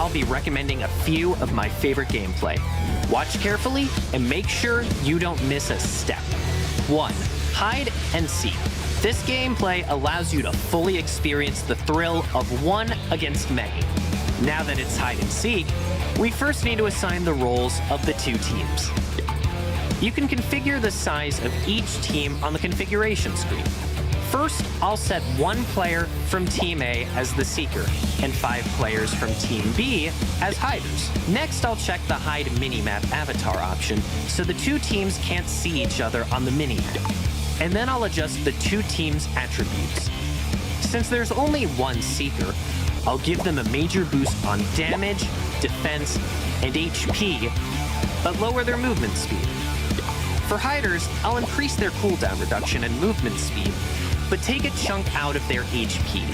I'll be recommending a few of my favorite gameplay. Watch carefully and make sure you don't miss a step. 1. Hide and seek. This gameplay allows you to fully experience the thrill of one against many. Now that it's hide and seek, we first need to assign the roles of the two teams. You can configure the size of each team on the configuration screen. First, I'll set 1 player from Team A as the seeker, and 5 players from Team B as hiders. Next, I'll check the hide minimap avatar option so the two teams can't see each other on the minimap. And then I'll adjust the two teams' attributes. Since there's only 1 seeker, I'll give them a major boost on damage, defense, and HP, but lower their movement speed. For hiders, I'll increase their cooldown reduction and movement speed, but take a chunk out of their HP.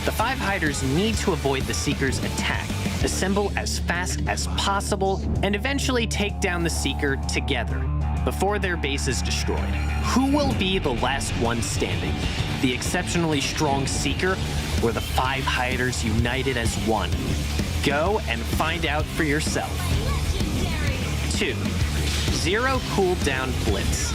The 5 hiders need to avoid the seeker's attack, assemble as fast as possible, and eventually take down the seeker together before their base is destroyed. Who will be the last one standing? The exceptionally strong seeker or the 5 hiders united as one? Go and find out for yourself. 2. Zero cooldown blitz.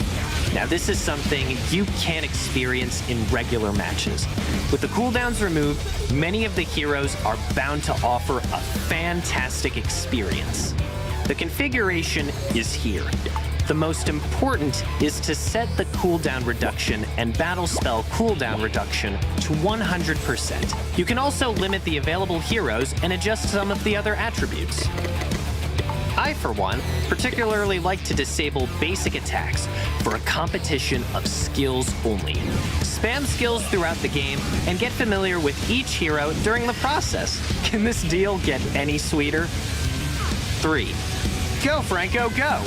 Now this is something you can't experience in regular matches. With the cooldowns removed, many of the heroes are bound to offer a fantastic experience. The configuration is here. The most important is to set the cooldown reduction and battle spell cooldown reduction to 100%. You can also limit the available heroes and adjust some of the other attributes. I, for one, particularly like to disable basic attacks for a competition of skills only. Spam skills throughout the game and get familiar with each hero during the process. Can this deal get any sweeter? 3. Go, Franco, go!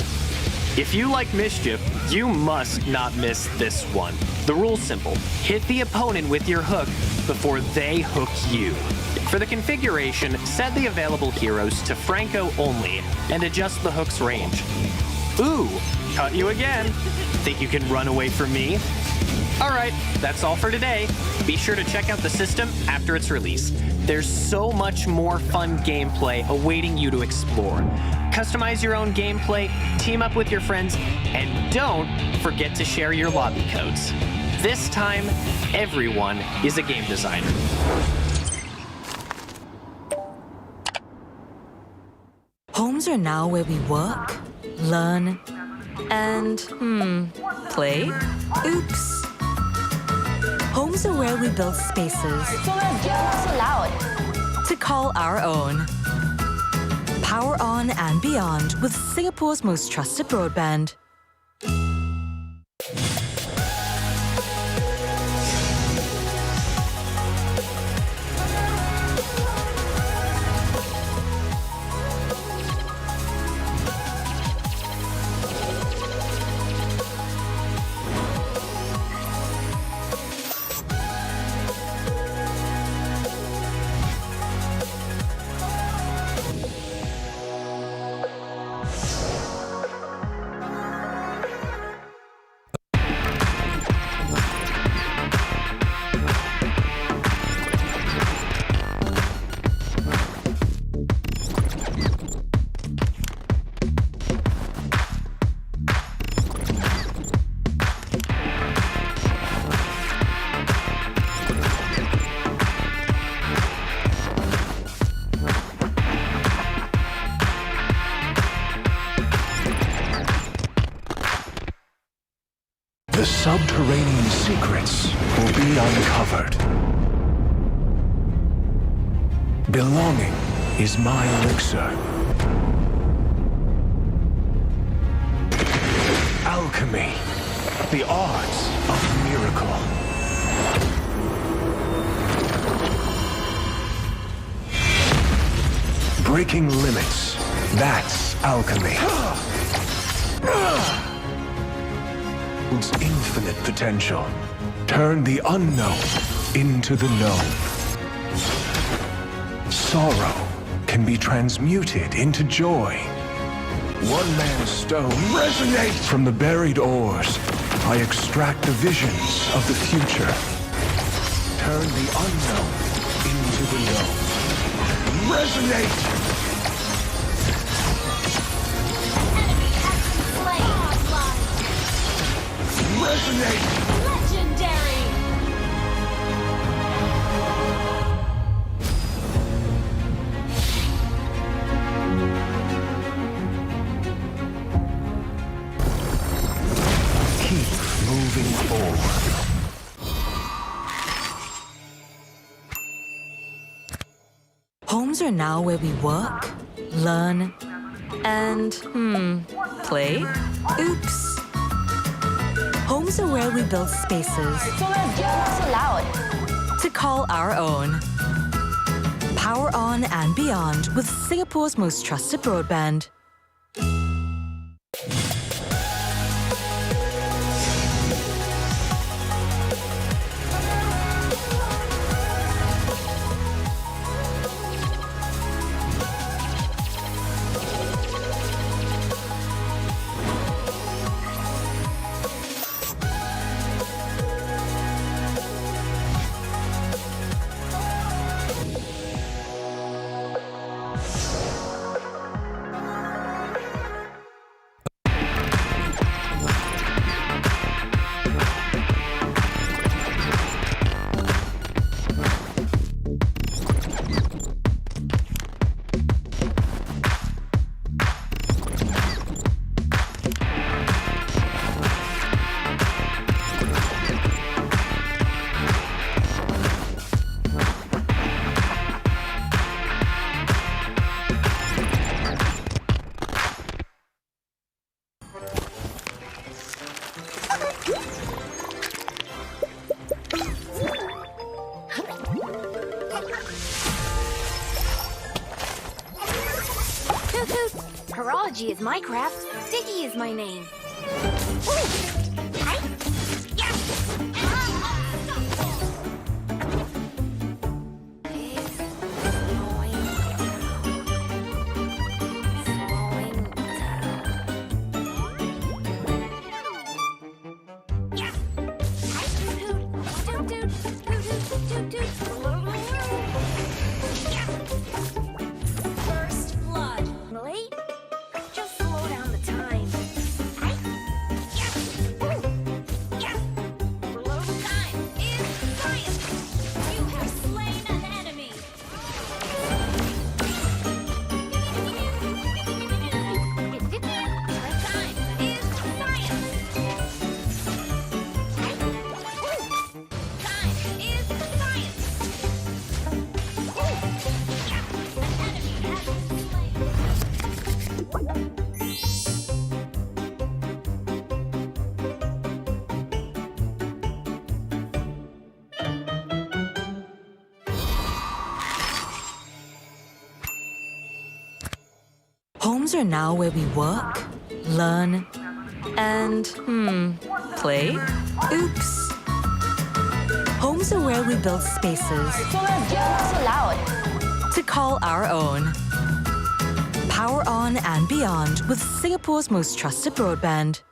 If you like mischief, you must not miss this one. The rule's simple. Hit the opponent with your hook before they hook you. For the configuration, set the available heroes to Franco only and adjust the hook's range. Ooh, caught you again. Think you can run away from me? Alright, that's all for today. Be sure to check out the system after its release. There's so much more fun gameplay awaiting you to explore. Customize your own gameplay, team up with your friends, and don't forget to share your lobby codes. This time, everyone is a game designer. Homes are now where we work, learn, and, play? Oops. Homes are where we build spaces. So let's get so loud. To call our own. Power on and beyond with Singapore's most trusted broadband. The subterranean secrets will be uncovered. Belonging is my elixir. Alchemy, the arts of miracle. Breaking limits, that's alchemy. Infinite potential. Turn the unknown into the known. Sorrow can be transmuted into joy. One man's stone resonates from the buried ores. I extract the visions of the future. Turn the unknown into the known. Resonate! resonate! Legendary! Keep moving forward. Homes are now where we work, learn, and, play? Oops. Homes are where we build spaces So loud. to call our own. Power on and beyond with Singapore's most trusted broadband. Horology is my craft. Diggy is my name. Homes are now where we work, learn, and, play? Oops. Homes are where we build spaces So loud. to call our own. Power on and beyond with Singapore's most trusted broadband.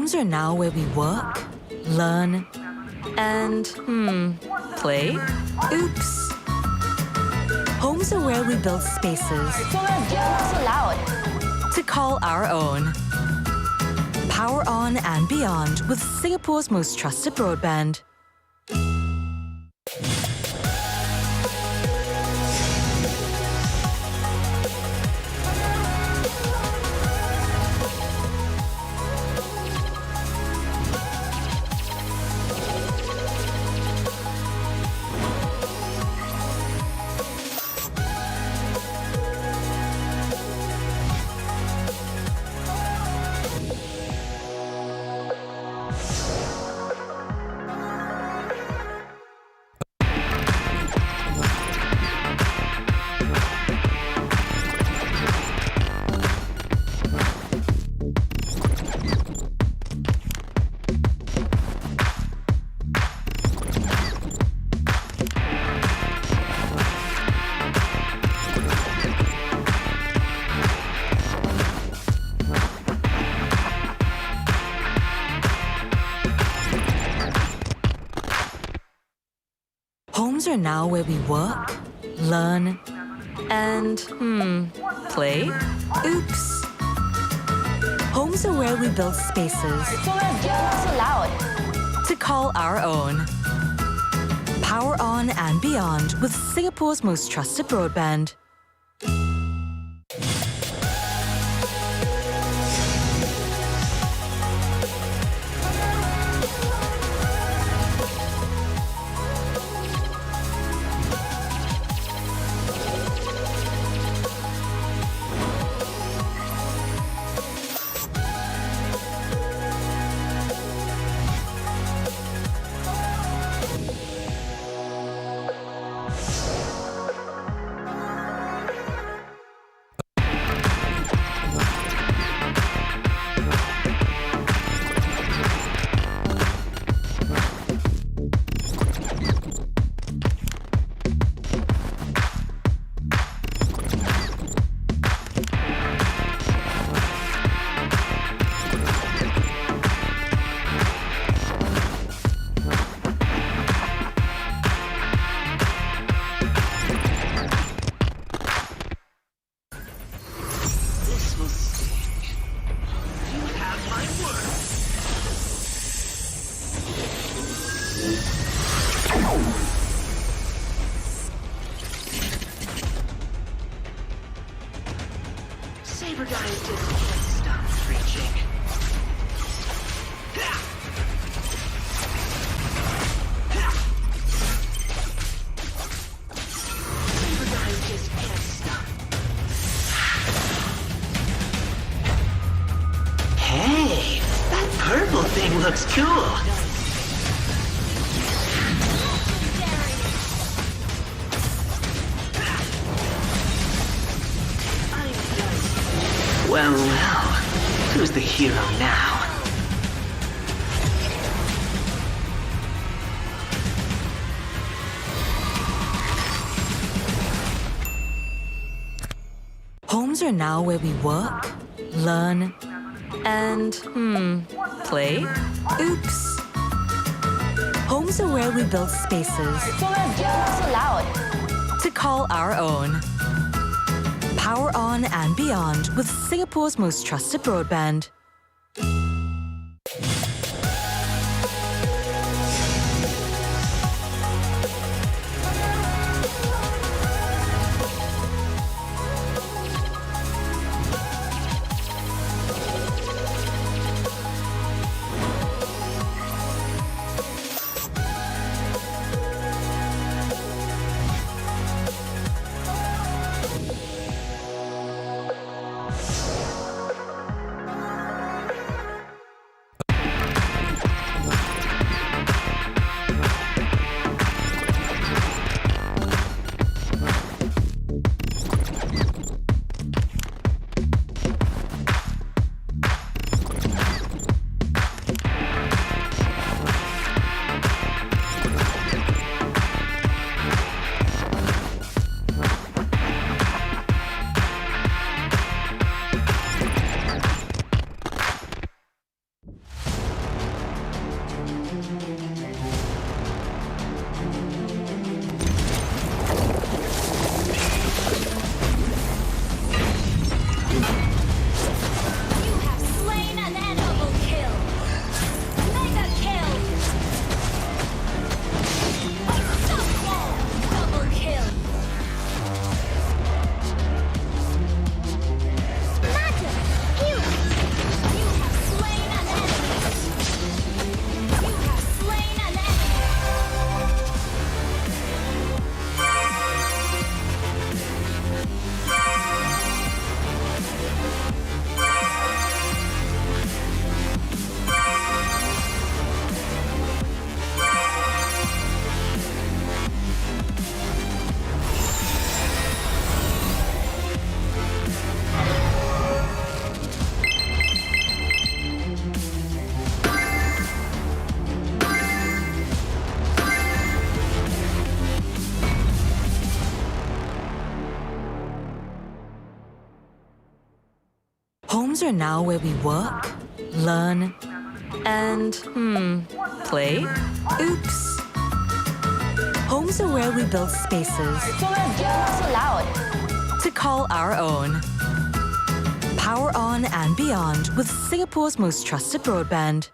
Homes are now where we work, learn, and, play? Oops. Homes are where we build spaces So loud. to call our own. Power on and beyond with Singapore's most trusted broadband. Homes are now where we work, learn, and, play? Oops. Homes are where we build spaces So loud. to call our own. Power on and beyond with Singapore's most trusted broadband. Hey, that purple thing looks cool. Well, who's the hero now? Homes are now where we work, learn, and, play? Oops. Homes are where we build spaces So loud. to call our own. Power on and beyond with Singapore's most trusted broadband. Homes are now where we work, learn, and, play? Oops. Homes are where we build spaces So loud. to call our own. Power on and beyond with Singapore's most trusted broadband.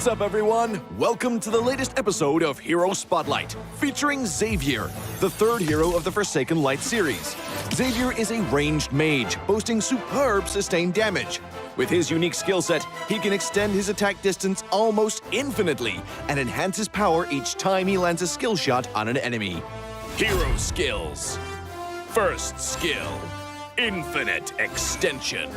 What's up, everyone? Welcome to the latest episode of Hero Spotlight, featuring Xavier, the third hero of the Forsaken Light series. Xavier is a ranged mage, boasting superb sustained damage. With his unique skill set, he can extend his attack distance almost infinitely and enhance his power each time he lands a skill shot on an enemy. Hero skills. First skill, Infinite Extension.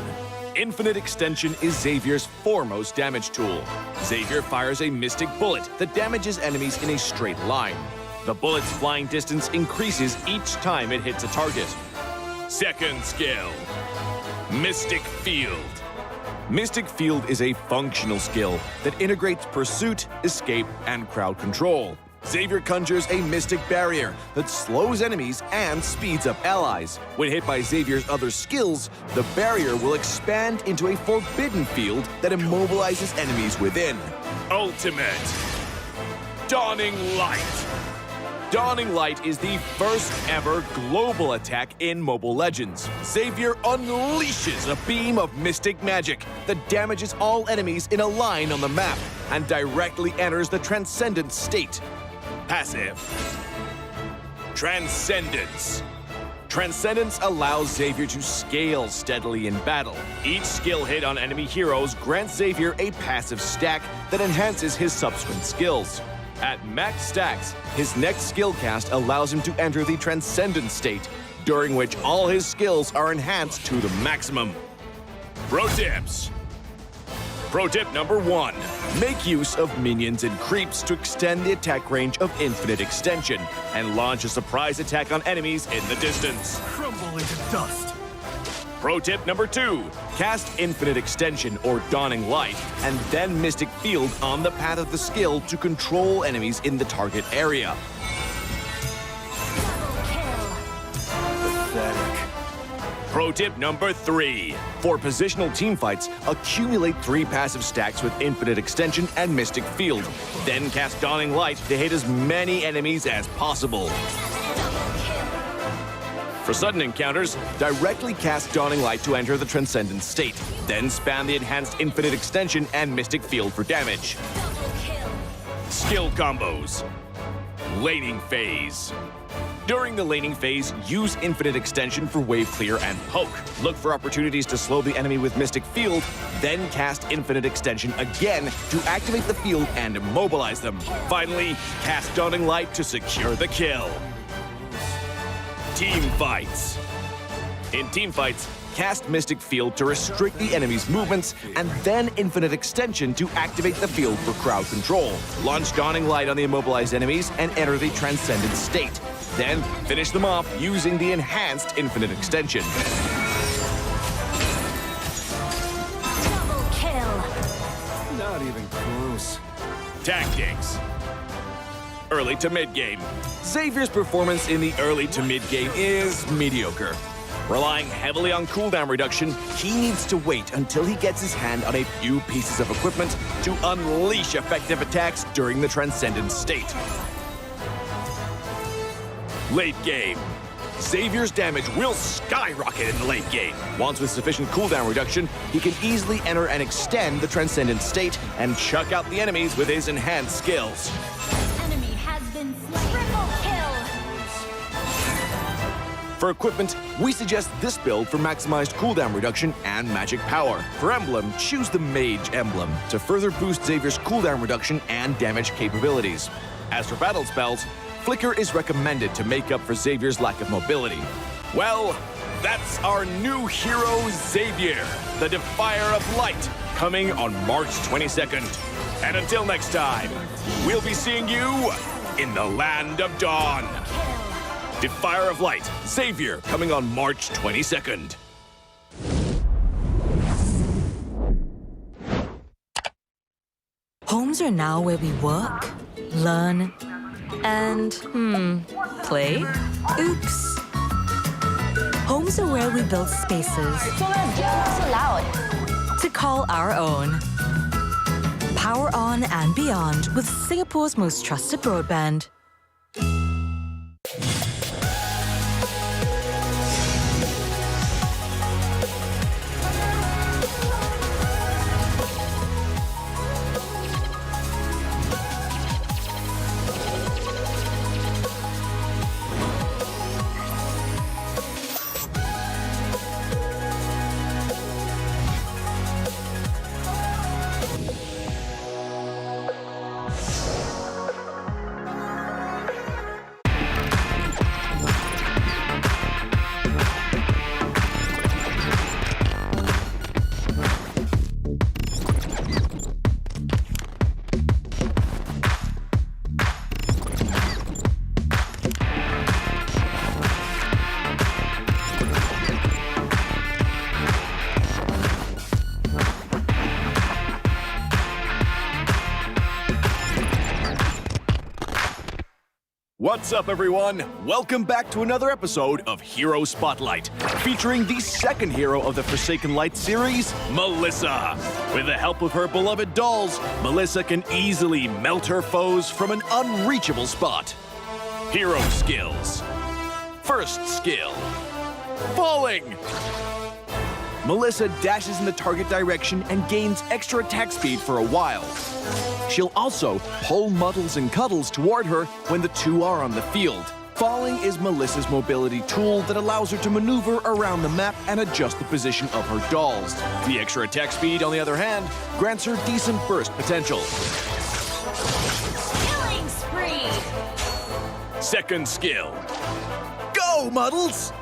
Infinite Extension is Xavier's foremost damage tool. Xavier fires a mystic bullet that damages enemies in a straight line. The bullet's flying distance increases each time it hits a target. Second skill, Mystic Field. Mystic Field is a functional skill that integrates pursuit, escape, and crowd control. Xavier conjures a mystic barrier that slows enemies and speeds up allies. When hit by Xavier's other skills, the barrier will expand into a forbidden field that immobilizes enemies within. Ultimate Dawning Light. Dawning Light is the first ever global attack in Mobile Legends. Xavier unleashes a beam of mystic magic that damages all enemies in a line on the map and directly enters the Transcendent state. Passive. Transcendence. Transcendence allows Xavier to scale steadily in battle. Each skill hit on enemy heroes grants Xavier a passive stack that enhances his subsequent skills. At max stacks, his next skill cast allows him to enter the Transcendent state, during which all his skills are enhanced to the maximum. Pro tips. Pro tip number 1. Make use of minions and creeps to extend the attack range of Infinite Extension and launch a surprise attack on enemies in the distance. Crumble into dust. Pro tip number 2. Cast Infinite Extension or Dawning Light and then Mystic Field on the path of the skill to control enemies in the target area. Pathetic. Pro tip number 3. For positional teamfights, accumulate 3 passive stacks with Infinite Extension and Mystic Field. Then cast Dawning Light to hit as many enemies as possible. For sudden encounters, directly cast Dawning Light to enter the Transcendent state. Then spam the enhanced Infinite Extension and Mystic Field for damage. Skill combos. Laning phase. During the laning phase, use Infinite Extension for wave clear and poke. Look for opportunities to slow the enemy with Mystic Field, then cast Infinite Extension again to activate the field and immobilize them. Finally, cast Dawning Light to secure the kill. Team fights. In team fights, cast Mystic Field to restrict the enemy's movements, and then Infinite Extension to activate the field for crowd control. Launch Dawning Light on the immobilized enemies and enter the Transcendent state. Then finish them off using the enhanced Infinite Extension. Double kill. Not even close. Tactics. Early to mid-game. Xavier's performance in the early to mid-game is mediocre. Relying heavily on cooldown reduction, he needs to wait until he gets his hand on a few pieces of equipment to unleash effective attacks during the Transcendent state. Late game. Xavier's damage will skyrocket in the late game. Once with sufficient cooldown reduction, he can easily enter and extend the Transcendent state and chuck out the enemies with his enhanced skills. Enemy has been slain. Triple kill. For equipment, we suggest this build for maximized cooldown reduction and magic power. For emblem, choose the Mage emblem to further boost Xavier's cooldown reduction and damage capabilities. As for battle spells, Flicker is recommended to make up for Xavier's lack of mobility. Well, that's our new hero, Xavier, the Defier of Light, coming on March 22nd. And until next time, we'll be seeing you in the Land of Dawn. Defier of Light, Xavier, coming on March 22nd. Homes are now where we work, learn, and, play? Oops. Homes are where we build spaces So loud. to call our own. Power on and beyond with Singapore's most trusted broadband. What's up, everyone? Welcome back to another episode of Hero Spotlight, featuring the second hero of the Forsaken Light series, Melissa. With the help of her beloved dolls, Melissa can easily melt her foes from an unreachable spot. Hero skills. First skill, falling. Melissa dashes in the target direction and gains extra attack speed for a while. She'll also pull Muddles and Cuddles toward her when the two are on the field. Falling is Melissa's mobility tool that allows her to maneuver around the map and adjust the position of her dolls. The extra attack speed, on the other hand, grants her decent burst potential. Killing spree. Second skill, go, Muddles!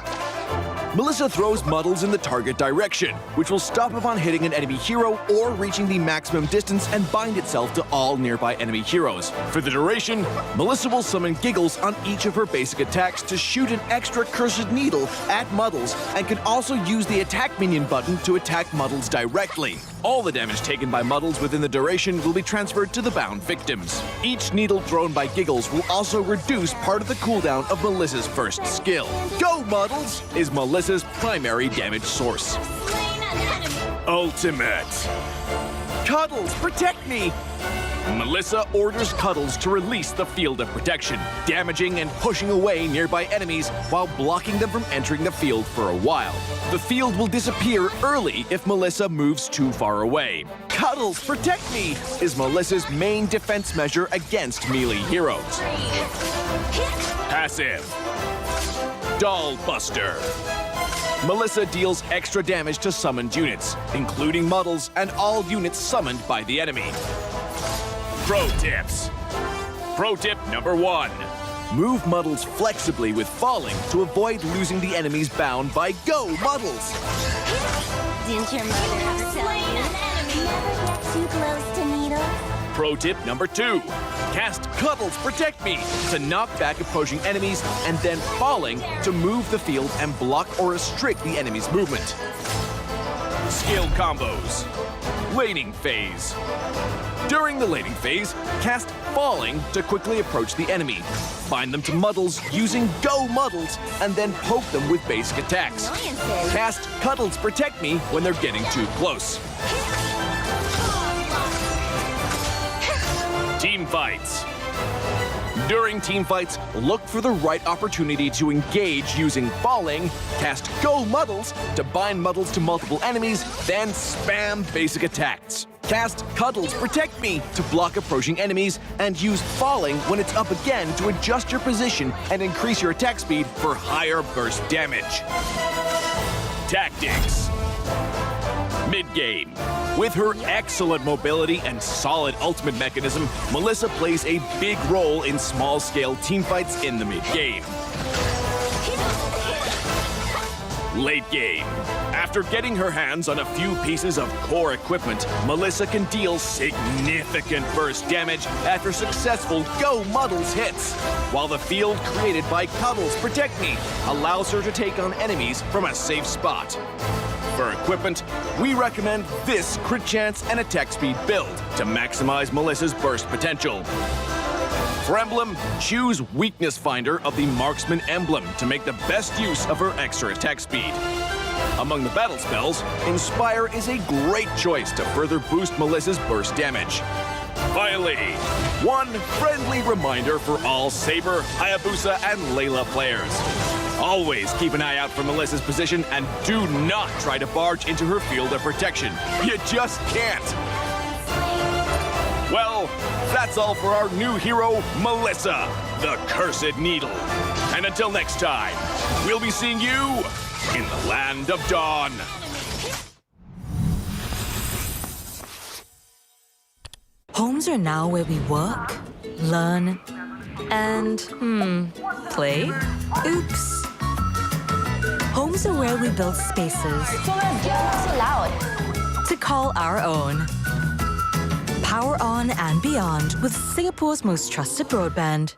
Melissa throws Muddles in the target direction, which will stop upon hitting an enemy hero or reaching the maximum distance and bind itself to all nearby enemy heroes. For the duration, Melissa will summon Giggles on each of her basic attacks to shoot an extra cursed needle at Muddles, and can also use the attack minion button to attack Muddles directly. All the damage taken by Muddles within the duration will be transferred to the bound victims. Each needle thrown by Giggles will also reduce part of the cooldown of Melissa's first skill. Go, Muddles! Is Melissa's primary damage source. Slain an enemy. Ultimate. Cuddles, protect me! Melissa orders Cuddles to release the field of protection, damaging and pushing away nearby enemies while blocking them from entering the field for a while. The field will disappear early if Melissa moves too far away. Cuddles, protect me! Is Melissa's main defense measure against melee heroes. Passive. Doll Buster. Melissa deals extra damage to summoned units, including Muddles and all units summoned by the enemy. Pro tips. Pro tip number 1. Move Muddles flexibly with falling to avoid losing the enemies bound by Go, Muddles! Didn't your mother ever tell you? Never get too close to Needle. Pro tip number 2. Cast Cuddles Protect Me to knock back approaching enemies, and then falling to move the field and block or restrict the enemy's movement. Skill combos. Laning phase. During the laning phase, cast Falling to quickly approach the enemy. Bind them to Muddles using Go Muddles, and then poke them with basic attacks. Cast Cuddles Protect Me when they're getting too close. Team fights. During teamfights, look for the right opportunity to engage using falling, cast Go Muddles to bind Muddles to multiple enemies, then spam basic attacks. Cast Cuddles Protect Me to block approaching enemies, and use Falling when it's up again to adjust your position and increase your attack speed for higher burst damage. Tactics. Mid-game. With her excellent mobility and solid ultimate mechanism, Melissa plays a big role in small-scale teamfights in the mid-game. Late game. After getting her hands on a few pieces of core equipment, Melissa can deal significant burst damage after successful Go Muddles hits, while the field created by Cuddles Protect Me allows her to take on enemies from a safe spot. For equipment, we recommend this crit chance and attack speed build to maximize Melissa's burst potential. For emblem, choose Weakness Finder of the Marksman emblem to make the best use of her extra attack speed. Among the battle spells, Inspire is a great choice to further boost Melissa's burst damage. Finally, one friendly reminder for all Saber, Hayabusa, and Layla players. Always keep an eye out for Melissa's position and do not try to barge into her field of protection. You just can't. Well, that's all for our new hero, Melissa, the Cursed Needle. And until next time, we'll be seeing you in the Land of Dawn. Homes are now where we work, learn, and, play? Oops. Homes are where we build spaces to call our own. Power on and beyond with Singapore's most trusted broadband.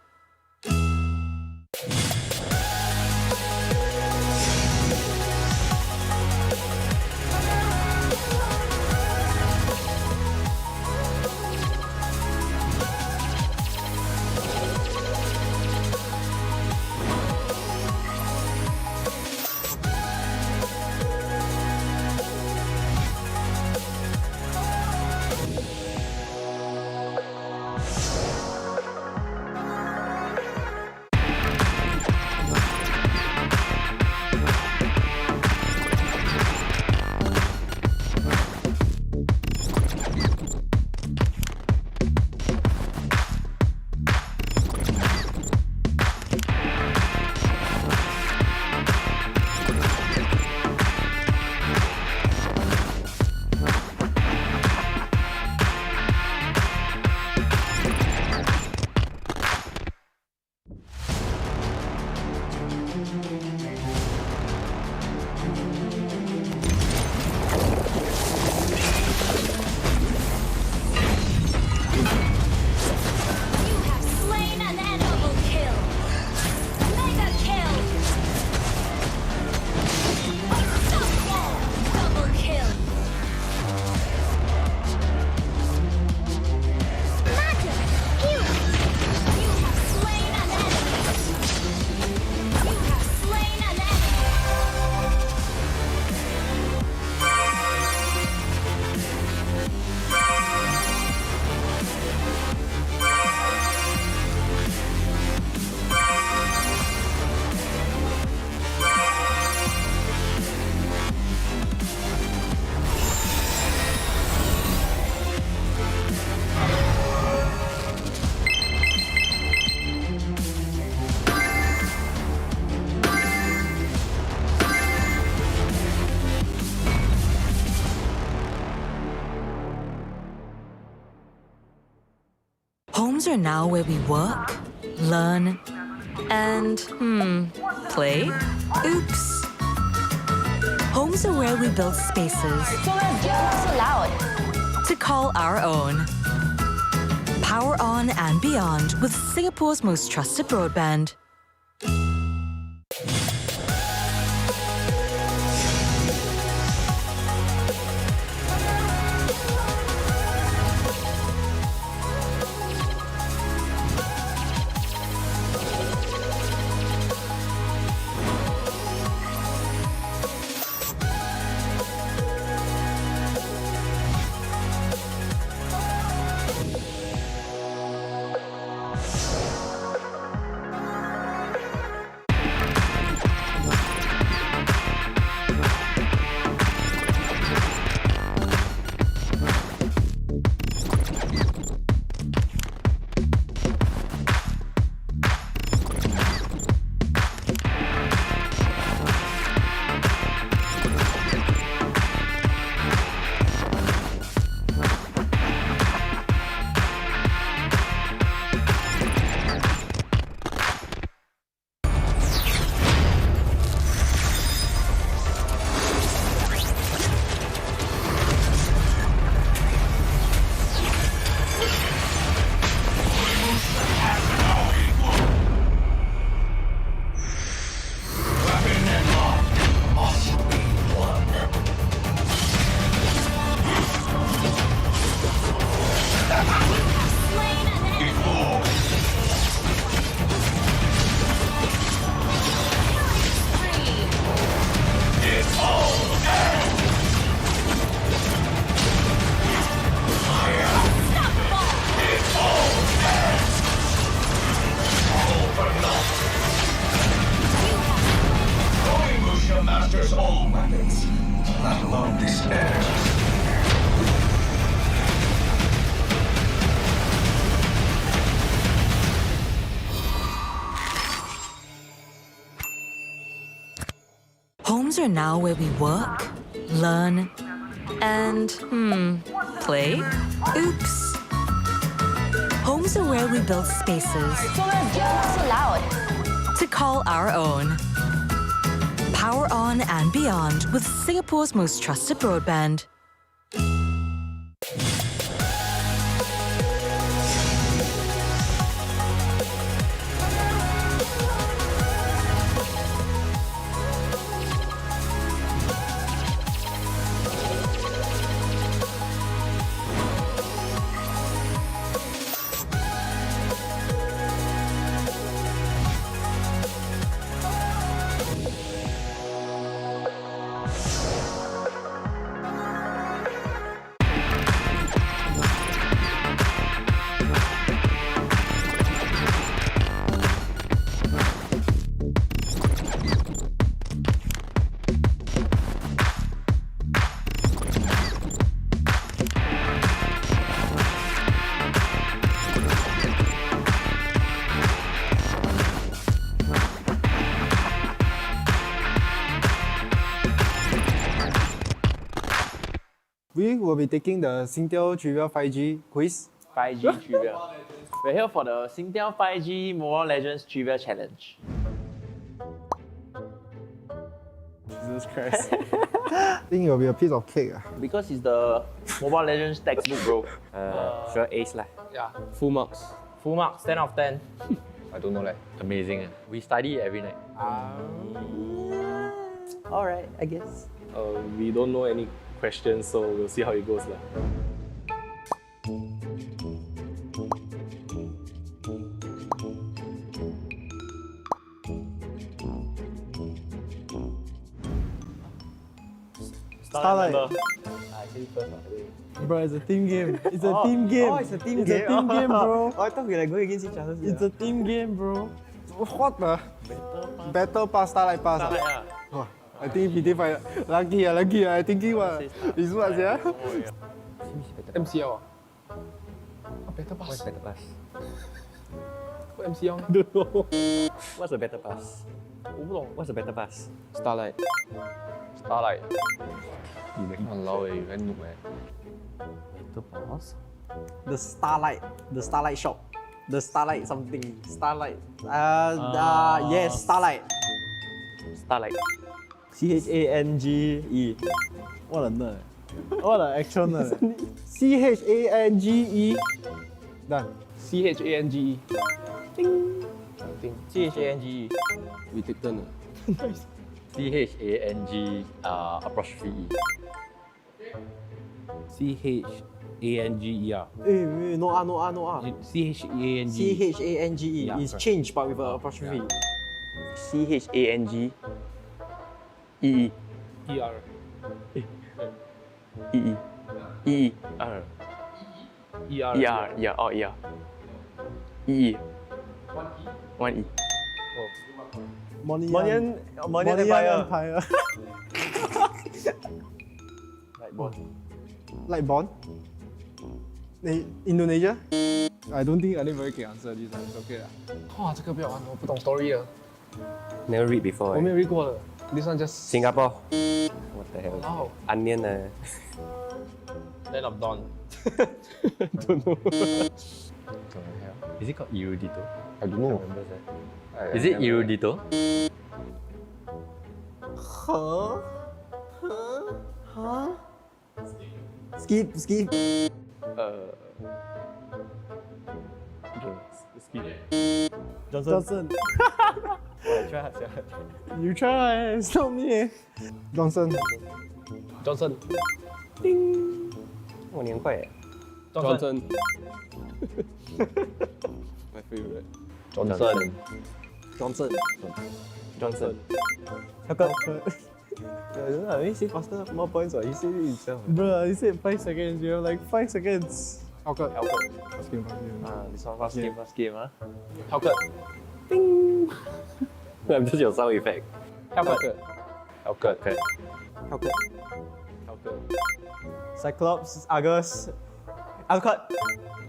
Homes are now where we work, learn, and, play? Oops. Homes are where we build spaces to call our own. Power on and beyond with Singapore's most trusted broadband. let alone despair. Homes are now where we work, learn, and, play? Oops. Homes are where we build spaces So loud. to call our own. Power on and beyond with Singapore's most trusted broadband. We will be taking the Singtel Trivia 5G quiz. 5G Trivia. We're here for the Singtel 5G Mobile Legends Trivia Challenge. Jesus Christ. I think it will be a piece of cake. Because it's the Mobile Legends textbook, bro. Sure, ace lah. Yeah. Full marks. Full marks, 10 out of 10. I don't know like. Amazing. We study every night. Alright, I guess. We don't know any questions, so we'll see how it goes lah. Starlight. Actually first, Bro, it's a team game. It's a team game. Oh, it's a team It's a team game, bro. I thought we were like going against each other. It's a team game, bro. What the? Battle pass, Starlight pass. Starlight, Wah, I think PT fight. Lucky. I thinking what? Is what, yeah? MCL. Better pass. What's better pass? What MCL? Don't know. What's a better pass? What's a better pass? Starlight. Starlight. Walao eh, you very noob eh. Better pass? The Starlight shop. The Starlight something. Starlight. Yes, Starlight. Starlight. CHANGE. What a nerd. What an actual nerd. CHANGE. Done. CHANGE. CHANGE. We take turn. CHANG apostrophe E. CHANGER. No R. CHANG. CHANGE is changed but with an apostrophe. CHANG. EE. ER. EE. EE. R. ER. ER. Yeah. Oh, yeah. EE. 1E. Money Empire. Light bond? Indonesia? I don't think anybody can answer this one. It's okay lah. 哇，这个不要玩，我不懂 story 的， Never read before. 我没有 read 过的。This one just Singapore. What the hell? Wow. Onion. Land of Dawn. Don't know. Is it called Erudito? I don't know. Is it Erudito? Huh? Skip. Skip. Johnson. You try, it's not me. Johnson. Johnson. 我年快耶。 Johnson. My favorite. Johnson. Johnson. I don't know, he said faster, more points or he said it himself. Bro, you said 5 seconds. You have like 5 seconds. Halkett. First game. This one last game. Halkett. I'm just your sound effect. Halkett. Halkett. Falcon. Falcon. Cyclops, Argus, Alucard.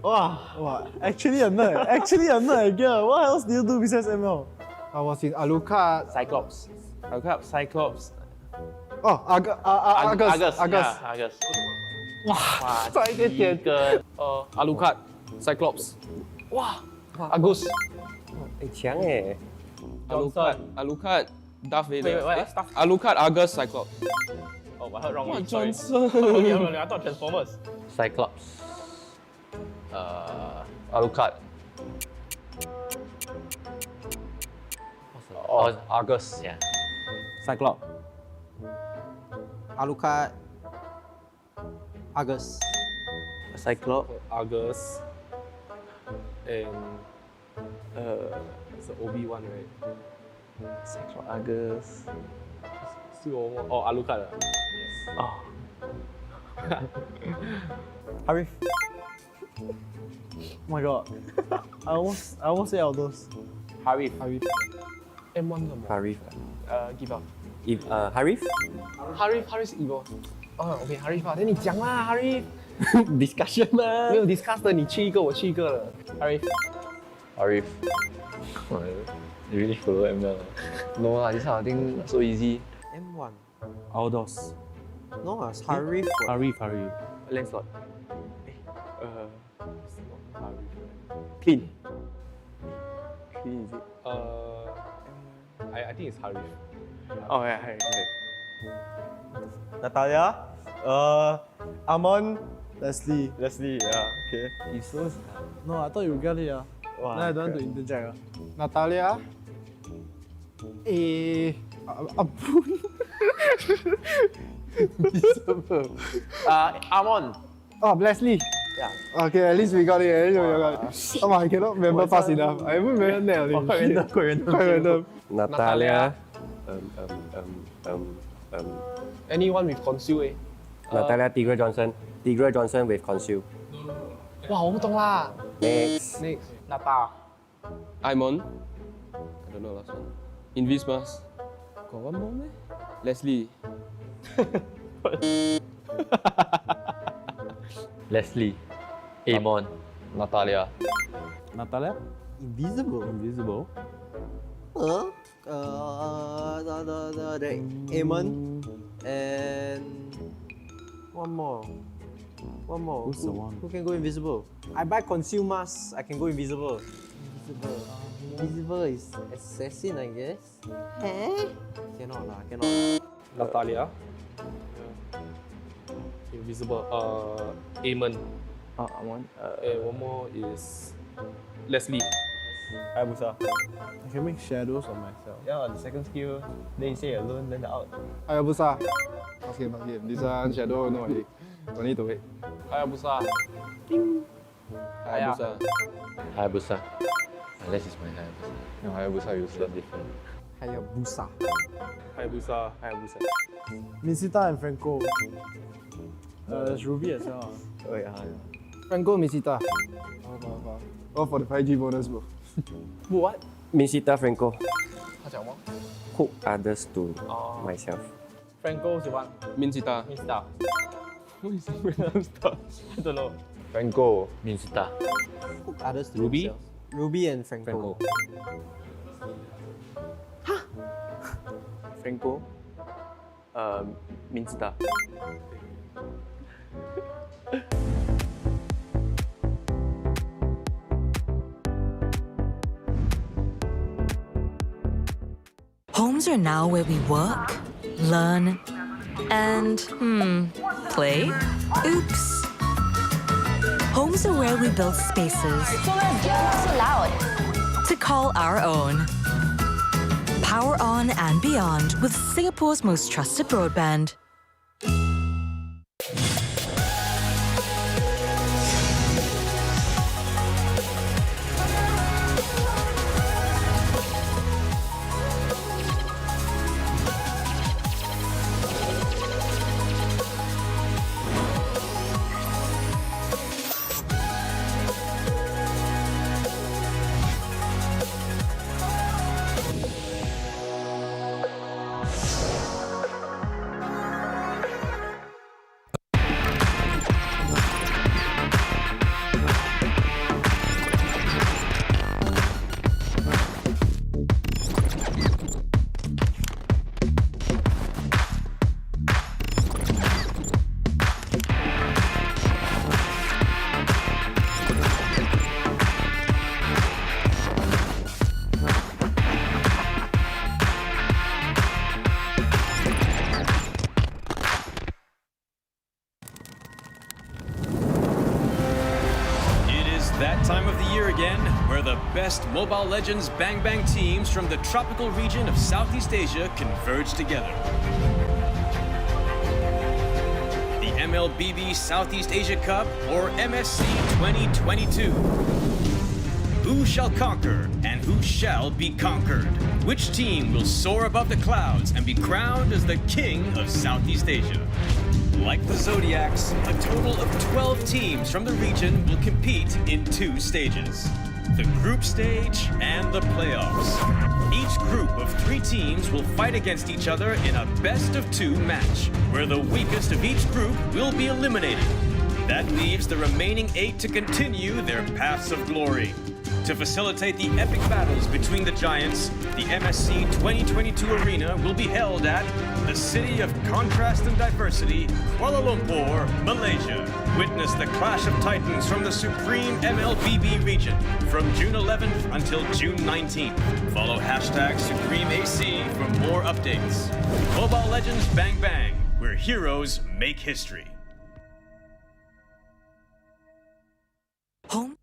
Wow, actually a nerd. Actually a nerd. Yeah. What else do you do besides ML? I was in Alucard. Cyclops. Alucard, Cyclops. Oh, Argus. Yeah, Argus. 哇，差一点点。Alucard, Cyclops. 哇 Argus. 强哎。Alucard, Darth Vader. Wait, what? Stuff? Alucard, Argus, Cyclops. Oh, I heard wrong. What, Sorry. Johnson? Okay, I thought Transformers. Cyclops. Alucard. Oh, Argus. Yeah. Cyclops. Alucard. Argus. Cyclops, Argus, and it's the Obi-Wan, right? Cyclops, Argus. Still one more. Oh, Alucard. Yes. Oh. Harif. Oh my god. I almost say all those. Harif. M1 什么 Harif. Give up. Harif? Harif Evo. Oh, okay, Harif 啊，那你讲啦，Harif。Discussion 吗？没有 discuss 的，你去一个，我去一个了。Harif. You really follow ML? No lah, this one I think so easy. M1. Aldos. No, it's Harif. Harif. Lancelot. Clean. Clean is it? I think it's Harif. Oh, yeah, Harif. Natalia. Amon. Leslie. Yeah. Okay. You so. No, I thought you got it. Wow, Then I don't want to interject. Natalia. Abun. Amon. Oh, Leslie. Yeah. Okay, at least we got it. Oh my, I cannot remember fast enough. I haven't remember that. Quite random. Natalia. Anyone with conceal Natalia Tigre Johnson. Tigre Johnson with conceal. 哇，我不懂啦。Next. Nata. Imon. I don't know last one. Invismas. Got one more meh? Leslie. Leslie. Amon. Natalia. Natalia? Invisible. The Amon and one more. Who's the one? Who can go invisible? I buy conceal mask. I can go invisible. Invisible is assassin, I guess. Cannot lah. Natalia. Invisible. Amon. Amon. And one more is Leslie. Hayabusa. I can make shadows of myself. Yeah, the second skill. Then you say alone, then the out. Hayabusa. Okay, not him. This one shadow, no already. Don't need to wait. Hayabusa. Hayabusa. Hayabusa. Unless it's my Hayabusa. No, Hayabusa useless. Hayabusa. Hayabusa. Misita and Franco. There's Ruby as well. Oh yeah. Franco, Misita. Oh, for the 5G bonus, bro. What? Misita Franco. 他讲吗 Hook others to myself. Franco 喜欢 Minsita. Minstar. What is it? Star. I don't know. Franco. Minsita. Hook others to Ruby? themselves. Ruby and Franco. Franco. Minstar. Homes are now where we work, learn, and, play? Oops. Homes are where we build spaces So let's get so loud. to call our own. Power on and beyond with Singapore's most trusted broadband. best Mobile Legends Bang Bang teams from the tropical region of Southeast Asia converge together. The MLBB Southeast Asia Cup, or MSC 2022. Who shall conquer and who shall be conquered? Which team will soar above the clouds and be crowned as the king of Southeast Asia? Like the Zodiacs, a total of 12 teams from the region will compete in 2 stages: the group stage and the playoffs. Each group of 3 teams will fight against each other in a best-of-2 match, where the weakest of each group will be eliminated. That leaves the remaining 8 to continue their paths of glory. To facilitate the epic battles between the giants, the MSC 2022 arena will be held at the City of Contrast and Diversity, Kuala Lumpur, Malaysia. Witness the clash of titans from the supreme MLBB region from June 11th until June 19th. Follow #SupremeAC for more updates. Mobile Legends Bang Bang, where heroes make history. Home.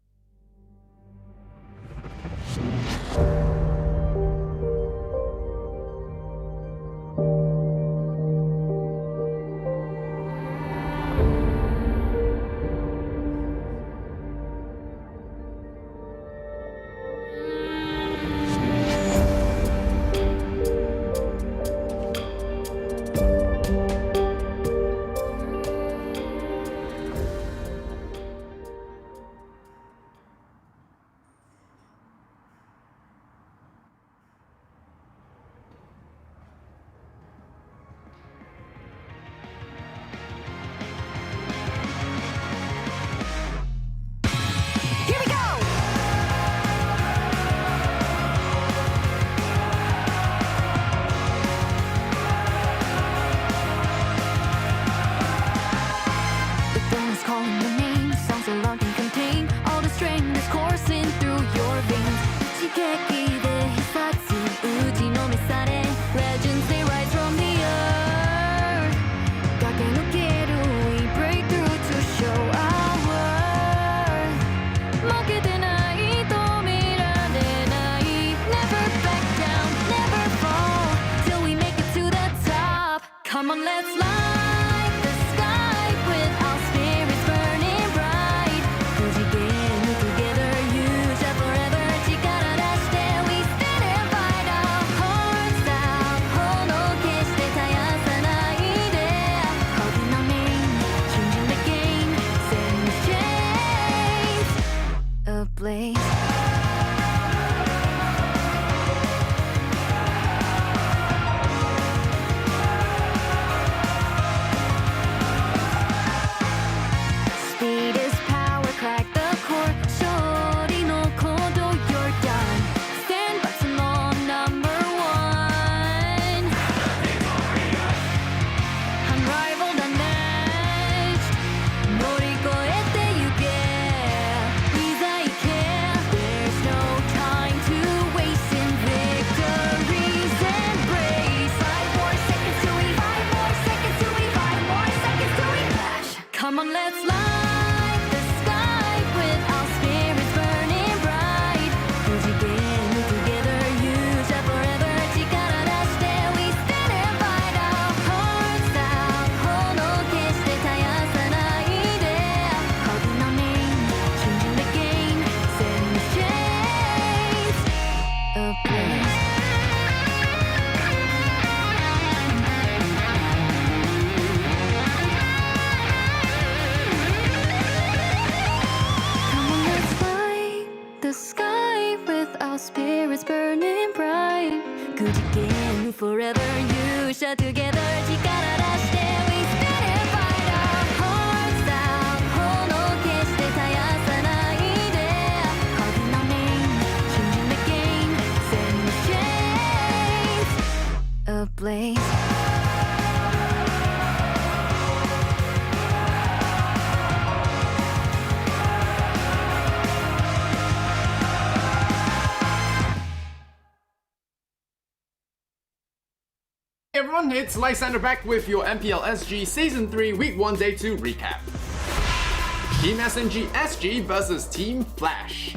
Come on, let's light the sky with our spirits burning bright. 'Cause we can move together, you shall forever. Chikara dashite, we stand and fight our hearts out. Hono keshite tayasanai de. Calling our name, changing the game, setting this chains ablaze. Come on, let's light the sky with our spirits burning bright. 'Cause we can move together, you shall forever. Chikara dashite, we stand and fight our hearts out. Hono keshite tayasanai de. Calling our name, changing the game, setting the chains ablaze. The sky with our spirits burning bright. Good again forever, you shall together. Chikara dashite, we stand and fight our hearts out. Hono keshite tayasanai de. Calling our name, changing the game, setting the chains ablaze. Hey everyone, it's Lysander back with your MPL SG Season 3 Week 1 Day 2 recap. Team SG SG versus Team Flash.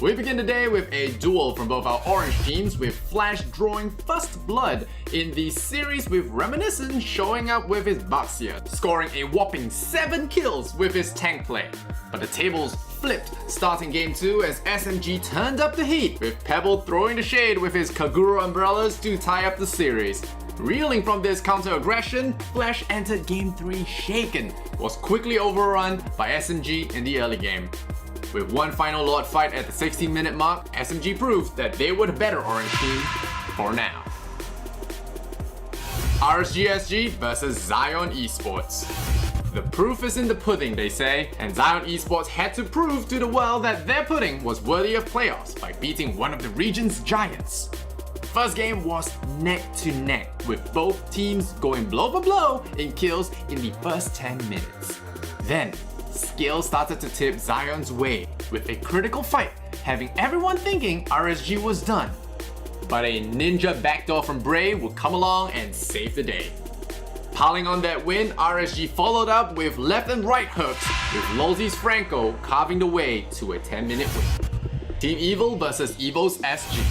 We begin the day with a duel from both our orange teams, with Flash drawing first blood in the series, with Reminiscent showing up with his Baxia, scoring a whopping 7 kills with his tank play. But the tables flipped starting game 2 as SMG turned up the heat, with Pebble throwing the shade with his Kagura umbrellas to tie up the series. Reeling from this counter-aggression, Flash entered game 3 shaken, was quickly overrun by SMG in the early game. With one final Lord fight at the 16-minute mark, SMG proved that they were the better orange team for now. RSG SG versus Zion Esports. The proof is in the pudding, they say, and Zion Esports had to prove to the world that their pudding was worthy of playoffs by beating one of the region's giants. The first game was neck to neck, with both teams going blow for blow in kills in the first 10 minutes. Then, scales started to tip Zion's way, with a critical fight, having everyone thinking RSG was done. But a ninja backdoor from Bray would come along and save the day. Piling on that win, RSG followed up with left and right hooks, with Lolzy's Franco carving the way to a 10-minute win. Team Evil versus EVOS SG.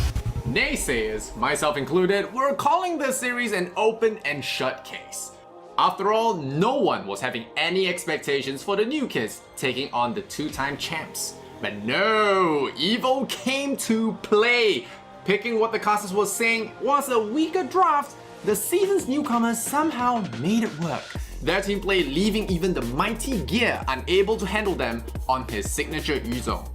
Naysayers, myself included, were calling this series an open and shut case. After all, no one was having any expectations for the new kids taking on the two-time champs. But no, Evo came to play. Picking what the casters were saying was a weaker draft, the season's newcomers somehow made it work. Their team play leaving even the mighty Gear unable to handle them on his signature Yuzong.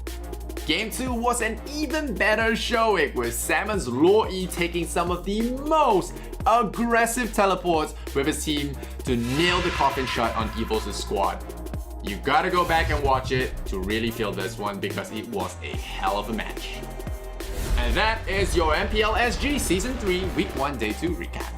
Game 2 was an even better showing, with Salmon's Law E taking some of the most aggressive teleports with his team to nail the coffin shot on EVOS' squad. You gotta go back and watch it to really feel this one, because it was a hell of a match. And that is your MPL SG Season 3 Week 1 Day 2 recap.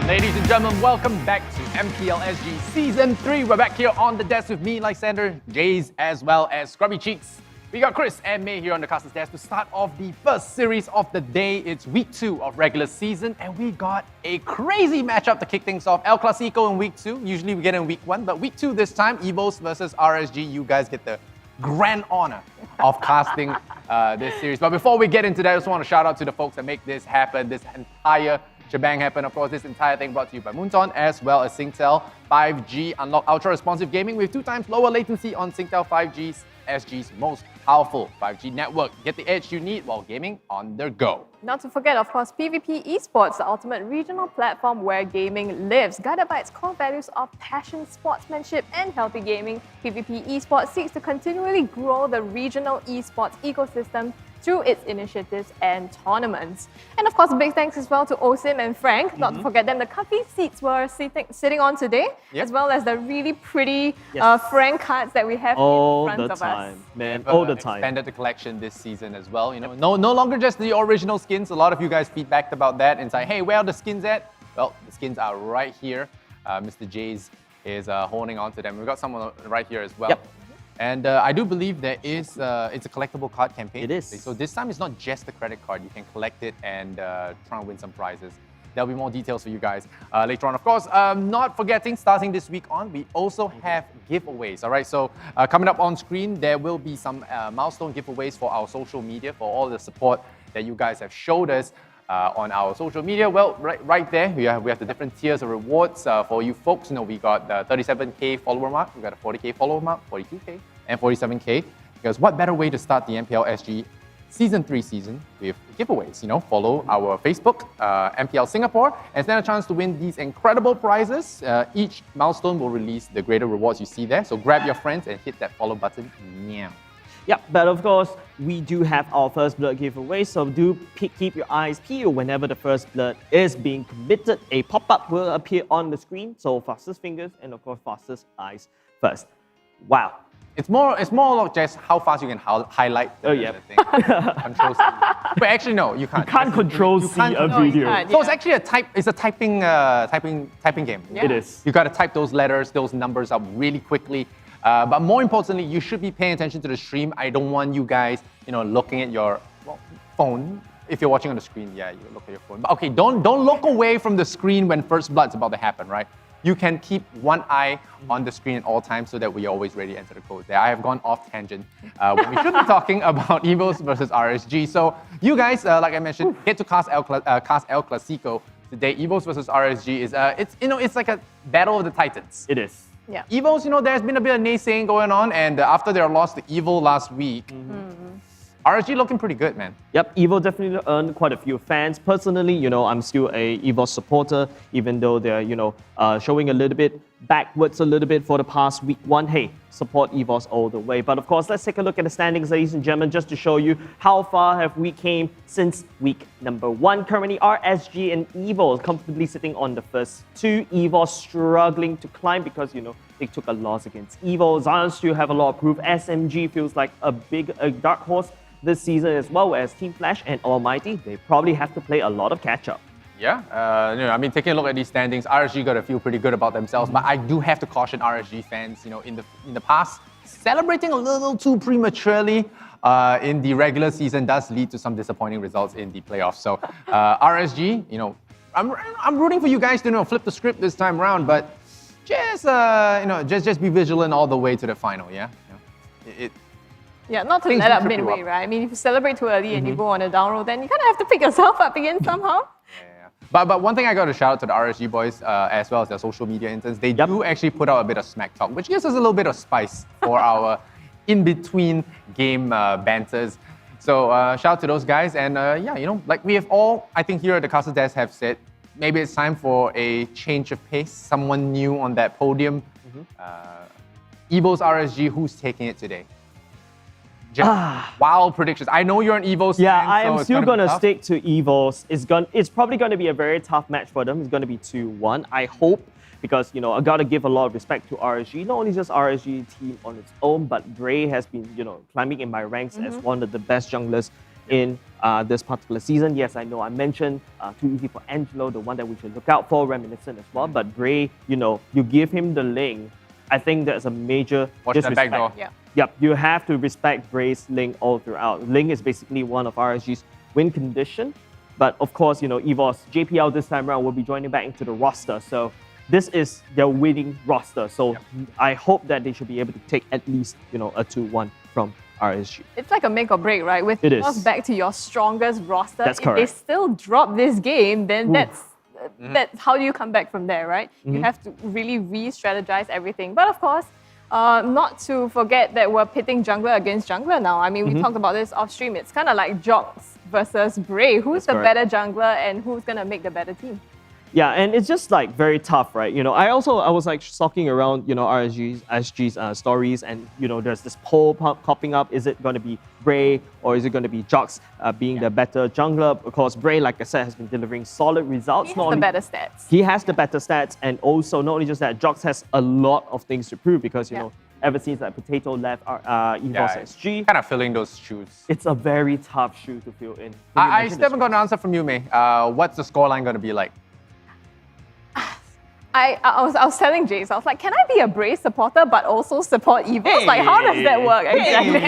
Ladies and gentlemen, welcome back to MPL SG Season 3. We're back here on the desk with me, Lysander, Jays, as well as Scrubby Cheeks. We got Chris and May here on the casters desk to start off the first series of the day. It's week 2 of regular season, and we got a crazy matchup to kick things off. El Clasico in week 2. Usually we get in week 1, but week 2 this time, EVOS versus RSG. You guys get the grand honor of casting this series. But before we get into that, I just want to shout out to the folks that make this happen, this entire shebang happen. Of course, this entire thing brought to you by Moonton as well as Singtel 5G. Unlock ultra-responsive gaming with 2 times lower latency on Singtel 5G's SG's most powerful 5G network. Get the edge you need while gaming on the go. Not to forget, of course, PvP Esports, the ultimate regional platform where gaming lives. Guided by its core values of passion, sportsmanship, and healthy gaming, PvP Esports seeks to continually grow the regional esports ecosystem through its initiatives and tournaments. And of course, a big thanks as well to Osim and Frank, not to forget them, the comfy seats we're sitting on today, as well as the really pretty Frank cards that we have in front of us. Man, all the time. Expanded the collection this season as well. You know, no longer just the original skins. A lot of you guys feedbacked about that and said, hey, where are the skins at? Well, the skins are right here. Mr. Jays is holding on to them. We've got someone right here as well. Yep. And I do believe there is, it's a collectible card campaign. It is. So this time it's not just the credit card. You can collect it and try and win some prizes. There'll be more details for you guys later on. Of course, not forgetting, starting this week on, we also have giveaways. All right, so coming up on screen, there will be some milestone giveaways for our social media, for all the support that you guys have showed us on our social media. Well, right there, we have the different tiers of rewards for you folks. You know, we got the 37K follower mark, we got a 40K follower mark, 42K, and 47K. Because what better way to start the MPL SG Season 3 season with giveaways? You know, follow our Facebook, MPL Singapore, and stand a chance to win these incredible prizes. Each milestone will release the greater rewards you see there. So grab your friends and hit that follow button now. Yeah, but of course, we do have our first blood giveaway, so do keep your eyes peeled whenever the first blood is being committed. A pop-up will appear on the screen, so fastest fingers and of course fastest eyes first. Wow. It's more like just how fast you can highlight the thing. Control C. But actually, no, you can't. You can't control C a video. So it's actually a typing game. Yeah. It is. You got to type those letters, those numbers up really quickly. But more importantly, you should be paying attention to the stream. I don't want you guys, looking at your phone. If you're watching on the screen, yeah, you look at your phone. But okay, don't look away from the screen when first blood's about to happen, right? You can keep one eye on the screen at all times so that we're always ready to enter the code there. I have gone off tangent when we should be talking about EVOS versus RSG. So you guys, like I mentioned, get to cast El Clasico today. EVOS versus RSG is it's like a battle of the titans. It is. Yeah. EVOS, there's been a bit of naysaying going on, and after their loss to EVO last week, RSG looking pretty good, man. Yep, EVO definitely earned quite a few fans. Personally, I'm still a EVO supporter, even though they're, showing a little bit backwards a little bit for the past week one. Hey, support EVOS all the way. But of course, let's take a look at the standings, ladies and gentlemen, just to show you how far have we came since week number 1. Currently, RSG and EVO comfortably sitting on the first 2. EVO struggling to climb because, they took a loss against EVO. Zion still have a lot of proof. SMG feels like a dark horse this season, as well as Team Flash and Almighty. They probably have to play a lot of catch-up. Yeah, taking a look at these standings, RSG got to feel pretty good about themselves, but I do have to caution RSG fans, in the past, celebrating a little too prematurely in the regular season does lead to some disappointing results in the playoffs. So RSG, I'm rooting for you guys to flip the script this time around, but just be vigilant all the way to the final. Yeah, Yeah, not to let up midway, right? I mean, if you celebrate too early and you go on a down road, then you kind of have to pick yourself up again somehow. But one thing I got to shout out to the RSG boys, as well as their social media interns, they do actually put out a bit of smack talk, which gives us a little bit of spice for our in-between game banters. So shout out to those guys, and like we have all, I think here at the Castle Desk have said, maybe it's time for a change of pace, someone new on that podium. EVOS RSG, who's taking it today? Just wild predictions. I know you're an EVOS fan, I am still going to tough. stick to EVOS. It's probably going to be a very tough match for them. It's going to be 2-1, I hope, because, I got to give a lot of respect to RSG. Not only just RSG team on its own, but Bray has been, climbing in my ranks as one of the best junglers in this particular season. Yes, I know I mentioned Too Easy for Angelo, the one that we should look out for, reminiscent as well. But Bray, you give him the link. I think there's a major disrespect. That back door. Yeah. Yep, you have to respect Bray's Ling all throughout. Ling is basically one of RSG's win condition. But of course, EVOS, JPL this time around will be joining back into the roster. So this is their winning roster. So I hope that they should be able to take at least, a 2-1 from RSG. It's like a make or break, right? With EVOS back to your strongest roster, That's if correct. they still drop this game, then that's how do you come back from there, right? You have to really re-strategize everything. But of course, not to forget that we're pitting jungler against jungler now. I mean, we talked about this off stream. It's kind of like Jox versus Bray. Who's the better jungler and who's going to make the better team? Yeah, and it's just like very tough, right? I was like stalking around, SG's stories, and there's this poll popping up. Is it going to be Bray or is it going to be Jox being the better jungler? Of course, Bray, like I said, has been delivering solid results. He has the better stats. He has the better stats, and also not only just that, Jox has a lot of things to prove because ever since that Potato left EVOS SG, kind of filling those shoes. It's a very tough shoe to fill in. I still haven't got an answer from you, May. What's the scoreline going to be like? I was telling Jace, I was like, can I be a Bray supporter but also support EVOS? Like, how does that work exactly?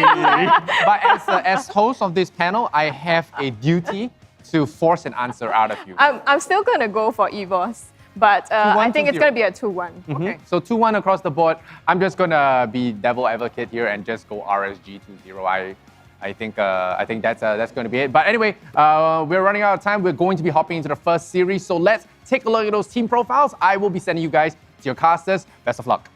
But as host of this panel, I have a duty to force an answer out of you. I'm still going to go for EVOS, but I think it's going to be a 2-1. Okay, so 2-1 across the board. I'm just going to be devil advocate here and just go RSG 2-0. I think that's going to be it. But anyway, we're running out of time. We're going to be hopping into the first series. So let's take a look at those team profiles. I will be sending you guys to your casters. Best of luck.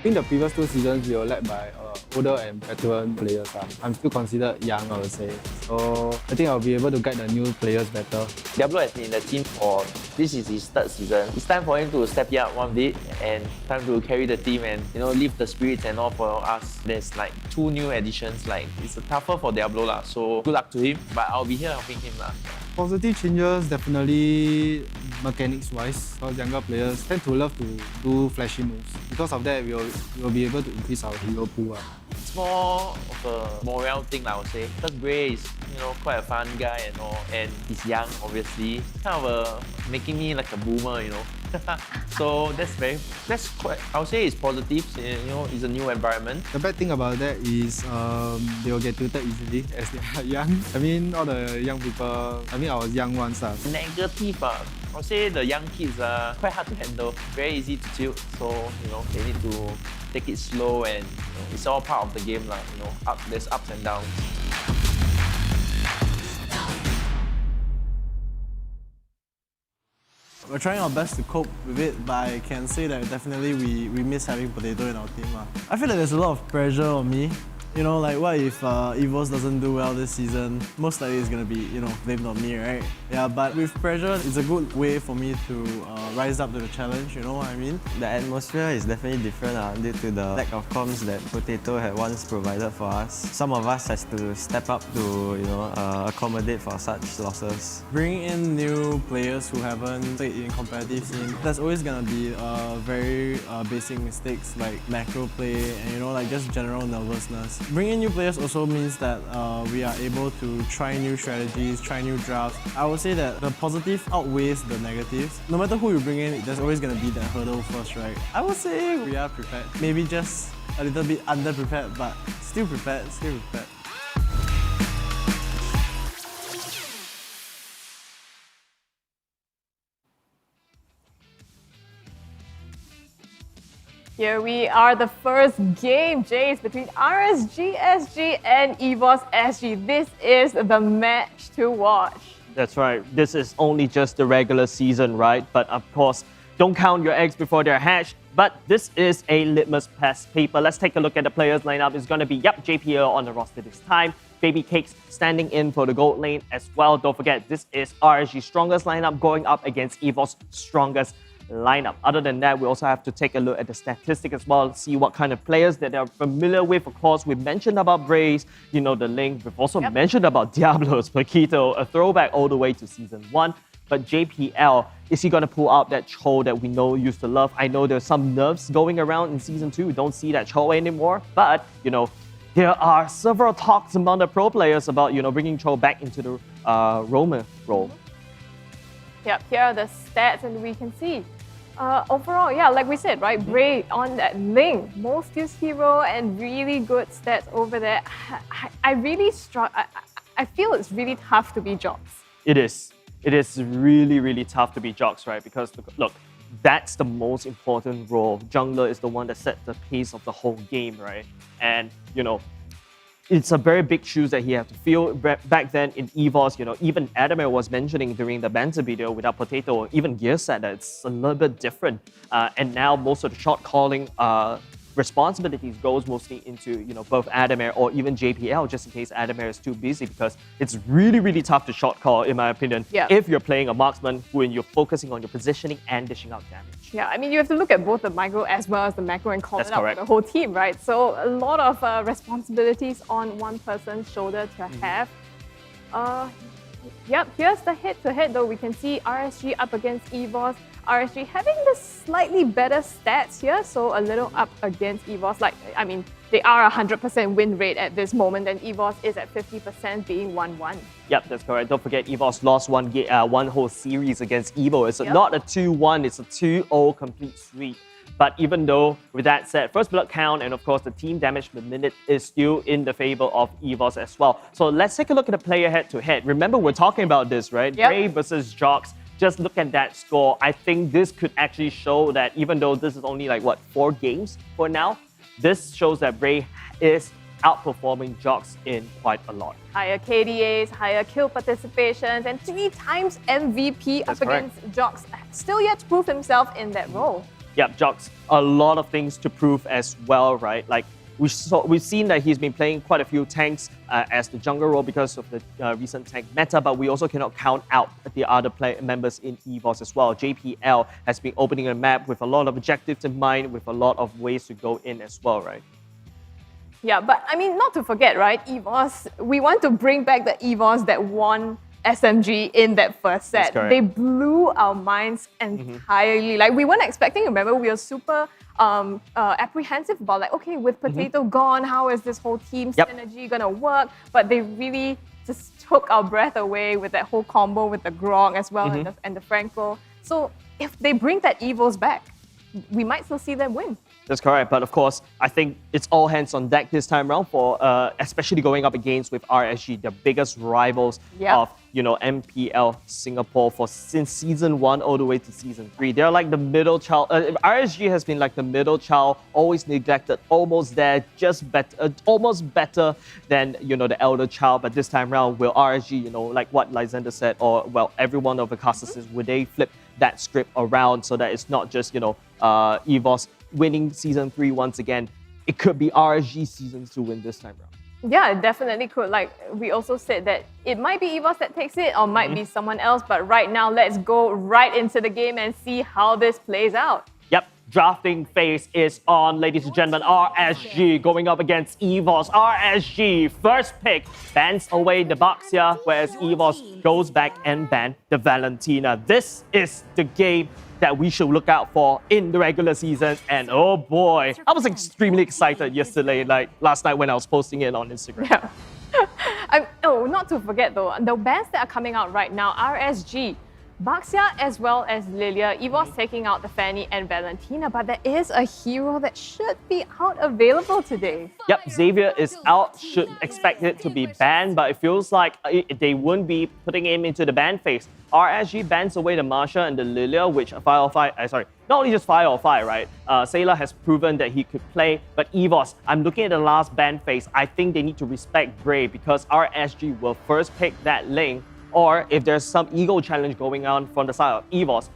think the previous 2 seasons we were led by older and veteran players. I'm still considered young, I would say. So I think I'll be able to guide the new players better. Diablo has been in the team for, this is his 3rd season. It's time for him to step it up one bit and time to carry the team and lift the spirits and all for us. There's like 2 new additions, like it's tougher for Diablo lah. So good luck to him, but I'll be here helping him lah. Positive changes definitely mechanics-wise, because younger players tend to love to do flashy moves. Because of that, we'll be able to increase our hero pool. It's more of a morale thing, I would say. Because Bray is, quite a fun guy and all, and he's young, obviously. Kind of making me like a boomer, So that's quite, I would say it's positive. It's a new environment. The bad thing about that is they will get tilted easily as they are young. I mean, all the young people, I was young once. Negative, I would say the young kids are quite hard to handle. Very easy to tilt, so they need to take it slow and it's all part of the game lah. There's ups and downs. We're trying our best to cope with it, but I can say that definitely we miss having Potato in our team. I feel like there's a lot of pressure on me. Like what if EVOS doesn't do well this season? Most likely it's gonna be, blamed on me, right? Yeah, but with pressure, it's a good way for me to rise up to the challenge, you know what I mean? The atmosphere is definitely different due to the lack of comms that Potato had once provided for us. Some of us has to step up to, accommodate for such losses. Bringing in new players who haven't played in competitive scene, there's always gonna be very basic mistakes like macro play and like just general nervousness. Bringing new players also means that we are able to try new strategies, try new drafts. I would say that the positive outweighs the negatives. No matter who you bring in, there's always going to be that hurdle first, right? I would say we are prepared. Maybe just a little bit under-prepared, but still prepared, Here we are, the first game, Jace, between RSG SG and EVOS SG. This is the match to watch. That's right. This is only just the regular season, right? But of course, don't count your eggs before they're hatched. But this is a litmus test paper. Let's take a look at the players lineup. It's going to be, JPL on the roster this time. Baby Cakes standing in for the gold lane as well. Don't forget, this is RSG's strongest lineup going up against EVOS' strongest lineup. Other than that, we also have to take a look at the statistic as well, see what kind of players that they're familiar with. Of course, we mentioned about Braze, the link. We've also mentioned about Diablo's Paquito, a throwback all the way to Season 1. But JPL, is he going to pull out that Cho that we know used to love? I know there's some nerfs going around in Season 2. We don't see that Cho anymore. But, there are several talks among the pro players about, bringing Cho back into the roamer role. Yep, here are the stats and we can see. Overall, yeah, like we said, right, Bray on that link, most used hero and really good stats over there. I really I feel it's really tough to be Jox. It is. It is really, really tough to be Jox, right? Because look, that's the most important role. Jungler is the one that sets the pace of the whole game, right? And, it's a very big shoes that he had to fill. Back then in EVOS, even Adamir was mentioning during the banter video without Potato, even Gear said that it's a little bit different. And now most of the shot calling responsibilities goes mostly into both Adamir or even JPL, just in case Adamir is too busy, because it's really, really tough to shot call, in my opinion, if you're playing a marksman when you're focusing on your positioning and dishing out damage. Yeah, I mean, you have to look at both the micro as well as the macro and call it out for the whole team, right? So a lot of responsibilities on one person's shoulder to have. Yep, here's the head-to-head though. We can see RSG up against EVOS. RSG having the slightly better stats here, so a little up against EVOS. They are 100% win rate at this moment, and EVOS is at 50% being 1-1. Yep, that's correct. Don't forget, EVOS lost one whole series against EVO. It's not a 2-1, it's a 2-0 complete sweep. But even though, with that said, first blood count and of course the team damage per minute is still in the favor of EVOS as well. So let's take a look at the player head-to-head. Remember, we're talking about this, right? Bray versus Jox. Just look at that score. I think this could actually show that even though this is only 4 games for now, this shows that Bray is outperforming Jox in quite a lot. Higher KDAs, higher kill participations, and 3 times MVP up against Jox. Still yet to prove himself in that role. Yep, Jox, a lot of things to prove as well, right? Like we've seen that he's been playing quite a few tanks as the jungle role because of the recent tank meta, but we also cannot count out the other members in EVOS as well. JPL has been opening a map with a lot of objectives in mind, with a lot of ways to go in as well, right? Yeah, but I mean, not to forget, right? EVOS, we want to bring back the EVOS that won SMG in that first set. They blew our minds entirely. Like, we weren't expecting, remember, we were super apprehensive about, like, okay, with Potato gone, how is this whole team synergy gonna work? But they really just took our breath away with that whole combo with the Grog as well and the Franco. So if they bring that EVOS back, we might still see them win. That's correct, but of course, I think it's all hands on deck this time around for especially going up against with RSG, the biggest rivals of MPL Singapore since season 1 all the way to season 3. They're like the middle child. RSG has been like the middle child, always neglected, almost there, just better, almost better than the elder child. But this time around, will RSG, like what Lysander said, or well, every one of the casters says, would they flip that script around so that it's not just EVOS winning season 3 once again? It could be RSG season 2 win this time around. Yeah, it definitely could. Like, we also said that it might be EVOS that takes it or might be someone else, but right now, let's go right into the game and see how this plays out. Yep, drafting phase is on, ladies and gentlemen. RSG going up against EVOS. RSG, first pick, bans away the Baxia, whereas EVOS goes back and ban the Valentina. This is the game that we should look out for in the regular season. And oh boy, I was extremely excited yesterday, like last night when I was posting it on Instagram. Yeah. Not to forget though, the bans that are coming out right now, RSG, Baxia as well as Lilia, EVOS taking out the Fanny and Valentina, but there is a hero that should be out available today. Yep, Xavier is out, should expect it to be banned, but it feels like they wouldn't be putting him into the ban phase. RSG bans away the Marsha and the Lilia, which Fire or Fire, not only just Fire or Fire, right? Sailor has proven that he could play, but EVOS, I'm looking at the last ban phase, I think they need to respect Bray because RSG will first pick that lane, or if there's some ego challenge going on from the side of EVOS,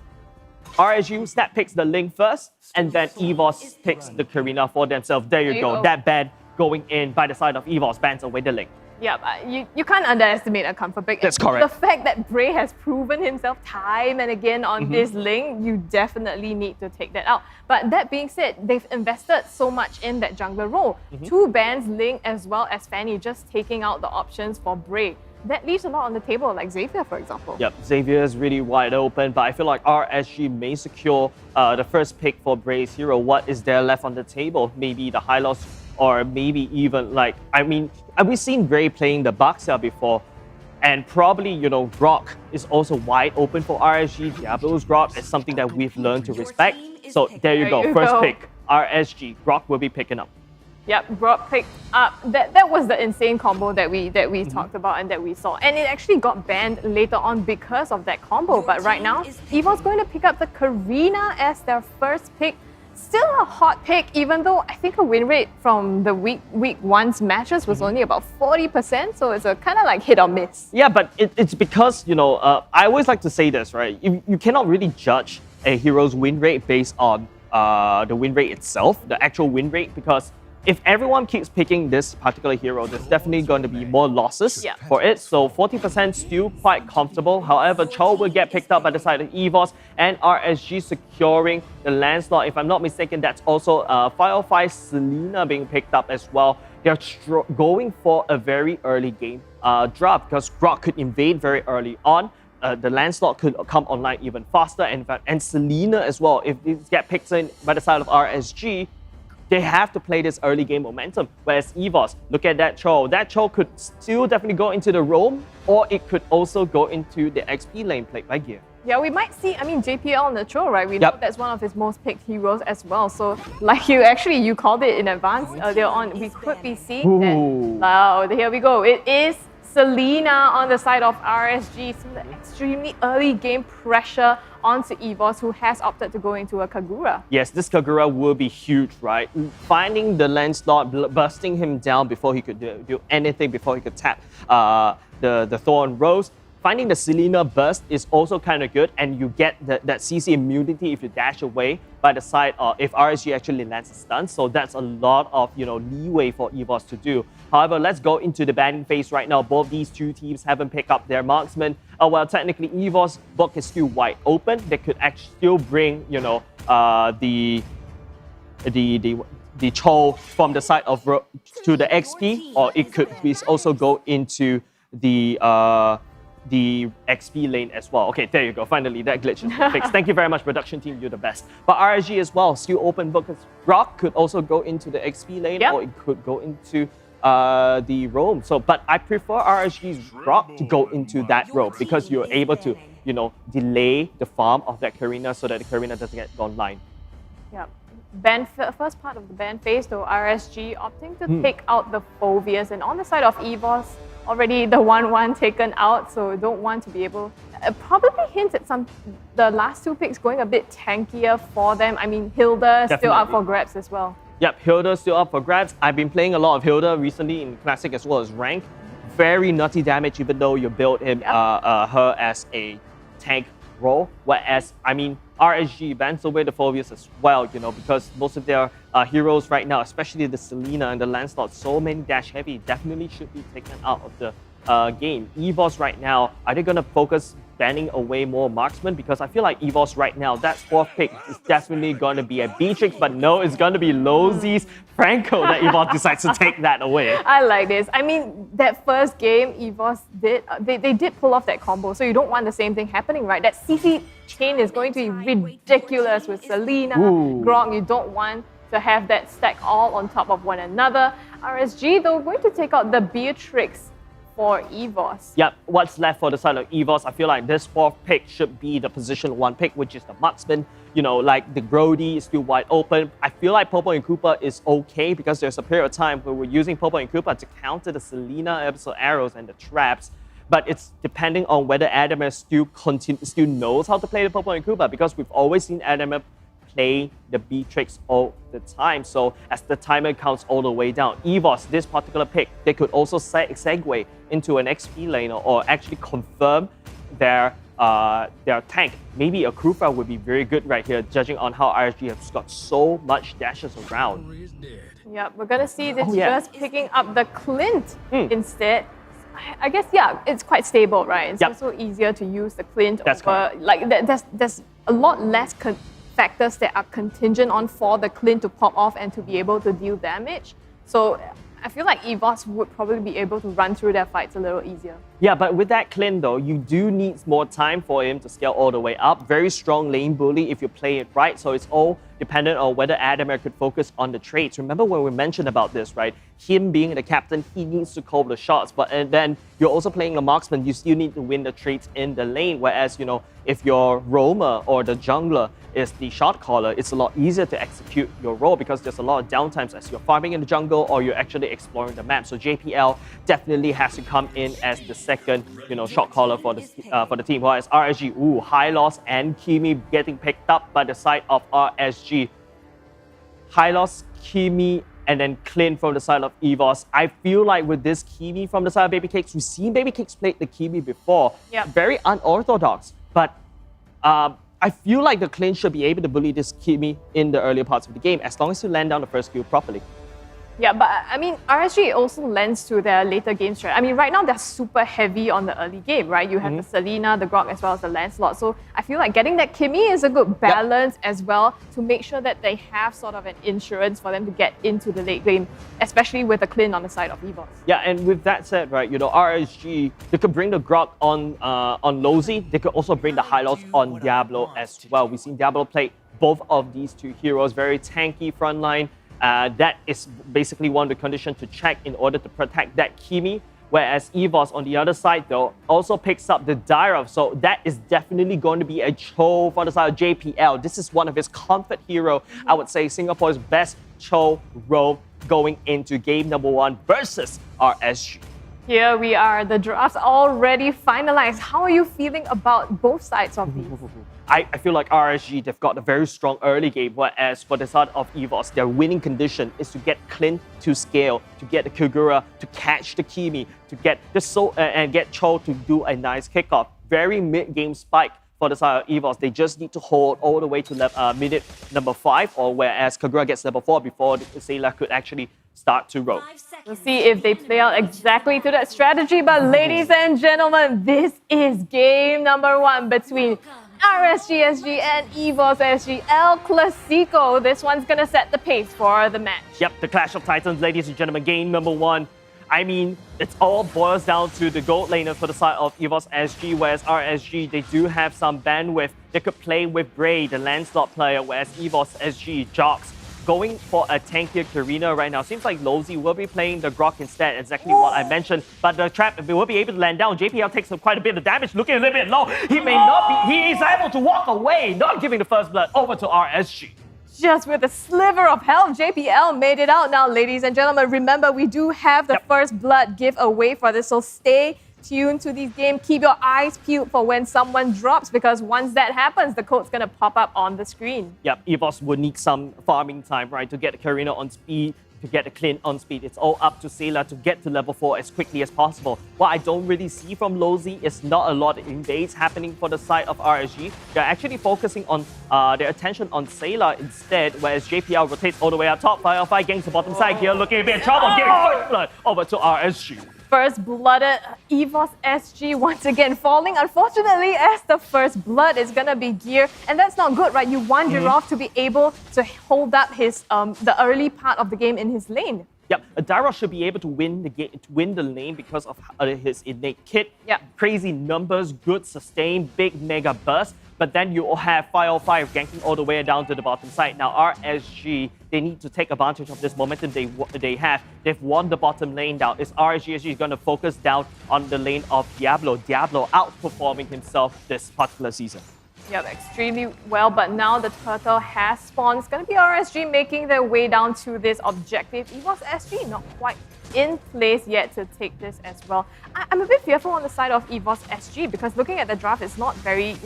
RSG snap picks the link first, and then EVOS picks the Karina for themselves. There you go. That ban going in by the side of EVOS bans away the link. Yeah, you can't underestimate a comfort pick. That's correct. The fact that Bray has proven himself time and again on this link, you definitely need to take that out. But that being said, they've invested so much in that jungler role. 2 bans, Link as well as Fanny, just taking out the options for Bray. That leaves a lot on the table, like Xavier, for example. Yep, Xavier is really wide open, but I feel like RSG may secure the first pick for Bray's hero. What is there left on the table? Maybe the high loss, or maybe even we've seen Bray playing the Baxia before, and probably, Grok is also wide open for RSG. Diablo's Grok is something that we've learned to respect. So there you go, first pick, RSG. Grok will be picking up. Yep, Grok picked up. That was the insane combo that we talked about and that we saw. And it actually got banned later on because of that combo. But right now, EVO's going to pick up the Karina as their first pick. Still a hot pick, even though I think her win rate from the week 1's matches was only about 40%. So it's a kind of like hit or miss. Yeah, but it's because, I always like to say this, right? You cannot really judge a hero's win rate based on the win rate itself, the actual win rate, because if everyone keeps picking this particular hero, there's definitely going to be more losses for it. So 40% still quite comfortable. However, Cho will get picked up by the side of EVOS and RSG securing the land slot. If I'm not mistaken, that's also Fire Selena being picked up as well. They're going for a very early game draft because Grok could invade very early on. The land slot could come online even faster. And Selena as well, if these get picked in by the side of RSG, they have to play this early game momentum. Whereas EVOS, look at that Cho. That Cho could still definitely go into the roam, or it could also go into the XP lane played by Gear. Yeah, we might see, JPL on the Cho, right? We know that's one of his most picked heroes as well. So, like you called it in advance earlier on, we could be seeing that. Wow, here we go. It is Selena on the side of RSG. So the extremely early game pressure onto EVOS, who has opted to go into a Kagura. Yes, this Kagura will be huge, right? Finding the land slot, bursting him down before he could do anything, before he could tap the Thorn Rose. finding the Selena burst is also kind of good, and you get that CC immunity if you dash away by the side of if RSG actually lands a stun. So that's a lot of leeway for EVOS to do. However, let's go into the banning phase right now. Both these two teams haven't picked up their marksman. Well, technically EVOS book is still wide open. They could actually still bring the Cho from the side of to the XP, or it could also go into the XP lane as well. Okay, there you go. Finally, that glitch is fixed. Thank you very much, production team. You're the best. But RSG as well, still open book. Rock could also go into the XP lane, or it could go into the roam. So, but I prefer RSG's Rock to go into that roam because you're able to, delay the farm of that Karina so that the Karina doesn't get online. Yeah. First part of the ban phase, though, RSG opting to take out the Phobias, and on the side of EVOS, already the 1-1 taken out, so don't want to be able... probably hint at the last two picks going a bit tankier for them. I mean, Hilda still up for grabs as well. Yep, Hilda still up for grabs. I've been playing a lot of Hilda recently in Classic as well as Rank. Very nutty damage even though you build him, her as a tank role, whereas, I mean, RSG bans away the Phobias as well, because most of their heroes right now, especially the Selena and the Lancelot, so many dash heavy, definitely should be taken out of the game. EVOS right now, are they going to focus banning away more marksmen? Because I feel like EVOS right now, that fourth pick is definitely going to be a Beatrix, but no, it's going to be Lozi's Franco that EVOS decides to take that away. I like this. I mean, that first game, EVOS did, they did pull off that combo, so you don't want the same thing happening, right? That CC chain is going to be ridiculous with Selena, Grog. You don't want to have that stack all on top of one another. RSG, though, going to take out the Beatrix for EVOS. Yep, what's left for the side of EVOS, I feel like this fourth pick should be the position 1 pick, which is the marksman. Like the Grody is still wide open. I feel like Purple and Cooper is okay because there's a period of time where we're using Purple and Cooper to counter the Selena episode arrows and the traps. But it's depending on whether Adama still knows how to play the Purple and Cooper, because we've always seen Adama play the Beatrix all the time. So as the timer counts all the way down, EVOS, this particular pick, they could also segue into an XP lane or actually confirm their tank. Maybe a Krufa would be very good right here, judging on how RSG has got so much dashes around. Yeah, we're gonna see this just picking up the Clint instead. I guess, it's quite stable, right? It's also easier to use the Clint over... Like, there's a lot less factors that are contingent on for the Clint to pop off and to be able to deal damage. So I feel like EVOS would probably be able to run through their fights a little easier. Yeah, but with that Clint though, you do need more time for him to scale all the way up. Very strong lane bully if you play it right. So it's all dependent on whether Adama could focus on the trades. Remember when we mentioned about this, right? Him being the captain, he needs to call the shots. And then you're also playing the marksman, you still need to win the trades in the lane. Whereas, if your roamer or the jungler is the shot caller, it's a lot easier to execute your role because there's a lot of downtimes as you're farming in the jungle or you're actually exploring the map. So JPL definitely has to come in as the second, shot caller for the team. Whereas RSG, high loss and Kimi getting picked up by the side of RSG. High loss, Kimi, and then Clint from the side of EVOS. I feel like with this Kimi from the side of Baby Cakes, we've seen Baby Cakes play the Kimi before. Very unorthodox, but I feel like the Clint should be able to bully this Kimi in the earlier parts of the game as long as you land down the first skill properly. Yeah, but I mean, RSG also lends to their later game strat. I mean, right now they're super heavy on the early game, right? You have the Selena, the Grog, as well as the Lancelot. So I feel like getting that Kimi is a good balance as well to make sure that they have sort of an insurance for them to get into the late game, especially with the Clint on the side of EVOS. Yeah, and with that said, right, RSG, they could bring the Grog on Lozi. They could also bring the high loss on Diablo as well. We've seen Diablo play both of these two heroes, very tanky frontline. That is basically one of the conditions to check in order to protect that Kimi. Whereas EVOS on the other side though also picks up the Dyrov. So that is definitely going to be a Cho for the side of JPL. This is one of his comfort hero. I would say Singapore's best Cho role going into game number 1 versus RSG. Here we are, the draft's already finalized. How are you feeling about both sides of these? I feel like RSG, they've got a very strong early game, whereas for the side of EVOS, their winning condition is to get Clint to scale, to get the Kagura to catch the Kimi, to get the and get Cho to do a nice kickoff. Very mid-game spike for the side of EVOS. They just need to hold all the way to minute number 5, or whereas Kagura gets level 4 before Sayla could actually start to roll. We'll see if they play out exactly to that strategy. But ladies and gentlemen, this is game number 1 between RSG SG and EVOS SG El Clasico. This one's gonna set the pace for the match. Yep, the Clash of Titans, ladies and gentlemen, game number 1. I mean, it all boils down to the gold laner for the side of EVOS SG, whereas RSG, they do have some bandwidth. They could play with Bray, the Lancelot player, whereas EVOS SG, Jox, going for a tankier Karina right now. Seems like Lozy will be playing the Grok instead, exactly what I mentioned. But the trap will be able to land down. JPL takes quite a bit of damage, looking a little bit low. He may not be, he is able to walk away, not giving the first blood over to RSG. Just with a sliver of health, JPL made it out. Now, ladies and gentlemen, remember we do have the first blood giveaway for this, so stay tuned to these games. Keep your eyes peeled for when someone drops, because once that happens, the code's gonna pop up on the screen. Yep, EVOS will need some farming time, right, to get Karina on speed, to get the Clint on speed. It's all up to Sayla to get to level 4 as quickly as possible. What I don't really see from Lozy is not a lot of invades happening for the side of RSG. They're actually focusing on their attention on Sayla instead, whereas JPL rotates all the way up top. Firefly gangs the bottom side here, looking a bit in trouble, getting first blood over to RSG. First blooded EVOS SG once again falling, unfortunately, as the first blood is gonna be Gear, and that's not good, right? You want Giraffe to be able to hold up his the early part of the game in his lane. Yep, Daira should be able to win the lane because of his innate kit. Yep. Crazy numbers, good sustain, big mega burst. But then you have Firefly ganking all the way down to the bottom side. Now RSG, they need to take advantage of this momentum they have. They've won the bottom lane down. Is RSG going to focus down on the lane of Diablo? Diablo outperforming himself this particular season. Yep, extremely well, but now the turtle has spawned. It's going to be RSG making their way down to this objective. EVOS SG not quite in place yet to take this as well. I'm a bit fearful on the side of EVOS SG because looking at the draft, it's not very,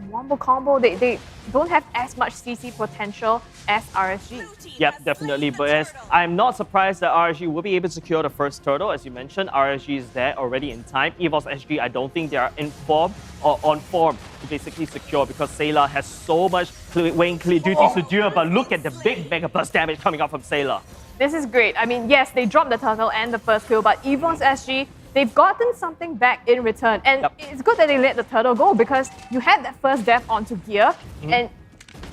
wombo combo. They don't have as much CC potential as RSG. Yep, definitely. But as I'm not surprised that RSG will be able to secure the first turtle. As you mentioned, RSG is there already in time. EVOS SG, I don't think they are in form or on form to basically secure because Sayla has so much weighing clear duties to do. But look at the big mega burst damage coming out from Sayla. This is great. I mean, yes, they dropped the turtle and the first kill, but EVOS SG, they've gotten something back in return. And it's good that they let the turtle go because you had that first death onto Gear, and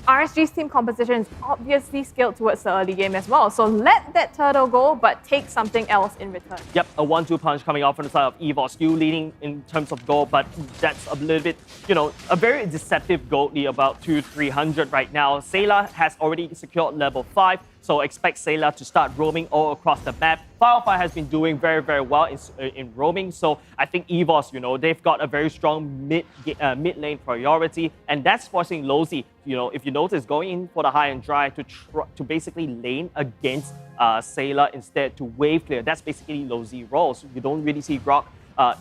RSG's team composition is obviously skilled towards the early game as well. So let that turtle go, but take something else in return. Yep, a 1-2 punch coming out from the side of EVOS. Still leading in terms of gold, but that's a little bit, a very deceptive gold lead, about 200-300 right now. Sayla has already secured level 5. So expect Sayla to start roaming all across the map. Firefly has been doing very, very well in roaming. So I think EVOS, they've got a very strong mid lane priority. And that's forcing Lozy, if you notice, going in for the high and dry to basically lane against Sayla instead to wave clear. That's basically Lozy roles. You don't really see Grok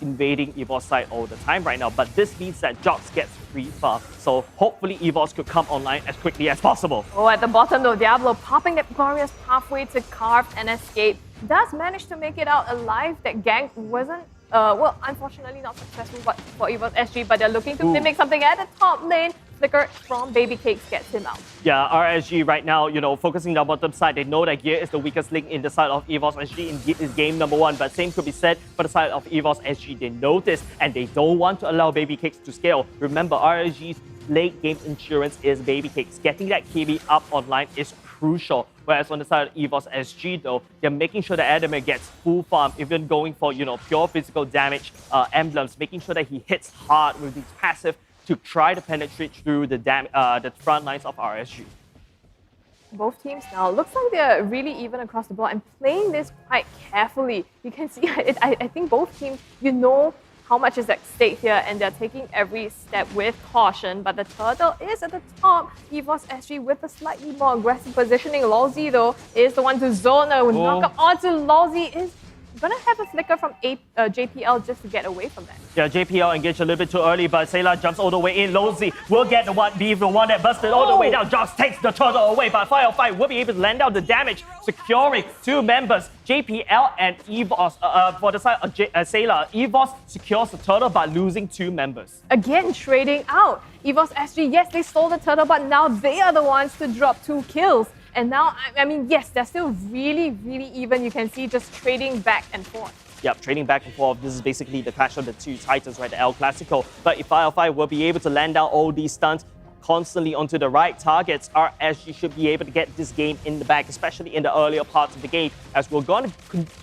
invading EVOS side all the time right now, but this means that Jox gets free farm. So hopefully EVOS could come online as quickly as possible. Oh, at the bottom though, Diablo popping that glorious pathway to carve and escape. Does manage to make it out alive. That gank wasn't, unfortunately not successful for EVOS SG, but they're looking to mimic something at the top lane. Flicker from Baby Cakes gets him out. Yeah, RSG right now, focusing on the bottom side. They know that Gear is the weakest link in the side of EVOS SG in game number 1. But same could be said for the side of EVOS SG. They know this and they don't want to allow Baby Cakes to scale. Remember, RSG's late game insurance is Baby Cakes. Getting that KB up online is crucial. Whereas on the side of EVOS SG though, they're making sure that Adamir gets full farm, even going for, pure physical damage emblems, making sure that he hits hard with his passive to try to penetrate through the front lines of RSG. Both teams now, looks like they're really even across the board and playing this quite carefully. You can see, I think both teams, how much is at stake here and they're taking every step with caution, but the turtle is at the top. EVOS SG with a slightly more aggressive positioning. Lozy though is the one to zone knock up onto Lozy is gonna have a flicker from JPL just to get away from that. Yeah, JPL engaged a little bit too early, but Sayla jumps all the way in. Lozy will get the one that busted all the way down. Jox takes the turtle away, but Fire Fight will be able to land out the damage, securing 2 members, JPL and EVOS. For the side of Sayla, EVOS secures the turtle by losing 2 members. Again, trading out. EVOS SG, yes, they stole the turtle, but now they are the ones to drop 2 kills. And now, I mean, yes, they're still really, really even. You can see just trading back and forth. Yep, trading back and forth. This is basically the clash of the 2 titans, right? The El Clasico. But if Firefly will be able to land down all these stunts constantly onto the right targets, RSG should be able to get this game in the bag, especially in the earlier parts of the game. As we're going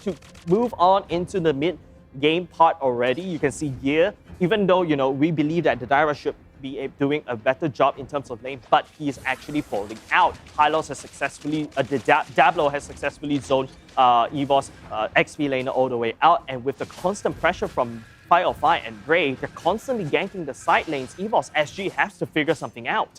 to move on into the mid-game part already, you can see Gear, even though, you know, we believe that the Dyra should be doing a better job in terms of lane, but he is actually falling out. Hylos has successfully, Diablo has successfully zoned EVOS XP laner all the way out, and with the constant pressure from Firefly and Bray, they're constantly ganking the side lanes. EVOS SG has to figure something out.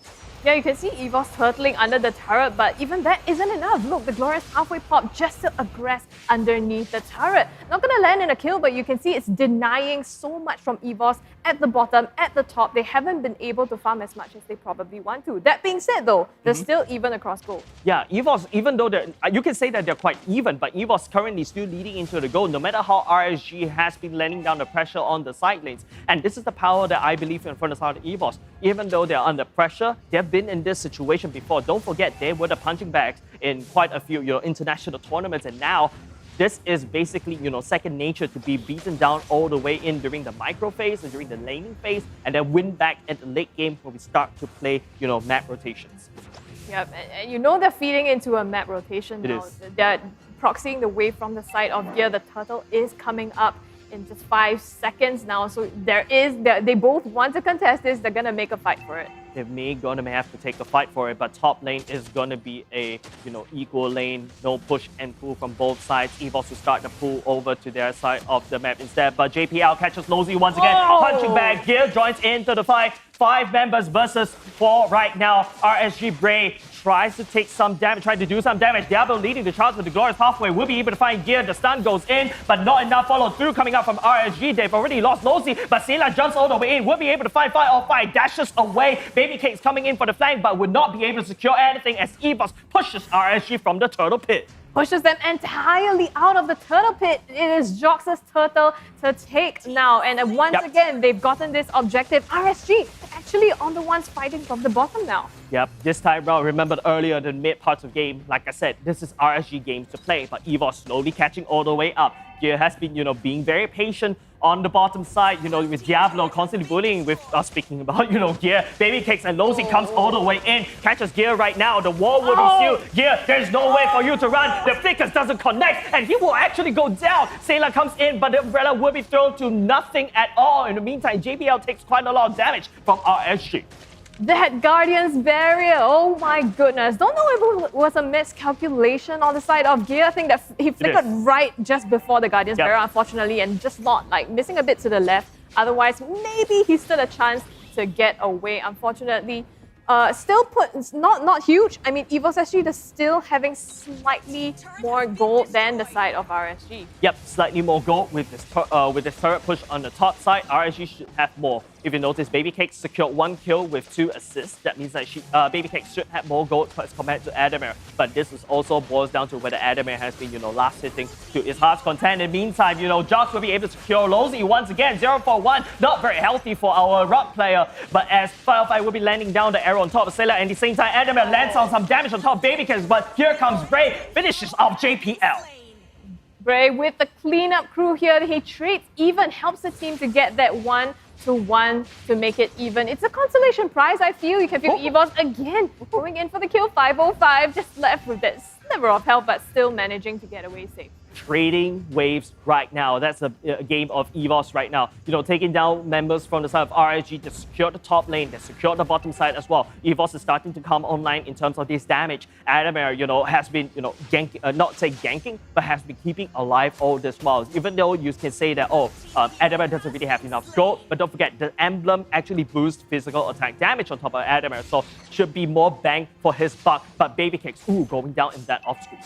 Yeah, you can see EVOS turtling under the turret, but even that isn't enough. Look, the glorious halfway pop just to aggress underneath the turret. Not gonna land in a kill, but you can see it's denying so much from EVOS at the bottom, at the top. They haven't been able to farm as much as they probably want to. That being said though, they're still even across goal. Yeah, EVOS, even though you can say that they're quite even, but EVOS currently still leading into the goal, no matter how RSG has been letting down the pressure on the side lanes. And this is the power that I believe in front of side of EVOS. Even though they're under pressure, they've been in this situation before. Don't forget, they were the punching bags in quite a few international tournaments, and now this is basically, second nature to be beaten down all the way in during the micro phase and during the laning phase, and then win back at the late game when we start to play, map rotations. Yep, and you know they're feeding into a map rotation now. They're proxying the wave from the side of Gear. The turtle is coming up in just 5 seconds now, so they both want to contest this. They're gonna make a fight for it. They gonna have to take a fight for it, but top lane is gonna be a equal lane, no push and pull from both sides. EVOS will start the pull over to their side of the map instead, but JPL catches Lozy once again, punching back. Gear joins into the fight. 5 members versus 4 right now. RSG Bray tries to take some damage, trying to do some damage. Diablo leading the charge with the glorious pathway will be able to find Gear. The stun goes in, but not enough follow through coming up from RSG. They've already lost Lozy, but Sela jumps all the way in. Will be able to find Fire or Fire, dashes away. Baby Cake's coming in for the flank, but would not be able to secure anything as EVOS pushes RSG from the turtle pit. Pushes them entirely out of the turtle pit. It is Jox's turtle to take now. And once again, they've gotten this objective. RSG actually on the ones fighting from the bottom now. Yep, this time round, remember earlier the mid parts of game, like I said, this is RSG games to play, but EVOS slowly catching all the way up. Gear has been, being very patient on the bottom side, with Diablo constantly bullying with speaking about, Gear. Baby Cakes and Lozy comes all the way in, catches Gear right now. The wall will be sealed. Gear, there's no way for you to run. The flickers doesn't connect, and he will actually go down. Sayla comes in, but the umbrella will be thrown to nothing at all. In the meantime, JBL takes quite a lot of damage from RSG. That Guardian's Barrier, oh my goodness. Don't know if it was a miscalculation on the side of Gear. I think that he flickered right just before the Guardian's Barrier, unfortunately, and just not missing a bit to the left. Otherwise, maybe he stood a chance to get away. Unfortunately, still not huge. I mean, EVOS SG is still having slightly more gold than the side of RSG. Yep, slightly more gold with this turret push on the top side. RSG should have more. If you notice, Baby Cake secured 1 kill with 2 assists. That means that Baby Cake should have more gold as compared to Adamir. But this is also boils down to whether Adamir has been, last hitting to his heart's content. In the meantime, Jox will be able to secure Lozy once again. 0-for-1, not very healthy for our rock player. But as Firefly will be landing down the arrow on top of Sailor, and at the same time, Adamir lands on some damage on top of Baby Cake. But here comes Bray, finishes off JPL. Bray with the cleanup crew here. He trades even, helps the team to get that 1-to-1 to make it even. It's a consolation prize, I feel. You can feel EVOS again going in for the kill. 505, just left with that sliver of health, but still managing to get away safe. Trading waves right now. That's a game of EVOS right now. Taking down members from the side of RSG to secure the top lane, they secure the bottom side as well. EVOS is starting to come online in terms of this damage. Adamir, has been, not say ganking, but has been keeping alive all this while. Even though you can say that, Adamir doesn't really have enough gold, but don't forget, the emblem actually boosts physical attack damage on top of Adamir, so should be more bang for his buck. But Baby Cakes, going down in that off-screen.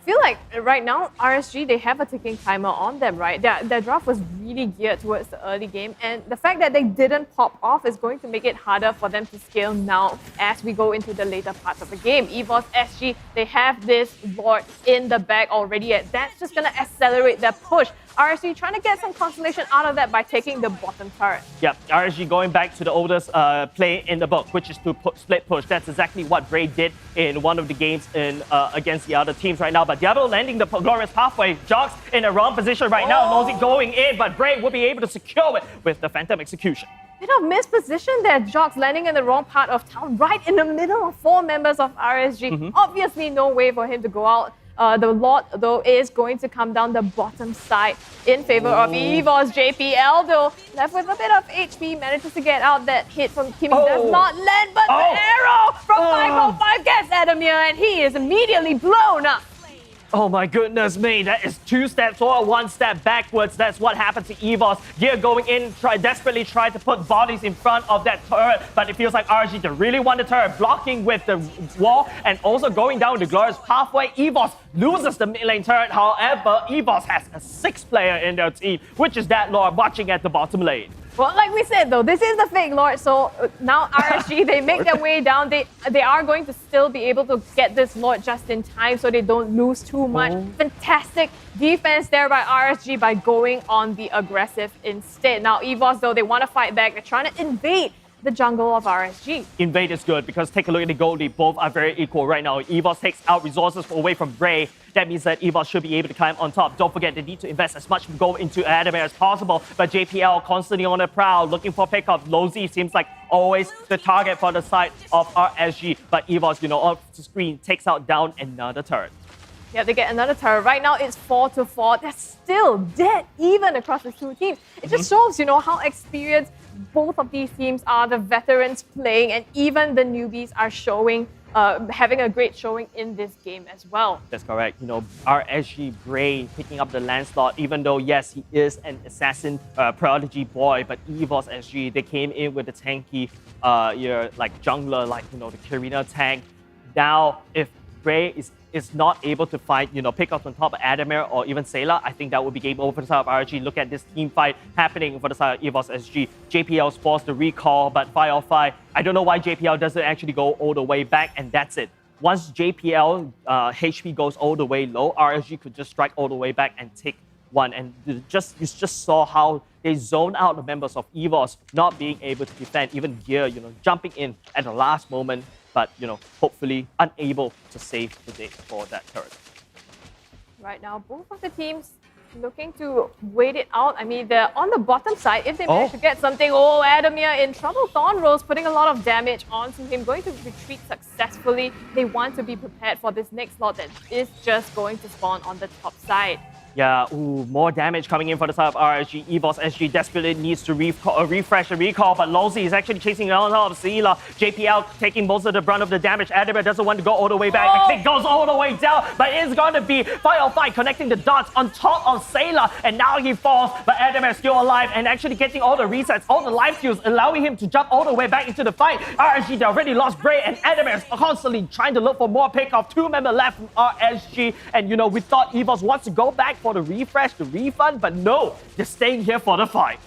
I feel like right now, RSG, they have a ticking timer on them, right? Their draft was really geared towards the early game, and the fact that they didn't pop off is going to make it harder for them to scale now as we go into the later parts of the game. EVOS SG, they have this Lord in the bag already, and that's just going to accelerate their push. RSG trying to get some consolation out of that by taking the bottom turret. Yep, RSG going back to the oldest play in the book, which is to split push. That's exactly what Bray did in one of the games in against the other teams right now. But Diablo landing the glorious pathway. Jogs in the wrong position right now. Nosy going in, but Bray will be able to secure it with the Phantom Execution. Bit of misposition there. Jogs landing in the wrong part of town, right in the middle of 4 members of RSG. Obviously, no way for him to go out. The Lord, though, is going to come down the bottom side in favor of EVOS. JPL, though, left with a bit of HP, manages to get out. That hit from Kimi does not land, but the arrow from 505 gets Adamir, and he is immediately blown up. Oh my goodness me, that is 2 steps forward, 1 step backwards. That's what happened to EVOS. Gear going in, desperately trying to put bodies in front of that turret, but it feels like RSG, they really want the turret, blocking with the wall and also going down the glorious pathway. EVOS loses the mid lane turret. However, EVOS has a 6th player in their team, which is that Lord watching at the bottom lane. Well, like we said, though, this is the fake Lord, so now RSG, they make their way down. They are going to still be able to get this Lord just in time so they don't lose too much. Fantastic defense there by RSG by going on the aggressive instead. Now, EVOS, though, they want to fight back. They're trying to invade the jungle of RSG. Invade is good because take a look at the gold lead. Both are very equal right now. EVOS takes out resources away from Bray. That means that EVOS should be able to climb on top. Don't forget, they need to invest as much gold into Adamir as possible. But JPL constantly on the prowl, looking for pickup. Lozy seems like always the target for the side of RSG. But EVOS, off the screen, takes out down another turret. Yeah, they get another turret. Right now, it's 4-4. They're still dead even across the 2 teams. It just shows, how experienced both of these teams are, the veterans playing, and even the newbies are showing, having a great showing in this game as well. That's correct. RSG Bray picking up the Lancelot, even though, yes, he is an assassin prodigy boy, but EVOS SG, they came in with the tanky, like jungler, like, the Karina tank. Now, if Bray is not able to fight, pick up on top of Adamir or even Sayla, I think that would be game over for the side of RSG. Look at this team fight happening for the side of EVOS SG. JPL's forced to recall, but 5-5. I don't know why JPL doesn't actually go all the way back, and that's it. Once JPL HP goes all the way low, RSG could just strike all the way back and take one. And you just saw how they zone out the members of EVOS, not being able to defend, even Gear, jumping in at the last moment, but, hopefully unable to save the day for that turret. Right now, both of the teams looking to wait it out. I mean, they're on the bottom side. If they manage to get something, Adamir in trouble. Thorn Rose putting a lot of damage onto him, going to retreat successfully. They want to be prepared for this next slot that is just going to spawn on the top side. Yeah, more damage coming in for the side of RSG. EVOS SG desperately needs to refresh and recall, but Lozy is actually chasing on top of Seela. JPL taking most of the brunt of the damage. Adamir doesn't want to go all the way back. The click goes all the way down, but it's going to be 5-5 connecting the dots on top of Seela, and now he falls, but Adamir is still alive and actually getting all the resets, all the life steals, allowing him to jump all the way back into the fight. RSG, they already lost Bray, and Adamir is constantly trying to look for more pickoff. 2 members left from RSG, and we thought EVOS wants to go back for the refresh, the refund, but no, they're staying here for the fight.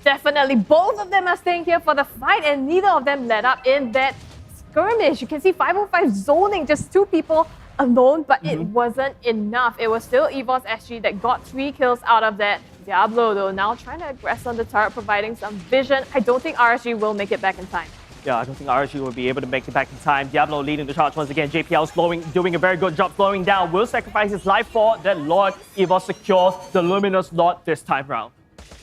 Definitely, both of them are staying here for the fight, and neither of them let up in that skirmish. You can see 505 zoning just 2 people alone, but it wasn't enough. It was still EVOS SG that got 3 kills out of that. Diablo, though, now trying to aggress on the turret, providing some vision. I don't think RSG will make it back in time. Yeah, I don't think RSG will be able to make it back in time. Diablo leading the charge once again. JPL doing a very good job slowing down. Will sacrifice his life for that Lord. EVOS secures the Luminous Lord this time round.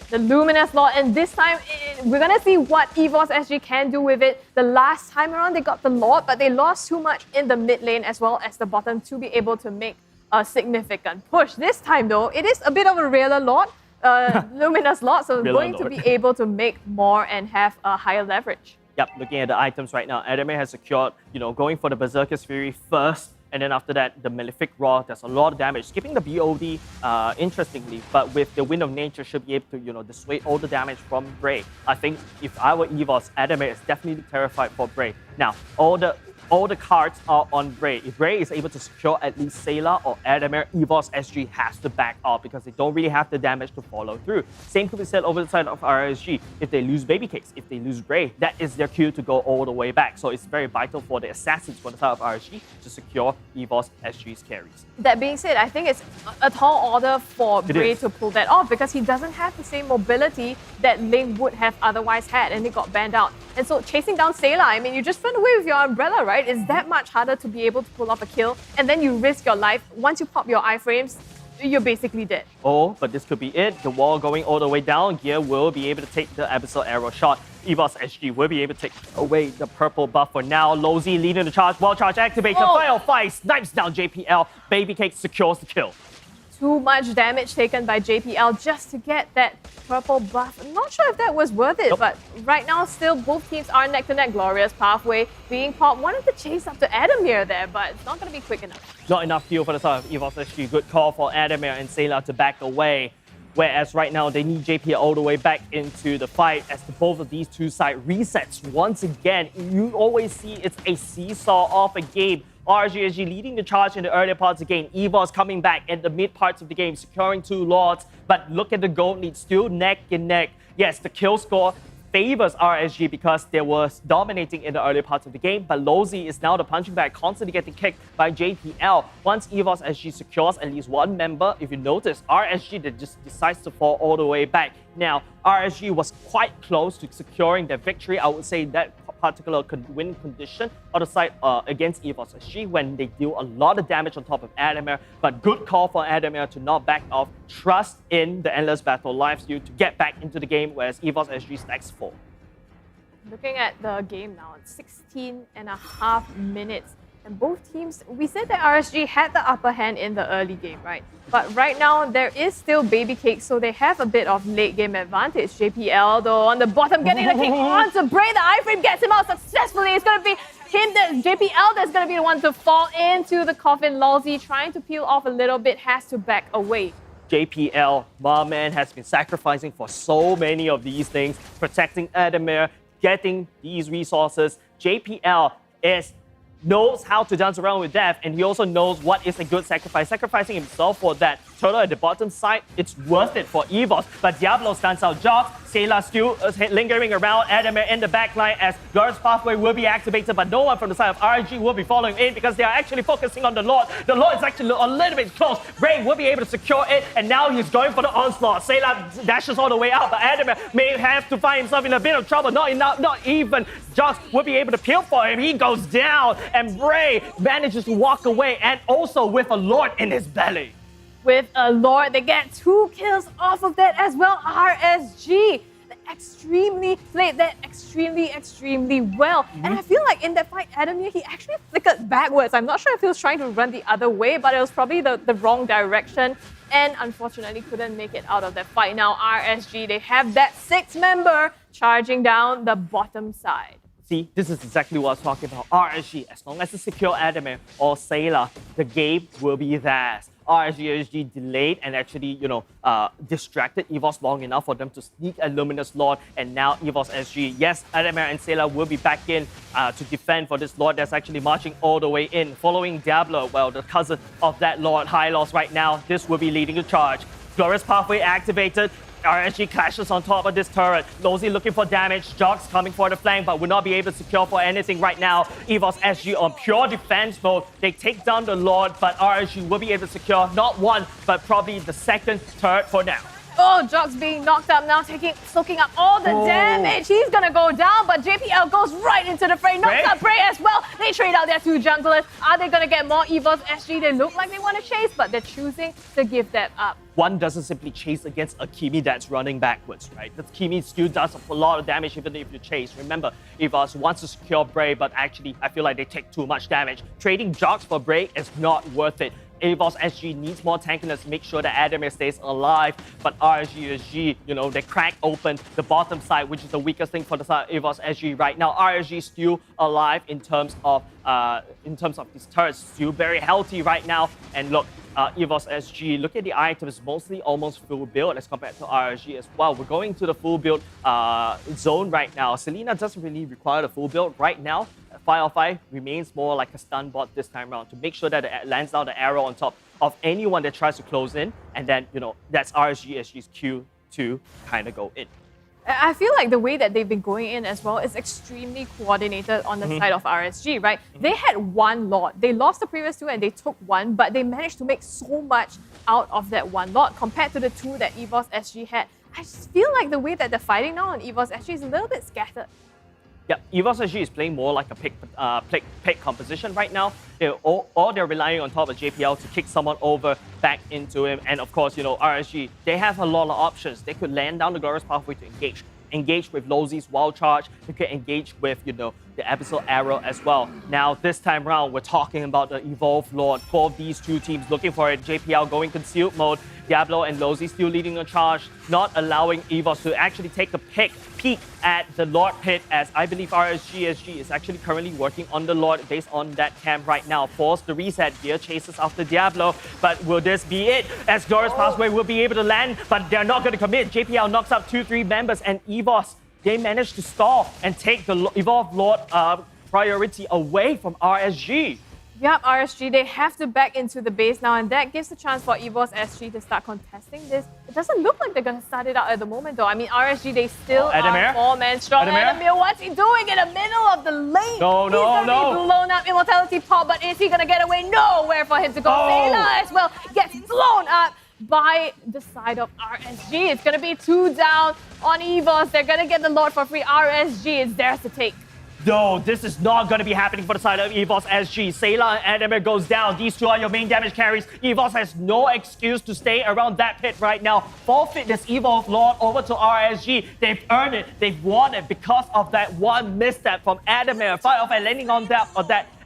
The Luminous Lord, and this time we're gonna see what EVOS SG can do with it. The last time around they got the Lord, but they lost too much in the mid lane as well as the bottom to be able to make a significant push. This time though, it is a bit of a rarer Lord, Luminous Lord, so going to be able to make more and have a higher leverage. Yep, looking at the items right now, Adamir has secured, going for the Berserker's Fury first, and then after that, the Malefic Roar. There's a lot of damage. Skipping the BOD, interestingly, but with the Wind of Nature, should be able to, dissuade all the damage from Bray. I think if I were EVOS, Adamir is definitely terrified for Bray. Now, all the all the cards are on Bray. If Bray is able to secure at least Sayla or Adamir, EVOS SG has to back off because they don't really have the damage to follow through. Same could be said over the side of RSG. If they lose Baby Cakes, if they lose Bray, that is their cue to go all the way back. So it's very vital for the assassins for the side of RSG to secure EVOS SG's carries. That being said, I think it's a tall order for Bray to pull that off because he doesn't have the same mobility that Ling would have otherwise had, and he got banned out. And so chasing down Sayla, I mean, you just run away with your umbrella, right? It's that much harder to be able to pull off a kill, and then you risk your life. Once you pop your iframes, you're basically dead. Oh, but this could be it. The wall going all the way down. Gear will be able to take the Abyssal Arrow shot. EVOS SG will be able to take away the purple buff for now. Lozy leading the charge. Wall charge activated. Final fight. Snipes down JPL. Baby Cake secures the kill. Too much damage taken by JPL just to get that purple buff. I'm not sure if that was worth it, but right now still both teams are neck to neck. Glorious pathway being popped. Wanted to chase up to Adamir there, but it's not going to be quick enough. Not enough fuel for the side of EVOS SG. Good call for Adamir and Sayla to back away. Whereas right now they need JPL all the way back into the fight as both of these two side resets once again. You always see it's a seesaw of a game. RSG leading the charge in the earlier parts of the game. EVOS coming back in the mid parts of the game, securing 2 lords. But look at the gold lead, still neck and neck. Yes, the kill score favors RSG because they were dominating in the earlier parts of the game, but Lozy is now the punching bag, constantly getting kicked by JPL. Once EVOS SG secures at least one member, if you notice, RSG just decides to fall all the way back. Now, RSG was quite close to securing their victory. I would say that particular win condition on the side against EVOS SG when they deal a lot of damage on top of Adamir, but good call for Adamir to not back off. Trust in the Endless Battle live steal to get back into the game, whereas EVOS SG stacks 4. Looking at the game now, it's 16.5 minutes. And both teams, we said that RSG had the upper hand in the early game, right? But right now, there is still Baby Cake, so they have a bit of late game advantage. JPL, though, on the bottom, getting the kick onto Bray. The iframe gets him out successfully. It's going to be him, JPL, that's going to be the one to fall into the coffin. Lozy trying to peel off a little bit, has to back away. JPL, my man, has been sacrificing for so many of these things, protecting Adamir, getting these resources. JPL knows how to dance around with death, and he also knows what is a good sacrifice. Sacrificing himself for that turtle at the bottom side, it's worth it for EVOS. But Diablo stands out. Jox, Sayla still lingering around. Adamir in the backline as Guard's pathway will be activated, but no one from the side of RSG will be following in because they are actually focusing on the Lord. The Lord is actually a little bit close. Bray will be able to secure it, and now he's going for the onslaught. Sayla dashes all the way out, but Adamir may have to find himself in a bit of trouble. Not even Jox will be able to peel for him. He goes down, and Bray manages to walk away, and also with a Lord in his belly. With a Lord, they get 2 kills off of that as well. RSG played that extremely well. And I feel like in that fight, Adamir, he actually flickered backwards. I'm not sure if he was trying to run the other way, but it was probably the wrong direction. And unfortunately couldn't make it out of that fight. Now RSG, they have that 6th member charging down the bottom side. See, this is exactly what I was talking about. RSG, as long as they secure Adamir or Sayla, the game will be theirs. RSG delayed and actually, distracted EVOS long enough for them to sneak a Luminous Lord. And now EVOS SG, yes, Adamir and Sayla will be back in to defend for this Lord that's actually marching all the way in. Following Diablo, well, the cousin of that Lord, High Loss right now, this will be leading the charge. Glorious Pathway activated. RSG clashes on top of this turret. Lozy looking for damage. Jox coming for the flank, but will not be able to secure for anything right now. EVOS SG on pure defense mode. They take down the Lord, but RSG will be able to secure not one, but probably the 2nd turret for now. Oh, Jox being knocked up now, soaking up all the damage. He's gonna go down, but JPL goes right into the fray. Knocks up Bray as well. They trade out their 2 junglers. Are they gonna get more EVOS SG? They look like they want to chase, but they're choosing to give that up. One doesn't simply chase against a Kimi that's running backwards, right? The Kimi still does a lot of damage even if you chase. Remember, EVOS wants to secure Bray, but actually, I feel like they take too much damage. Trading Jox for Bray is not worth it. EVOS SG needs more tankiness to make sure that Adamir stays alive, but RSG, they crack open the bottom side, which is the weakest thing for the side of EVOS SG right now. RSG still alive in terms of these turrets, still very healthy right now. And look, EVOS SG. Look at the items, mostly almost full build as compared to RSG as well. We're going to the full build zone right now. Selena doesn't really require the full build right now. Fire 5 remains more like a stun bot this time around to make sure that it lands down the arrow on top of anyone that tries to close in, and then, that's RSG SG's cue to kind of go in. I feel like the way that they've been going in as well is extremely coordinated on the side of RSG, right? They had one lot. They lost the previous two and they took one, but they managed to make so much out of that one lot compared to the two that EVOS SG had. I just feel like the way that they're fighting now on EVOS SG is a little bit scattered. Yeah, EVOS SG is playing more like a pick composition right now. All they're relying on top of JPL to kick someone over back into him. And of course, RSG, they have a lot of options. They could land down the Glorious Pathway to engage with Lozi's Wild Charge. They could engage with, the Abyssal Arrow as well. Now, this time around, we're talking about the Evolved Lord. For these two teams looking for it. JPL going concealed mode. Diablo and Lozi still leading a charge, not allowing EVOS to actually take a peek at the Lord pit, as I believe RSG is actually currently working on the Lord based on that camp right now. Force the reset, Gear chases after Diablo, but will this be it? As Glorious Pathway will be able to land, but they're not going to commit. JPL knocks out 2-3 members, and EVOS, they managed to stall and take the Evolved Lord priority away from RSG. Yep, RSG, they have to back into the base now, and that gives a chance for EVOS SG to start contesting this. It doesn't look like they're going to start it out at the moment, though. I mean, RSG, they still are 4-man strong. Adamir, what's he doing in the middle of the lane? No. He's going to be blown up. Immortality pop, but is he going to get away? Nowhere for him to go. Sayla as well gets blown up by the side of RSG. It's going to be 2 down on EVOS. They're going to get the Lord for free. RSG is theirs to take. No, this is not going to be happening for the side of EVOS SG. Sayla and Adamir goes down. These two are your main damage carries. EVOS has no excuse to stay around that pit right now. Forfeit this Evolved Lord over to RSG. They've earned it. They've won it because of that one misstep from Adamir. Fire off and landing on that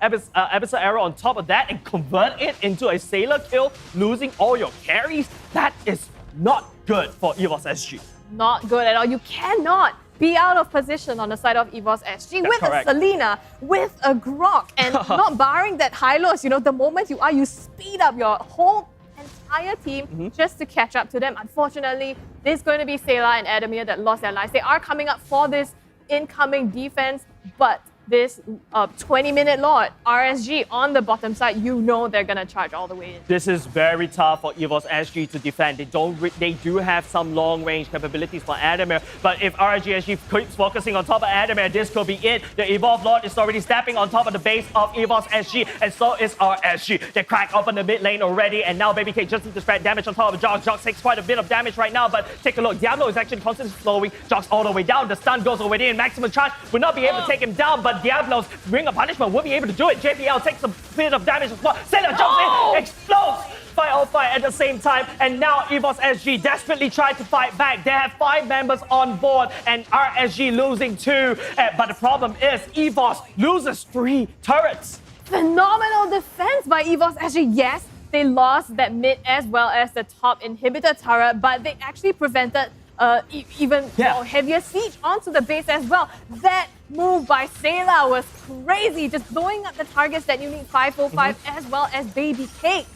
Abyssal Arrow on top of that and convert it into a Sayla kill, losing all your carries. That is not good for EVOS SG. Not good at all. You cannot be out of position on the side of EVOS SG with a Selena, with a Grok, and not barring that high-lows. The moment you speed up your whole entire team just to catch up to them. Unfortunately, there's going to be Sayla and Adamir that lost their lives. They are coming up for this incoming defense, but this 20-minute Lord, RSG on the bottom side, they're going to charge all the way in. This is very tough for EVOS SG to defend. They do have some long-range capabilities for Adamir, but if RSG keeps focusing on top of Adamir, this could be it. The Evolved Lord is already stepping on top of the base of EVOS SG, and so is RSG. They crack open the mid lane already, and now Baby K just needs to spread damage on top of Jox. Jox takes quite a bit of damage right now, but take a look. Diablo is actually constantly slowing Jox all the way down. The stun goes already in. Maximum charge will not be able to take him down, but Diablo's Ring of Punishment will be able to do it. JPL takes a bit of damage as well. Sayla jumps in, explodes. Fire at the same time, and now EVOS SG desperately tried to fight back. They have 5 members on board, and RSG losing 2. But the problem is EVOS loses 3 turrets. Phenomenal defense by EVOS SG. Yes, they lost that mid as well as the top inhibitor turret, but they actually prevented even heavier siege onto the base as well. That move by Sayla was crazy, just blowing up the targets that you need 505 as well as Baby Cakes.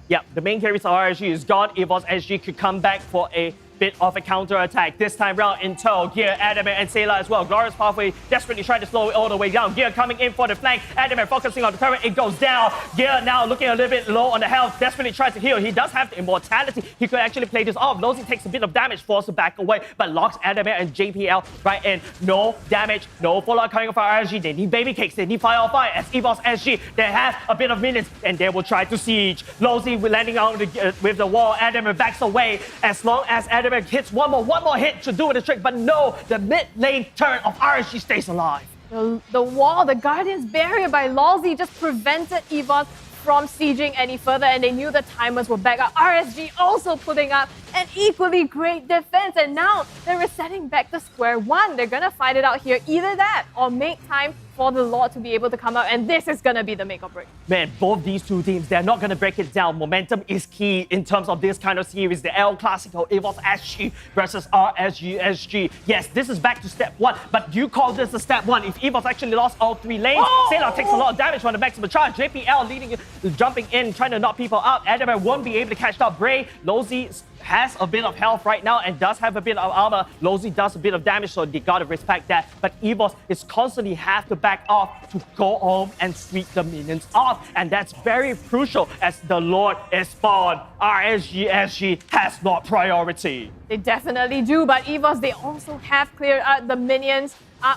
Yeah, the main carries of RSG is gone. EVOS SG could come back for a bit of a counter-attack. This time round in tow, Gear, Adamir, and Sayla as well. Glorious Pathway desperately trying to slow it all the way down. Gear coming in for the flank. Adamir focusing on the turret. It goes down. Gear now looking a little bit low on the health. Desperately tries to heal. He does have the immortality. He could actually play this off. Lozi takes a bit of damage, forced to back away, but locks Adamir and JPL right in. No damage, no fallout coming from RSG. They need Baby Cakes. They need Fire as EVOS SG. They have a bit of minutes, and they will try to siege. Lozi landing on with the wall. Adamir backs away. As long as Adamir hits one more hit to do the trick, but no, the mid lane turn of RSG stays alive. The wall, the Guardian's barrier by Lozi just prevented EVOS from sieging any further, and they knew the timers were back up. RSG also putting up and equally great defense. And now they're resetting back to square one. They're gonna fight it out here. Either that or make time for the Lord to be able to come out, and this is gonna be the make or break. Man, both these two teams, they're not going to break it down. Momentum is key in terms of this kind of series. The El Clasico, EVOS SG versus RSG SG. Yes, this is back to step one, but do you call this a step one? If EVOS actually lost all 3 lanes, Sailor takes a lot of damage from the maximum charge. JPL leading, jumping in, trying to knock people out. Adamir won't be able to catch up. Bray, Lozy has a bit of health right now and does have a bit of armor. Lozy does a bit of damage, so they gotta respect that. But EVOS is constantly have to back off to go home and sweep the minions off. And that's very crucial as the Lord is spawned. RSG SG has not priority. They definitely do, but EVOS, they also have cleared out the minions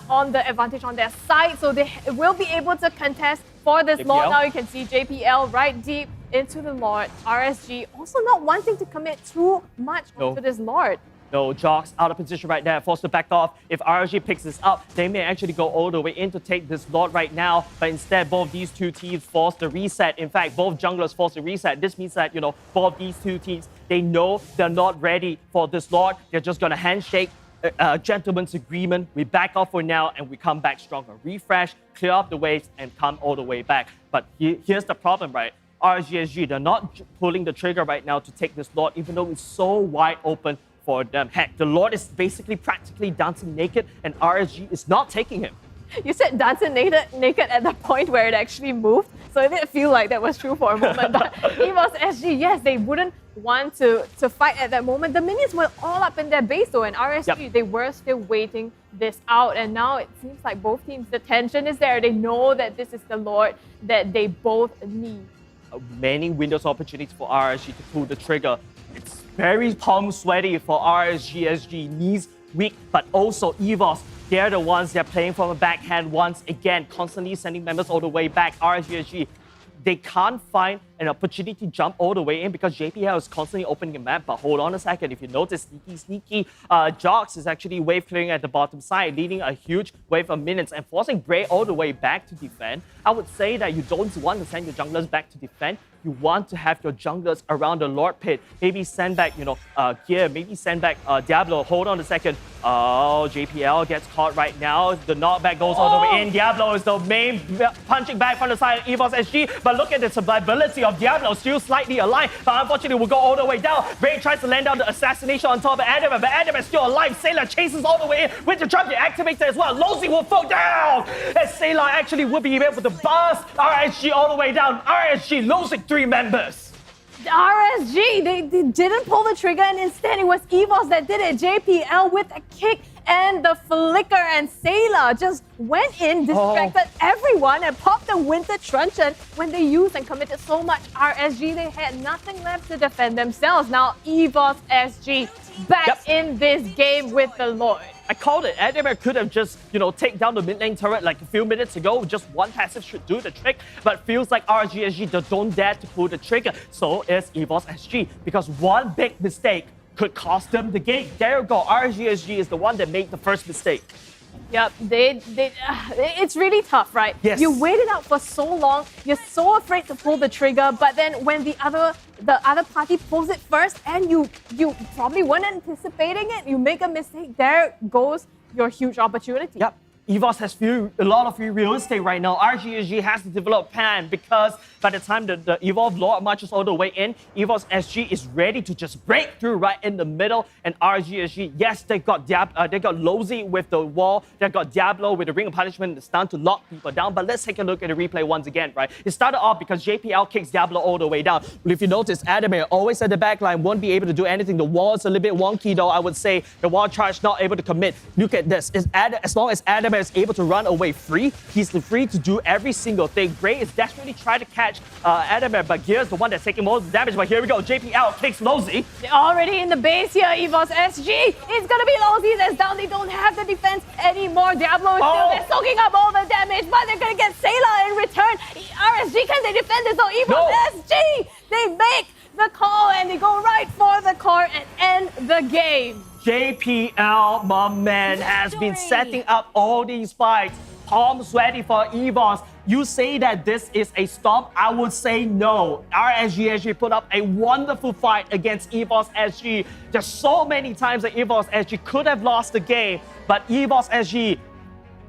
on the advantage on their side, so they will be able to contest for this JPL. Lord. Now you can see JPL right deep into the Lord. RSG also not wanting to commit too much onto this Lord. No, Jocks out of position right there, forced to back off. If RSG picks this up, they may actually go all the way in to take this Lord right now, but instead both these two teams force the reset. In fact, both junglers force the reset. This means that, both these two teams, they know they're not ready for this Lord. They're just gonna handshake, a gentleman's agreement. We back off for now and we come back stronger. Refresh, clear up the waves, and come all the way back. But here's the problem, right? RSG, they're not pulling the trigger right now to take this Lord, even though it's so wide open for them. Heck, the Lord is basically practically dancing naked, and RSG is not taking him. You said dancing naked at the point where it actually moved, so it didn't feel like that was true for a moment. But EVOS SG, yes, they wouldn't want to fight at that moment. The minions were all up in their base though, and RSG, they were still waiting this out. And now it seems like both teams, the tension is there. They know that this is the Lord that they both need. Many windows opportunities for RSG to pull the trigger. It's very palm sweaty for RSG SG. Knees weak, but also EVOS. They're the ones they're playing from a backhand once again, constantly sending members all the way back. RSG SG, they can't find an opportunity to jump all the way in because JPL is constantly opening the map. But hold on a second, if you notice, sneaky, Jocks is actually wave clearing at the bottom side, leading a huge wave of minions and forcing Bray all the way back to defend. I would say that you don't want to send your junglers back to defend. You want to have your junglers around the Lord Pit. Maybe send back, Gear. Maybe send back Diablo. Hold on a second. Oh, JPL gets caught right now. The knockback goes all the way in. Diablo is the main punching back from the side of EVOS SG. But look at the survivability of Diablo. Still slightly alive, but unfortunately will go all the way down. Bray tries to land down the assassination on top of Adam, but Adam is still alive. Sailor chases all the way in with the trap activated as well. Lozy will fall down. As Sailor actually will be able to bust RSG all the way down. RSG losing 3 members. The RSG, they didn't pull the trigger, and instead it was EVOS that did it. JPL with a kick and the flicker, and Sailor just went in, distracted everyone, and popped the Winter Truncheon when they used and committed so much RSG. They had nothing left to defend themselves. Now EVOS SG back in this game with the Lord. I called it. Adamir could have just, take down the mid lane turret like a few minutes ago. Just one passive should do the trick, but feels like RSG SG don't dare to pull the trigger. So is EVOS SG, because one big mistake could cost them the game. There you go. RSG SG is the one that made the first mistake. Yep, it's really tough, right? Yes. You waited out for so long, you're so afraid to pull the trigger, but then when the other party pulls it first and you probably weren't anticipating it, you make a mistake, there goes your huge opportunity. Yep. EVOS has a lot of free real estate right now. RSG has to develop plan because by the time the Evolved Lord marches all the way in, EVOS SG is ready to just break through right in the middle. And RSG, yes, they got Lozy with the wall, they got Diablo with the Ring of Punishment and the stun to lock people down. But let's take a look at the replay once again, right? It started off because JPL kicks Diablo all the way down. But if you notice, Adamir always at the back line, won't be able to do anything. The wall's a little bit wonky though, I would say. The wall charge not able to commit. Look at this. As long as Adamir is able to run away free, he's free to do every single thing. Bray is desperately trying to catch Adamir, but Gear's the one that's taking most of the damage. But here we go, JPL kicks Lozy. They're already in the base here, EVOS SG. It's gonna be Lozy that's down. They don't have the defense anymore. Diablo is still there, soaking up all the damage, but they're gonna get Sailor in return. RSG, can they defend this? So EVOS SG, they make the call and they go right for the core and end the game. JPL, my man, has been setting up all these fights. Palm sweaty for EVOS. You say that this is a stomp, I would say no. RSG actually put up a wonderful fight against EVOS SG. There's so many times that EVOS SG could have lost the game, but EVOS SG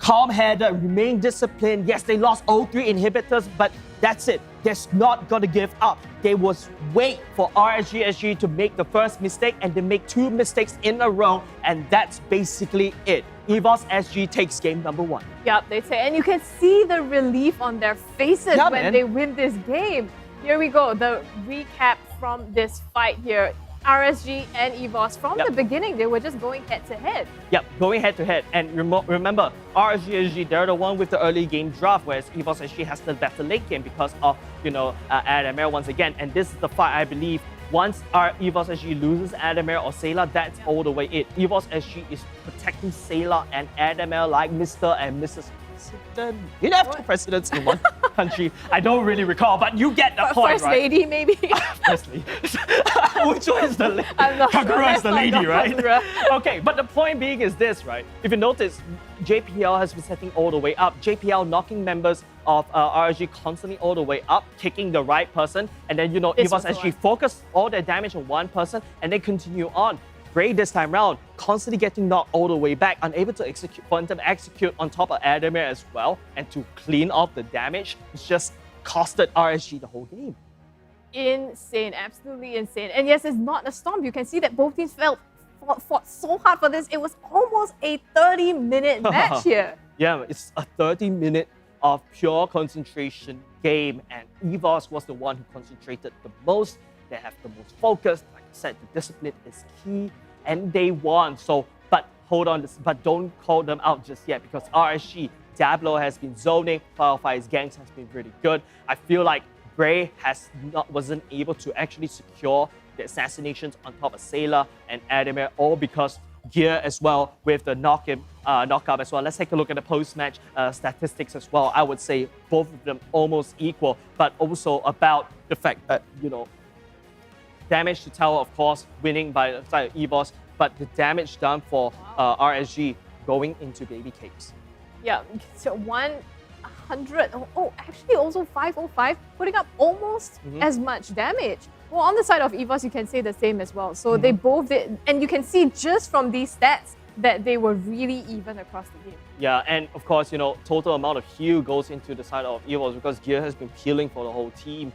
calm-headed, remain disciplined. Yes, they lost all 3 inhibitors, but that's it. They're not gonna give up. They was wait for RSG to make the first mistake, and they make 2 mistakes in a row, and that's basically it. EVOS SG takes game number 1. Yep, they say, and you can see the relief on their faces Yeah, when man. they win this game. Here we go, the recap from this fight here. RSG and EVOS, from the beginning, they were just going head to head. Yep, going head to head. And remember, RSG, they're the one with the early game draft, whereas EVOS SG has the better late game because of, Adamir once again. And this is the fight, I believe, once our EVOS SG loses Adamir or Sayla, that's all the way it. EVOS SG is protecting Sayla and Adamir like Mr. and Mrs. President. You have 2 presidents in one country. I don't really recall, but you get the point, First right? lady, maybe? First lady. Which one is the lady? I'm not Kagura sure. is the lady, I'm not right? sure. Okay, but the point being is this, right? If you notice, JPL has been setting all the way up. JPL knocking members of RSG constantly all the way up, kicking the right person, and then, This was EVOS the SG one. focus all their damage on one person, and then continue on. Gray this time round, constantly getting knocked all the way back, unable to execute, for him to execute on top of Adamir as well, and to clean off the damage. It's just costed RSG the whole game. Insane, absolutely insane. And yes, it's not a stomp. You can see that both teams fought so hard for this. It was almost a 30-minute match here. Yeah, it's a 30-minute of pure concentration game, and EVOS was the one who concentrated the most. They have the most focus. Like I said, the discipline is key, and they won. So, but hold on, but don't call them out just yet, because RSG, Diablo has been zoning, Firefire's gangs has been really good. I feel like Bray wasn't able to actually secure the assassinations on top of Sayla and Adamir, all because Gear as well with the knockup as well. Let's take a look at the post-match statistics as well. I would say both of them almost equal, but also about the fact that, damage to tower, of course, winning by the side of EVOS, but the damage done for RSG going into baby cakes. Yeah, so 100, actually also 505, putting up almost as much damage. Well, on the side of EVOS, you can say the same as well. So they both did, and you can see just from these stats that they were really even across the game. Yeah, and of course, total amount of heal goes into the side of EVOS because Gear has been healing for the whole team.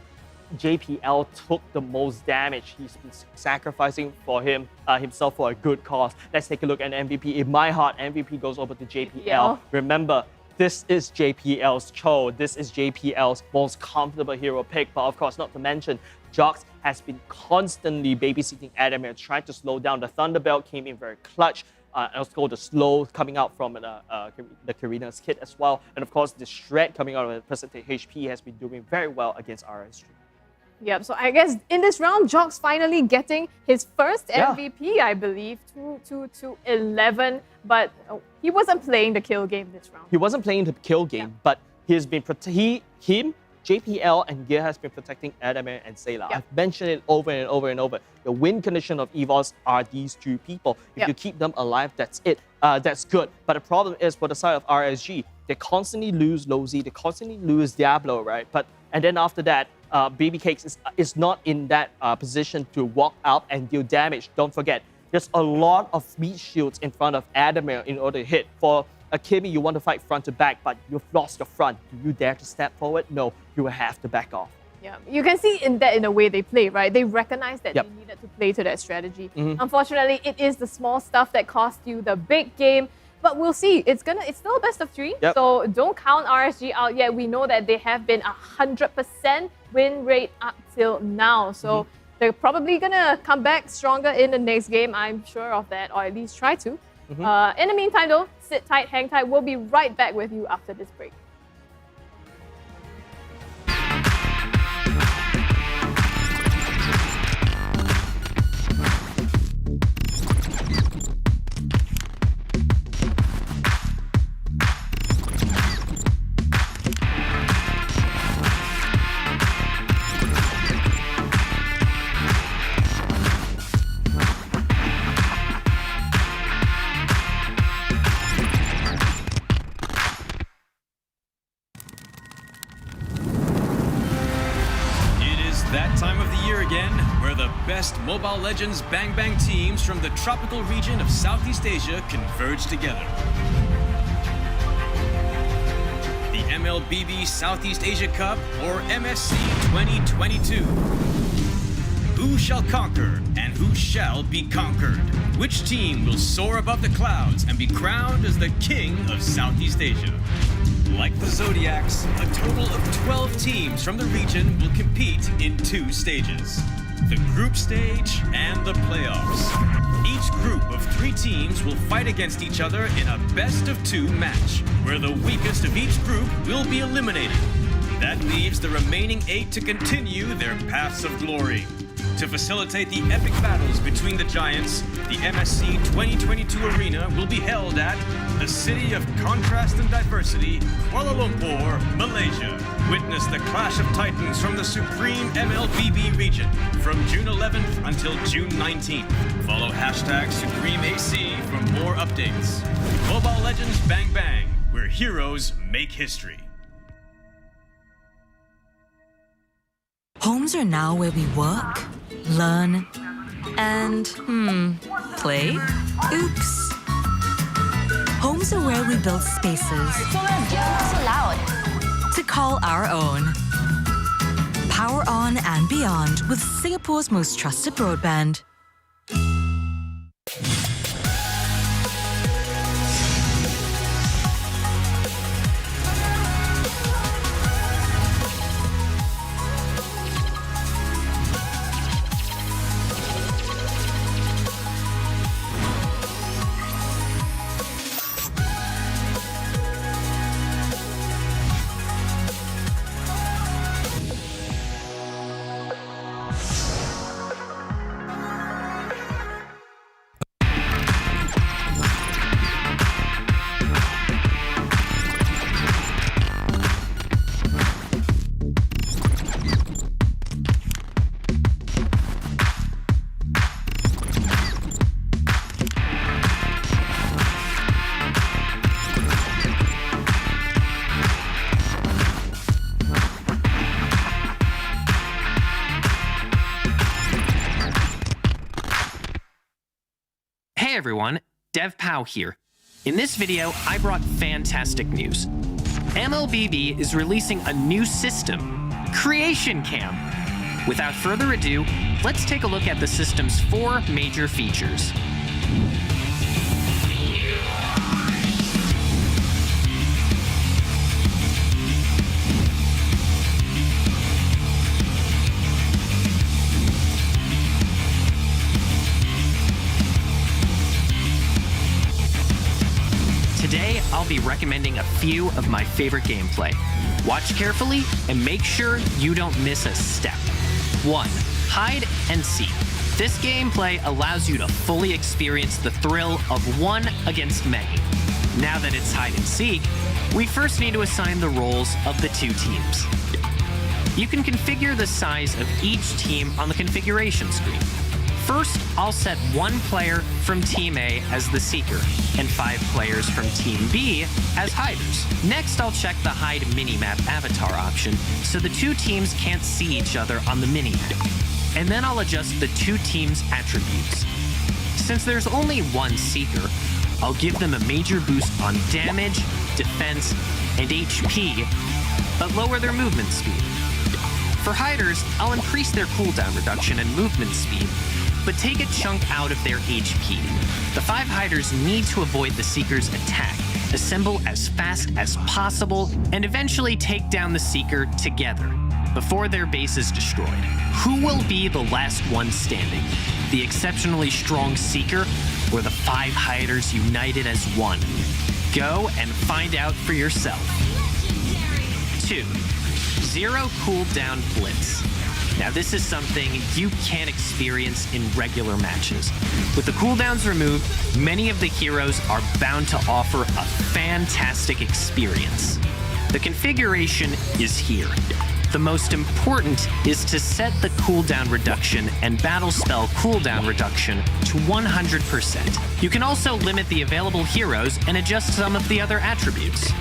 JPL took the most damage. He's been sacrificing for himself for a good cause. Let's take a look at MVP. In my heart, MVP goes over to JPL. Remember, this is JPL's Cho. This is JPL's most comfortable hero pick. But of course, not to mention, Jox has been constantly babysitting Adamir, trying to slow down. The Thunderbelt came in very clutch. Also the slow coming out from the Karina's kit as well. And of course, the shred coming out of the percentage HP has been doing very well against RSG. Yep, so I guess in this round, Jox finally getting his first MVP, I believe, 2-11, but he wasn't playing the kill game this round. He wasn't playing the kill game, but he's been JPL and Gear has been protecting Adamir and Sayla. I've mentioned it over and over and over. The win condition of EVOS are these 2 people. If you keep them alive, that's it. That's good. But the problem is for the side of RSG, they constantly lose Lozy, they constantly lose Diablo, right? And then after that, Baby Cakes is not in that position to walk out and deal damage. Don't forget, there's a lot of meat shields in front of Adamir in order to hit. For Akimi, you want to fight front to back, but you've lost your front. Do you dare to step forward? No, you will have to back off. Yeah, you can see in the way they play, right? They recognize that they needed to play to that strategy. Unfortunately, it is the small stuff that cost you the big game. But we'll see. It's still a best of 3. So don't count RSG out yet. We know that they have been 100% win rate up till now. So they're probably gonna come back stronger in the next game. I'm sure of that, or at least try to. In the meantime, though, sit tight, hang tight. We'll be right back with you after this break. best Mobile Legends Bang Bang teams from the tropical region of Southeast Asia converge together. The MLBB Southeast Asia Cup, or MSC 2022. Who shall conquer and who shall be conquered? Which team will soar above the clouds and be crowned as the king of Southeast Asia? Like the Zodiacs, a total of 12 teams from the region will compete in 2 stages: the group stage and the playoffs. Each group of 3 teams will fight against each other in a best-of-2 match, where the weakest of each group will be eliminated. That leaves the remaining 8 to continue their paths of glory. To facilitate the epic battles between the giants, the MSC 2022 arena will be held at the City of Contrast and Diversity, Kuala Lumpur, Malaysia. Witness the clash of titans from the supreme MLBB region from June 11th until June 19th. Follow #SupremeAC for more updates. Mobile Legends Bang Bang, where heroes make history. Homes are now where we work, learn, and, play? Oops. Homes are where we build spaces So loud. to call our own. Power on and beyond with Singapore's most trusted broadband. Hey everyone, DevPow here. In this video, I brought fantastic news. MLBB is releasing a new system, Creation Cam. Without further ado, let's take a look at the system's 4 major features. Today, I'll be recommending a few of my favorite gameplay. Watch carefully and make sure you don't miss a step. 1. Hide and seek. This gameplay allows you to fully experience the thrill of 1 against many. Now that it's hide and seek, we first need to assign the roles of the 2 teams. You can configure the size of each team on the configuration screen. First, I'll set 1 player from Team A as the Seeker, and 5 players from Team B as Hiders. Next, I'll check the Hide Minimap avatar option, so the 2 teams can't see each other on the minimap. And then I'll adjust the 2 teams' attributes. Since there's only 1 Seeker, I'll give them a major boost on damage, defense, and HP, but lower their movement speed. For Hiders, I'll increase their cooldown reduction and movement speed, but take a chunk out of their HP. The 5 Hiders need to avoid the Seeker's attack, assemble as fast as possible, and eventually take down the Seeker together, before their base is destroyed. Who will be the last one standing? The exceptionally strong Seeker, or the 5 Hiders united as one? Go and find out for yourself. 2. Zero cooldown blitz. Now this is something you can't experience in regular matches. With the cooldowns removed, many of the heroes are bound to offer a fantastic experience. The configuration is here. The most important is to set the cooldown reduction and battle spell cooldown reduction to 100%. You can also limit the available heroes and adjust some of the other attributes.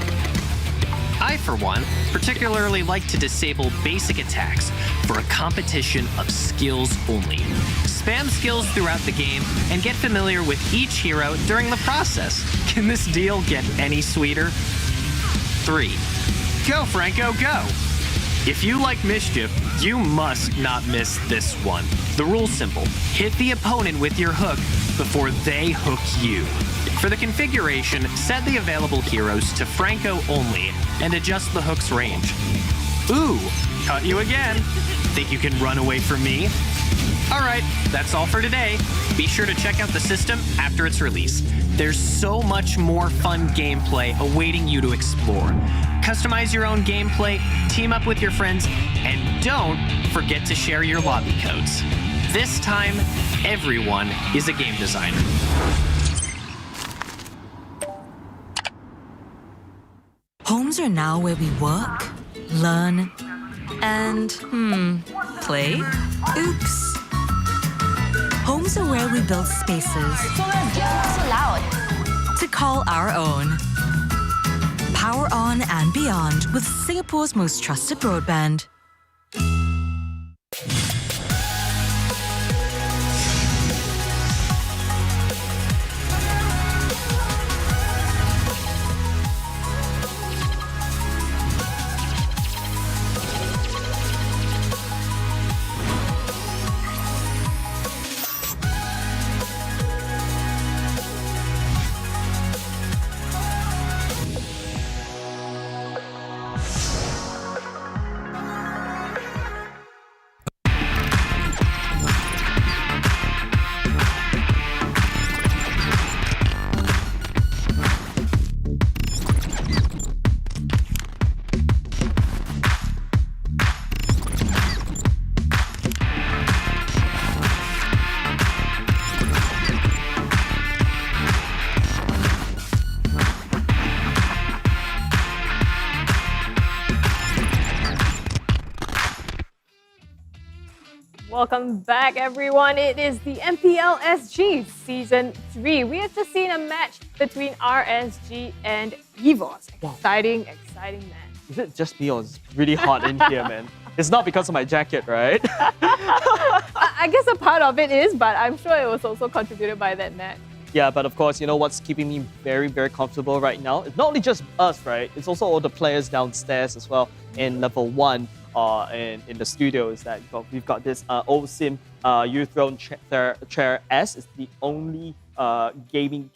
I, for one, particularly like to disable basic attacks for a competition of skills only. Spam skills throughout the game and get familiar with each hero during the process. Can this deal get any sweeter? 3. Go, Franco, go! If you like mischief, you must not miss this one. The rule's simple. Hit the opponent with your hook before they hook you. For the configuration, set the available heroes to Franco only and adjust the hook's range. Ooh, caught you again. Think you can run away from me? Alright, that's all for today. Be sure to check out the system after its release. There's so much more fun gameplay awaiting you to explore. Customize your own gameplay, team up with your friends, and don't forget to share your lobby codes. This time, everyone is a game designer. Homes are now where we work, learn, and, play? Oops. Homes are where we build spaces. So let's get so loud. To call our own. Power on and beyond with Singapore's most trusted broadband. Welcome back, everyone. It is the MPL SG Season 3. We have just seen a match between RSG and EVOS. Exciting match. Is it just me or it's really hot in here, man? It's not because of my jacket, right? I guess a part of it is, but I'm sure it was also contributed by that match. Yeah, but of course, you know what's keeping me very, very comfortable right now? It's not only just us, right? It's also all the players downstairs as well in level 1 in the studio. Is that we've got this OSIM U-Throne chair S. It's the only gaming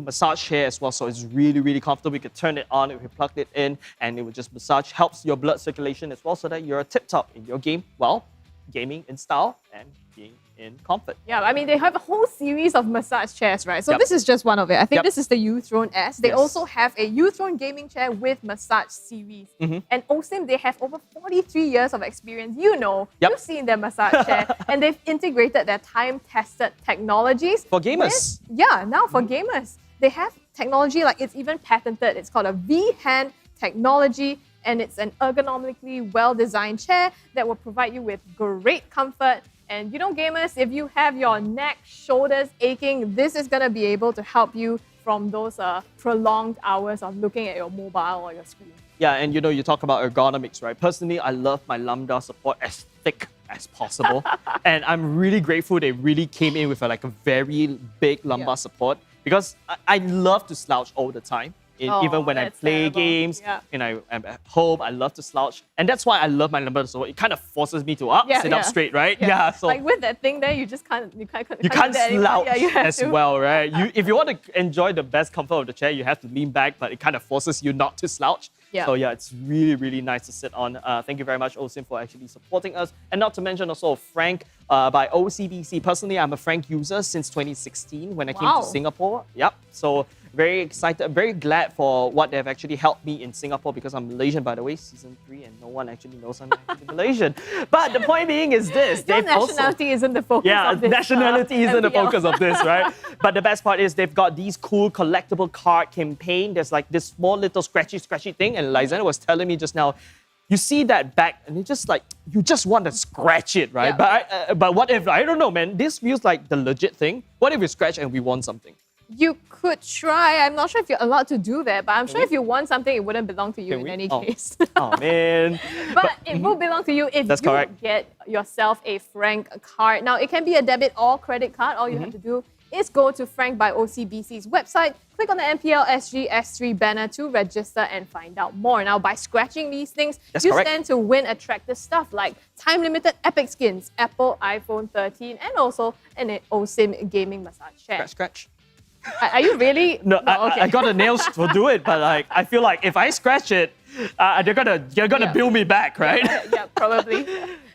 massage chair as well, so it's really, really comfortable. You can turn it on, you can plug it in, and it will just massage, helps your blood circulation as well, so that you're tip-top in your game while gaming in style and being in comfort. Yeah, I mean, they have a whole series of massage chairs, right? So this is just one of it. I think this is the U-Throne S. They also have a U-Throne gaming chair with massage series. And OSIM, they have over 43 years of experience. You know, you've seen their massage chair, and they've integrated their time-tested technologies. For gamers. Now for gamers. They have technology, like it's even patented. It's called a V-Hand technology, and it's an ergonomically well-designed chair that will provide you with great comfort. And you know, gamers, if you have your neck, shoulders aching, this is going to be able to help you from those prolonged hours of looking at your mobile or your screen. Yeah, and you know, you talk about ergonomics, right? Personally, I love my lambda support as thick as possible. And I'm really grateful they really came in with a very big lumbar support, because I love to slouch all the time. Even when I play games, and I'm at home, I love to slouch. And that's why I love my lumbar support. It kind of forces me to sit up straight, right? So like with that thing there, you just can't slouch as well, right? If you want to enjoy the best comfort of the chair, you have to lean back, but it kind of forces you not to slouch. So yeah, it's really, really nice to sit on. Thank you very much, OSIM, for actually supporting us. And not to mention also Frank by OCBC. Personally, I'm a Frank user since 2016 when I came to Singapore. So very excited, very glad for what they've actually helped me in Singapore, because I'm Malaysian, by the way, season 3, and no one actually knows I'm actually Malaysian. But the point being is this. Your nationality isn't the focus of this. Nationality isn't the focus of this, right? But the best part is they've got these cool collectible card campaign. There's like this small little scratchy thing, and Lisanna was telling me just now, you see that back and it's just like, you just want to scratch it, right? But what if, I don't know, man, this feels like the legit thing. What if we scratch and we won something? You could try. I'm not sure if you're allowed to do that, but I'm sure if you want something, it wouldn't belong to you in any case. Oh, man. But it will belong to you if you get yourself a Frank card. Now, it can be a debit or credit card. All you have to do is go to Frank by OCBC's website, click on the MPL SG S3 banner to register and find out more. Now, by scratching these things, you stand to win attractive stuff like time-limited epic skins, Apple iPhone 13, and also an OSIM gaming massage chair. Scratch. Are you really? No, okay. I got the nails to do it, but like I feel like if I scratch it, they're gonna bill me back, right? Yeah, probably.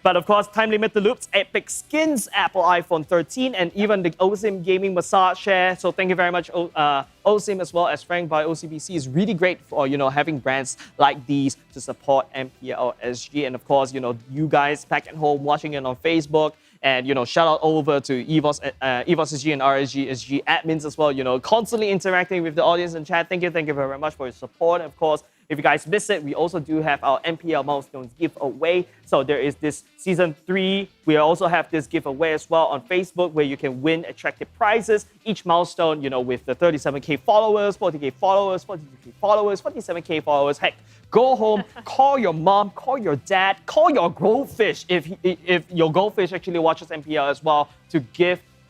But of course, time limited loops, epic skins, Apple iPhone 13, and even the OSIM gaming massage share. So thank you very much, OSIM, as well as Frank by OCBC. Is really great for having brands like these to support MPL SG. And of course, you guys back at home watching it on Facebook. And shout out over to EVOS SG and RSG SG admins as well. Constantly interacting with the audience and chat. Thank you very much for your support. And of course, if you guys miss it, we also do have our MPL milestones giveaway. So there is this season 3. We also have this giveaway as well on Facebook where you can win attractive prizes. Each milestone, with the 37K followers, 40K followers, 42K followers, 47K followers. Heck, go home, call your mom, call your dad, call your goldfish if your goldfish actually watches MPL as well to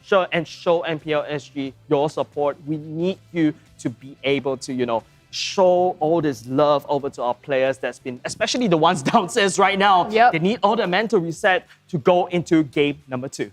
show MPL SG your support. We need you to be able to, show all this love over to our players that's been, especially the ones downstairs right now. Yep. They need all the mental reset to go into game number 2.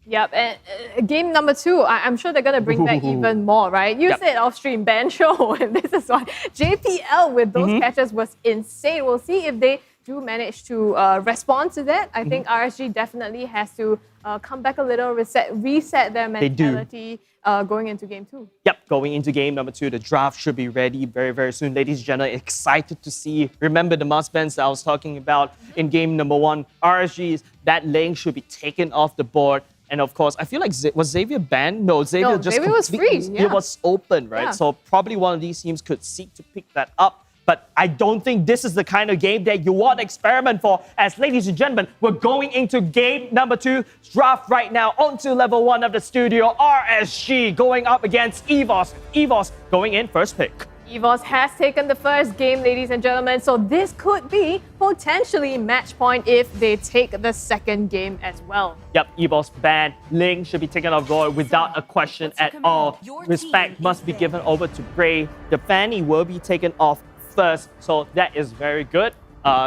Yep, and game number 2, I'm sure they're going to bring back even more, right? You said off-stream ban show, and this is why JPL with those catches was insane. We'll see if they do manage to respond to that. I think RSG definitely has to come back a little, reset their mentality going into game 2. Yep, going into game number 2, the draft should be ready very, very soon. Ladies and gentlemen, excited to see. Remember the must bans that I was talking about in game number 1. RSG's, that lane should be taken off the board. And of course, I feel like, was Xavier banned? No, Xavier was free. Yeah. It was open, right? Yeah. So probably one of these teams could seek to pick that up. But I don't think this is the kind of game that you want to experiment for. As ladies and gentlemen, we're going into game number 2. Draft right now onto level 1 of the studio. RSG going up against EVOS. EVOS going in first pick. EVOS has taken the first game, ladies and gentlemen, so this could be potentially match point if they take the second game as well. Yep, EVOS ban. Ling should be taken off board without a question at all. Respect must be given over to Bray. The Fanny will be taken off first, so that is very good.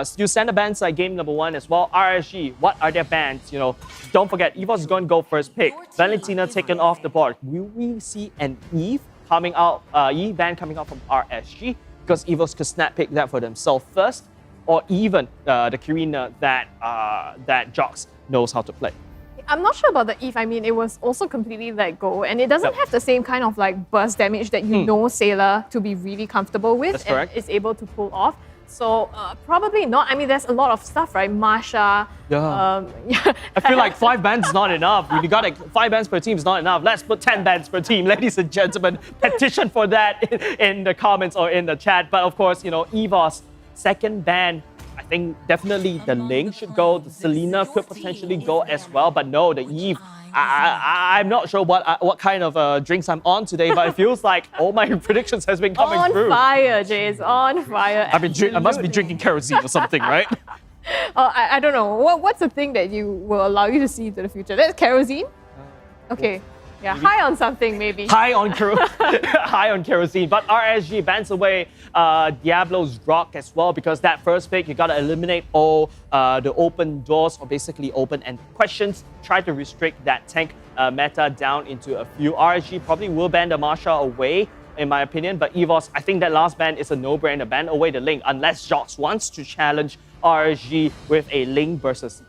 Still standard bans like game number 1 as well. RSG, what are their bans? Don't forget, EVOS is going to go first pick. Valentina taken off the board. Will we see an Eve coming out, Eve ban coming out from RSG? Because EVOS could snap pick that for themselves first, or even the Karina that Jox knows how to play. I'm not sure about the Eve. I mean, it was also completely let go, and it doesn't have the same kind of burst damage that you know Sailor to be really comfortable with. That's correct. And is able to pull off. So probably not. I mean, there's a lot of stuff, right? Marsha. I feel like 5 bans is not enough. You got 5 bans per team is not enough. Let's put 10 bans per team, ladies and gentlemen. Petition for that in the comments or in the chat. But of course, EVOS second ban. I think definitely the Ling should go. The Selena could potentially go as well. But no, the Eve. I'm not sure what kind of drinks I'm on today, but it feels like all my predictions has been coming through. On fire, Jace. On fire. I must be drinking kerosene or something, right? I don't know. What's the thing that will allow you to see into the future? That's kerosene? Okay. Yeah, high on something maybe. High on kerosene. But RSG bans away Diablo's Rock as well, because that first pick, you gotta eliminate all the open doors, or basically open-end questions. Try to restrict that tank meta down into a few. RSG probably will ban the Marsha away, in my opinion, but EVOS, I think that last ban is a no-brainer. Ban away the Ling, unless Jox wants to challenge RSG with a Ling versus,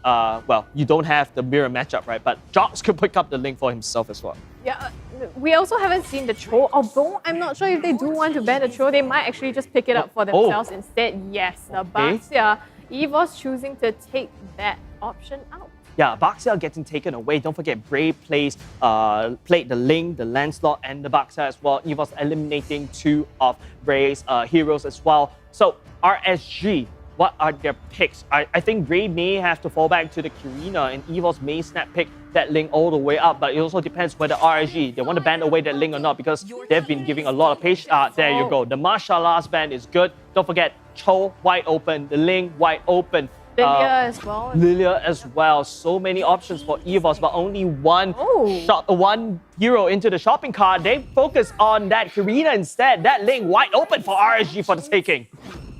you don't have the mirror matchup, right? But Jox could pick up the Ling for himself as well. Yeah, we also haven't seen the Cho, although I'm not sure if they do want to ban the Cho, they might actually just pick it up for themselves instead. Yes, Baxia, EVOS choosing to take that option out. Yeah, Baxia getting taken away. Don't forget, Bray played the Ling, the Lancelot, and the Baxia as well. EVOS eliminating 2 of Bray's heroes as well. So RSG, what are their picks? I think Bray may have to fall back to the Karina, and EVOS may snap pick that Ling all the way up, but it also depends whether RSG, they want to ban away that Ling or not, because they've been giving a lot of patience. There you go. The Marsha last ban is good. Don't forget, Cho wide open, the Ling wide open. Lilia as well. Lilia as well. So many options for EVOS, but only one hero into the shopping cart. They focus on that Karina instead. That lane wide open for RSG for the taking.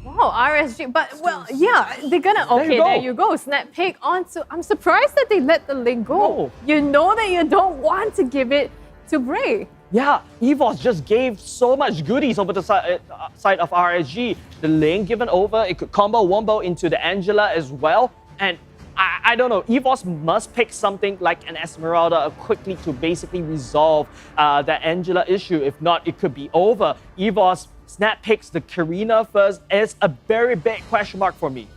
Wow, RSG. But, well, yeah, they're gonna... Okay, there you go. Snap pick onto... I'm surprised that they let the lane go. You know that you don't want to give it to Bray. Yeah, EVOS just gave so much goodies over the side of RSG. The lane given over, it could combo wombo into the Angela as well. And I don't know, EVOS must pick something like an Esmeralda quickly to basically resolve the Angela issue. If not, it could be over. EVOS snap picks the Karina first is a very big question mark for me.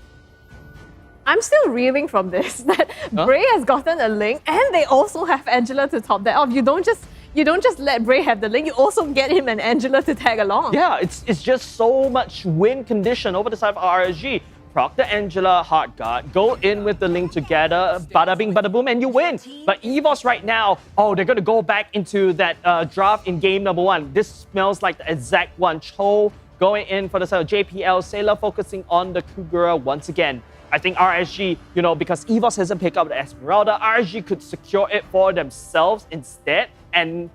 I'm still reeling from this, that Bray has gotten a link and they also have Angela to top that off. You don't just let Bray have the link, you also get him and Angela to tag along. Yeah, it's just so much win condition over the side of RSG. Proc the Angela, hard guard, go in with the link together, bada bing, bada boom, and you win. But EVOS right now, they're going to go back into that draft in game number 1. This smells like the exact one. Cho going in for the side of JPL, Sailor focusing on the Kugura once again. I think RSG, because EVOS hasn't picked up the Esmeralda, RSG could secure it for themselves instead. And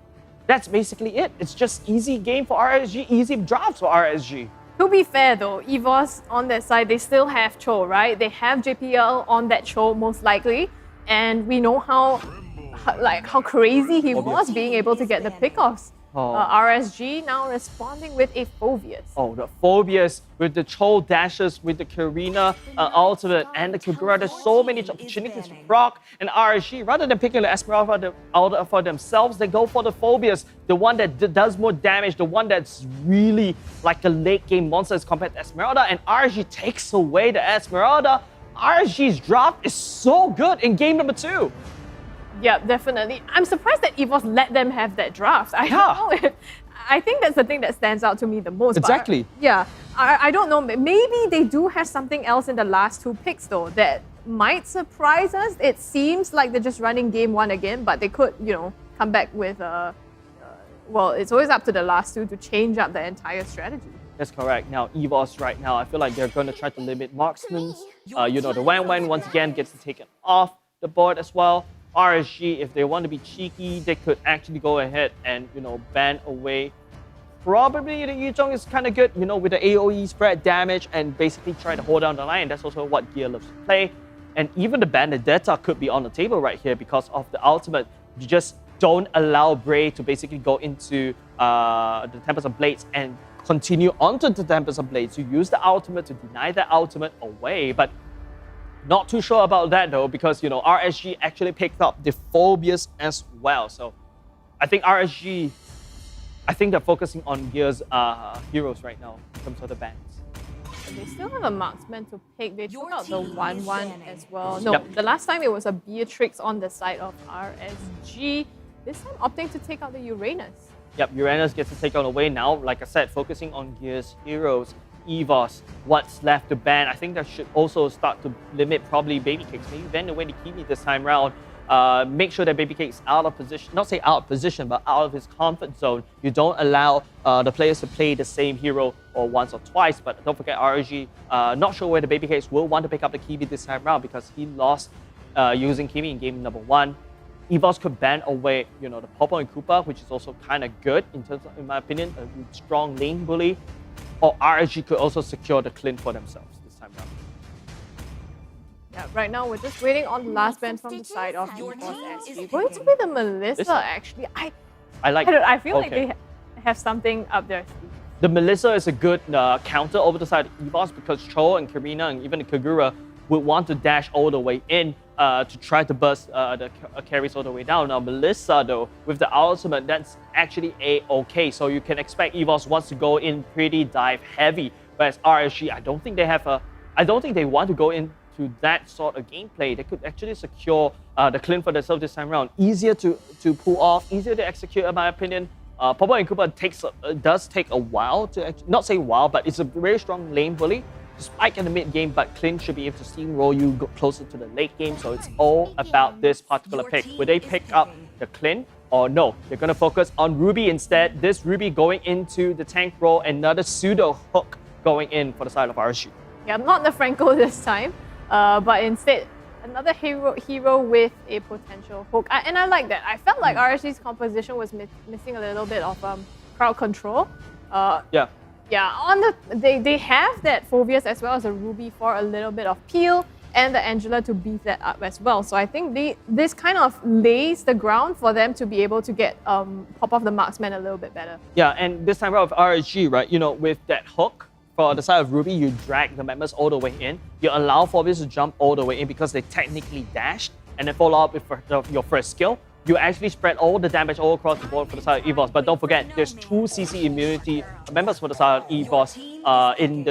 that's basically it. It's just easy game for RSG, easy drafts for RSG. To be fair though, EVOS on that side, they still have Cho, right? They have JPL on that Cho most likely. And we know how crazy he was being able to get the pickoffs. RSG now responding with a Phobius. The Phobius with the Cho dashes, with the Karina ultimate and the Kagura. There's so many opportunities for proc and RSG. Rather than picking the Esmeralda for themselves, they go for the Phobius, the one that does more damage, the one that's really like a late game monster as compared to Esmeralda. And RSG takes away the Esmeralda. RSG's draft is so good in game number 2. Yeah, definitely. I'm surprised that EVOS let them have that draft. I don't know. I think that's the thing that stands out to me the most. Exactly. But, I don't know. Maybe they do have something else in the last 2 picks though that might surprise us. It seems like they're just running game 1 again, but they could, come back with well, it's always up to the last 2 to change up the entire strategy. That's correct. Now, EVOS right now, I feel like they're going to try to limit marksmen. The Wang once again gets taken off the board as well. RSG, if they want to be cheeky, they could actually go ahead and, ban away. Probably the Yuzhong is kind of good, with the AoE spread damage and basically try to hold down the line. That's also what Gear loves to play. And even the Benedetta could be on the table right here because of the ultimate. You just don't allow Bray to basically go into the Tempest of Blades and continue onto the Tempest of Blades. You use the ultimate to deny the ultimate away, but not too sure about that though, because RSG actually picked up the Phobius as well. So I think RSG, they're focusing on Gear's heroes right now in terms of the bans. They still have a marksman to pick. They took out the 1-1 as well. No, the last time it was a Beatrix on the side of RSG. This time opting to take out the Uranus. Yep, Uranus gets to take out away now. Like I said, focusing on Gear's heroes. EVOS, what's left to ban? I think that should also start to limit probably Baby Cakes. Maybe ban away the Kimi this time round. Make sure that Baby Cakes out of position, not say out of position, but out of his comfort zone. You don't allow the players to play the same hero or once or twice, but don't forget RSG, not sure where the Baby Cakes will want to pick up the Kimi this time round because he lost using Kimi in game number 1. EVOS could ban away, the Popo and Koopa, which is also kind of good in terms of, in my opinion, a strong lane bully. Or RSG could also secure the Clint for themselves this time round. Yeah, right now we're just waiting on the last ban from the side of EVOS SG. Going to be the Melissa, actually. I feel like they have something up their sleeve. The Melissa is a good counter over the side of EVOS because Cho and Karina and even the Kagura would want to dash all the way in to try to burst the carries all the way down. Now Melissa though, with the ultimate, that's actually a-okay. So you can expect EVOS wants to go in pretty dive heavy. Whereas RSG, I don't think they want to go into that sort of gameplay. They could actually secure the Clint for themselves this time around. Easier to pull off, easier to execute in my opinion. Popo and Koopa does take a while to, not say while, but it's a very strong lane bully. Spike in the mid game, but Clint should be able to steamroll you closer to the late game. So it's all about this particular pick. Will they pick up the Clint or no? They're going to focus on Ruby instead. This Ruby going into the tank role, another pseudo hook going in for the side of RSG. Yeah, not the Franco this time. but instead another hero with a potential hook. And I like that. I felt like RSG's composition was missing a little bit of crowd control. Yeah. Yeah, they have that Phobius as well as a Ruby for a little bit of peel, and the Angela to beef that up as well. So I think this kind of lays the ground for them to be able to get pop off the marksman a little bit better. Yeah, and this time around with RSG, right, with that hook for the side of Ruby, you drag the members all the way in. You allow Phobius to jump all the way in because they technically dashed, and then follow up with your first skill. You actually spread all the damage all across the board for the side of EVOS. But don't forget, there's 2 CC immunity members for the side of EVOS in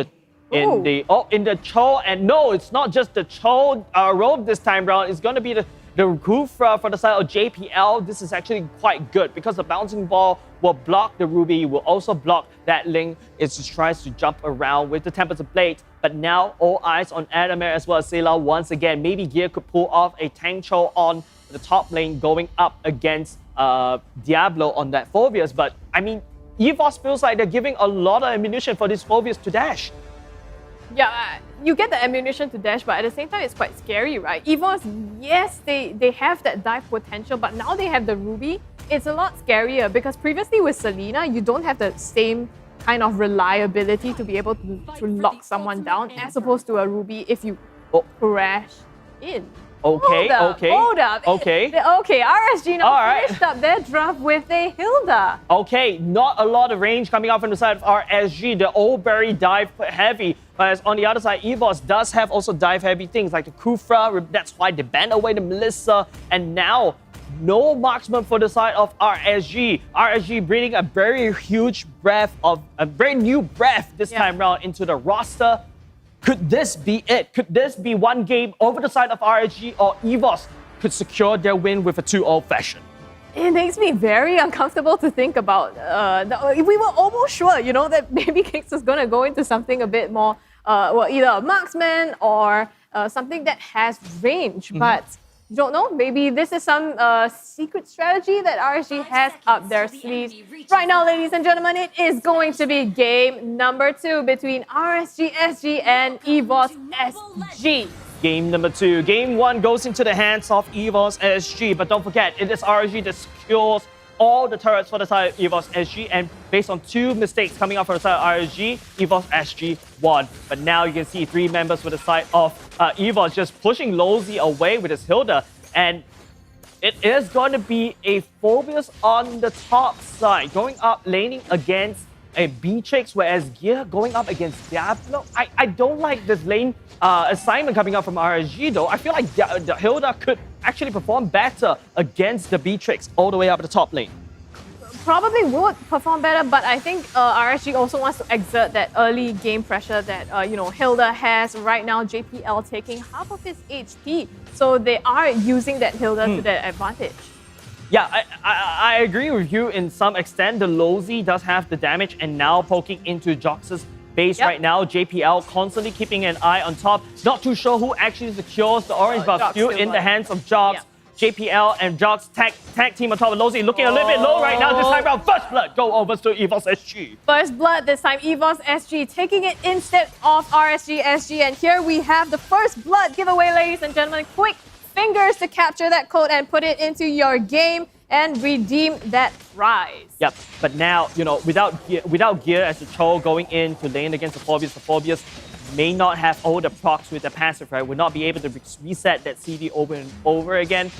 the Cho. And no, it's not just the Cho robe this time round. It's going to be the Kufra for the side of JPL. This is actually quite good because the bouncing ball will block the Ruby, will also block that Link. It just tries to jump around with the Tempest of Blade. But now all eyes on Adamir as well as Sayla once again. Maybe Gear could pull off a tank Cho on the top lane going up against Diablo on that Phobius. But I mean, EVOS feels like they're giving a lot of ammunition for this Phobius to dash. Yeah, you get the ammunition to dash, but at the same time, it's quite scary, right? EVOS, yes, they have that dive potential, but now they have the Ruby. It's a lot scarier because previously with Selena, you don't have the same kind of reliability to be able to lock someone down as opposed to a Ruby if you crash in. Okay. Hold up. Okay, RSG now finished up their draft with a Hilda. Okay, not a lot of range coming out from the side of RSG. They're all very dive heavy. Whereas on the other side, EVOS does have also dive heavy things like the Kufra. That's why they banned away the Melissa. And now, no marksman for the side of RSG. RSG bringing a very huge very new breath this time round into the roster. Could this be it? Could this be one game over the side of RSG, or EVOS could secure their win with a 2-0 fashion? It makes me very uncomfortable to think about. We were almost sure, that Baby Cakes was going to go into something a bit more, either a marksman or something that has range. But you don't know. Maybe this is some secret strategy that RSG has up their sleeves. Right now, ladies and gentlemen, it is going to be game number 2 between RSG SG and EVOS SG. Game number 2. Game 1 goes into the hands of EVOS SG. But don't forget, it is RSG that secures all the turrets for the side of EVOS SG. And based on 2 mistakes coming out for the side of RSG, EVOS SG won. But now you can see 3 members for the side of EVOS just pushing Lozy away with his Hilda. And it is going to be a Phobius on the top side, going up laning against a Beatrix, whereas Gear going up against Diablo. I don't like this lane assignment coming up from RSG though. I feel like the Hilda could actually perform better against the Beatrix all the way up the top lane. Probably would perform better, but I think RSG also wants to exert that early game pressure that Hilda has. Right now, JPL taking half of his HP, so they are using that Hilda to their advantage. Yeah, I agree with you in some extent. The Lozy does have the damage, and now poking into Jox's base right now. JPL constantly keeping an eye on top. Not too sure who actually secures the orange buff. Still in the hands of Jox. Yeah. JPL and Jox tag team on top of Lozy, looking a little bit low right now. This time around, First Blood go over to EVOS SG. First Blood this time, EVOS SG taking it instead of RSG SG. And here we have the First Blood giveaway, ladies and gentlemen. Quick fingers to capture that code and put it into your game and redeem that prize. Yep, but now, without Gear as the Cho going in to lane against the Phobius may not have all the procs with the passive, right? Will not be able to reset that CD over and over again.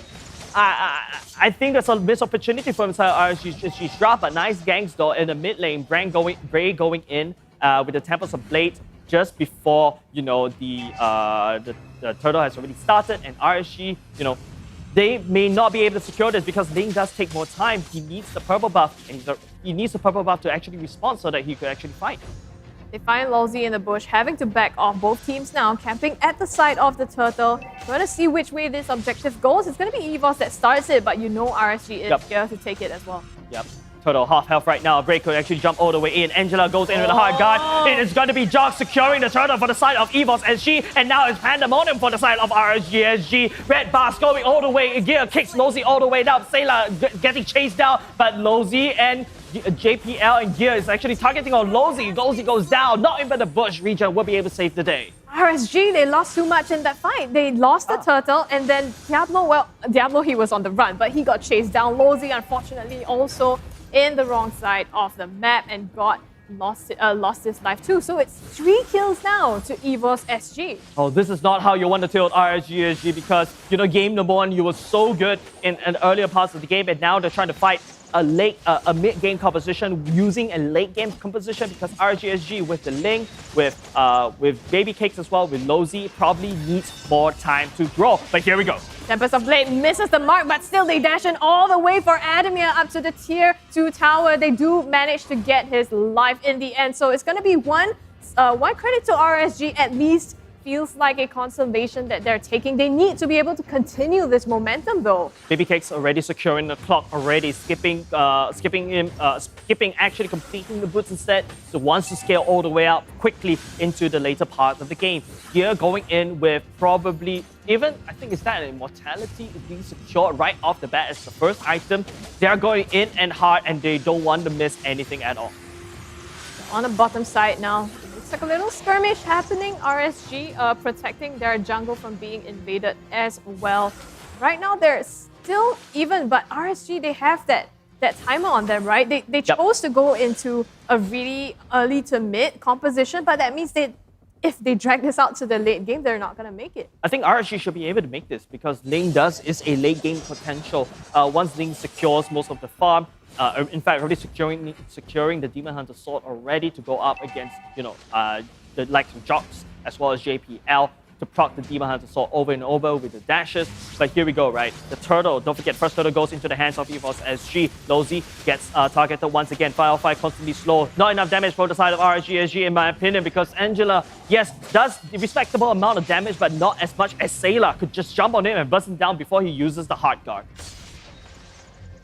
I think there's a missed opportunity for himself. She's dropped, but nice ganks though in the mid lane. Bray going in with the Tempest of Blade just before the turtle has already started, and RSG, they may not be able to secure this because Ling does take more time. He needs the purple buff, and he needs the purple buff to actually respond so that he could actually fight. They find Lozy in the bush, having to back off. Both teams now camping at the side of the turtle. We're going to see which way this objective goes. It's going to be EVOS that starts it, but RSG is here to take it as well. Yep. Turtle half health right now. Break could actually jump all the way in. Angela goes in with a hard guard. It is going to be Jox securing the turtle for the side of EVOS SG, and now it's Pandemonium for the side of RSG SG. Red Bars going all the way. Gear kicks Lozy all the way down. Sayla getting chased down, but Lozy and JPL and Gear is actually targeting on Lozy. Lozy goes down. Not even the bush region will be able to save the day. RSG, they lost too much in that fight. They lost the turtle, and then Diablo, he was on the run, but he got chased down. Lozy, unfortunately, also in the wrong side of the map and lost his life too. So it's 3 kills now to EVOS SG. Oh, this is not how you want to tilt RSG SG because, game number 1, you were so good in earlier parts of the game, and now they're trying to fight a mid-game composition using a late-game composition because RGSG with the Ling, with Baby Cakes as well, with Lozy, probably needs more time to grow. But here we go. Tempest of Blade misses the mark, but still they dash in all the way for Adamir up to the tier 2 tower. They do manage to get his life in the end. So it's going to be one credit to RSG at least. Feels like a consolation that they're taking. They need to be able to continue this momentum though. Baby Cake's already securing the clock, already skipping actually completing the boots instead. So wants to scale all the way up quickly into the later part of the game. Here going in with probably even, I think it's that immortality being secured right off the bat as the first item. They're going in and hard and they don't want to miss anything at all. On the bottom side now, looks like a little skirmish happening. RSG protecting their jungle from being invaded as well. Right now they're still even, but RSG, they have that timer on them, right? They chose to go into a really early to mid composition, but that means if they drag this out to the late game, they're not going to make it. I think RSG should be able to make this because Ling is a late game potential. Once Ling secures most of the farm, in fact, already securing the Demon Hunter sword already to go up against, the likes of Jox as well as JPL to proc the Demon Hunter sword over and over with the dashes. But here we go, right? The turtle, don't forget, first turtle goes into the hands of EVOS SG. Lozy gets targeted once again. Fire constantly slow. Not enough damage for the side of RSG SG in my opinion because Angela, yes, does a respectable amount of damage, but not as much as Sayla could just jump on him and burst him down before he uses the hard guard.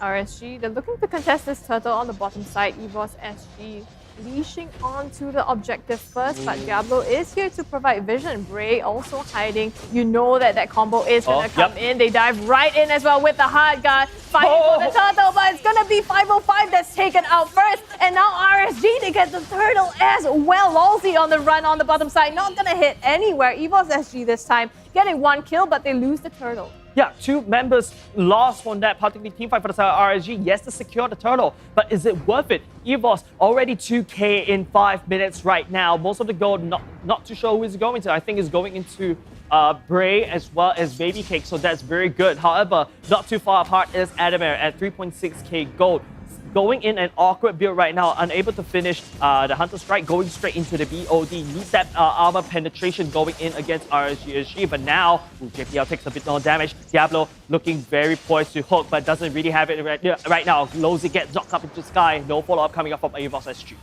RSG, they're looking to contest this turtle on the bottom side. EVOS SG leashing onto the objective first, but Diablo is here to provide vision. Bray also hiding. You know that combo is going to come in. They dive right in as well with the hard guard, fighting for the turtle, but it's going to be 505 that's taken out first. And now RSG, they get the turtle as well. Lozy on the run on the bottom side, not going to hit anywhere. EVOS SG this time getting 1 kill, but they lose the turtle. Yeah, 2 members lost from that particular team fight for the side of RSG. Yes, to secure the turtle, but is it worth it? EVOS already 2K in 5 minutes right now. Most of the gold, not too sure who it's going to. I think it's going into Bray as well as Baby Cake, so that's very good. However, not too far apart is Adamir at 3.6k gold. Going in an awkward build right now, unable to finish the Hunter Strike, going straight into the BOD. Needs that armor penetration going in against RSG. But now, JPL takes a bit more damage. Diablo looking very poised to hook, but doesn't really have it right now. Lozy gets knocked up into the sky. No follow-up coming up from EVOS SG.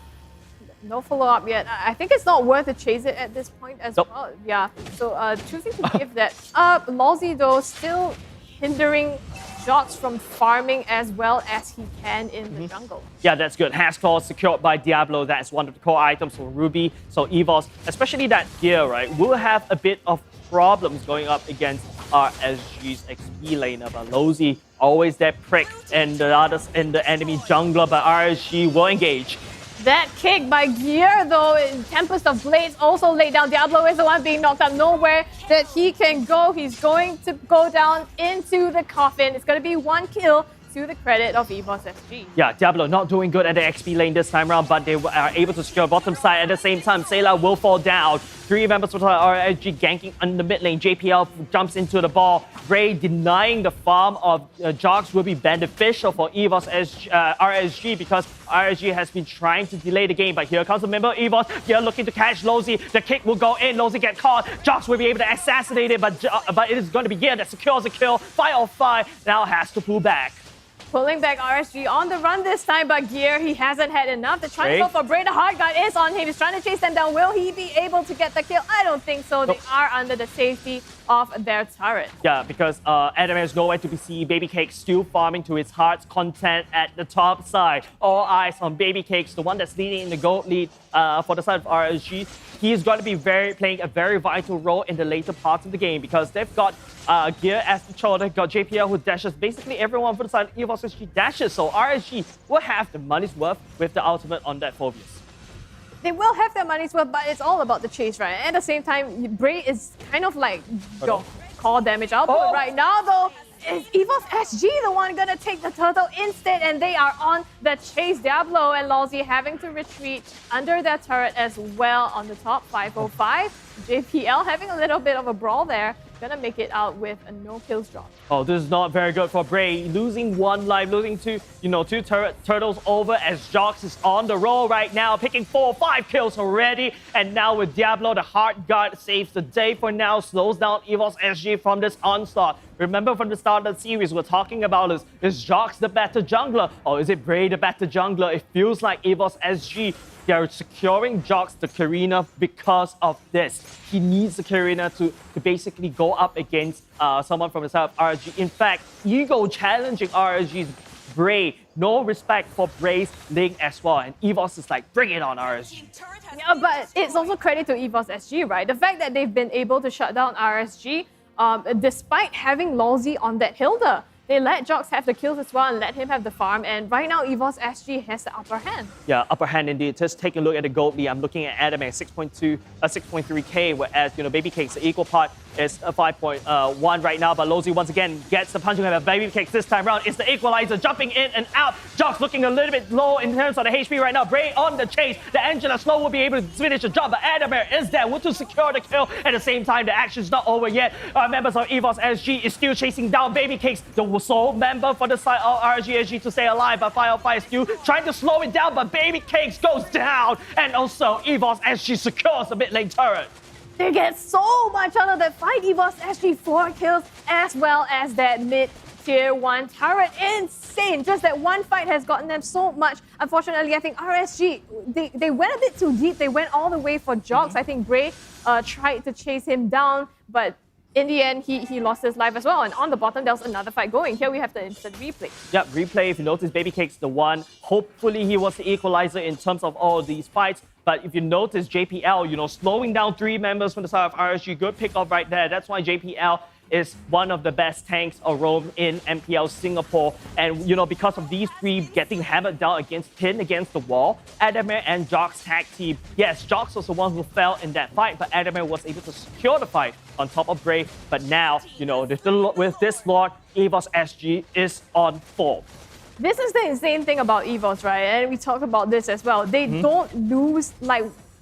No follow-up yet. I think it's not worth to chase it at this point as well. Yeah, so choosing to give that up. Lozy, though, still hindering Jox from farming as well as he can in the jungle. Yeah, that's good. Claw secured by Diablo. That's one of the core items for Ruby. So EVOS, especially that gear, right, will have a bit of problems going up against RSG's XP laner. But Lozy, always that prick and the others in the enemy jungler, but RSG will engage. That kick by Gear, though, Tempest of Blades also laid down. Diablo is the one being knocked out. Nowhere that he can go. He's going to go down into the coffin. It's going to be 1 kill to the credit of EVOS SG. Yeah, Diablo not doing good at the XP lane this time around, but they are able to secure bottom side at the same time. Sayla will fall down. 3 members of RSG ganking on the mid lane. JPL jumps into the ball. Ray denying the farm of Jox will be beneficial for EVOS RSG because RSG has been trying to delay the game, but here comes a member of EVOS. Here looking to catch Lozy. The kick will go in. Lozy get caught. Jox will be able to assassinate it, but it is going to be Gear that secures a kill. 5-5 now has to pull back. Pulling back RSG on the run this time, but Gear, he hasn't had enough. They're trying to go for Bray. The hard guard is on him. He's trying to chase them down. Will he be able to get the kill? I don't think so. They are under the safety of their turret. Yeah, because Adam is nowhere to be seen. Baby Cake still farming to his heart's content at the top side. All eyes on Baby Cakes, the one that's leading in the gold lead for the side of RSG. He's going to be playing a very vital role in the later parts of the game because they've got Gear as the shoulder, got JPL who dashes. Basically, everyone for the side of EVOS SG dashes, so RSG will have the money's worth with the ultimate on that Phobius. they will have their money's worth, but it's all about the chase, right? And at the same time, Bray is kind of like your core damage output right now, though. Is EVOS SG the one gonna take the turtle instead? And they are on the chase. Diablo and Lawsy having to retreat under their turret as well on the top. 505. JPL having a little bit of a brawl there. Gonna make it out with a no kills drop. Oh, this is not very good for Bray. Losing one life, losing two turtles over as Jox is on the roll right now, picking 4 or 5 kills already. And now with Diablo, the Heart Guard saves the day for now, slows down EVOS SG from this onslaught. Remember from the start of the series, we're talking about is Jox the better jungler or is it Bray the better jungler? It feels like EVOS SG, they're securing Jox the Karina because of this. He needs the Karina to basically go up against someone from the side of RSG. In fact, Ego challenging RSG's Bray. No respect for Bray's lane as well. And EVOS is like, bring it on, RSG. Yeah, but it's also credit to EVOS SG, right? The fact that they've been able to shut down RSG, despite having Lawsy on that Hilda. They let Jox have the kills as well and let him have the farm. And right now, EVOS SG has the upper hand. Yeah, upper hand indeed. Just take a look at the gold lead. I'm looking at Adam at 6.3K, whereas Baby Cake's the equal part is 5.1 right now. But Lawsy once again gets the punching of Baby Cakes this time around. It's the equalizer jumping in and out. Jox looking a little bit low in terms of the HP right now. Bray on the chase. The Angela Slow will be able to finish the job, but Adamir is there to secure the kill. At the same time, the action's not over yet. Members of EVOS SG is still chasing down Baby Cakes, the sole member for the side of RSG to stay alive. But 505 is still trying to slow it down, but Baby Cakes goes down. And also EVOS SG secures the mid lane turret. They get so much out of that fight. EVOS SG 4 kills as well as that mid tier 1 turret. Insane. Just that one fight has gotten them so much. Unfortunately, I think RSG, they went a bit too deep. They went all the way for Jox. I think Bray tried to chase him down, but in the end, he lost his life as well. And on the bottom, there was another fight going. Here we have the instant replay. Yep, replay. If you notice, Baby Cake's the one. Hopefully, he was the equalizer in terms of all of these fights. But if you notice, JPL, slowing down 3 members from the side of RSG, good pick-up right there. That's why JPL is one of the best tanks around in MPL Singapore. And, because of these 3 getting hammered down pinned against the wall, Adamir and Jox tag team. Yes, Jox was the one who fell in that fight, but Adamir was able to secure the fight on top of Bray. But now, with this Lord, EVOS SG is on form. This is the insane thing about EVOS, right? And we talked about this as well. They don't lose,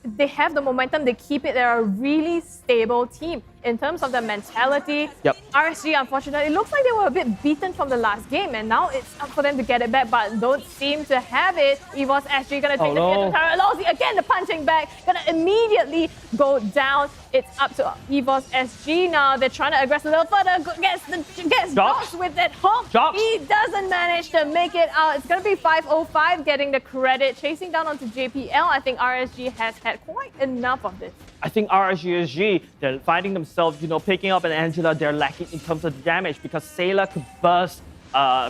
they have the momentum, they keep it. They're a really stable team in terms of the mentality. Yep. RSG, unfortunately, it looks like they were a bit beaten from the last game, and now it's up for them to get it back, but don't seem to have it. EVOS SG gonna take the hit to Tara Lawsy. Again, the punching back, gonna immediately go down. It's up to EVOS SG now. They're trying to aggress a little further. Gets Jox with that hook. He doesn't manage to make it out. It's gonna be 505 getting the credit. Chasing down onto JPL, I think RSG has had quite enough of this. I think RSG, they're finding themselves, picking up an Angela, they're lacking in terms of the damage because Sailor could burst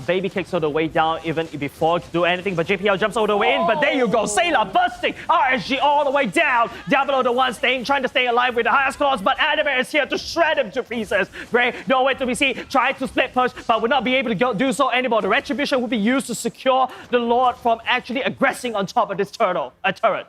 Baby Cakes all the way down even before to do anything, but JPL jumps all the way in, but there you go, Sailor bursting, RSG all the way down. Diablo the one trying to stay alive with the highest claws, but Adamir is here to shred him to pieces. Bray, nowhere to be seen, tried to split push, but will not be able to do so anymore. The Retribution will be used to secure the Lord from actually aggressing on top of this turret.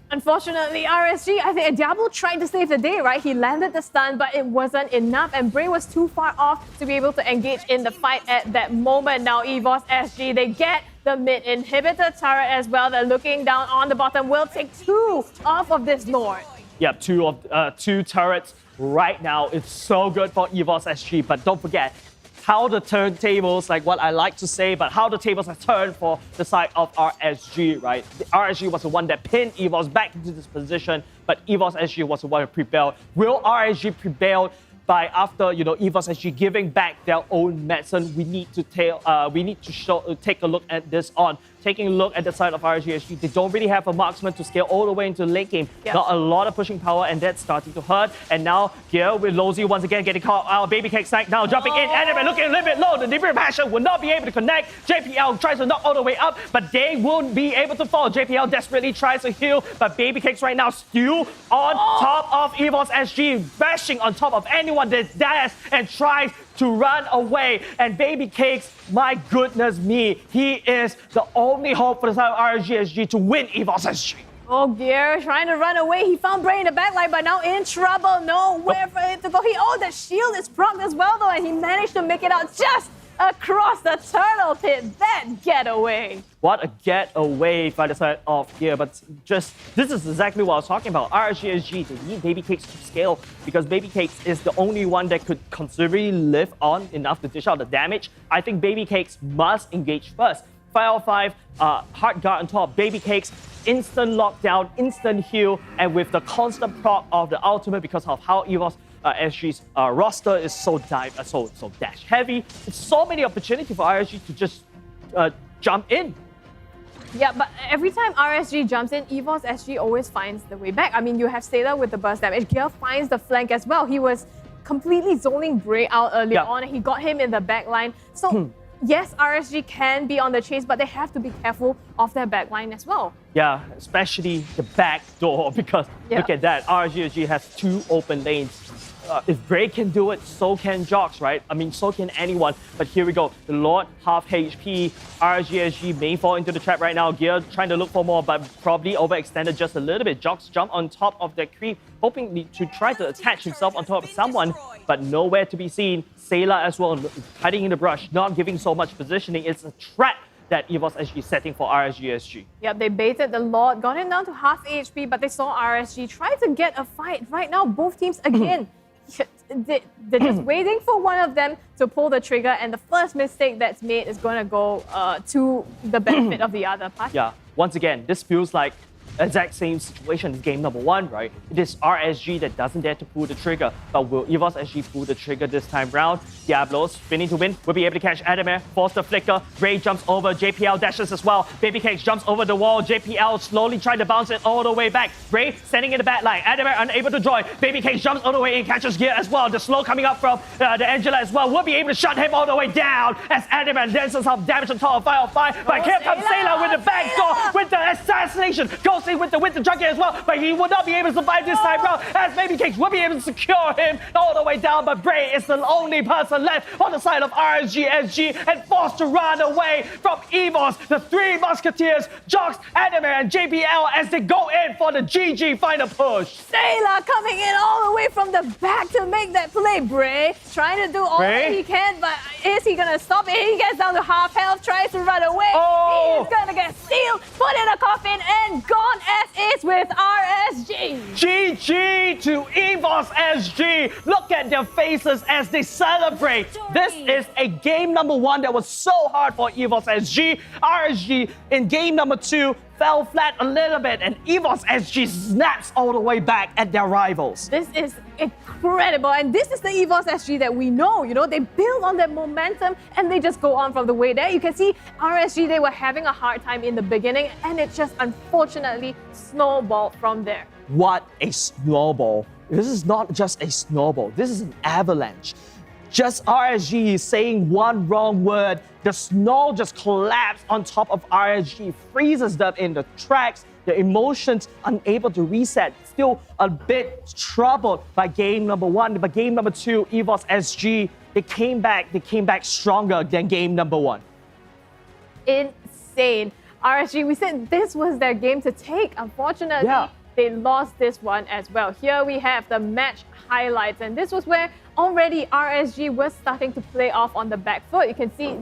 Unfortunately, RSG, I think Diablo tried to save the day, right? He landed the stun, but it wasn't enough, and Bray was too far off to be able to engage in the fight at that moment. Now, EVOS SG, they get the mid inhibitor turret as well. They're looking down on the bottom. Will take 2 off of this Lord. Yep, 2 turrets right now. It's so good for EVOS SG, but don't forget, how the turntables, like what I like to say, but how the tables have turned for the side of RSG, right? The RSG was the one that pinned EVOS back into this position, but EVOS SG was the one who prevailed. Will RSG prevail by after EVOS SG giving back their own medicine? We need to take a look at this on. Taking a look at the side of RSG, they don't really have a marksman to scale all the way into the late game. Yep. Not a lot of pushing power, and that's starting to hurt. And now here with Lawsy once again getting caught out. Baby Cake Snack now jumping in. Anime looking a little bit low. The Divine Passion will not be able to connect. JPL tries to knock all the way up, but they won't be able to fall. JPL desperately tries to heal, but Baby Cakes right now still on top of EVOS SG, bashing on top of anyone that dares and tries to run away. And Baby Cakes, my goodness me, he is the only hope for the side of RSG to win EVOS SG. Oh, Gear trying to run away. He found Bray in the backline, but now in trouble. Nowhere for it to go. The shield is procced as well, though, and he managed to make it out just across the turtle pit. That getaway. What a getaway by the side of Gear, but this is exactly what I was talking about. RSG, they need Baby Cakes to scale because Baby Cakes is the only one that could considerably live on enough to dish out the damage. I think Baby Cakes must engage first. 5 hard guard on top, Baby Cakes, instant lockdown, instant heal, and with the constant proc of the ultimate because of how EVOS SG's roster is so dash heavy. It's so many opportunities for RSG to just jump in. Yeah, but every time RSG jumps in, EVOS SG always finds the way back. I mean, you have Sailor with the burst damage. Gear finds the flank as well. He was completely zoning Bray out earlier on, and he got him in the back line. So, yes, RSG can be on the chase, but they have to be careful of their back line as well. Yeah, especially the back door, because look at that. RSG has 2 open lanes. If Bray can do it, so can Jox, right? I mean, so can anyone. But here we go. The Lord, half HP. RSG may fall into the trap right now. Gear trying to look for more, but probably overextended just a little bit. Jox jump on top of the creep, hoping to try to attach himself on top of someone, but nowhere to be seen. Sailor as well, hiding in the brush, not giving so much positioning. It's a trap that EVOS SG is setting for RSG. Yep, they baited the Lord, got him down to half HP, but they saw RSG try to get a fight. Right now, both teams again, they're just waiting for one of them to pull the trigger, and the first mistake that's made is going to go to the benefit of the other party. Yeah, once again, this feels like exact same situation as game number 1, right? It is RSG that doesn't dare to pull the trigger, but will EVOS SG pull the trigger this time round? Diablos spinning to win, will be able to catch Adamir, force the flicker, Ray jumps over, JPL dashes as well, Baby Cakes jumps over the wall, JPL slowly trying to bounce it all the way back, Ray standing in the back line, Adamir unable to join, Baby Cakes jumps all the way in, catches Gear as well, the slow coming up from the Angela as well, will be able to shut him all the way down as Adamir dances some damage on top of 5, but here comes Sailor with the back door, with the assassination, goes in with the junkie as well, but he will not be able to survive this time round as Baby Cakes will be able to secure him all the way down, but Bray is the only person left on the side of RSG and forced to run away from EVOS. The 3 Musketeers, Jox, Adamir, and JBL as they go in for the GG final push. Sailor coming in all the way from the back to make that play. Bray trying to do all that he can, but is he gonna stop it? He gets down to half health, tries to run away. He is gonna get sealed, put in a coffin, and gone as is with RSG. GG to EVOS SG. Look at their faces as they celebrate. This is a game number 1 that was so hard for EVOS SG. RSG in game number 2 fell flat a little bit, and EVOS SG snaps all the way back at their rivals. This is incredible, and this is the EVOS SG that we know. You know, they build on that momentum, and they just go on from the way there. You can see RSG, they were having a hard time in the beginning, and it just unfortunately snowballed from there. What a snowball. This is not just a snowball. This is an avalanche. Just RSG saying one wrong word, the snow just collapsed on top of RSG, freezes them in the tracks, the emotions unable to reset, still a bit troubled by game number 1. But game number 2, EVOS SG, they came back stronger than game number 1. Insane. RSG, we said this was their game to take. Unfortunately, they lost this one as well. Here we have the match highlights, and this was where already RSG was starting to play off on the back foot. You can see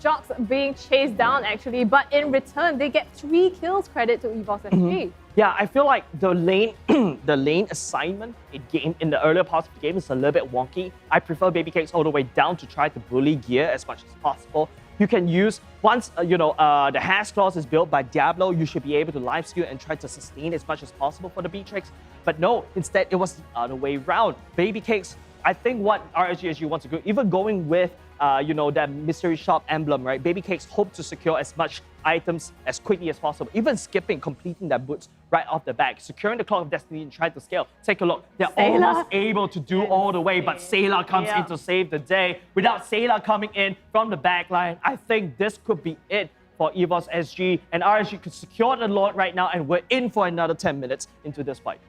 Jox being chased down actually, but in return they get 3 kills, credit to EVOS SG. Yeah, I feel like the lane assignment in the earlier parts of the game is a little bit wonky. I prefer Baby Cakes all the way down to try to bully Gear as much as possible. You can use, once the hash clause is built by Diablo, you should be able to live skew and try to sustain as much as possible for the Beatrix. But no, instead it was the other way around. Baby Cakes, I think what RSG wants to do, even going with that mystery shop emblem, right? Baby Cakes hope to secure as much items as quickly as possible, even completing their boots right off the back, securing the Clock of Destiny and trying to scale. Take a look, they're almost able to do all the way, but Sailor comes in to save the day. Without Sailor coming in from the back line, I think this could be it for EVOS SG, and RSG could secure the Lord right now, and we're in for another 10 minutes into this fight.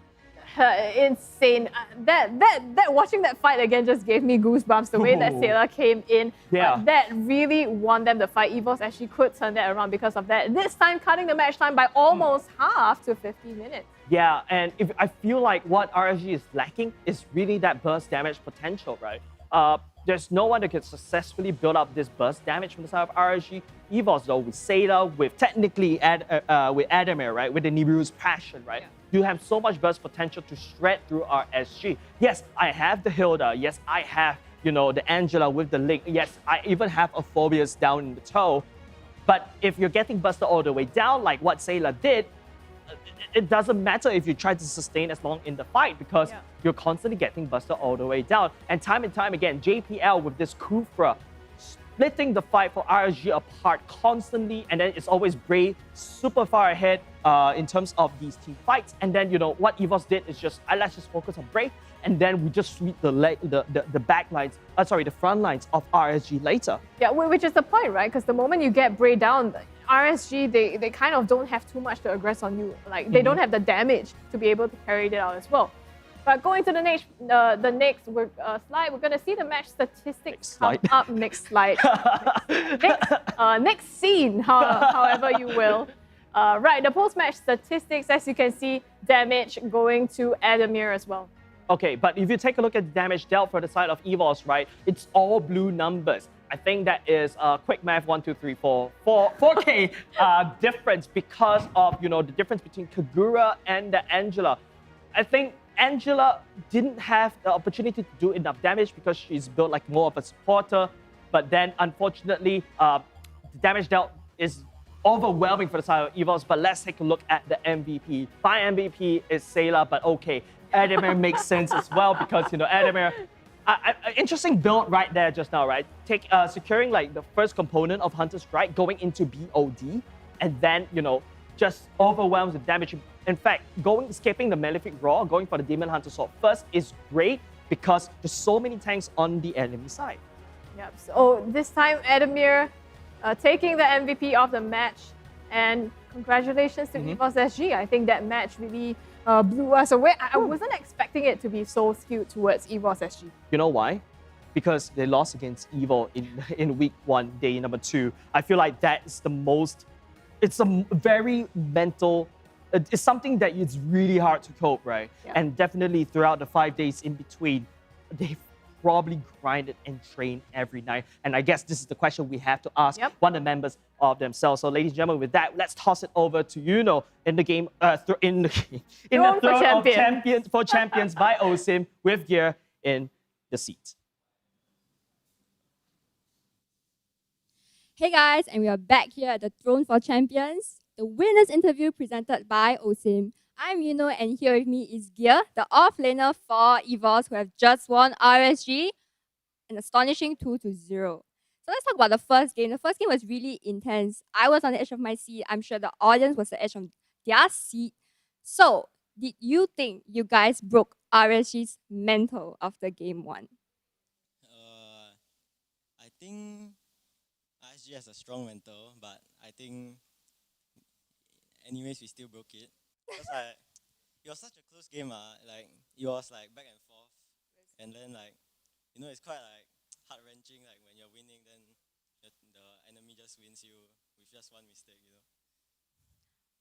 Insane. That watching that fight again just gave me goosebumps. The way that Sailor came in, that really won them the fight. EVOS actually could turn that around because of that. This time, cutting the match time by almost half to 50 minutes. Yeah, and I feel like what RSG is lacking is really that burst damage potential, right? There's no one that can successfully build up this burst damage from the side of RSG. EVOS though, with Sailor, with technically with Adamir, right? With the Nibiru's Passion, right? You have so much burst potential to shred through RSG. Yes, I have the Hilda. Yes, I have, the Angela with the Link. Yes, I even have a Phobius down in the toe. But if you're getting busted all the way down, like what Sailor did, it doesn't matter if you try to sustain as long in the fight because you're constantly getting busted all the way down. And time again, JPL with this Kufra splitting the fight for RSG apart constantly, and then it's always Bray super far ahead in terms of these team fights. And then, what EVOS did is just, let's just focus on Bray, and then we just sweep the back lines, the front lines of RSG later. Yeah, which is the point, right? Because the moment you get Bray down, RSG, they kind of don't have too much to aggress on you. Like, they don't have the damage to be able to carry it out as well. But going to the next slide, we're going to see the match statistics come up. Next slide. Next scene, however you will. Right, the post-match statistics, as you can see, damage going to Adamir as well. Okay, but if you take a look at the damage dealt for the side of EVOS, right, it's all blue numbers. I think that is quick math 1, 2, 3, 4, 4K difference because of the difference between Kagura and the Angela. I think Angela didn't have the opportunity to do enough damage because she's built like more of a supporter. But then, unfortunately, the damage dealt is overwhelming for the side of EVOS. But let's take a look at the MVP. My MVP is Sailor, but okay, Adamir makes sense as well because Adamir. Interesting build right there just now, right? Securing like the first component of Hunter's Strike, going into BOD, and then just overwhelms the damage. In fact, escaping the Malefic Roar, going for the Demon Hunter Sword first is great because there's so many tanks on the enemy side. Yep. So this time, Adamir taking the MVP of the match, and congratulations to EVOS SG. I think that match really blew us away. I wasn't expecting it to be so skewed towards EVOS SG. You know why? Because they lost against EVO in week 1, day number 2. I feel like that is the most. It's a very mental. It's something that it's really hard to cope, right? Yeah. And definitely throughout the 5 days in between, they've probably grinded and trained every night. And I guess this is the question we have to ask one of the members of themselves. So, ladies and gentlemen, with that, let's toss it over to in the game, in the Throne of Champions for Champions by OSIM with Gear in the seat. Hey guys, and we are back here at the Throne for Champions, the winners interview presented by OSIM. I'm Yuno, and here with me is Gear, the offlaner for EVOS, who have just won RSG, an astonishing 2-0. So let's talk about the first game. The first game was really intense. I was on the edge of my seat. I'm sure the audience was on the edge of their seat. So, did you think you guys broke RSG's mental after game 1? I think RSG has a strong mental, but I think anyways we still broke it. Because it was such a close game, like it was like back and forth, and then like it's quite like heart wrenching. Like when you're winning, then the enemy just wins you with just one mistake.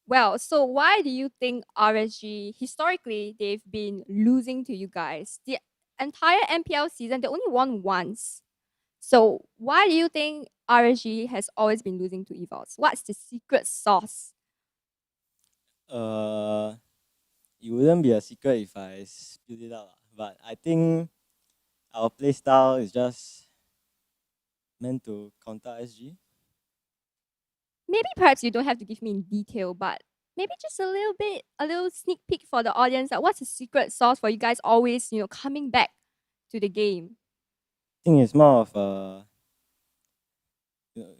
Well, so why do you think RSG historically they've been losing to you guys? The entire MPL season they only won once. So why do you think RSG has always been losing to EVOS? What's the secret sauce? It wouldn't be a secret if I spilled it out, but I think our playstyle is just meant to counter SG. Maybe perhaps you don't have to give me in detail, but maybe just a little sneak peek for the audience. Like, what's the secret sauce for you guys always, coming back to the game? I think it's more of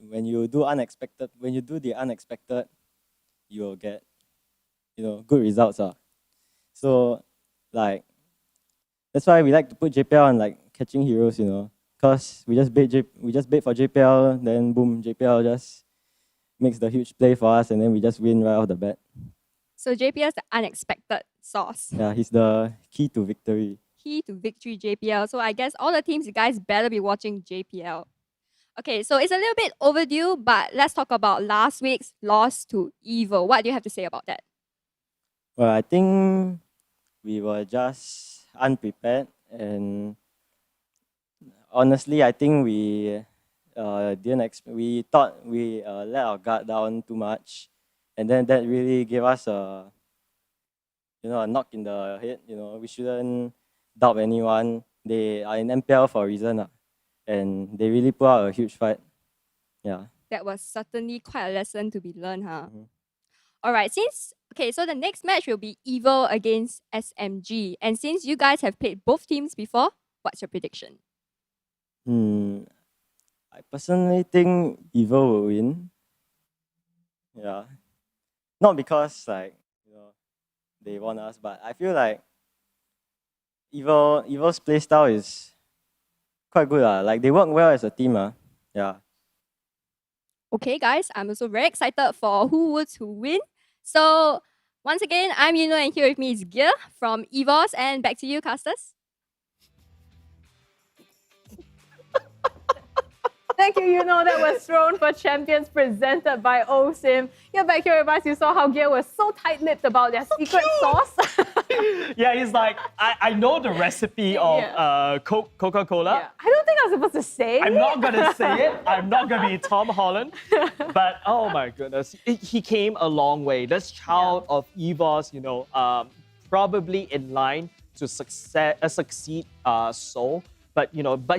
when you do the unexpected, you'll get good results. So like that's why we like to put JPL on like catching heroes, because we just bait for JPL, then boom, JPL just makes the huge play for us, and then we just win right off the bat. So JPL is the unexpected sauce. Yeah, he's the key to victory. Key to victory JPL. So I guess all the teams, you guys better be watching JPL. Okay, so it's a little bit overdue, but let's talk about last week's loss to EVO. What do you have to say about that? Well, I think we were just unprepared, and honestly, I think we we thought we let our guard down too much, and then that really gave us a knock in the head. We shouldn't doubt anyone. They are in MPL for a reason, and they really put out a huge fight. Yeah. That was certainly quite a lesson to be learned, huh? All right, so the next match will be EVO against SMG. And since you guys have played both teams before, what's your prediction? I personally think EVO will win. Yeah. Not because they want us, but I feel like EVO's playstyle is quite good. Like they work well as a team. Yeah. Okay, guys, I'm also very excited for who would to win. So once again, I'm Yuno, and here with me is Gear from EVOS, and back to you, casters. Thank you, that was Throne for Champions presented by OSIM. Yeah, back here with us, you saw how Gear was so tight-lipped about their secret sauce. Yeah, he's like, I know the recipe of Coca-Cola. Yeah. I don't think I was supposed to say it. I'm not going to say it. I'm not going to be Tom Holland. But oh my goodness, he came a long way. This child of EVOS, probably in line to succeed Seoul. But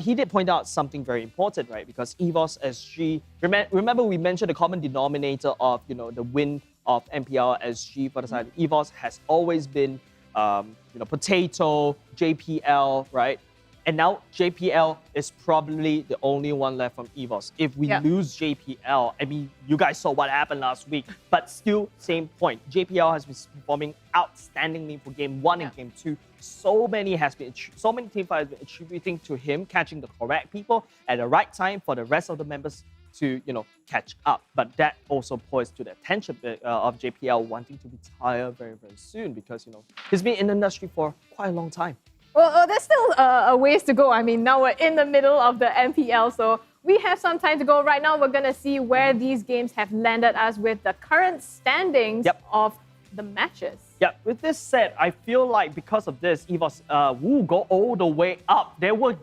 he did point out something very important, right? Because EVOS SG, remember we mentioned the common denominator of the win of MPL SG for the side of EVOS has always been Potato, JPL, right? And now JPL is probably the only one left from EVOS. If we lose JPL, I mean, you guys saw what happened last week, but still, same point. JPL has been performing outstandingly for Game 1 and Game 2. So many team fights have been attributing to him catching the correct people at the right time for the rest of the members to catch up. But that also points to the attention of JPL wanting to retire very, very soon because he's been in the industry for quite a long time. Well, there's still a ways to go. I mean, now we're in the middle of the MPL, so we have some time to go. Right now, we're going to see where these games have landed us with the current standings of the matches. Yeah, with this said, I feel like because of this, EVOS will go all the way up. They were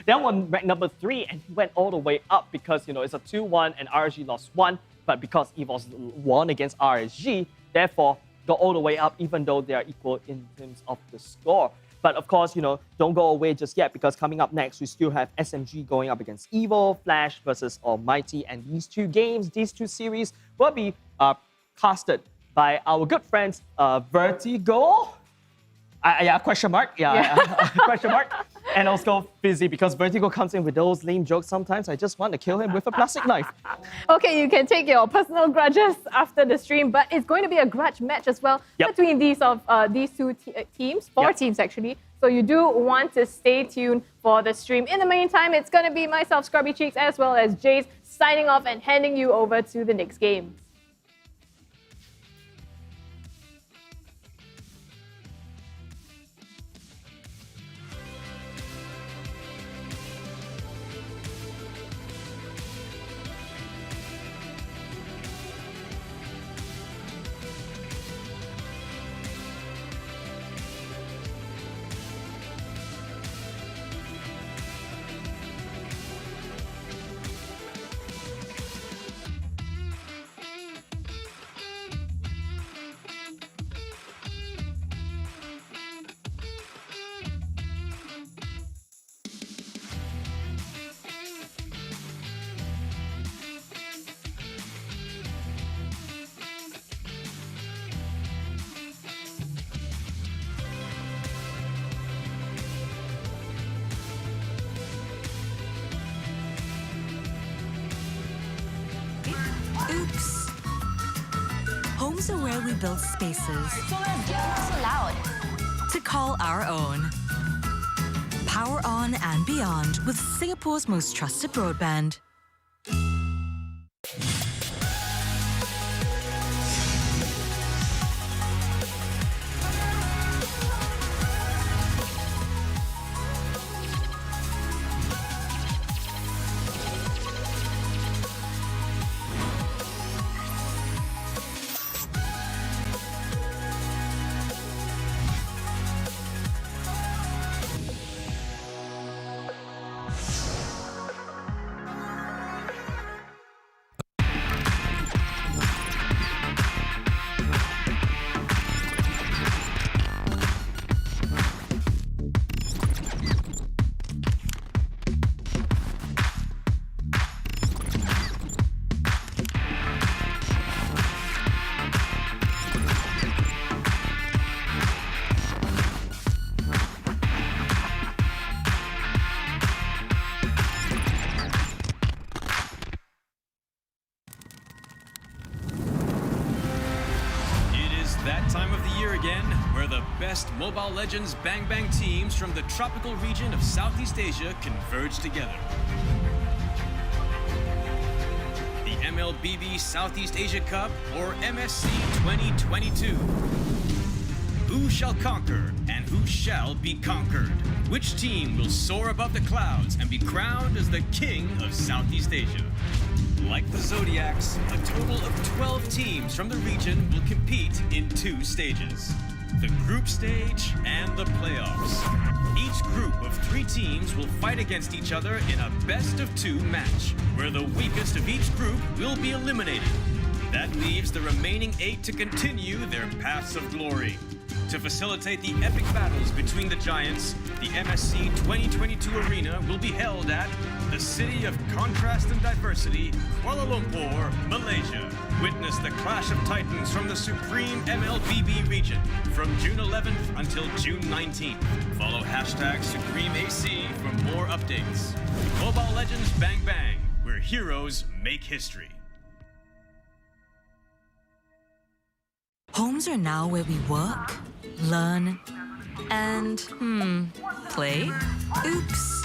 ranked number 3, and he went all the way up because, it's a 2-1 and RSG lost 1. But because EVOS won against RSG, therefore, go all the way up even though they are equal in terms of the score. But of course, don't go away just yet because coming up next, we still have SMG going up against Evo, Flash versus Almighty. And these two games, these two series will be casted by our good friends Vertigo. Question mark. Question mark. And also Fizzy because Vertigo comes in with those lame jokes sometimes. I just want to kill him with a plastic knife. Okay, you can take your personal grudges after the stream, but it's going to be a grudge match as well between these two teams, four teams actually. So you do want to stay tuned for the stream. In the meantime, it's going to be myself, Scrubby Cheeks, as well as Jace, signing off and handing you over to the next game. Oops. Homes are where we build spaces. So let's get so loud. To call our own. Power on and beyond with Singapore's most trusted broadband. that time of the year again, where the best Mobile Legends Bang Bang teams from the tropical region of Southeast Asia converge together. The MLBB Southeast Asia Cup, or MSC 2022. Who shall conquer and who shall be conquered? Which team will soar above the clouds and be crowned as the king of Southeast Asia? Like the Zodiacs, a total of 12 teams from the region will compete in 2 stages: the group stage and the playoffs. Each group of 3 teams will fight against each other in a best-of-2 match, where the weakest of each group will be eliminated. That leaves the remaining 8 to continue their paths of glory. To facilitate the epic battles between the giants, the MSC 2022 arena will be held at the City of Contrast and Diversity, Kuala Lumpur, Malaysia. Witness the clash of titans from the supreme MLBB region from June 11th until June 19th. Follow #SupremeAC for more updates. Mobile Legends Bang Bang, where heroes make history. Homes are now where we work, learn, and, play? Oops.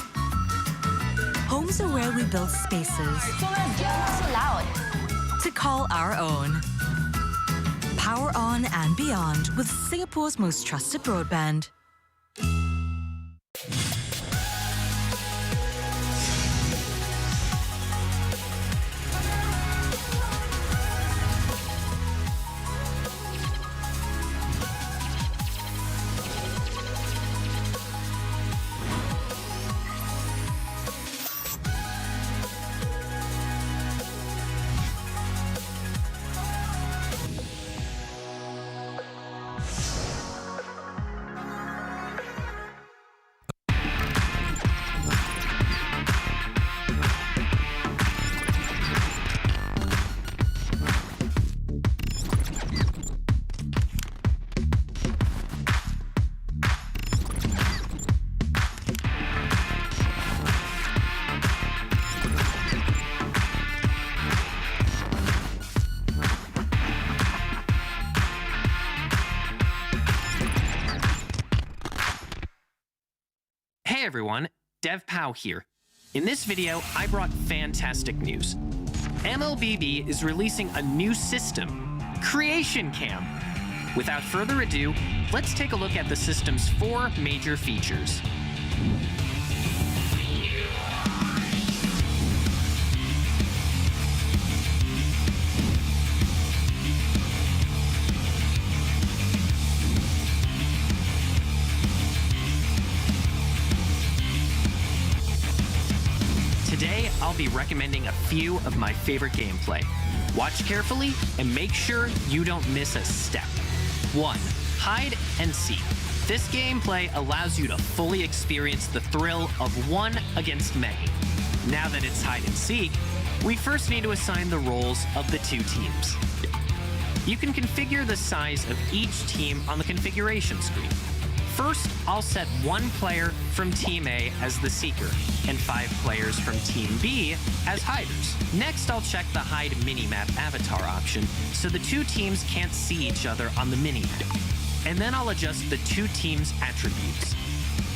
Homes are where we build spaces So let's get not so loud. to call our own. Power on and beyond with Singapore's most trusted broadband. Hey everyone, DevPow here. In this video, I brought fantastic news. MLBB is releasing a new system, Creation Cam. Without further ado, let's take a look at the system's 4 major features. Today, I'll be recommending a few of my favorite gameplay. Watch carefully and make sure you don't miss a step. 1. Hide and seek. This gameplay allows you to fully experience the thrill of 1 against many. Now that it's hide and seek, we first need to assign the roles of the 2 teams. You can configure the size of each team on the configuration screen. First, I'll set 1 player from Team A as the seeker, and 5 players from Team B as hiders. Next, I'll check the hide minimap avatar option so the 2 teams can't see each other on the minimap. And then I'll adjust the 2 teams' attributes.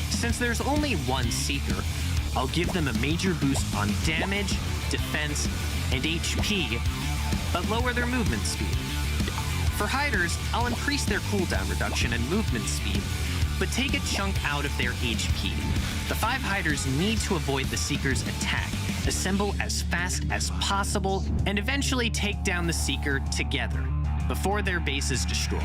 Since there's only 1 seeker, I'll give them a major boost on damage, defense, and HP, but lower their movement speed. For hiders, I'll increase their cooldown reduction and movement speed, but take a chunk out of their HP. The 5 hiders need to avoid the Seeker's attack, assemble as fast as possible, and eventually take down the Seeker together, before their base is destroyed.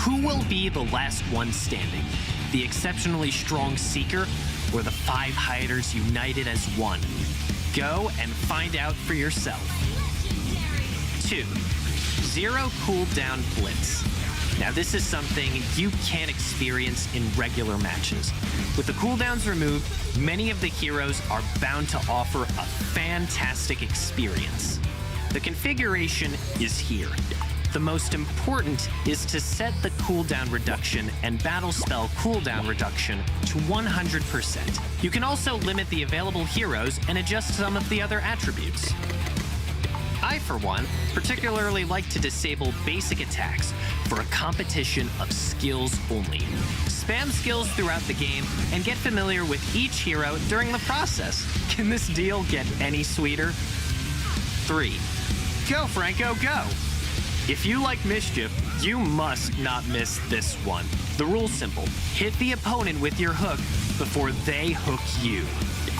Who will be the last one standing? The exceptionally strong Seeker, or the 5 hiders united as one? Go and find out for yourself. 2. Zero cooldown blitz. Now this is something you can't experience in regular matches. With the cooldowns removed, many of the heroes are bound to offer a fantastic experience. The configuration is here. The most important is to set the cooldown reduction and battle spell cooldown reduction to 100%. You can also limit the available heroes and adjust some of the other attributes. I, for one, particularly like to disable basic attacks for a competition of skills only. Spam skills throughout the game and get familiar with each hero during the process. Can this deal get any sweeter? 3. Go, Franco, go! If you like mischief, you must not miss this one. The rule's simple. Hit the opponent with your hook before they hook you.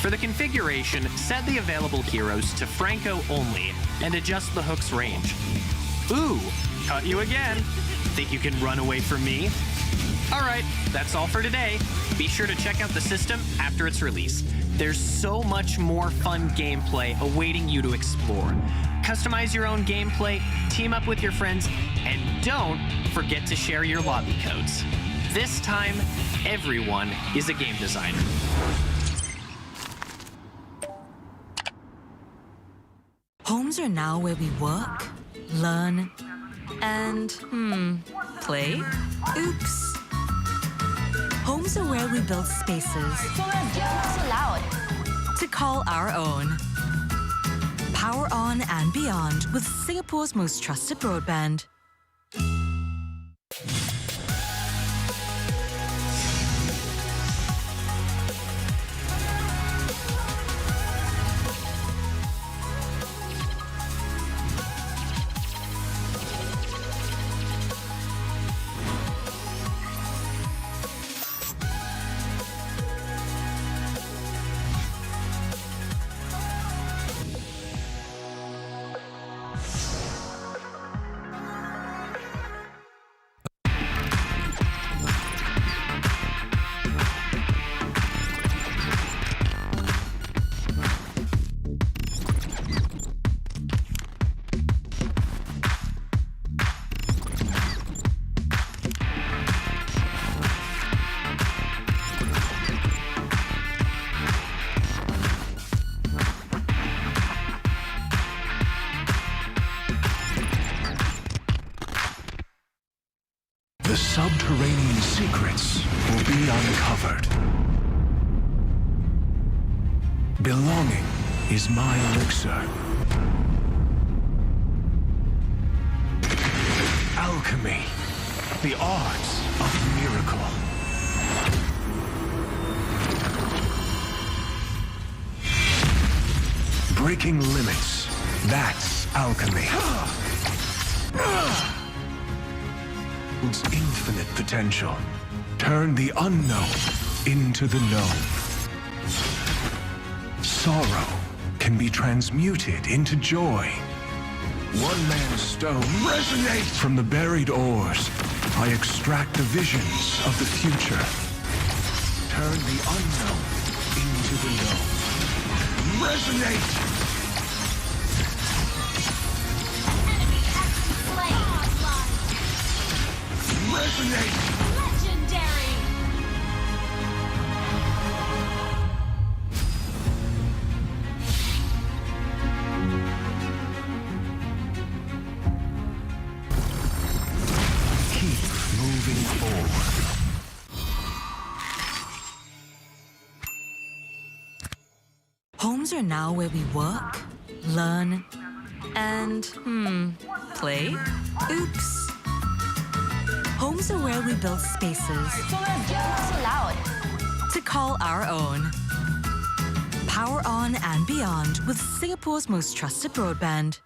For the configuration, set the available heroes to Franco only and adjust the hook's range. Ooh, caught you again. Think you can run away from me? Alright, that's all for today. Be sure to check out the system after its release. There's so much more fun gameplay awaiting you to explore. Customize your own gameplay, team up with your friends, and don't forget to share your lobby codes. This time, everyone is a game designer. Homes are now where we work, learn, and, play? Oops. Homes are where we build spaces to call our own. Power on and beyond with Singapore's most trusted broadband. The subterranean secrets will be uncovered. Belonging is my elixir. Alchemy, the arts of miracle. Breaking limits, that's alchemy. Infinite potential. Turn the unknown into the known. Sorrow can be transmuted into joy. One man's stone resonates from the buried ores. I extract the visions of the future. Turn the unknown into the known. Resonate! Resonate! Legendary! Keep moving forward. Homes are now where we work, learn, and, play? Oops. Homes are where we build spaces to call our own. Power on and beyond with Singapore's most trusted broadband.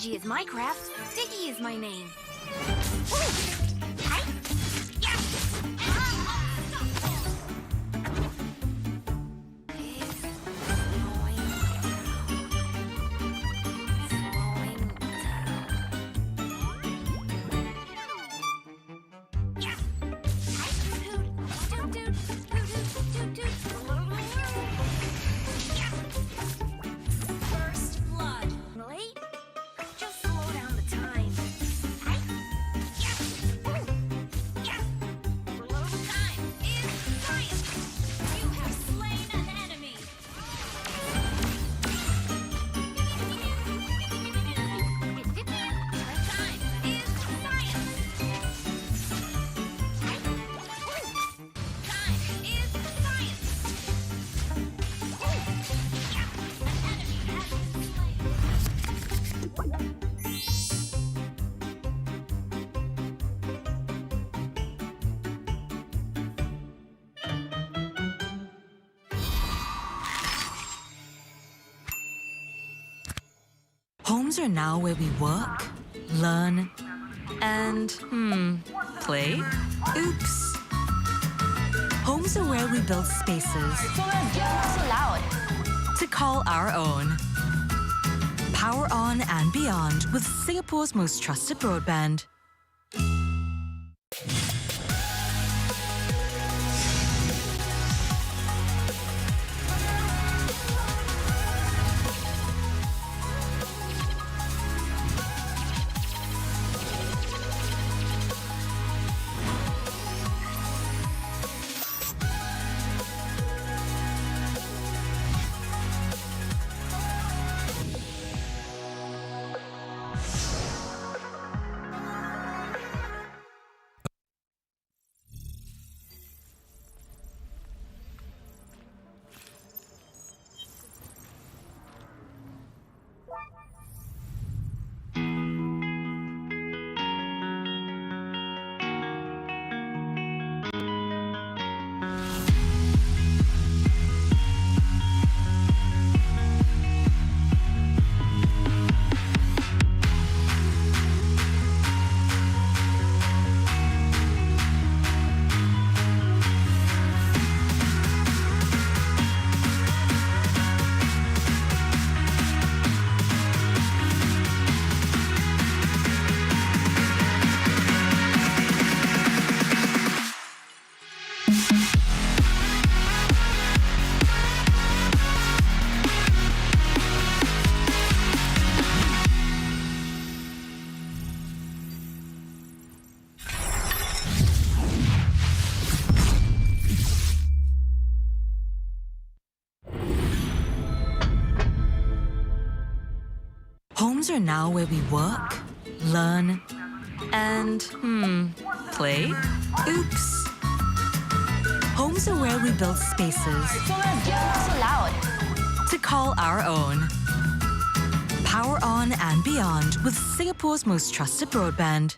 RSG is my craft, Diggy is my name. First blood. Late? Just slow down the time. Time is science. You have slain an enemy. Time is science. Time is science. Homes are now where we work, learn, and, play? Oops. Homes are where we build spaces So loud. to call our own. Power on and beyond with Singapore's most trusted broadband. Homes are now where we work, learn, and, play? Oops. Homes are where we build spaces So loud. to call our own. Power on and beyond with Singapore's most trusted broadband.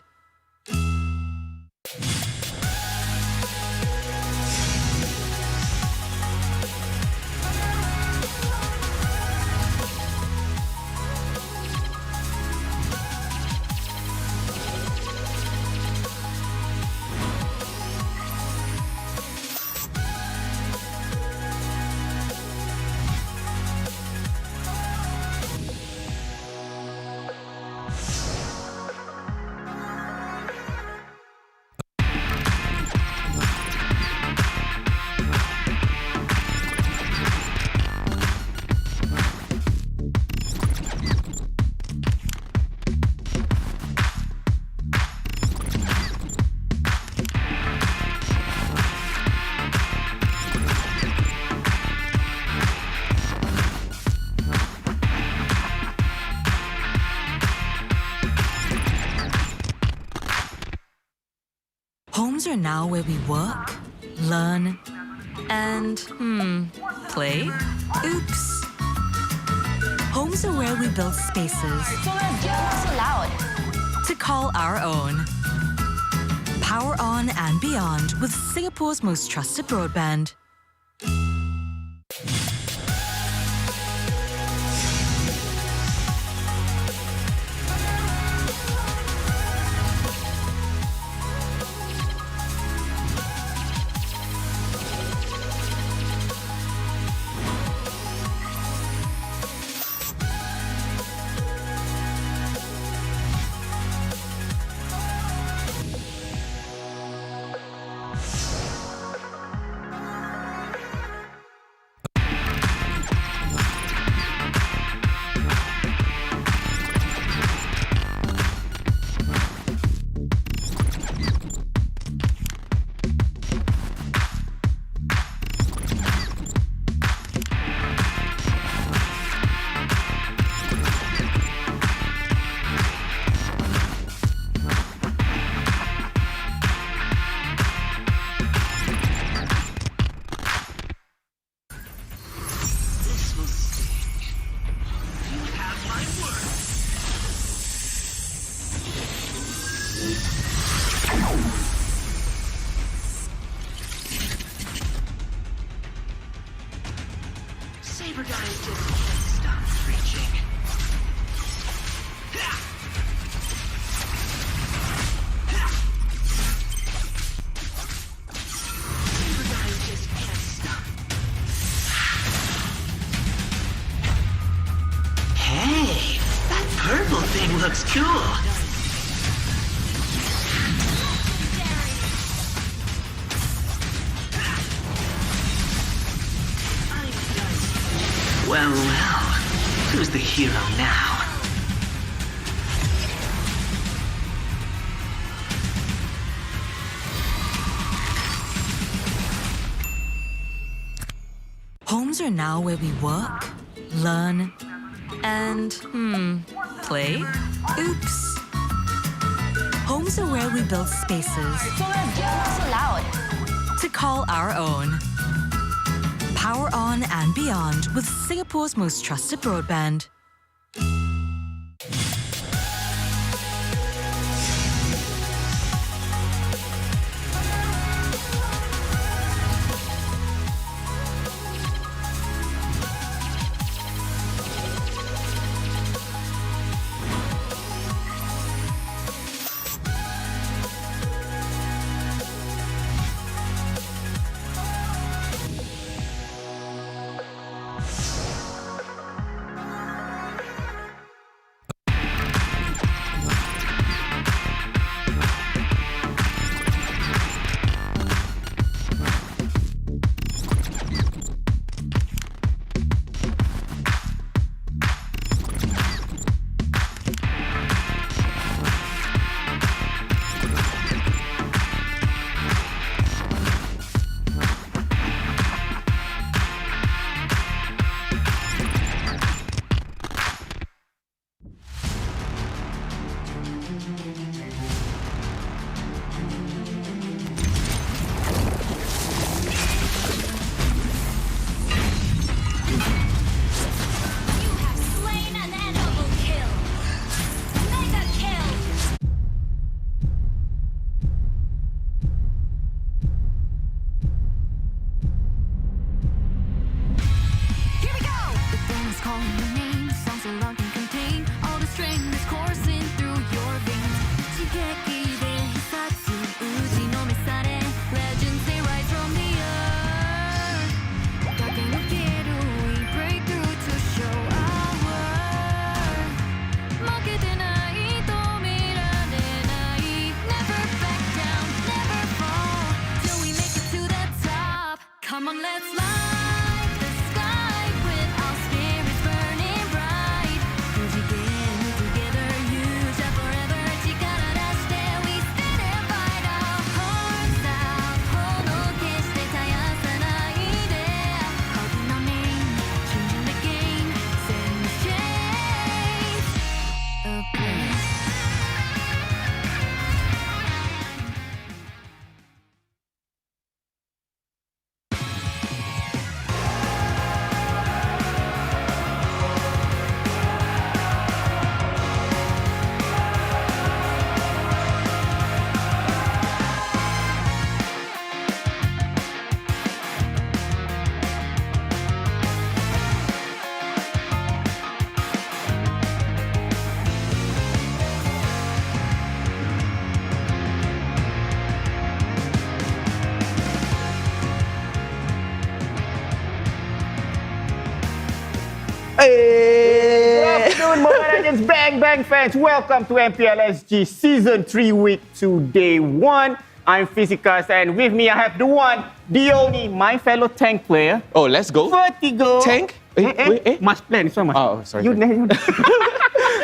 Homes are now where we work, learn, and, play? Oops. Homes are where we build spaces So loud. to call our own. Power on and beyond with Singapore's most trusted broadband. Hey, that purple thing looks cool. Well, who's the hero now? Homes are now where we work, learn, and, play? Oops. Homes are where we build spaces. So let's get what's allowed. To call our own. Power on and beyond with Singapore's most trusted broadband. Come on, let's light the sky with our spirits burning bright. Together, you shall forever. Chikara dashite, we stand and fight our hearts out. Hono keshite tayasanai de. Calling our name, changing the game, setting the change. A place. Hey! Good afternoon, Mobile Legends Bang Bang fans. Welcome to MPL SG Season 3 Week 2 Day 1. I'm Physicus and with me I have the one, the only, my fellow tank player. Oh, let's go. Vertigo. Tank? Must plan, this one must Oh, sorry.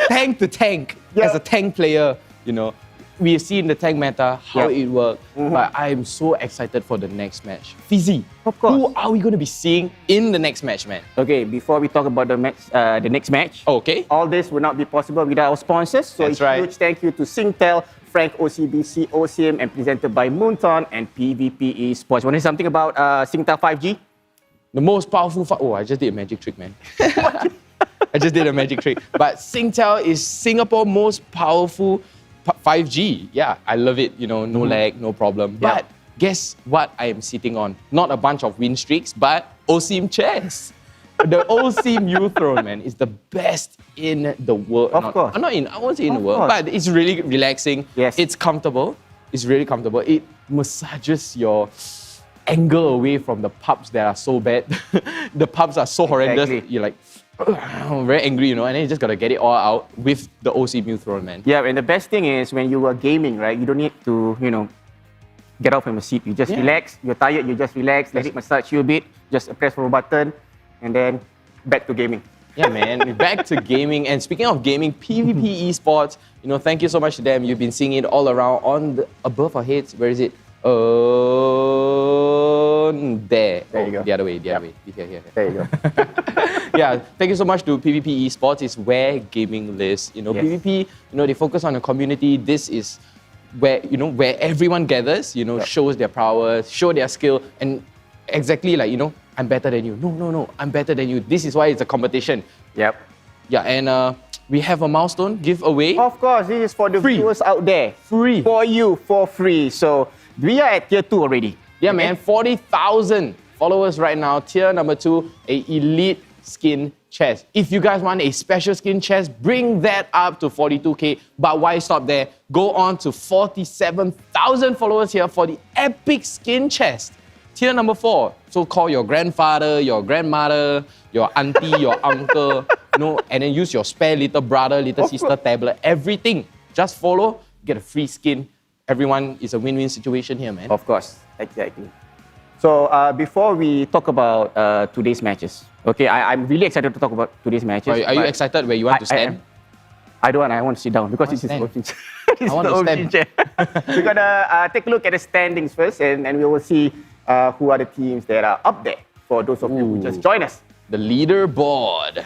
Tank to tank. As a tank player, you know, we have seen the tank meta, how it works, but I'm so excited for the next match. Fizzy, of course. Who are we going to be seeing in the next match, man? Okay, before we talk about the next match, all this would not be possible without our sponsors. So That's a right. huge thank you to Singtel, Frank OCBC, OCM, and presented by Moonton and PVP Esports. Want to say something about Singtel 5G? The most powerful... Oh, I just did a magic trick, man. I just did a magic trick. But Singtel is Singapore's most powerful 5G. Yeah, I love it. You know, no lag, no problem. But guess what I am sitting on? Not a bunch of win streaks, but OSIM chairs. the OC Mule Throne, man, is the best in the world. Of course. I won't say in the Of world, course. but it's really relaxing. Yes. It's comfortable. It's really comfortable. It massages your anger away from the pubs that are so bad. The pubs are so horrendous. Exactly. You're like, very angry, and then you just gotta get it all out with the OC Mule Throne, man. Yeah, and the best thing is when you are gaming, right? You don't need to, get out from the seat. You just relax. You're tired, you just relax. Let it massage you a bit. Just press for a button, and then back to gaming. Yeah, man. Back to gaming. And speaking of gaming, PvP esports, thank you so much to them. You've been seeing it all around above our heads. Where is it? There. There you go. The other way. Here. There you go. Yeah, thank you so much to PvP esports. It's where gaming lives. PvP, they focus on the community. This is where, where everyone gathers, shows their prowess, show their skill, and exactly like, I'm better than you. No, I'm better than you. This is why it's a competition. Yep. Yeah, and we have a milestone giveaway. Of course, this is for the viewers out there. Free. For you, for free. So we are at tier 2 already. Yeah, man, 40,000 followers right now. Tier number 2, a elite skin chest. If you guys want a special skin chest, bring that up to 42K. But why stop there? Go on to 47,000 followers here for the epic skin chest. Tier number 4. So call your grandfather, your grandmother, your auntie, your uncle, and then use your spare little brother, little sister tablet, everything. Just follow, get a free skin. Everyone is a win-win situation here, man. Of course, exactly. So before we talk about today's matches, okay, I'm really excited to talk about today's matches. Are you excited where you want to stand? I don't want. I want to sit down because this is the OC chair. We're gonna take a look at the standings first, and we will see who are the teams that are up there for those of you who just joined us. The leaderboard.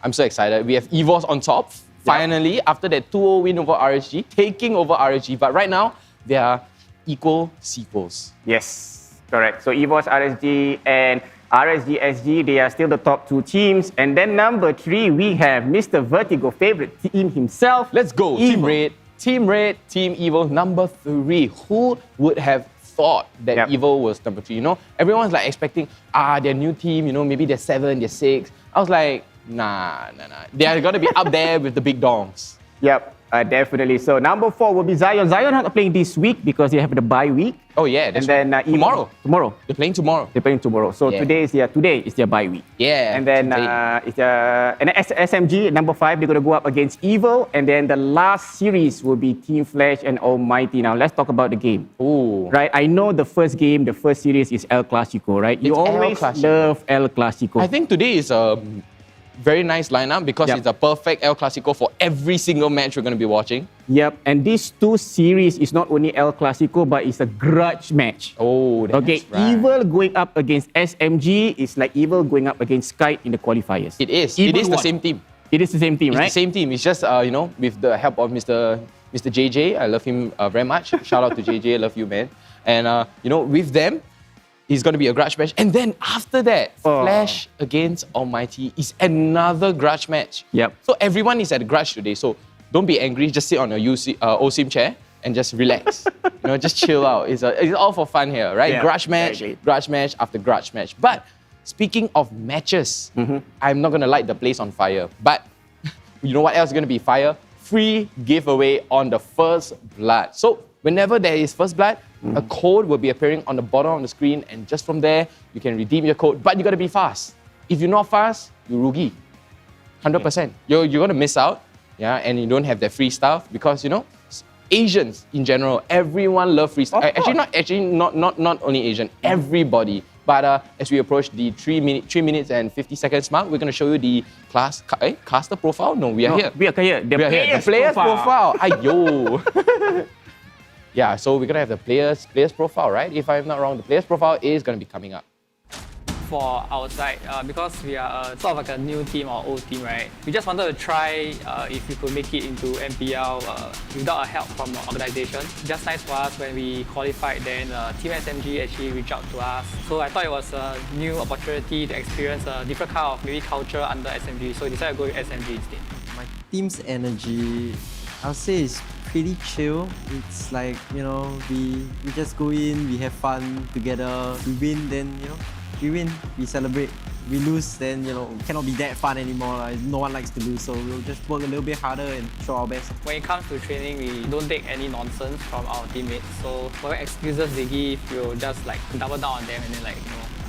I'm so excited. We have EVOS on top. Finally, after that 2-0 win over RSG, taking over RSG. But right now, they are equal sequels. Yes, correct. So EVOS, RSG, and RSG SG, they are still the top 2 teams. And then number 3, we have Mr. Vertigo, favorite team himself. Let's go. Evo. Team Red, Team Evo, number 3. Who would have thought that Evo was number 3? Everyone's like expecting, their new team, maybe they're 7, they're 6. I was like, nah. They are gonna be up there with the big dongs. Yep, definitely. So number 4 will be Zion. Zion not playing this week because they have the bye week. Oh yeah, that's and then tomorrow. They're playing tomorrow. So Yeah. today is their bye week. Yeah. And then SMG number 5, they're gonna go up against Evil, and then the last series will be Team Flash and Almighty. Now let's talk about the game. Ooh. Right, I know the first series is El Clasico, right? You always love El Clasico. I think today is a very nice lineup because it's a perfect El Clasico for every single match we're going to be watching. Yep, and these 2 series is not only El Clasico, but it's a grudge match. Oh, that's okay, right. Evil going up against SMG is like Evil going up against Sky in the qualifiers. It is. Evil It is the won. same team. It is the same team, It's right? the same team. It's just, with the help of Mr. JJ. I love him very much. Shout out to JJ. I love you, man. And, with them, it's going to be a grudge match. And then after that, Flash against Almighty is another grudge match. Yep. So everyone is at a grudge today. So don't be angry. Just sit on your OSIM chair and just relax. Just chill out. It's all for fun here, right? Yeah, grudge match after grudge match. But speaking of matches, I'm not going to light the place on fire. But you know what else is going to be fire? Free giveaway on the first blood. So whenever there is first blood, a code will be appearing on the bottom of the screen, and just from there, you can redeem your code. But you got to be fast. If you're not fast, you rugi. 100%. You're going to miss out, and you don't have that free stuff because, Asians in general, everyone love free stuff. Not only Asian, everybody. But as we approach the 3 minutes and 50 seconds mark, we're going to show you the caster profile. No, we are here. We are here. The player's profile. Ayo. Yeah, so we're gonna have the player's profile, right? If I'm not wrong, the player's profile is gonna be coming up. For our side, because we are sort of like a new team or old team, right? We just wanted to try if we could make it into MPL without a help from the organization. Just nice for us when we qualified, then Team SMG actually reached out to us. So I thought it was a new opportunity to experience a different kind of maybe culture under SMG. So I decided to go with SMG instead. My team's energy, I'll say, is pretty chill. It's like, we just go in, we have fun together, we win, then, we win, we celebrate. we lose, then cannot be that fun anymore. Like, no one likes to lose, so we'll just work a little bit harder and show our best. When it comes to training, we don't take any nonsense from our teammates. So whatever excuses they give, we'll just like double down on them and then like,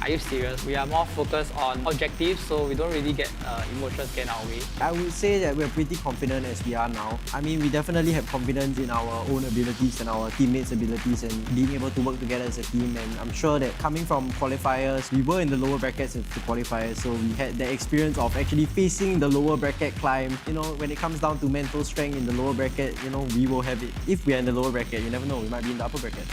are you serious? We are more focused on objectives, so we don't really get emotions get in our way. I would say that we're pretty confident as we are now. I mean, we definitely have confidence in our own abilities and our teammates' abilities and being able to work together as a team. And I'm sure that coming from qualifiers, we were in the lower brackets of the qualifiers, so we had the experience of actually facing the lower bracket climb. When it comes down to mental strength in the lower bracket, we will have it. If we are in the lower bracket, you never know, we might be in the upper bracket.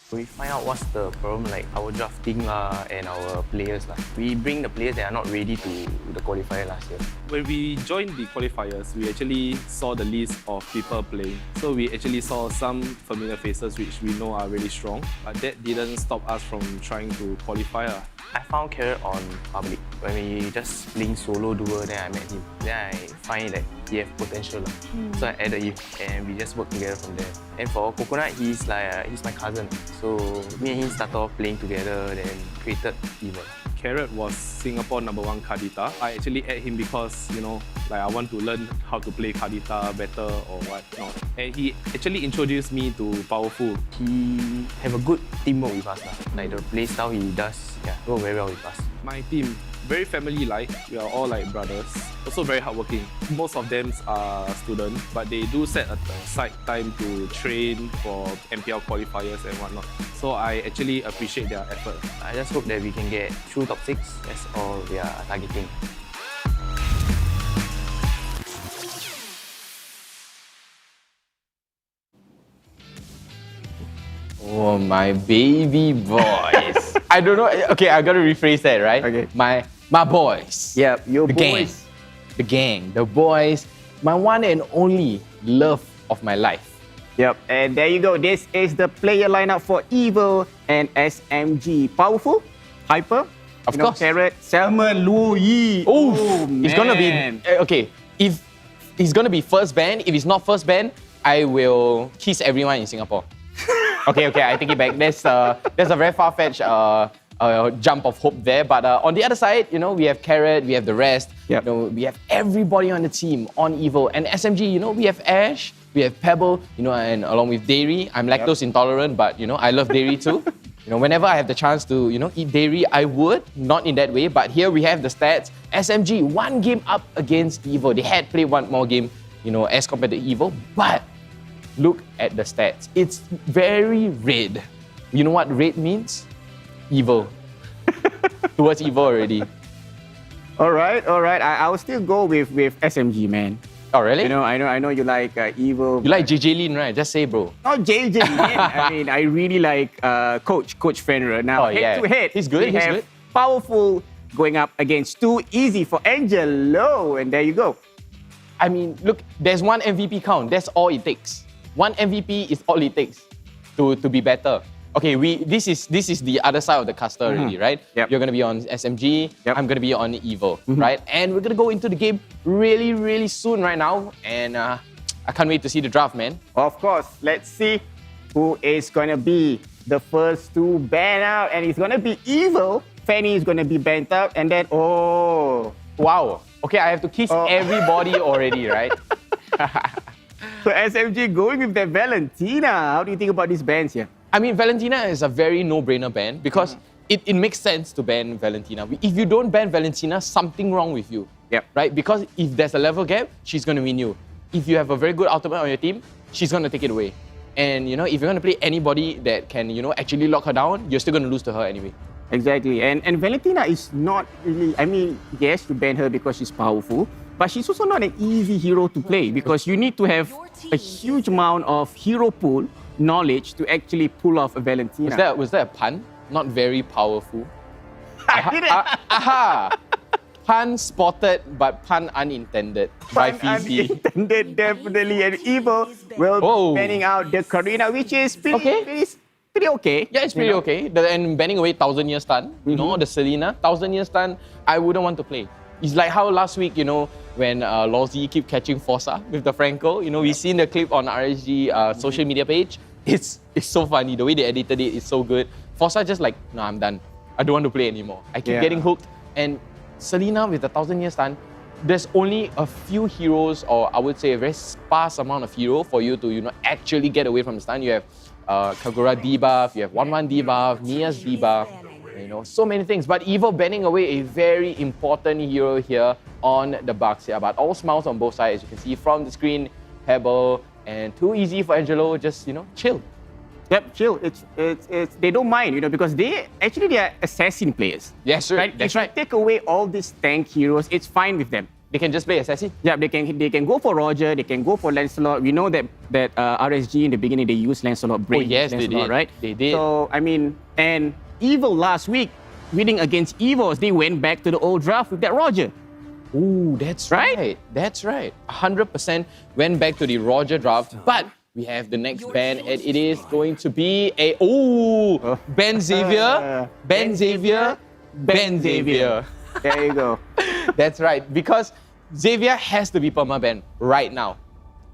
We find out what's the problem, like our drafting and our players. We bring the players that are not ready to the qualifier last year. When we joined the qualifiers, we actually saw the list of people playing. So we actually saw some familiar faces which we know are really strong, but that didn't stop us from trying to qualify. I found Carrot on public. When we just playing solo duo, then I met him. Then I find that he have potential. So I added him and we just work together from there. And for Coconut, he's my cousin. So me and him started off playing together, then created EVOS. Carrot was Singapore #1 Kadita. I actually add him because, I want to learn how to play Kadita better or whatnot. And he actually introduced me to Powerful. He have a good teamwork with us. Like the play style he does, go very well with us. My team, very family-like. We are all like brothers. Also very hardworking. Most of them are students, but they do set aside time to train for MPL qualifiers and whatnot. So I actually appreciate their effort. I just hope that we can get through top 6. That's all we are targeting. Oh, my baby boys. I don't know. Okay, I gotta rephrase that, right? Okay. My boys. Yep, your boys. The gang. The boys. My one and only love of my life. Yep, and there you go. This is the player lineup for EVO and SMG. Powerful, Hyper, of course. Carrot, Salmon, Luo Yi. Oh, it's gonna be okay. If he's gonna be first ban, if he's not first ban, I will kiss everyone in Singapore. Okay, I take it back. There's a very far-fetched jump of hope there. But on the other side, we have Carrot, we have the rest. Yep. We have everybody on the team on EVO. And SMG, we have Ash, we have Pebble, and along with dairy. I'm lactose intolerant, but I love dairy too. Whenever I have the chance to eat dairy, I would. Not in that way, but here we have the stats. SMG, 1 game up against EVO. They had played 1 more game, as compared to EVO, but look at the stats. It's very red. You know what red means? Evil. Towards evil already. All right. I will still go with SMG, man. Oh, really? I know you like EVO. You like JJ Lin, right? Just say, bro. Not JJ Lin. I mean, I really like Coach Fenrir. Now, head to head, he's good. We have Powerful going up against 2 Easy for Angelo, and there you go. I mean, look, there's 1 MVP count. That's all it takes. 1 MVP is all it takes to be better. Okay, this is the other side of the caster already, right? Yep. You're gonna be on SMG. Yep. I'm gonna be on EVO, right? And we're gonna go into the game really, really soon right now. And I can't wait to see the draft, man. Of course, let's see who is gonna be the first to ban out, and it's gonna be EVO. Fanny is gonna be banned out, and then wow. Okay, I have to kiss everybody already, right? So SMG going with the Valentina. How do you think about these bans here? I mean, Valentina is a very no-brainer ban because it makes sense to ban Valentina. If you don't ban Valentina, something wrong with you. Yep. Right? Because if there's a level gap, she's going to win you. If you have a very good ultimate on your team, she's going to take it away. And, if you're going to play anybody that can, actually lock her down, you're still going to lose to her anyway. Exactly. And Valentina is not really, I mean, yes, you ban her because she's powerful, but she's also not an easy hero to play because you need to have a huge amount of hero pool knowledge to actually pull off a Valentina. Was that a pun? Not very powerful. I did it. Aha! Pun spotted, but pun unintended by Phoebe. Unintended, definitely. And EVO will be banning out the Karina, which is pretty okay. Yeah, it's pretty okay. And banning away 1,000 year stun, the Selena, 1,000 year stun, I wouldn't want to play. It's like how last week, when Lawsy keep catching Forza with the Franco, we've seen the clip on RSG social media page. It's so funny. The way they edited it is so good. Forza just like, no, I'm done. I don't want to play anymore. I keep getting hooked. And Selena with the 1,000-year stun, there's only a few heroes, or I would say a very sparse amount of hero for you to, actually get away from the stun. You have Kagura debuff, you have 1-1 debuff, Mia's debuff, so many things. But Evo banning away a very important hero here on the Bucks here. But all smiles on both sides, as you can see from the screen. Pebble, and too easy for Angelo, just, chill. Yep, chill. It's they don't mind, because they are assassin players. Yes, sir. Right? If you take away all these tank heroes, it's fine with them. They can just play assassin? Yeah, they can go for Roger, they can go for Lancelot. We know that RSG in the beginning, they used Lancelot, yes, Lancelot, they did. Right? They did. So, and Evil last week, winning against EVOS, they went back to the old draft with that Roger. Ooh, that's right. That's right. 100% went back to the Roger draft, but we have the next ban, and it is going to be a Ben Xavier, Ben Xavier, Ben Xavier. There you go. That's right, because Xavier has to be perma-banned right now.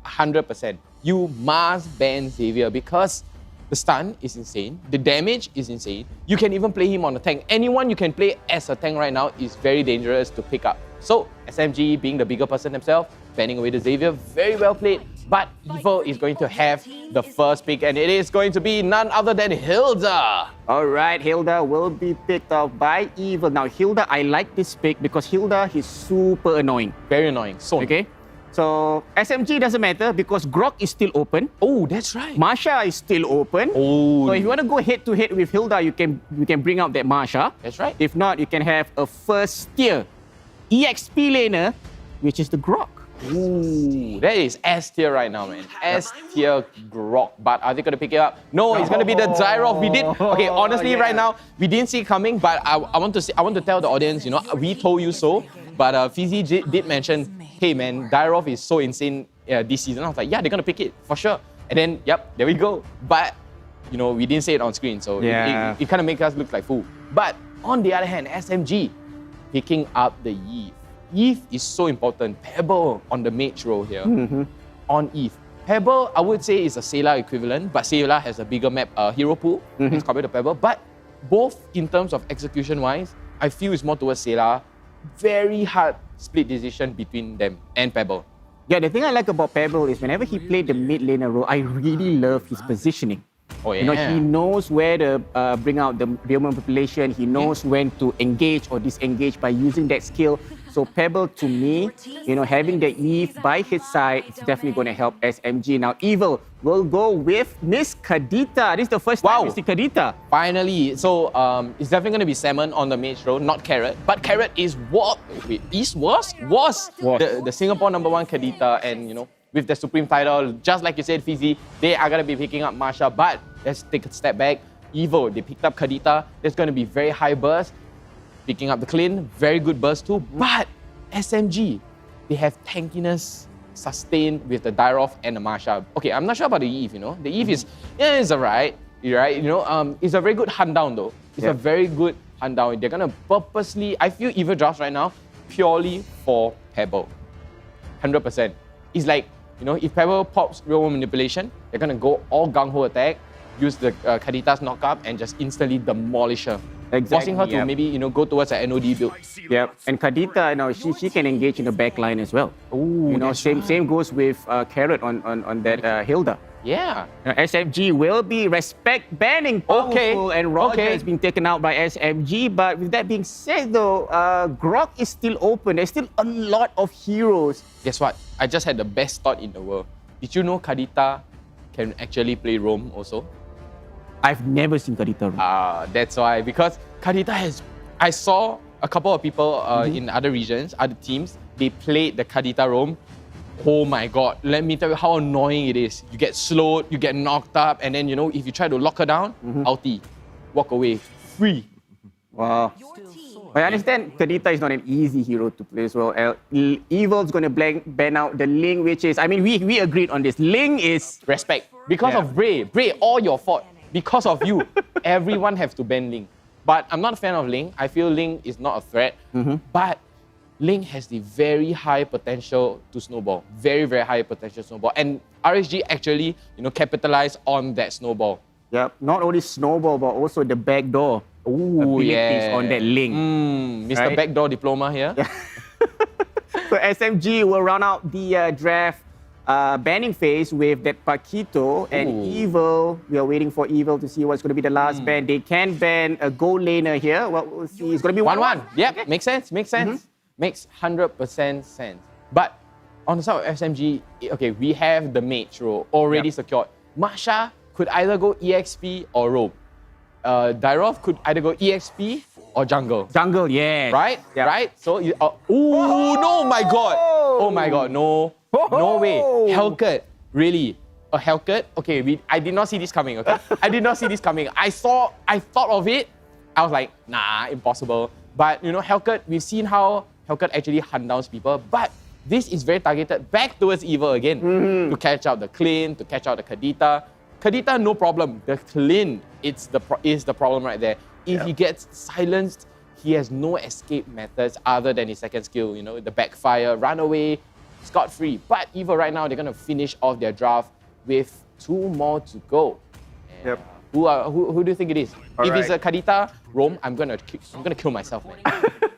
100%. You must ban Xavier because the stun is insane, the damage is insane. You can even play him on a tank. Anyone you can play as a tank right now is very dangerous to pick up. So SMG, being the bigger person himself, banning away the Xavier, very well played. But Evil is going to have the first pick, and it is going to be none other than Hilda. All right, Hilda will be picked up by Evil. Now, Hilda, I like this pick because Hilda is super annoying. Very annoying. So okay. So SMG doesn't matter because Grok is still open. Oh, that's right. Marsha is still open. Oh. So if you want to go head to head with Hilda, you can bring out that Marsha. That's right. If not, you can have a first tier EXP laner, which is the Grok. Ooh, that is S tier right now, man. S tier Grok. But are they going to pick it up? No, it's going to be the Zyrov. We did. Okay, honestly, right now we didn't see it coming. But I want to tell the audience, we told you so. But Fizzy did mention, hey man, Zyrov is so insane this season. I was like, yeah, they're going to pick it for sure. And then, yep, there we go. But we didn't say it on screen, so it kind of makes us look like fool. But on the other hand, SMG picking up the Eve. Eve is so important. Pebble on the mage role here. On Eve. Pebble, I would say, is a Sayla equivalent, but Sayla has a bigger map hero pool as compared to Pebble. But both in terms of execution-wise, I feel it's more towards Sayla. Very hard split decision between them and Pebble. Yeah, the thing I like about Pebble is whenever he played the mid laner role, I really love his positioning. Oh yeah. He knows where to bring out the real population. He knows when to engage or disengage by using that skill. So Pebble, to me, having the Eve by his side, it's definitely going to help SMG. Now, Evil will go with Miss Kadita. This is the first time we see Kadita. Finally. So it's definitely going to be Salmon on the mage role, not Carrot. But Carrot is what? Wait, was the Singapore #1 Kadita, and with the Supreme title, just like you said, Fizzy, they are going to be picking up Marsha. But let's take a step back. Evo, they picked up Kadita. There's going to be very high burst. Picking up the clean, very good burst too. But SMG, they have tankiness sustained with the Dyrov and the Marsha. Okay, I'm not sure about the Eve, The Eve is alright. It's a very good hunt down though. It's a very good hunt down. They're going to purposely, I feel Evo drafts right now purely for Pebble. 100%. It's like, if Pebble pops real world manipulation, they're going to go all gung-ho attack, use the Kadita's knock-up and just instantly demolish her. Exactly, forcing her to maybe go towards an NOD build. Yep, and Kadita, she can engage in the back line as well. Ooh, same goes with Carrot on that Hilda. Yeah. SMG will be respect banning powerful, and Roger has been taken out by SMG. But with that being said, though, Grok is still open. There's still a lot of heroes. Guess what? I just had the best thought in the world. Did you know Kadita can actually play roam also? I've never seen Kadita roam. That's why. Because Kadita I saw a couple of people in other regions, other teams, they played the Kadita roam. Oh my god, let me tell you how annoying it is. You get slowed, you get knocked up, and then if you try to lock her down, ulti, walk away, free. Wow. I understand Kadita is not an easy hero to play as well. Evil's going to ban out the Ling, which is, we agreed on this. Ling is... Respect. Because of Bray, all your fault. Because of you, everyone has to ban Ling. But I'm not a fan of Ling. I feel Ling is not a threat. But Link has the very high potential to snowball. Very, very high potential snowball. And RSG actually, capitalized on that snowball. Yep, not only snowball, but also the backdoor abilities on that Link. Mr. Right? Backdoor Diploma here. Yeah. So SMG will run out the draft banning phase with that Paquito and Evil. We are waiting for Evil to see what's going to be the last ban. They can ban a gold laner here. Well, we'll see. It's going to be 1-1. Yep, okay. Makes sense. Makes 100% sense. But on the side of SMG, okay, we have the mage role already secured. Masha could either go EXP or roam. Dyrov could either go EXP or jungle. Jungle, yeah. Right? Yep. Right? So, no, my God. Oh my God, no. No way. Hellcat, really? A Hellcat? Okay, I did not see this coming, okay? I did not see this coming. I thought of it. I was like, nah, impossible. But, Hellcat, we've seen how Hellcat actually hunt down people. But this is very targeted back towards Evil again. To catch out the Clint, to catch out the Kadita. Kadita, no problem. The Clint is the problem right there. If he gets silenced, he has no escape methods other than his second skill, the backfire, run away, scot-free. But Evil right now, they're going to finish off their draft with 2 more to go. And, who do you think it is? If it's a Kadita roam, I'm gonna kill myself, man.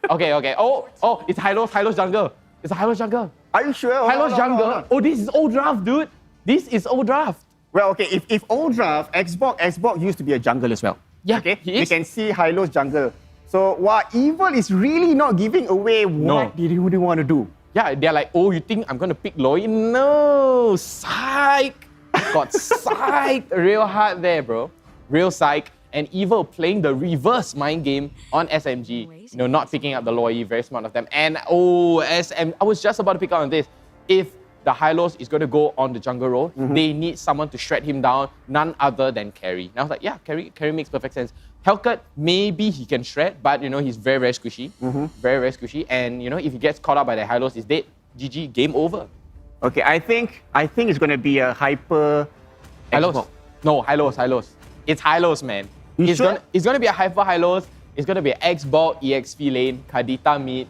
Okay. Oh, it's Hylos jungle. It's a Hylos jungle. Are you sure? Hylos jungle. Oh, this is old draft, dude. This is old draft. Well, okay, if old draft, Xbox used to be a jungle as well. Yeah, okay. You can see Hylos jungle. So what Evil is really not giving away what they really want to do. Yeah, they're like, oh, you think I'm gonna pick Loi? No, psych. Got psyched real hard there, bro. Real psych. And Evil playing the reverse mind game on SMG. Not picking up the Loi, very smart of them. And I was just about to pick up on this. If the Hylos is going to go on the jungle role, they need someone to shred him down, none other than Carry. And I was like, yeah, Carry makes perfect sense. Hellcat, maybe he can shred, but he's very, very squishy. Very, very squishy. And if he gets caught up by the Hylos, he's dead. GG, game over. Okay, I think it's going to be a hyper Hylos. Xbox. No, Hylos. It's Hylos, man. It's going to be a hyper Hylos. It's going to be an X-Ball, EXP lane, Kadita mid,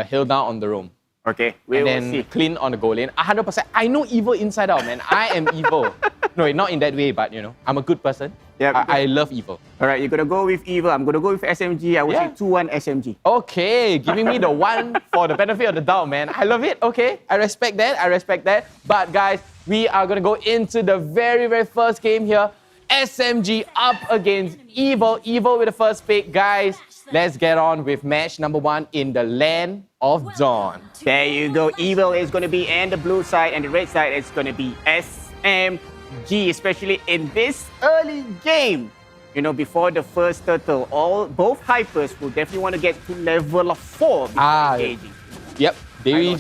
Hill down on the roam. Okay, and then clean on the goal lane. 100%. I know Evil inside out, man. I am Evil. No, not in that way, but I'm a good person. Yeah, I love Evil. All right, you're going to go with Evil. I'm going to go with SMG. I would say 2-1 SMG. Okay, giving me the one for the benefit of the doubt, man. I love it. Okay, I respect that. But guys, we are going to go into the very, very first game here. SMG up against Evil. Evil with the first pick. Guys, let's get on with match number 1 in the Land of Dawn. There you go. Evil is going to be on the blue side and the red side is going to be SMG, especially in this early game. Before the first turtle, both hypers will definitely want to get to level of 4 before engaging. Yep, doing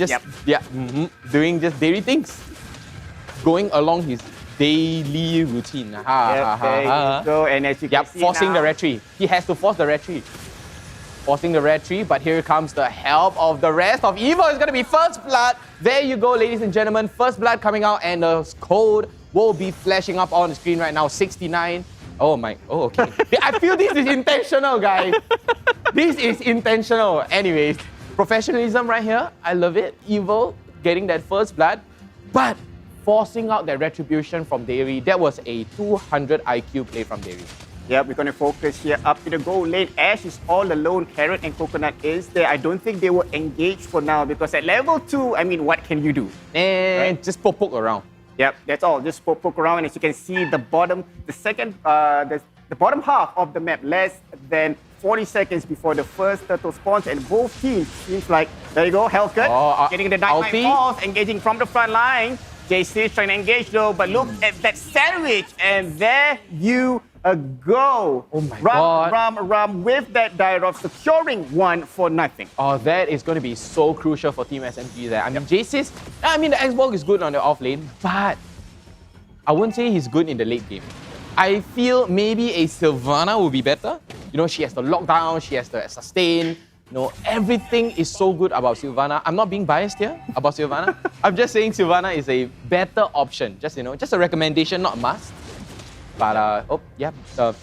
just daily things. Going along his daily routine. There you go. And as you can see forcing now, the retreat. He has to force the retreat. Forcing the retreat, but here comes the help of the rest of Evil. It's going to be First Blood. There you go, ladies and gentlemen. First Blood coming out, and the code will be flashing up on the screen right now. 69. Okay. I feel this is intentional, guys. This is intentional. Anyways, professionalism right here. I love it. Evil getting that First Blood, but forcing out that retribution from Dairy. That was a 200 IQ play from Dairy. Yeah, we're going to focus here up to the goal lane. Ash is all alone. Carrot and Coconut is there. I don't think they will engage for now because at level 2, what can you do? And just poke around. Yep, that's all. Just poke around. And as you can see, the bottom half of the map, less than 40 seconds before the first turtle spawns, and both teams seems like, there you go, Hellcat, getting the Night Falls, engaging from the front line. JC is trying to engage though, but look at that sandwich, and there you go. Oh my God. Ram with that Dyrov, securing 1 for nothing. Oh, that is going to be so crucial for Team SMG there. JC's, the Xbox is good on the off lane, but I wouldn't say he's good in the late game. I feel maybe a Sylvana will be better. She has the lockdown, she has the sustain. Everything is so good about Sylvana. I'm not being biased here about Sylvana. I'm just saying Sylvana is a better option. Just a recommendation, not a must. But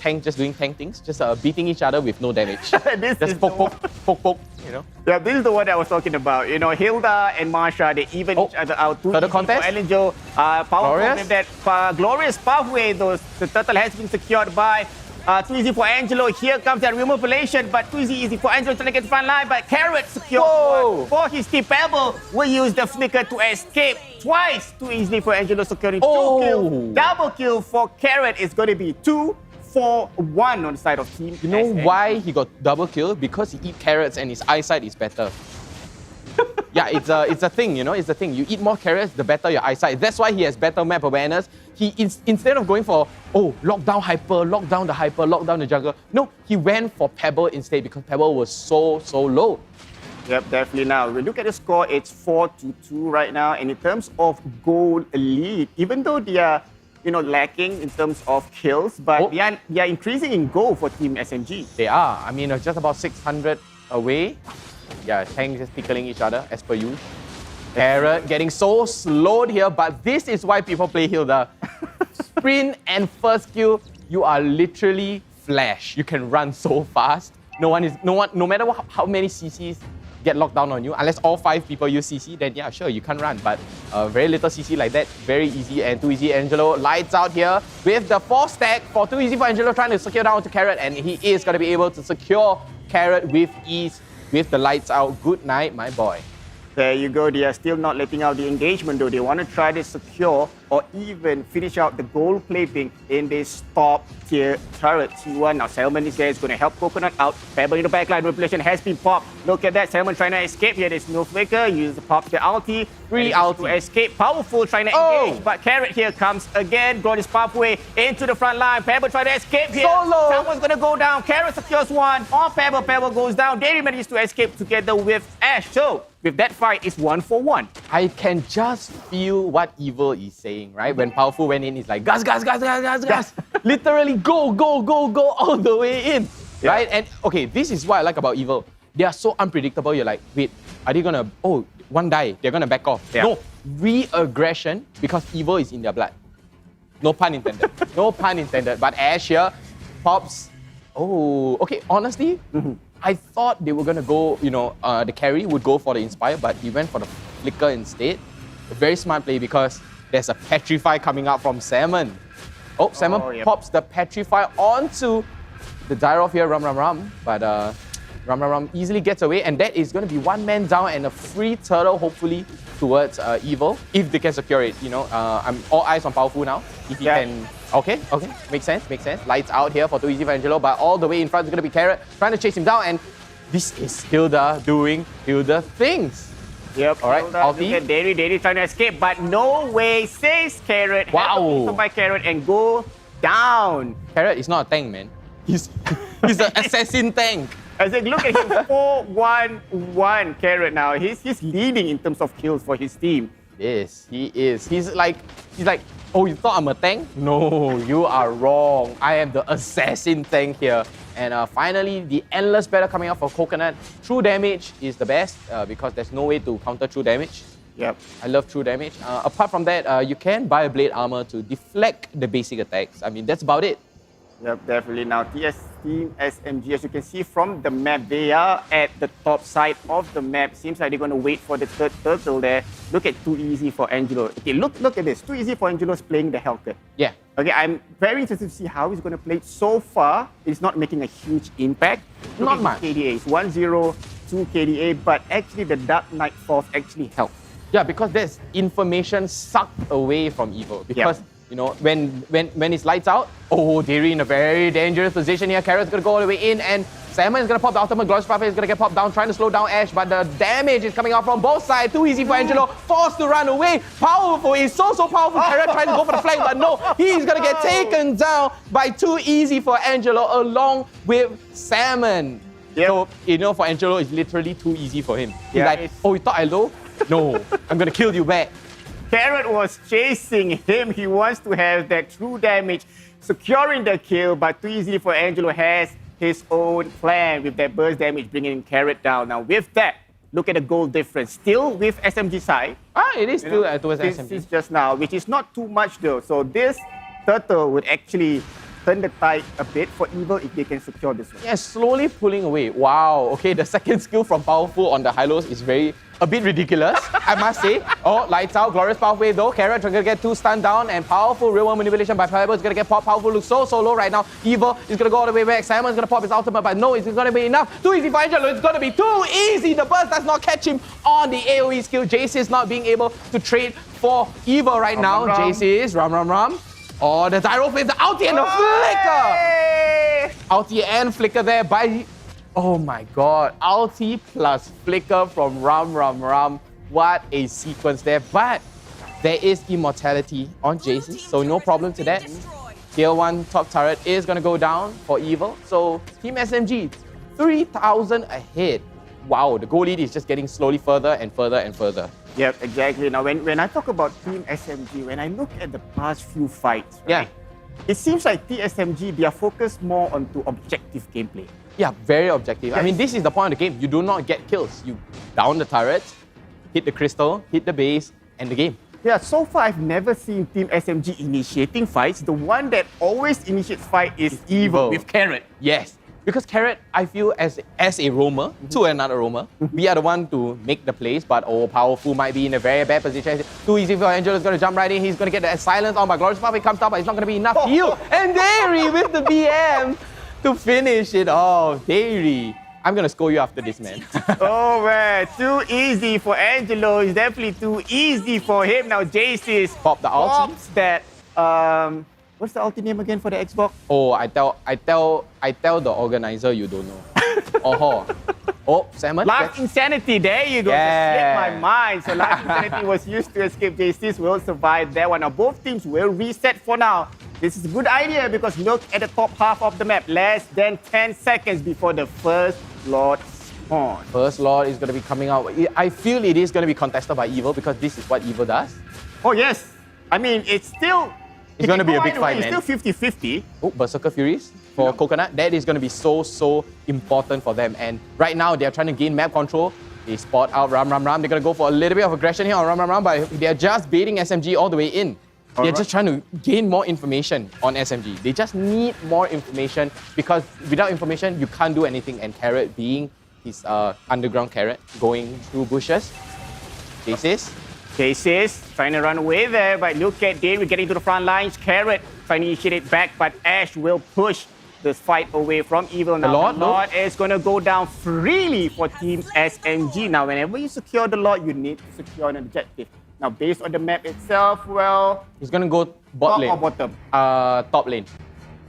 tank just doing tank things, just beating each other with no damage. This just is poke, you know. Yeah, this is the one I was talking about. You know, Hilda and Marsha, they even each other out. Further contest? Angel, powerful Glorious? with that glorious pathway. The turtle has been secured by too easy for Angelo. Here comes that remobilation, but too easy for Angelo trying to get the front line. But Carrot secured for his team. Pebble will use the flicker to escape twice. Too easily for Angelo securing 2 kills. Double kill for Carrot is going to be 2-4-1 on the side of team. You know why he got double kill? Because he eat carrots and his eyesight is better. Yeah, it's a thing, you know, it's a thing. You eat more carrots, the better your eyesight. That's why he has better map awareness. Instead of going for, lock down hyper, lock down the hyper, lock down the jungle, no, he went for Pebble instead because Pebble was so low. Yep, definitely. Now, we look at the score, it's 4-2 right now. And in terms of goal lead, even though they are, lacking in terms of kills, but they are increasing in goal for Team SMG. They are. I mean, just about 600 away. Yeah, tanks just tickling each other as per usual. Carrot getting so slowed here, but this is why people play Hilda. Sprint and first kill, you are literally Flash. You can run so fast. No matter how many CCs get locked down on you, unless all 5 people use CC, then yeah, sure, you can't run. But very little CC like that, very easy and too easy. Angelo lights out here with the 4 stack for too easy for Angelo trying to secure down to Carrot, and he is going to be able to secure Carrot with ease with the lights out. Good night, my boy. There you go. They are still not letting out the engagement though. They want to try to secure or even finish out the gold plating in this top tier turret T1. Now Salmon is there. It's going to help Coconut out. Pebble in the backline. Manipulation has been popped. Look at that. Salmon trying to escape here. There's no flicker. Use the pop the ulti. 3 ulti to escape. Powerful trying to engage. But Carrot here comes again. Got his pathway into the front line. Pebble trying to escape here. Solo. Someone's going to go down. Carrot secures one. On Pebble. Pebble goes down. They manages to escape together with Ash. So with that fight, it's 1-for-1. I can just feel what Evil is saying, right? When Powerful went in, he's like, gas. Literally go all the way in, right? And okay, this is what I like about Evil. They are so unpredictable. You're like, wait, are they gonna, one die, they're gonna back off. No, re-aggression because Evil is in their blood. No pun intended. No pun intended. But Ash here pops. Okay, honestly, I thought they were going to go, the carry would go for the Inspire, but he went for the Flicker instead. A very smart play because there's a Petrify coming out from Salmon. Salmon pops the Petrify onto the Dyrov here, Rum. But Rum easily gets away, and that is going to be 1 man down and a free turtle, hopefully, towards Evil, if they can secure it. I'm all eyes on Powerful now. If he can... Okay, makes sense. Lights out here for too easy for Angelo, but all the way in front is going to be Carrot trying to chase him down, and this is Hilda doing Hilda things. Yep, all right, ulti. Dairy trying to escape, but no way, says Carrot. Wow. By Carrot and go down. Carrot is not a tank, man. He's an assassin tank. As in, look at him, 4-1-1 Carrot now. He's leading in terms of kills for his team. Yes, he is. He's like, oh, you thought I'm a tank? No, you are wrong. I am the assassin tank here. And finally, the endless battle coming out for Coconut. True damage is the best because there's no way to counter true damage. Yep. I love true damage. Apart from that, you can buy a blade armor to deflect the basic attacks. I mean, that's about it. Yep, definitely. Now, Team SMG, as you can see from the map, they are at the top side of the map. Seems like they're going to wait for the third turtle there. Look at too easy for Angelo. Okay, look at this. Too easy for Angelo's playing the Hellcat. Yeah. Okay, I'm very interested to see how he's going to play. So far, it's not making a huge impact. Not much. KDA. It's 1-0, 2 KDA, but actually the Dark Knight Force actually helps. Yeah, because there's information sucked away from Evil. Because when it's lights out, they're in a very dangerous position here. Carrot's gonna go all the way in, and Salmon is gonna pop the ultimate. Glorious Prophet is gonna get popped down, trying to slow down Ash, but the damage is coming out from both sides. Too easy for Angelo, forced to run away. Powerful, he's so powerful. Carrot trying to go for the flank, but no, he's gonna get taken down by too easy for Angelo, along with Salmon. Yep. So, for Angelo, it's literally too easy for him. He's like, you thought I low? No, I'm gonna kill you back. Carrot was chasing him. He wants to have that true damage, securing the kill, but too easy for Angelo has his own plan with that burst damage, bringing Carrot down. Now, with that, look at the goal difference. Still with SMG side. It is still towards SMG. This is just now, which is not too much though. So this Turtle would actually turn the tide a bit for Evil if they can secure this one. Yeah, slowly pulling away. Wow. Okay, the second skill from Powerful on the high-lows is a bit ridiculous, I must say. Oh, lights out. Glorious Pathway though. Carrot going to get 2 stun down, and Powerful real-world manipulation by Pebble is going to get popped. Powerful looks so low right now. Evil is going to go all the way back. Simon's going to pop his ultimate, but no, it's going to be enough. Too easy for Angelo. It's going to be too easy. The burst does not catch him on the AoE skill. Jace is not being able to trade for Evil right now. Jace is rum. Oh, the gyro plays the ulti and the flicker! Ulti and flicker there by... Oh my god. Ulti plus flicker from Rum. What a sequence there. But there is immortality on Jace, so no problem to that. Tier 1 top turret is going to go down for Evil. So Team SMG, 3,000 ahead. Wow, the goal lead is just getting slowly further and further. Yep, exactly. Now, when I talk about Team SMG, when I look at the past few fights, right, it seems like TSMG, they are focused more onto objective gameplay. Yeah, very objective. Yes. I mean, this is the point of the game. You do not get kills. You down the turrets, hit the crystal, hit the base, and the game. Yeah, so far I've never seen Team SMG initiating fights. The one that always initiates fight is Evil with Carrot. Yes. Because Carrot, I feel as a roamer to another roamer, we are the one to make the plays, but Powerful might be in a very bad position. Too easy for Angelo, going to jump right in. He's going to get the silence on by Glorious Pathway comes down, but it's not going to be enough heal. And Dairy with the BM to finish it off. Dairy, I'm going to score you after this, man. Oh man, too easy for Angelo. It's definitely too easy for him. Now Jace is pop the ulti. That what's the ulti name again for the Xbox? Oh, I tell the organizer you don't know. Oh, Salmon. Last Insanity, there you go. Yeah. Slipped my mind. So Last Insanity was used to escape. Jace will survive that one. Now both teams will reset for now. This is a good idea because look at the top half of the map. Less than 10 seconds before the first Lord spawns. First Lord is going to be coming out. I feel it is going to be contested by Evil because this is what Evil does. Oh yes. I mean, it's still... It's going to be a big fight, man. It's still 50-50. Oh, Berserker Furies for Coconut. That is going to be so important for them. And right now, they're trying to gain map control. They spot out Rum. They're going to go for a little bit of aggression here on Rum, but they're just baiting SMG all the way in. They're just trying to gain more information on SMG. They just need more information because without information, you can't do anything. And Carrot being his underground Carrot going through bushes. Jace trying to run away there, but look at Dairy getting to the front lines. Carrot trying to initiate it back, but Ash will push this fight away from Evil. Now the Lord is going to go down freely for Team SMG. Now, whenever you secure the Lord, you need to secure an objective. Now, based on the map itself, well... He's going to go bot lane. Top or bottom? Top lane.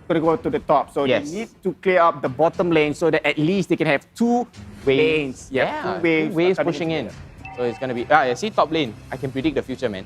Going to go to the top. So they need to clear up the bottom lane so that at least they can have two lanes. Yeah, two waves pushing in. So it's going to be... see top lane. I can predict the future, man.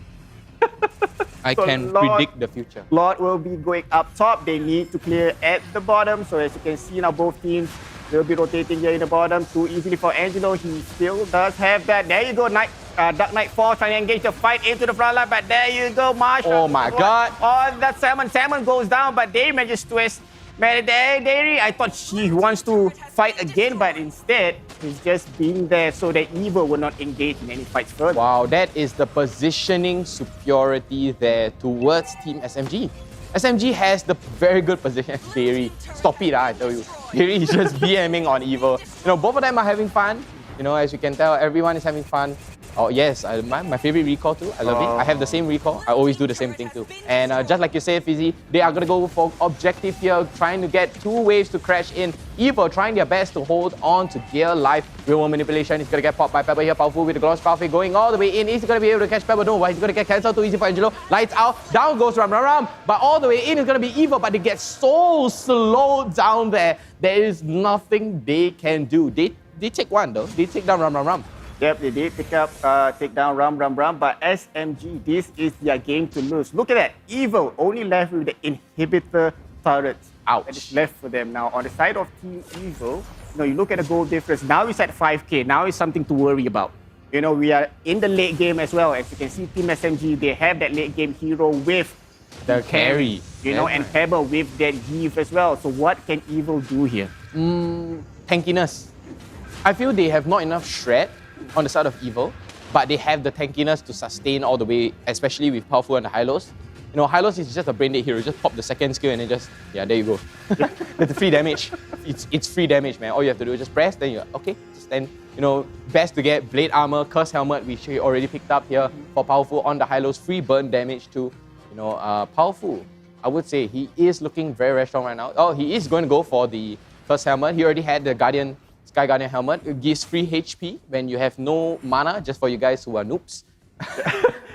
I can predict the future. Lord will be going up top. They need to clear at the bottom. So as you can see now, both teams will be rotating here in the bottom. Too easily for Angelo. He still does have that. There you go. Dark Knight 4 trying to engage the fight into the front line. But there you go, Marshall. Oh my God. Oh, that Salmon. Salmon goes down, but they manages to twist. Man, Dairy, I thought she wants to fight again, but instead, he's just being there so that Evil will not engage in any fights further. Wow, that is the positioning superiority there towards Team SMG. SMG has the very good position. Dairy, stop it, I tell you. Dairy is just BMing on Evil. You know, both of them are having fun. You know, as you can tell, everyone is having fun. Oh yes, my favorite recall too. I love it. I have the same recall. I always do the same thing too. And just like you say, Fizzy, they are going to go for objective here, trying to get two waves to crash in. Evil trying their best to hold on to their life. Real world manipulation. He's going to get popped by Pebble here. Powerful with the Glorious Pathway going all the way in. Is he going to be able to catch Pebble? No, but he's going to get cancelled. Too easy for Angelo. Lights out. Down goes Rum. But all the way in is going to be Evil, but they get so slowed down there. There is nothing they can do. They take one though. They take down Rum. Yep, they did take down Rum. But SMG, this is their game to lose. Look at that. Evil only left with the inhibitor turrets. Ouch. That is left for them. Now, on the side of Team Evil, you look at the goal difference. Now it's at 5K. Now it's something to worry about. You know, we are in the late game as well. As you can see, Team SMG, they have that late game hero with the carry. You know, and Pebble with that Heave as well. So what can Evil do here? Tankiness. I feel they have not enough shred on the side of Evil, but they have the tankiness to sustain all the way, especially with Powerful and the high lows. You know, Hylos is just a brain dead hero. Just pop the second skill and then just, yeah, there you go. That's free damage. It's free damage, man. All you have to do is just press, then you're okay. Just then, you know, best to get Blade Armor, Curse Helmet, which we already picked up here for Powerful on the Hylos. Free burn damage too. You know, Powerful, I would say he is looking very, very strong right now. Oh, he is going to go for the Curse Helmet. He already had the Sky Guardian Helmet. It gives free HP when you have no mana, just for you guys who are noobs.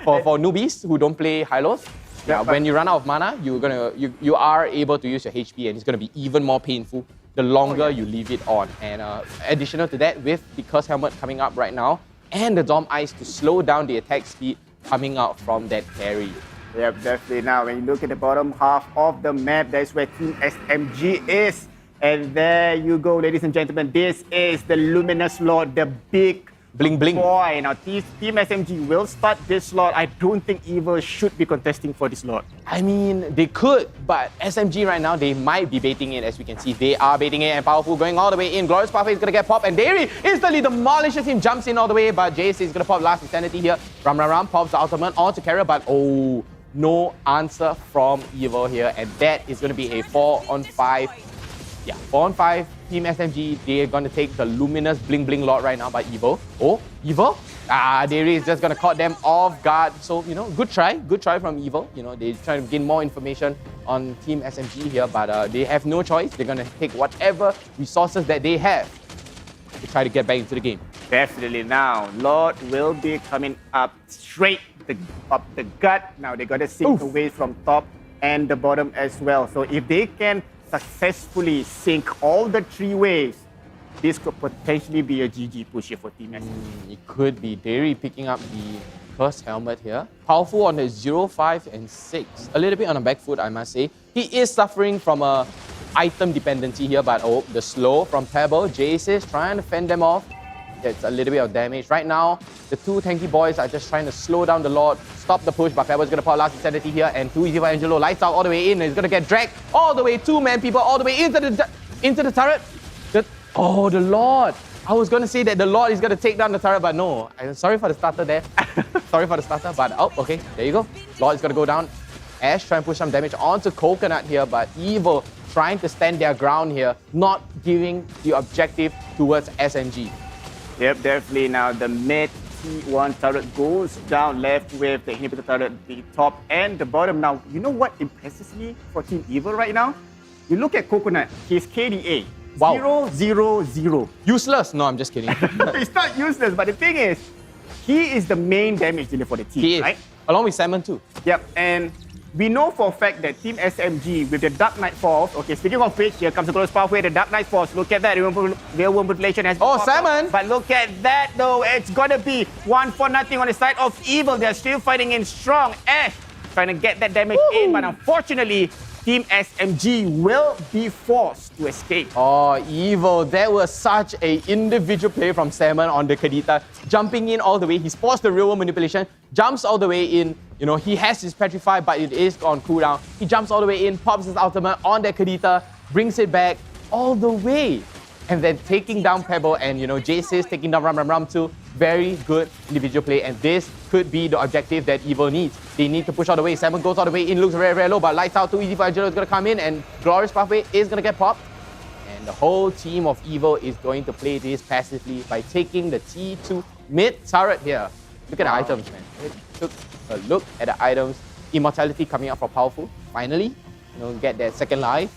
for newbies who don't play Hylos. Yeah, when you run out of mana, you are able to use your HP, and it's gonna be even more painful the longer you leave it on. And additional to that, with the Curse Helmet coming up right now, and the Dom Ice to slow down the attack speed coming out from that carry. Yep, definitely. Now, when you look at the bottom half of the map, that's where Team SMG is. And there you go, ladies and gentlemen. This is the Luminous Lord, the big bling bling boy. Now, Team SMG will start this slot. I don't think EVOS should be contesting for this slot. I mean, they could, but SMG right now, they might be baiting it. As we can see, they are baiting it, and Powerful going all the way in. Glorious Pathway is going to get popped, and Dairy instantly demolishes him, jumps in all the way, but Jace is going to pop Last Insanity here. Ram pops the ultimate onto Carrier, but oh, no answer from Evo here, and that is going to be a 4-on-5. Yeah, 4-on-5, Team SMG, they're going to take the Luminous Bling Lord right now by Evo. Oh, Evo? Dairy is just going to caught them off guard. So, you know, good try from Evo. You know, they're trying to gain more information on Team SMG here, but they have no choice. They're going to take whatever resources that they have to try to get back into the game. Definitely. Now, Lord will be coming up straight up the gut. Now, they got to sink away from top and the bottom as well. So if they can successfully sink all the three waves, this could potentially be a GG push here for Team SMG. It could be. Dairy picking up the first helmet here. Powerful on the 0, 5, and 6. A little bit on the back foot, I must say. He is suffering from a item dependency here, but oh, the slow from Pebble. Jace is trying to fend them off. Gets a little bit of damage. Right now, the two tanky boys are just trying to slow down the Lord, stop the push, but Pebble's going to put Last Insanity here, and too easy for Angelo. Lights out all the way in, and he's going to get dragged all the way, two-man people all the way into the turret. Oh, the Lord. I was going to say that the Lord is going to take down the turret, but no. I'm sorry for the starter there. Sorry for the starter, but oh, okay, there you go. Lord is going to go down. Ash trying to push some damage onto Coconut here, but Evil trying to stand their ground here, not giving the objective towards SMG. Yep, definitely. Now the mid T1 turret goes down, left with the inhibitor turret, the top and the bottom. Now, you know what impresses me for Team Evil right now? You look at Coconut, his KDA, 0-0-0. Useless? No, I'm just kidding. It's not useless, but the thing is, he is the main damage dealer for the team, he is. right? Along with Salmon too. Yep, and we know for a fact that Team SMG with the Dark Knight Force, okay, speaking of which, here comes the Glorious Pathway, the Dark Knight Force. Look at that, real world population has been Salmon! But look at that though, it's gonna be 1-0 on the side of Evil. They're still fighting in strong. Ash trying to get that damage in, but unfortunately, Team SMG will be forced to escape. Oh, Evil. That was such an individual play from Salmon on the Kadita. Jumping in all the way. He's forced the real world manipulation. Jumps all the way in. You know, he has his Petrify, but it is on cooldown. He jumps all the way in, pops his ultimate on that Kadita, brings it back all the way. And then taking down Pebble, and you know, Jace is taking down Ram too. Very good individual play, and this could be the objective that Evil needs. They need to push all the way. Salmon goes all the way in, looks very, very low, but lights out too easy for Angelo is going to come in, and Glorious Pathway is going to get popped. And the whole team of Evil is going to play this passively by taking the T2 mid turret here. Look at the items, man. Took a look at the items. Immortality coming out for Powerful. Finally, you know, get that second life.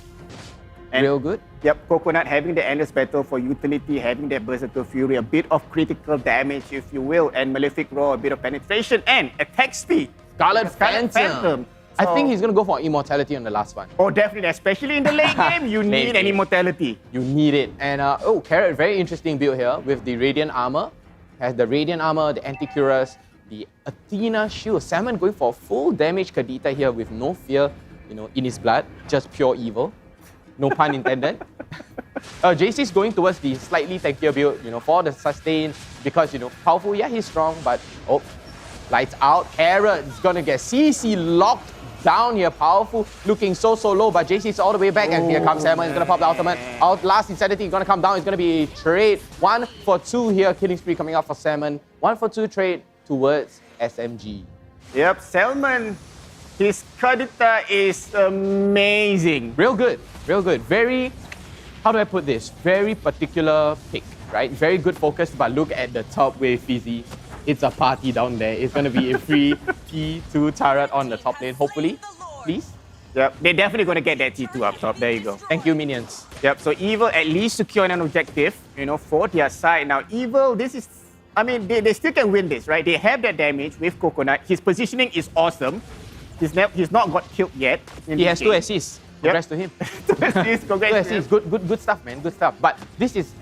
And real good. Yep, Coconut having the Endless Battle for utility, having that Berserker Fury, a bit of critical damage, if you will, and Malefic Roar, a bit of penetration, and attack speed. Scarlet Phantom. I think he's going to go for Immortality on the last one. Oh, definitely. Especially in the late game, you need an Immortality. You need it. And, oh, Carrot, very interesting build here with the Radiant Armor. Has the Radiant Armor, the Anti-Cuirass, the Athena Shield. Salmon going for full damage Kadita here with no fear, you know, in his blood. Just pure evil. No pun intended. JC is going towards the slightly tankier build, you know, for the sustain, because, you know, Powerful, yeah, he's strong, but, oh, lights out. Carrot is going to get CC locked down here. Powerful, looking so low, but JC is all the way back, and here comes Salmon. He's going to pop the ultimate. Last Insanity is going to come down. It's going to be a trade. 1 for 2 here. Killing spree coming out for Salmon. 1 for 2 trade towards SMG. Yep, Salmon His Kadita is amazing. Real good, real good. Very, how do I put this? Very particular pick, right? Very good focus, but look at the top wave Fizzy. It's a party down there. It's going to be a free T2 turret on the top lane, hopefully. Please. Yep, they're definitely going to get that T2 up top. There you go. Thank you, minions. Yep, so Evil at least securing an objective, for their side. Now, Evil, this is, they still can win this, right? They have that damage with Coconut. His positioning is awesome. He's not got killed yet. He has 2 assists. Congrats to him. 2 assists, congrats. 2 assists. Good stuff, man. Good stuff. But this is,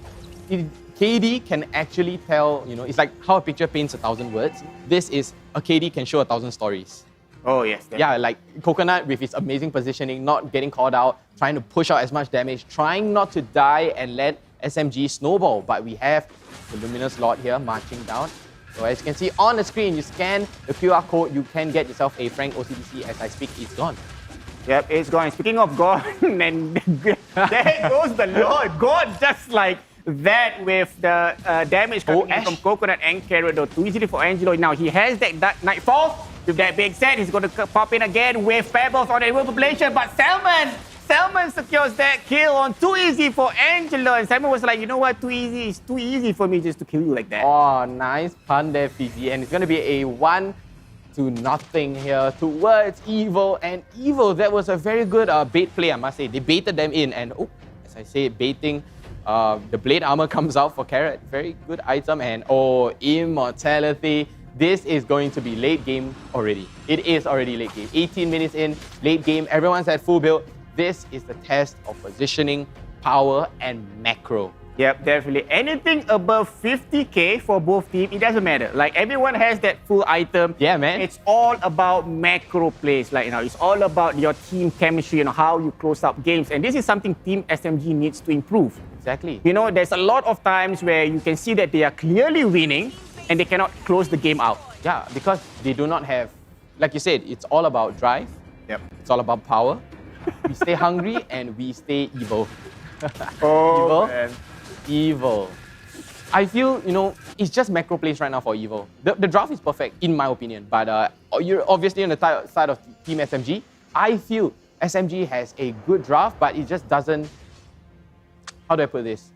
KD can actually tell, it's like how a picture paints 1,000 words. This is, a KD can show 1,000 stories. Oh, yes. Definitely. Yeah, like Coconut with his amazing positioning, not getting called out, trying to push out as much damage, trying not to die and let SMG snowball. But we have the Luminous Lord here marching down. So as you can see on the screen, you scan the QR code, you can get yourself a Frank OCDC. As I speak, it's gone. Yep, it's gone. Speaking of gone, and there goes the Lord. God just like that with the damage coming in from Coconut and Carrot, though. Too easy for Angelo. Now he has that Nightfall. With that being said, he's going to pop in again with Pebbles on the world population, but Salmon secures that kill on Too Easy for Angelo. And Salmon was like, you know what, Too Easy is too easy for me just to kill you like that. Oh, nice pun there, Fizzy. And it's going to be a 1-0 here towards Evo. And Evo, that was a very good bait play, I must say. They baited them in. And as I say, baiting, the blade armor comes out for Carrot. Very good item. And Immortality. This is going to be late game already. It is already late game. 18 minutes in, late game. Everyone's at full build. This is the test of positioning, power, and macro. Yep, definitely. Anything above 50k for both teams, it doesn't matter. Like, everyone has that full item. Yeah, man. It's all about macro plays. Like, it's all about your team chemistry and how you close up games. And this is something Team SMG needs to improve. Exactly. There's a lot of times where you can see that they are clearly winning and they cannot close the game out. Yeah, because they do not have, like you said, it's all about drive. Yep. It's all about power. We stay hungry and we stay evil. Oh, man. Evil. I feel, it's just macro plays right now for Evil. The draft is perfect, in my opinion. But you're obviously on the side of Team SMG. I feel SMG has a good draft, but it just doesn't, how do I put this?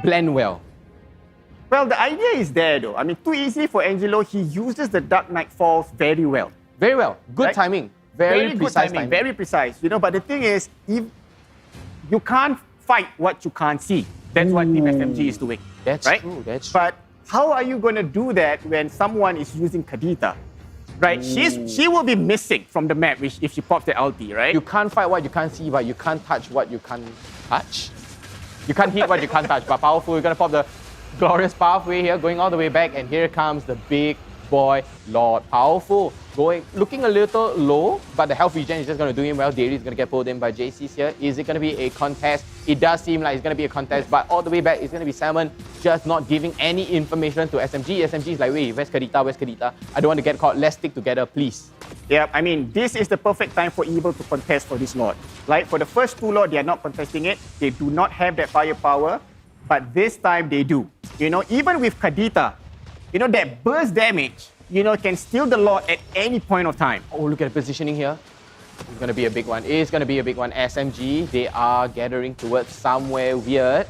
Blend well. Well, the idea is there though. Too easy for Angelo. He uses the Dark Knight Falls very well. Very well. Good timing. Very precise timing. Very precise. But the thing is, if you can't fight what you can't see. That's what Team SMG is doing. That's right? true. That's true. But how are you going to do that when someone is using Kadita? Right? She will be missing from the map if she pops the ulti, right? You can't fight what you can't see, but you can't touch what you can't touch. You can't hit what you can't touch, but powerful. You're going to pop the glorious pathway here, going all the way back, and here comes the big boy Lord. Powerful, looking a little low, but the health regen is just going to do him well. Dairy is going to get pulled in by JC's here. Is it going to be a contest? It does seem like it's going to be a contest, but all the way back, it's going to be Salmon just not giving any information to SMG. SMG is like, wait, where's Kadita? Where's Kadita? I don't want to get caught. Let's stick together, please. Yeah, this is the perfect time for Evil to contest for this Lord. Like, for the first 2 Lord, they are not contesting it. They do not have that firepower. But this time they do. Even with Kadita, that burst damage, can steal the Lord at any point of time. Oh, look at the positioning here. It's going to be a big one. It's going to be a big one. SMG, they are gathering towards somewhere weird.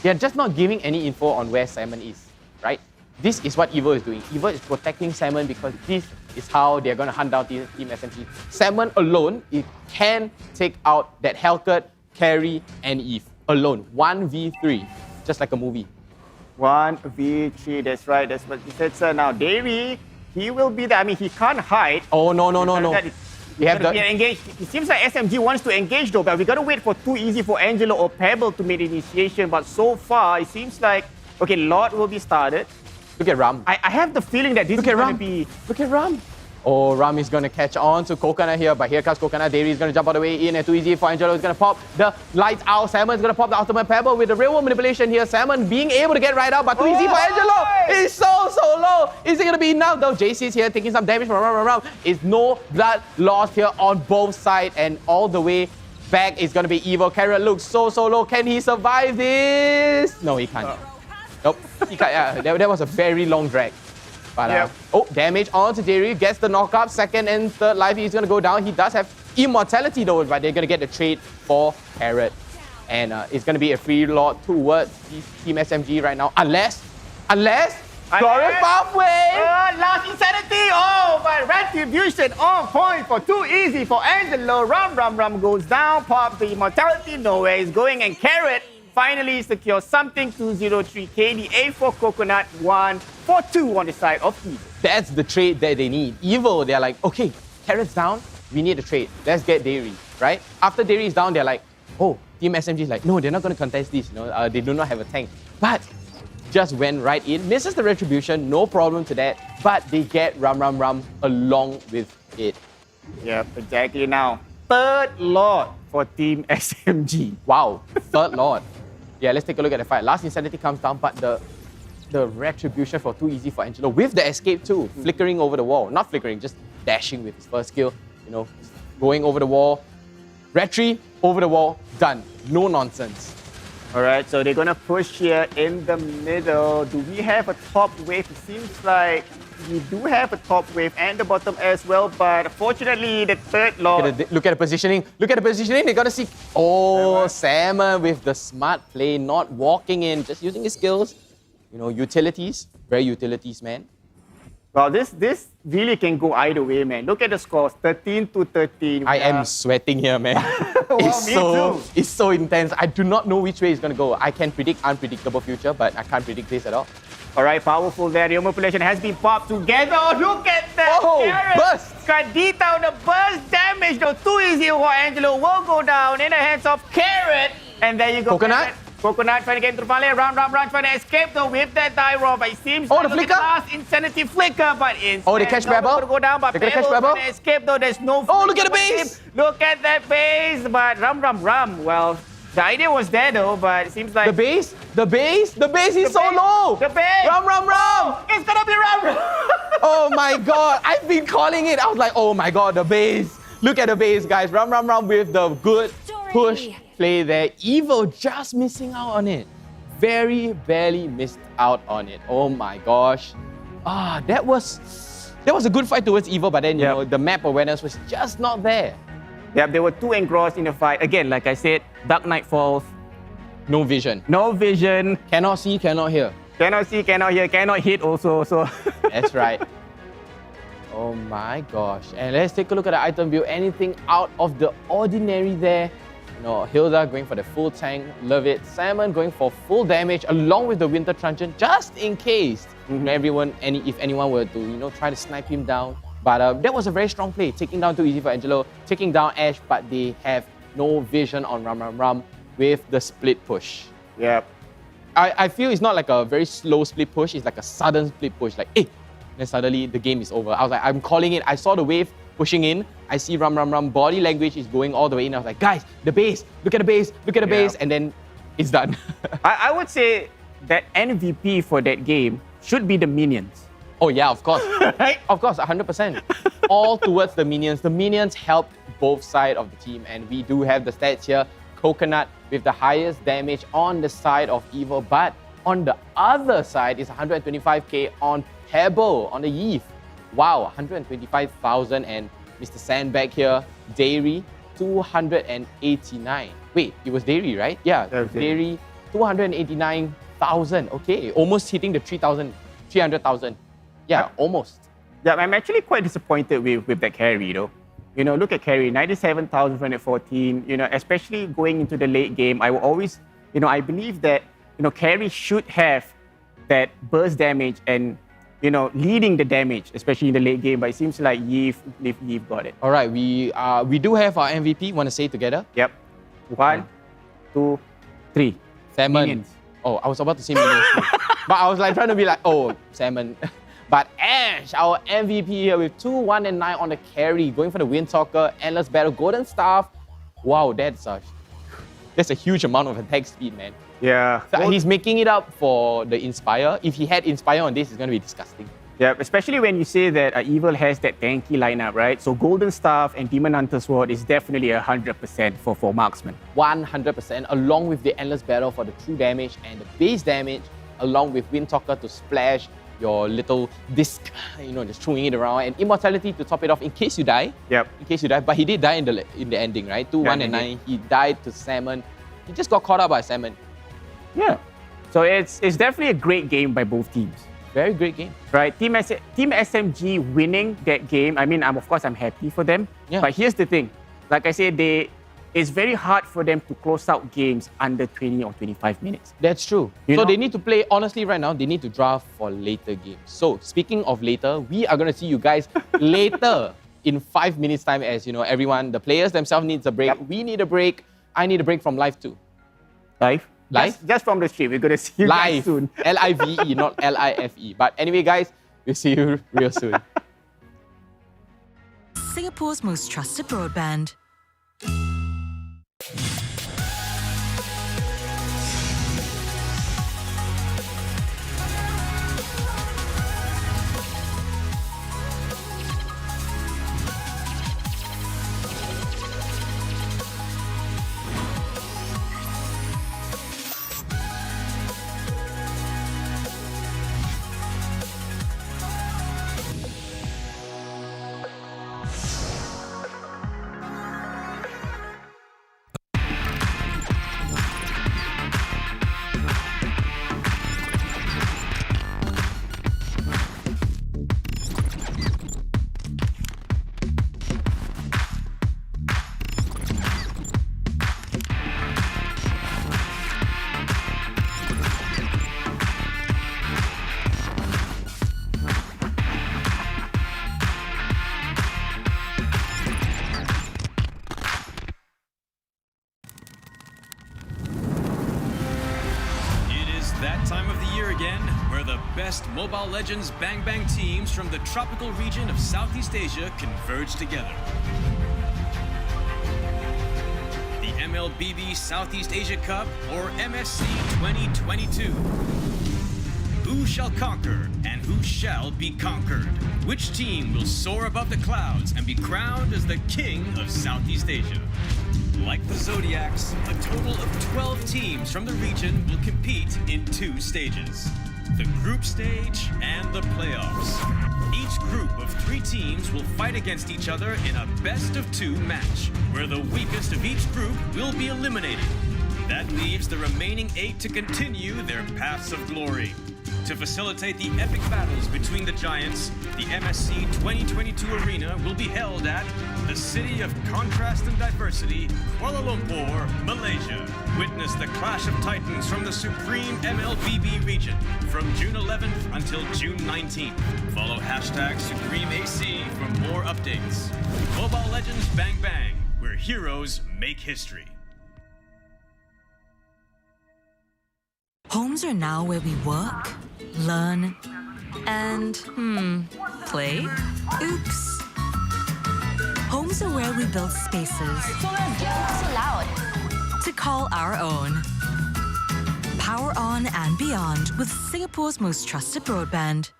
They're just not giving any info on where Salmon is, right? This is what Evo is doing. Evo is protecting Salmon because this is how they're going to hunt down Team SMG. Salmon alone, it can take out that Hellcat, Carry, and Eve. Alone. 1v3. Just like a movie. 1v3, that's right. That's what he said, sir. Now, Dairy, he will be there. He can't hide. Oh, no. We have to engage. It seems like SMG wants to engage though, but we got to wait for Too Easy for Angelo or Pebble to make the initiation. But so far, it seems like, okay, Lord will be started. Look at Ram. I have the feeling that this is going to be... Look at Ram. Oh, Ram is going to catch on to Coconut here, but here comes Coconut. Dairy is going to jump all the way in, and Too Easy for Angelo is going to pop the lights out. Salmon is going to pop the ultimate pebble with the railroad manipulation here. Salmon being able to get right out, but Too Easy for Angelo is so low. Is it going to be enough though? JC is here taking some damage from Ram. It's no blood lost here on both sides, and all the way back is going to be Evo. Carrot looks so low. Can he survive this? No, he can't. Nope. He can't. Yeah, that was a very long drag. But oh, damage onto Dairy, gets the knockup. Second and third life, he's gonna go down. He does have immortality though, but they're gonna get the trade for Carrot. And it's gonna be a free lot towards Team SMG right now. Unless Glorious Pathway! Last Insanity! Oh, but Retribution on point for too easy for Angelo. Rum goes down, pops the immortality, nowhere is going, and Carrot finally secures something. 203 KDA for Coconut, 1 for 2 on the side of Evil. That's the trade that they need. Evil, they're like, okay, Carrot's down, we need a trade. Let's get Dairy, right? After Dairy is down, they're like, oh, Team SMG is like, no, they're not going to contest this. They do not have a tank. But just went right in, misses the Retribution, no problem to that. But they get Rum along with it. Yep, exactly. Now, third Lord for Team SMG. Wow, third Lord. Yeah, let's take a look at the fight. Last Insanity comes down, but the Retribution for too easy for Angelo with the escape too, flickering over the wall. Not flickering, just dashing with his first skill, going over the wall. Retri, over the wall, done. No nonsense. All right, so they're gonna push here in the middle. Do we have a top wave? It seems like we do have a top wave and the bottom as well, but fortunately the third Lord. Look at the positioning. Look at the positioning. They gotta see. Oh, Salmon with the smart play, not walking in, just using his skills. Utilities. Very utilities, man. Well, this really can go either way, man. Look at the scores, 13-13. I am sweating here, man. It's so intense. I do not know which way it's going to go. I can predict unpredictable future, but I can't predict this at all. All right, powerful there. The manipulation has been popped together. Oh, look at that. Oh, burst. Kadita on the burst damage, though. Too easy for Angelo. Will go down in the hands of Carrot. And there you go. Coconut trying to get into the finale. Run, trying to escape though with that die roll. But it seems the flicker. Last Insanity flicker, but instead, they catch Rebel. Go down, but Rebel trying to escape though. There's no. Oh, look at the base. Look at that base, but Rum. Well, the idea was there though, but it seems like the base is so low. The base. Rum. It's gonna be Rum. Oh my God, I've been calling it. I was like, oh my God, the base. Look at the base, guys. Rum with the good push play there. Evil just missing out on it. Very barely missed out on it. Oh my gosh. That was a good fight towards Evil, but then the map awareness was just not there. Yeah, they were too engrossed in the fight. Again, like I said, Dark Knight Falls. No vision. Cannot see, cannot hear. Cannot see, cannot hear, cannot hit also. So that's right. Oh my gosh. And let's take a look at the item view. Anything out of the ordinary there? Hilda going for the full tank. Love it. Salmon going for full damage along with the Winter Truncheon just in case if anyone were to try to snipe him down. But that was a very strong play. Taking down too easy for Angelo. Taking down Ash, but they have no vision on Rum with the split push. Yep. I feel it's not like a very slow split push. It's like a sudden split push. Like, hey! Then suddenly the game is over. I was like, I'm calling it. I saw the wave pushing in. I see Rum. Body language is going all the way in. I was like, guys, the base. Look at the base. Look at the base. And then it's done. I would say that MVP for that game should be the minions. Oh yeah, of course. Right? Of course, 100%. All towards the minions. The minions helped both sides of the team. And we do have the stats here. Coconut with the highest damage on the side of Evil. But on the other side is 125k on Pebble, on the Eve. Wow, 125,000. And Mr. Sandbag here, Dairy, 289. Wait, it was Dairy, right? Yeah, Dairy, 289,000. Okay, almost hitting the 300,000. Yeah, almost. Yeah, I'm actually quite disappointed with that carry, though. Look at carry, 97,214. Especially going into the late game, I will always, I believe that, carry should have that burst damage and, leading the damage, especially in the late game. But it seems like Yves got it. All right, we do have our MVP. Want to say it together? Yep. 1, 2, 3. Salmon. Minions. Oh, I was about to say minions too. But I was like trying to be like, oh, Salmon. But Ash, our MVP here with 2, 1, and 9 on the carry, going for the Windtalker, Endless Battle, Golden Staff. Wow, that's a huge amount of attack speed, man. Yeah. So he's making it up for the Inspire. If he had Inspire on this, it's going to be disgusting. Yeah, especially when you say that Evil has that tanky lineup, right? So Golden Staff and Demon Hunter Sword is definitely 100% for Marksman. 100%, along with the Endless Battle for the true damage and the base damage, along with Windtalker to splash your little disc, just throwing it around, and immortality to top it off in case you die. Yep. In case you die, but he did die in the ending, right? 2-1 and 9. He died to Salmon. He just got caught up by Salmon. Yeah. So it's definitely a great game by both teams. Very great game. Right? Team SMG winning that game, I mean, I'm happy for them. Yeah. But here's the thing. Like I said, it's very hard for them to close out games under 20 or 25 minutes. That's true. So they need to play, honestly, right now, they need to draft for later games. So speaking of later, we are going to see you guys later in 5 minutes time as, everyone, the players themselves needs a break. Yep. We need a break. I need a break from live too. Live? Just from the stream. We're going to see you guys soon. Live, not LIFE. But anyway, guys, we'll see you real soon. Singapore's most trusted broadband. That time of the year again, where the best Mobile Legends Bang Bang teams from the tropical region of Southeast Asia converge together. The MLBB Southeast Asia Cup, or MSC 2022. Who shall conquer and who shall be conquered? Which team will soar above the clouds and be crowned as the king of Southeast Asia? Like the Zodiacs, a total of 12 teams from the region will compete in 2 stages. The group stage and the playoffs. Each group of 3 teams will fight against each other in a best-of-2 match, where the weakest of each group will be eliminated. That leaves the remaining 8 to continue their paths of glory. To facilitate the epic battles between the giants, the MSC 2022 arena will be held at the City of Contrast and Diversity, Kuala Lumpur, Malaysia. Witness the clash of titans from the supreme MLBB region from June 11th until June 19th. Follow hashtag SupremeAC for more updates. Mobile Legends Bang Bang, where heroes make history. Homes are now where we work, learn, and, play? Oops. Homes are where we build spaces So loud. to call our own. Power on and beyond with Singapore's most trusted broadband.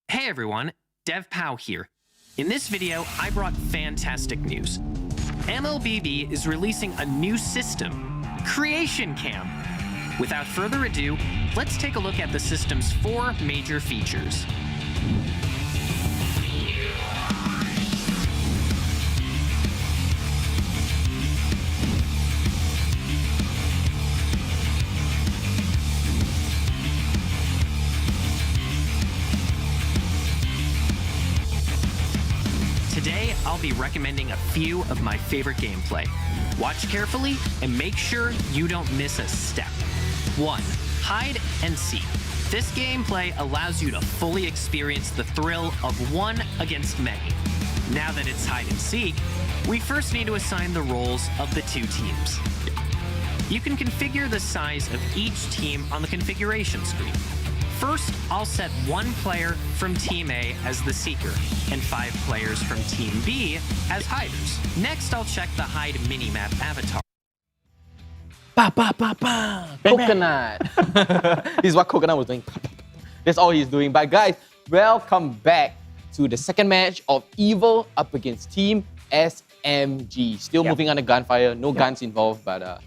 Hey everyone, DevPow here. In this video, I brought fantastic news. MLBB is releasing a new system, Creation Cam. Without further ado, let's take a look at the system's 4 major features. be recommending a few of my favorite gameplay. Watch carefully and make sure you don't miss a step. 1. Hide and seek. This gameplay allows you to fully experience the thrill of one against many. Now that it's hide and seek, we first need to assign the roles of the two teams. You can configure the size of each team on the configuration screen. First, I'll set one player from Team A as the seeker and 5 players from Team B as hiders. Next, I'll check the hide minimap avatar. Coconut. This is what Coconut was doing. That's all he's doing. But guys, welcome back to the second match of EVO up against Team SMG. Still moving under gunfire, no guns involved, but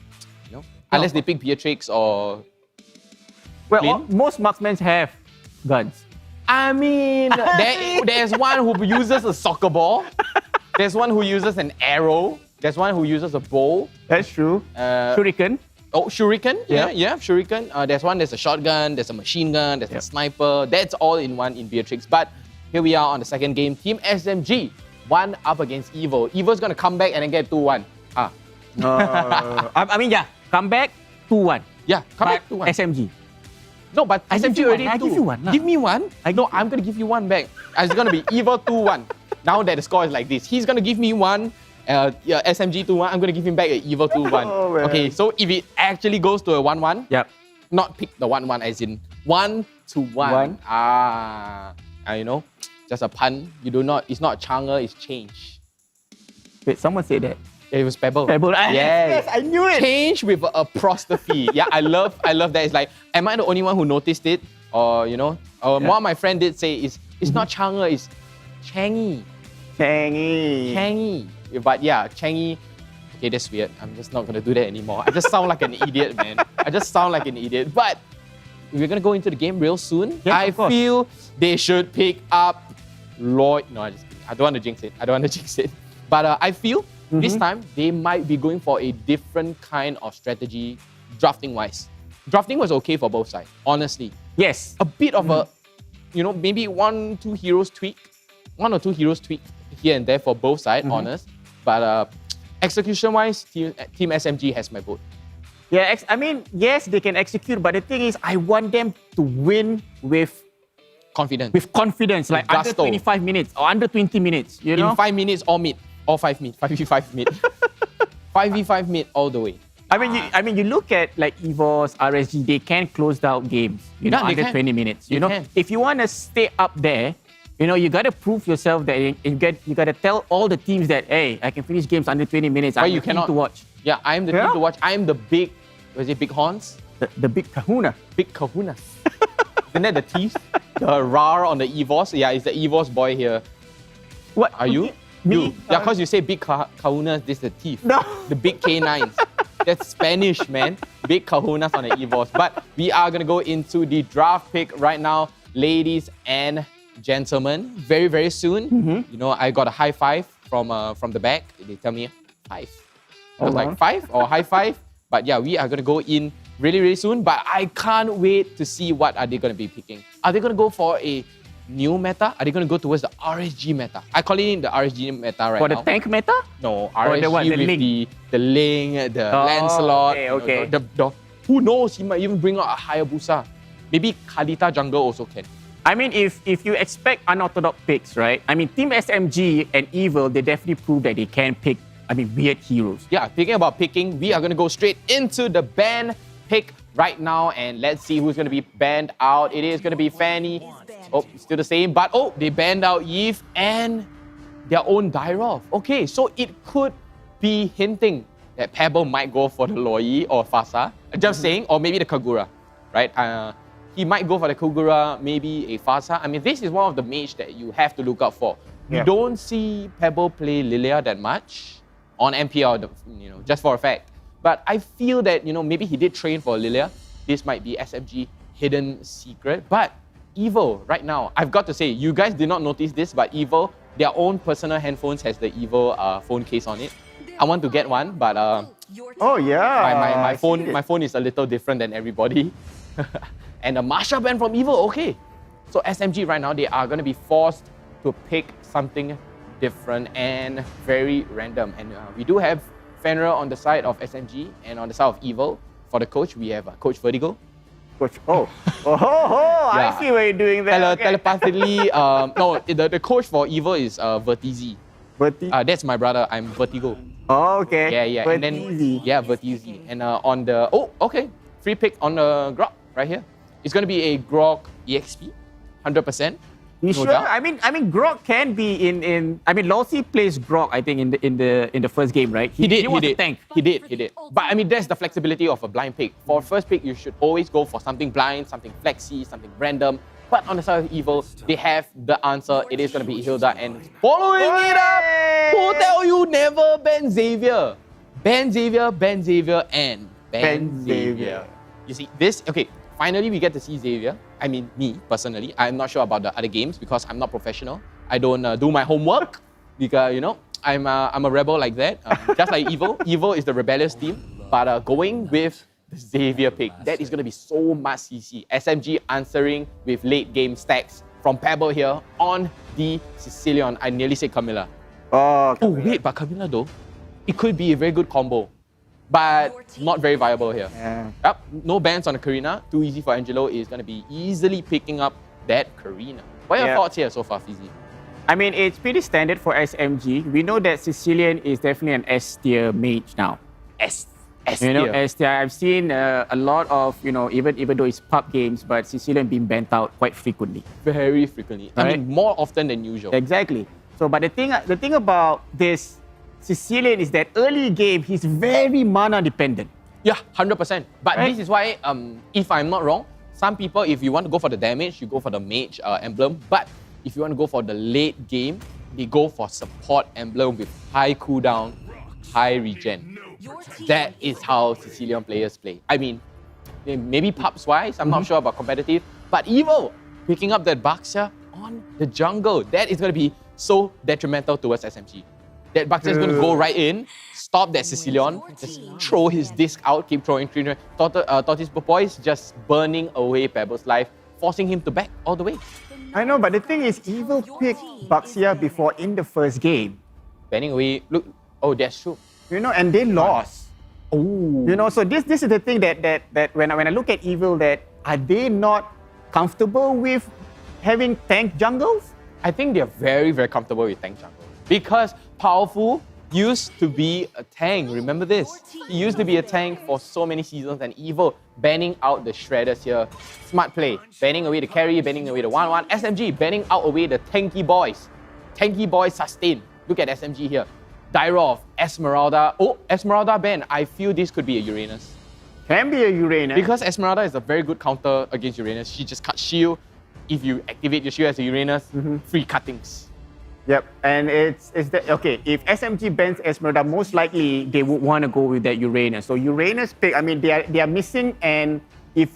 unless they pick Beatrix or... Well, most marksmen have guns. I mean, there's one who uses a soccer ball. There's one who uses an arrow. There's one who uses a bow. That's true. Shuriken. Oh, Shuriken. Yeah, Shuriken. There's a shotgun, there's a machine gun, there's a sniper. That's all in one in Beatrix. But here we are on the second game. Team SMG, one up against EVO. EVO's going to come back and then get 2-1. Come back 2-1. Yeah, come back 2-1. SMG. No, but SMG already I give you one. Give me one. No, I'm going to give you one back. It's going to be EVO 2-1. Now that the score is like this, he's going to give me one. SMG 2-1. I'm going to give him back an EVO 2-1. Okay, so if it actually goes to a 1-1, not pick the 1-1 as in 1-1. Just a pun. It's not Chang'e, it's change. Wait, someone said that. It was Pebble. Pebble. Yes, I knew it. Change with a apostrophe. Yeah, I love that. It's like, am I the only one who noticed it? Or, one of my friend did say it's not Chang'e, it's Changi. Changi. But yeah, Changi. Okay, that's weird. I'm just not gonna do that anymore. I just sound like an idiot, man. I just sound like an idiot. But we're gonna go into the game real soon. Yes, I feel they should pick up Lloyd. No, I don't want to jinx it. But I feel this time they might be going for a different kind of strategy, drafting-wise. Drafting was okay for both sides, honestly. Yes. A bit of a, maybe 1 or 2 heroes tweak here and there for both sides, honest. But execution-wise, Team SMG has my vote. Yeah, yes, they can execute, but the thing is, I want them to win with confidence. Like under 25 minutes or under 20 minutes, In 5 minutes or mid. Or 5 mid. 5v5 mid. 5v5 mid all the way. You look at like EVOS, RSG, they can close down games, under 20 minutes. If you want to stay up there, you got to prove yourself that you got to tell all the teams that, hey, I can finish games under 20 minutes. I'm the team to watch. Yeah, I'm the team to watch. I'm the big, big horns? The big kahuna. Big kahuna. Isn't that the teeth? The rar on the EVOS? Yeah, it's the EVOS boy here. What? Are you? Me? Yeah, because you say big kahunas, this is the teeth. No. The big canines. That's Spanish, man. Big kahunas on the EVOS. But we are going to go into the draft pick right now, ladies and gentlemen. Very, very soon. I got a high five from the back. They tell me 5. I was like 5 or high five. But yeah, we are going to go in really, really soon. But I can't wait to see what are they going to be picking. Are they going to go for a new meta? Are they going to go towards the RSG meta? I call it the RSG meta right now. For the tank meta? No, RSG with the Ling, the Lancelot. Okay. Who knows? He might even bring out a Hayabusa. Maybe Kalita jungle also can. If you expect unorthodox picks, right? Team SMG and EVO, they definitely prove that they can pick, weird heroes. Yeah, thinking about picking, we are going to go straight into the ban pick right now, and let's see who's going to be banned out. It is going to be Fanny. Oh, still the same, but they banned out Yves and their own Dyrov. Okay, so it could be hinting that Pebble might go for the Loi or Fasa. Just saying, or maybe the Kagura, right? He might go for the Kagura, maybe a Fasa. This is one of the mage that you have to look out for. You don't see Pebble play Lilia that much on MPL, just for a fact. But I feel that, maybe he did train for Lilia. This might be SMG hidden secret. But EVO, right now, I've got to say, you guys did not notice this, but EVO, their own personal handphones has the EVO phone case on it. I want to get one, but my phone is a little different than everybody. And the Marsha band from EVO, okay. So SMG right now, they are going to be forced to pick something different and very random. And we do have Fenrir on the side of SMG and on the side of EVO. For the coach, we have Coach Vertigo. Coach, I see what you're doing there. Telepathically, no, the coach for EVO is Vertizi. That's my brother. I'm Vertigo. Oh, okay. Yeah. Vertizi. And then, yeah, Vertizi. And on the, free pick on the Grok right here. It's going to be a Grok EXP, 100%. You sure? Doubt. I mean, Grok can be in. I mean, Lossie plays Grok. I think in the first game, right? He did. Tank. He did. But I mean, that's the flexibility of a blind pick. For first pick, you should always go for something blind, something flexy, something random. But on the side of Evil, they have the answer. It is going to be Hilda. And following it up, who tell you never ban Xavier? Ban Xavier, and ban Xavier. You see, this, okay, finally we get to see Xavier. I mean, me, personally. I'm not sure about the other games because I'm not professional. I don't do my homework because, you know, I'm a rebel like that. Just like Evil. Evil is the rebellious team. But going with the Xavier pick, that is going to be so much CC. SMG answering with late game stacks from Pebble here on the Sicilian. I nearly said Camilla. Oh, wait, but Camilla though, it could be a very good combo. But not very viable here. Yeah. Yep, no bans on the Karina. Too easy for Angelo is going to be easily picking up that Karina. What are your thoughts here so far, Fizzy? I mean, it's pretty standard for SMG. We know that Sicilian is definitely an S tier mage now. S tier. You know, S tier. I've seen a lot of, you know, even though it's pub games, but Sicilian being banned out quite frequently. Very frequently. Right? I mean, more often than usual. Exactly. So, but the thing about this Sicilian is that early game, he's very mana dependent. Yeah, 100%. But this is why, if I'm not wrong, some people, if you want to go for the damage, you go for the mage emblem. But if you want to go for the late game, they go for support emblem with high cooldown, high regen. That is how Sicilian players play. I mean, maybe pubs-wise, I'm not sure about competitive, but Evo picking up that Baxia on the jungle, that is going to be so detrimental towards SMG. That Baxia is going to go right in, stop that Sicilian, just throw his disc out, keep throwing. Tortis Popoy is just burning away Pebble's life, forcing him to back all the way. I know, but the thing is, Evil picked Baxia before in the first game. Banning away, look, that's true. You know, and they lost. Oh. You know, so this is the thing that when I look at Evil, that are they not comfortable with having tank jungles? I think they're very, very comfortable with tank jungles. Because Powerful used to be a tank, remember this? He used to be a tank for so many seasons, and Evo banning out the Shredders here. Smart play, banning away the carry, banning away the 1-1. SMG banning out away the tanky boys. Tanky boys sustain. Look at SMG here. Dyrov, Esmeralda. Oh, Esmeralda ban. I feel this could be a Uranus. Can be a Uranus. Because Esmeralda is a very good counter against Uranus. She just cuts shield. If you activate your shield as a Uranus, free cuttings. Yep, and it's that okay. If SMG bans Esmeralda, most likely they would want to go with that Uranus. So Uranus pick. I mean, they are missing. And if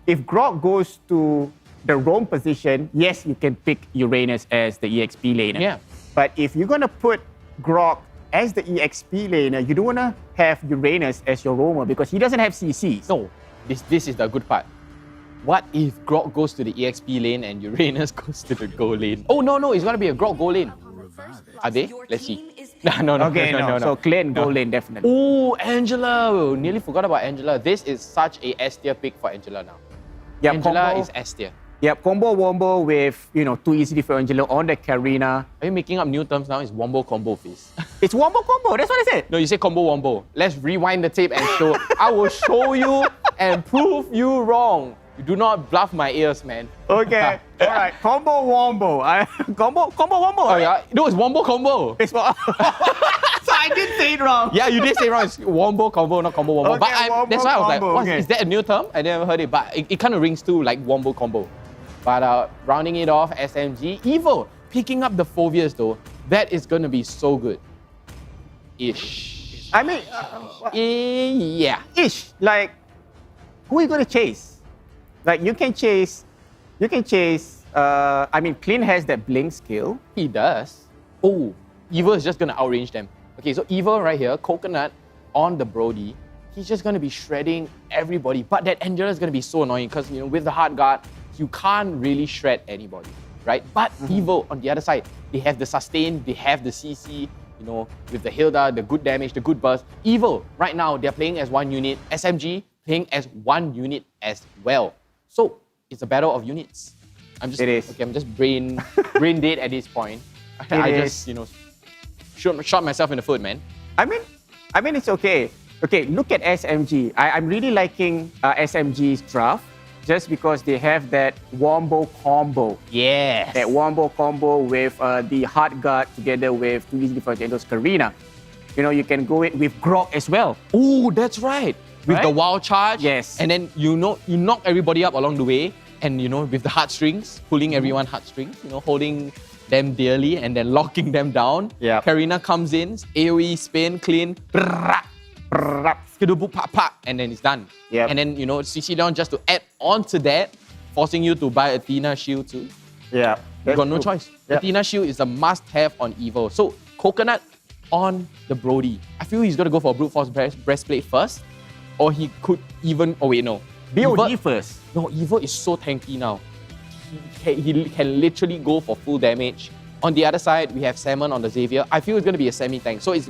Grok goes to the roam position, yes, you can pick Uranus as the EXP laner. Yeah. But if you're gonna put Grok as the EXP laner, you don't wanna have Uranus as your roamer because he doesn't have CCs. No, this is the good part. What if Grok goes to the EXP lane and Uranus goes to the goal lane? Oh, no, it's going to be a Grok goal lane. Are they? Let's see. No. So clean goal lane, definitely. Oh, Angela. Nearly forgot about Angela. This is such a S tier pick for Angela now. Yep, Angela is S tier. Yep, combo wombo with, you know, too easy for Angela on the Karina. Are you making up new terms now? It's wombo combo face. It's wombo combo, that's what I said. No, you say combo wombo. Let's rewind the tape and show. I will show you and prove you wrong. You do not bluff my ears, man. Okay. All right. Combo wombo. Combo wombo. Oh yeah. No, it's wombo combo. It's so I did say it wrong. Yeah, you did say it wrong. It's wombo combo, not combo wombo. Okay, But that's why I was like, combo, is that a new term? I never heard it, but it kind of rings too like wombo combo. But rounding it off, SMG Evo picking up the Phobias though. That is gonna be so good. Ish. I mean, yeah. Ish. Like, who are you gonna chase? Like you can chase, I mean, Clint has that blink skill. He does. Oh, Evil is just gonna outrange them. Okay, so Evil right here, Coconut on the Brody. He's just gonna be shredding everybody. But that Angela is gonna be so annoying because, you know, with the hard guard, you can't really shred anybody. right? But EVO on the other side, they have the sustain, they have the CC, you know, with the Hilda, the good damage, the good burst. EVO, right now, they're playing as one unit. SMG, playing as one unit as well. So, it's a battle of units. I'm just brain dead at this point. I just, you know, shot myself in the foot, man. I mean, it's okay. Okay, look at SMG. I'm really liking SMG's draft just because they have that wombo combo. Yes. That wombo combo with the hard guard together with 2 easy for Gendo's Karina. You know, you can go it with Grok as well. Oh, that's right. With the wild charge. Yes. And then, you know, you knock everybody up along the way. And, you know, with the heartstrings, pulling everyone heartstrings, you know, holding them dearly and then locking them down. Yeah. Karina comes in, AoE, spin, clean, skidubu, pop, pop, and then it's done. Yep. And then, you know, CC down just to add on to that, forcing you to buy Athena shield too. Yeah. You got no choice. Yep. Athena shield is a must-have on EVO. So, Coconut on the Brody. I feel he's going to go for a brute force breastplate first, or he could even, oh wait, no. BOD first. No, EVO is so tanky now. He can literally go for full damage. On the other side, we have Salmon on the Xavier. I feel it's going to be a semi-tank. So it's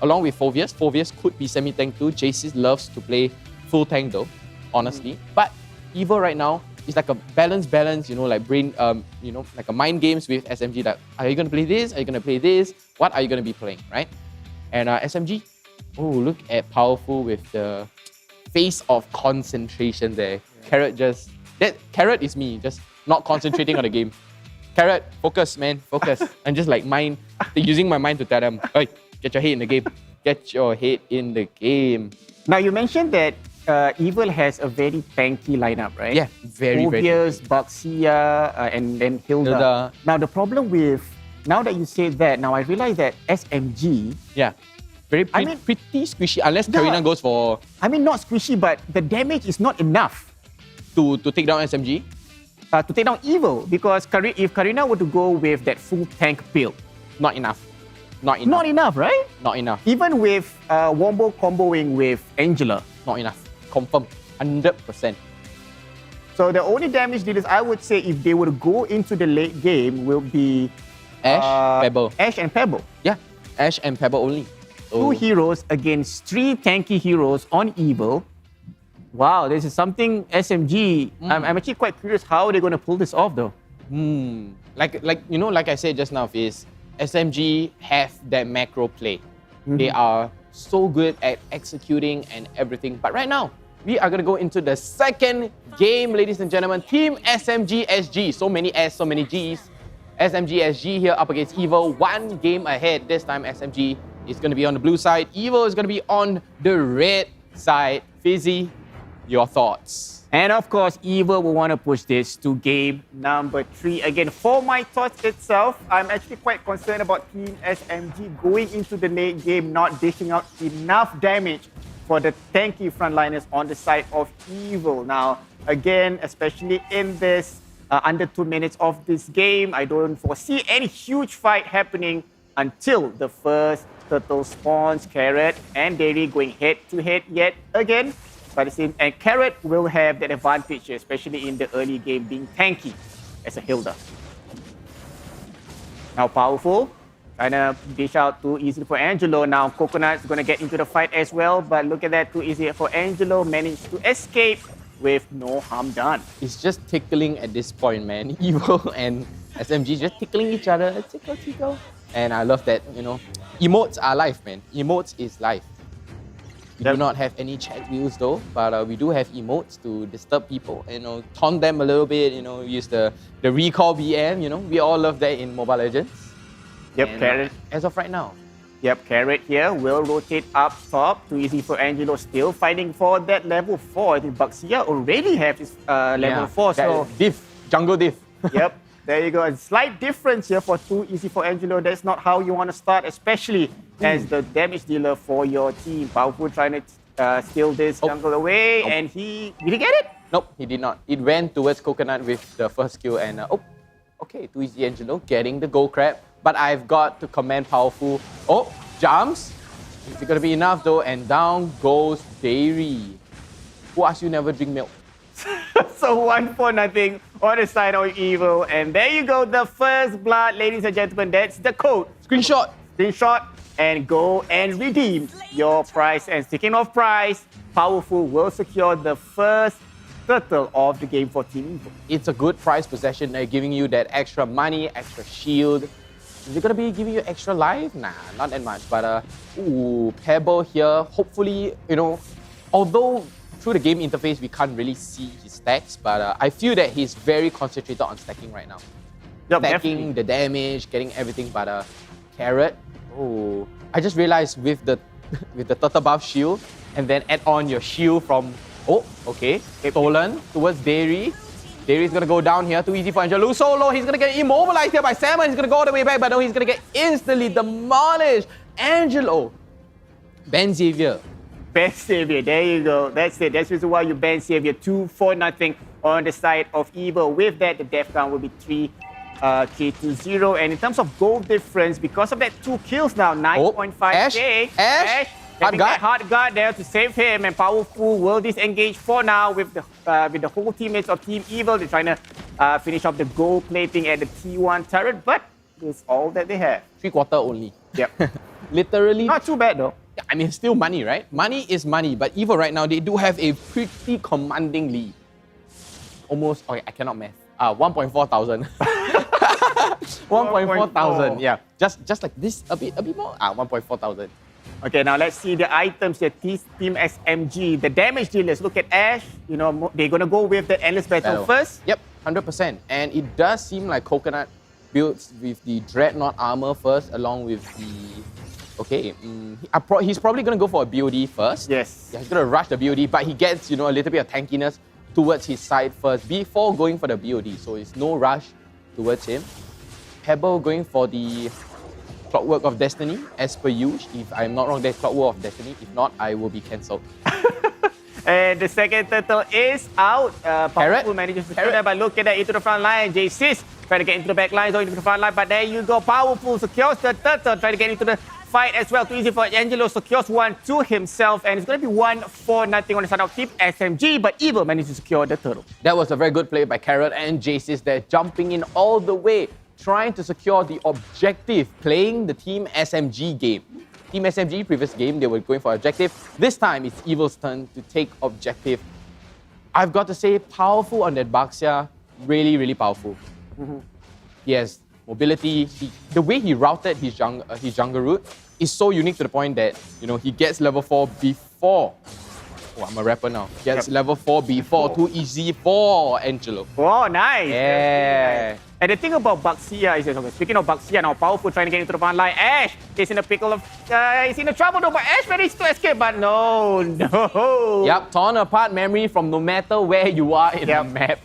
along with Phoveus. Phoveus could be semi-tank too. JC loves to play full tank though, honestly. But EVO right now is like a balance, you know, like brain, you know, like a mind games with SMG. Like, are you going to play this? Are you going to play this? What are you going to be playing, right? And SMG, oh, look at Powerful with the face of concentration there. Carrot Carrot is me, just not concentrating on the game. Carrot, focus, man, focus. I'm just like using my mind to tell them, hey, get your head in the game. Get your head in the game. Now, you mentioned that Evil has a very tanky lineup, right? Yeah, very Phoveus, Baxia, and then Hilda. Now, the problem with, now that you say that, now I realize that SMG, pretty squishy, unless Karina goes for... I mean, not squishy, but the damage is not enough. To take down SMG? To take down Evil, because if Karina were to go with that full tank build, not enough. Not enough, right? Not enough. Even with Wombo comboing with Angela. Not enough. Confirm. 100%. So the only damage dealers I would say if they were to go into the late game will be Ash, Pebble. Ash and Pebble. Yeah, Ash and Pebble only. Two heroes against 3 tanky heroes on Evil. Wow, this is something SMG. I'm actually quite curious how they're going to pull this off though. Like you know, like I said just now, is SMG have that macro play. They are so good at executing and everything. But right now, we are going to go into the second game, ladies and gentlemen. Team SMG SG. So many S, so many Gs. SMG SG here up against EVO. 1 game ahead. This time SMG is going to be on the blue side. EVO is going to be on the red side. Fizzy, your thoughts? And of course, EVO will want to push this to game number 3. Again, for my thoughts itself, I'm actually quite concerned about Team SMG going into the late game, not dishing out enough damage for the tanky frontliners on the side of EVO. Now, again, especially in this under 2 minutes of this game, I don't foresee any huge fight happening until the first turtle spawns. Carrot and Dairy going head-to-head yet again. But and Carrot will have that advantage, especially in the early game, being tanky as a Hilda. Now Powerful, trying to dish out too easy for Angelo. Now Coconut's going to get into the fight as well, but look at that, too easy for Angelo. Managed to escape with no harm done. It's just tickling at this point, man. EVO and SMG just tickling each other. Tickle, tickle. And I love that, you know. Emotes are life, man. Emotes is life. We do not have any chat wheels though, but we do have emotes to disturb people, you know, taunt them a little bit, you know, use the recall BM, you know, we all love that in Mobile Legends. Yep, and, Carrot. As of right now. Yep, Carrot here will rotate up top. Too easy for Angelo, still fighting for that level 4. I think Baxia already have his level 4, so... jungle diff. Yep, there you go. A slight difference here for Too easy for Angelo. That's not how you want to start, especially as the damage dealer for your team. Powerful trying to steal this jungle away, and did he get it? Nope, he did not. It went towards Coconut with the first kill, and okay, Too easy Angelo getting the gold crab, but I've got to command Powerful. Oh, jumps. Is it gonna be enough though? And down goes Dairy. Who asked you never drink milk? So 1-0 on the side of Evil. And there you go, the first blood, ladies and gentlemen. That's the code. Screenshot. And go and redeem your prize. And speaking of prize, Powerful will secure the first turtle of the game for Team Evil. It's a good prize possession. They're giving you that extra money, extra shield. Is it gonna be giving you extra life? Nah, not that much. But Pebble here, hopefully, although through the game interface we can't really see his stacks, but I feel that he's very concentrated on stacking right now. Stacking definitely. the damage, getting everything. But Carrot, I just realized with the turtle buff shield, and then add on your shield from stolen towards Dairy. Dairy's gonna go down here, too easy for Angelo. Solo, he's gonna get immobilized here by Salmon. He's gonna go all the way back, but no, he's gonna get instantly demolished. Angelo. Ben Xavier. There you go. That's it. That's the reason why you ban Xavier 2-4 on the side of Evil. With that, the death count will be 3K-0. And in terms of goal difference, because of that 2 kills now, 9.5K. Ash. Hard guard there to save him, and Powerful will disengage for now with the whole teammates of Team Evil. They're trying to finish off the gold plating at the T1 turret, but it's all that they have. 3/4 only. Yep. Literally. Not too bad though. Yeah, I mean, still money, right? Money is money, but Evil right now, they do have a pretty commanding lead. Almost, I cannot math. 1.4 thousand. 1.4 thousand, yeah. Just like this, a bit more. 1.4 thousand. Okay, now let's see the items that Team SMG, the damage dealers. Look at Ash. They're gonna go with the endless battle first. Yep, 100%. And it does seem like Coconut builds with the Dreadnought armor first, along with the. He's probably gonna go for a BOD first. Yes. Yeah, he's gonna rush the BOD, but he gets a little bit of tankiness towards his side first before going for the BOD. So it's no rush towards him. Pebble going for the Clockwork of Destiny, as per usual. If I'm not wrong, there's Clockwork of Destiny. If not, I will be cancelled. And the second turtle is out. Powerful manages to kill that, but look at that, into the front line. J6 trying to get into the back line, into the front line, but there you go. Powerful secures the turtle, trying to get into the fight as well. Too easy for Angelo, secures one to himself, and it's going to be 1-4 on the side of Team SMG, but Evil managed to secure the turtle. That was a very good play by Carrot and J6. They're jumping in all the way, trying to secure the objective, playing the Team SMG game. Team SMG, previous game, they were going for objective. This time, it's Evil's turn to take objective. I've got to say, powerful on that Baxia. Really, really powerful. He has mobility. The way he routed his jungle route is so unique to the point that, he gets level 4 before. Oh, I'm a rapper now. Gets level 4 before. Too easy for Angelo. Oh, nice. Yeah. And the thing about Baxia is, speaking of Baxia now, Powerful trying to get into the front line. Ash is in a pickle of, he's in a trouble though, but Ash managed to escape, but no. Yep, torn apart memory from no matter where you are in the map.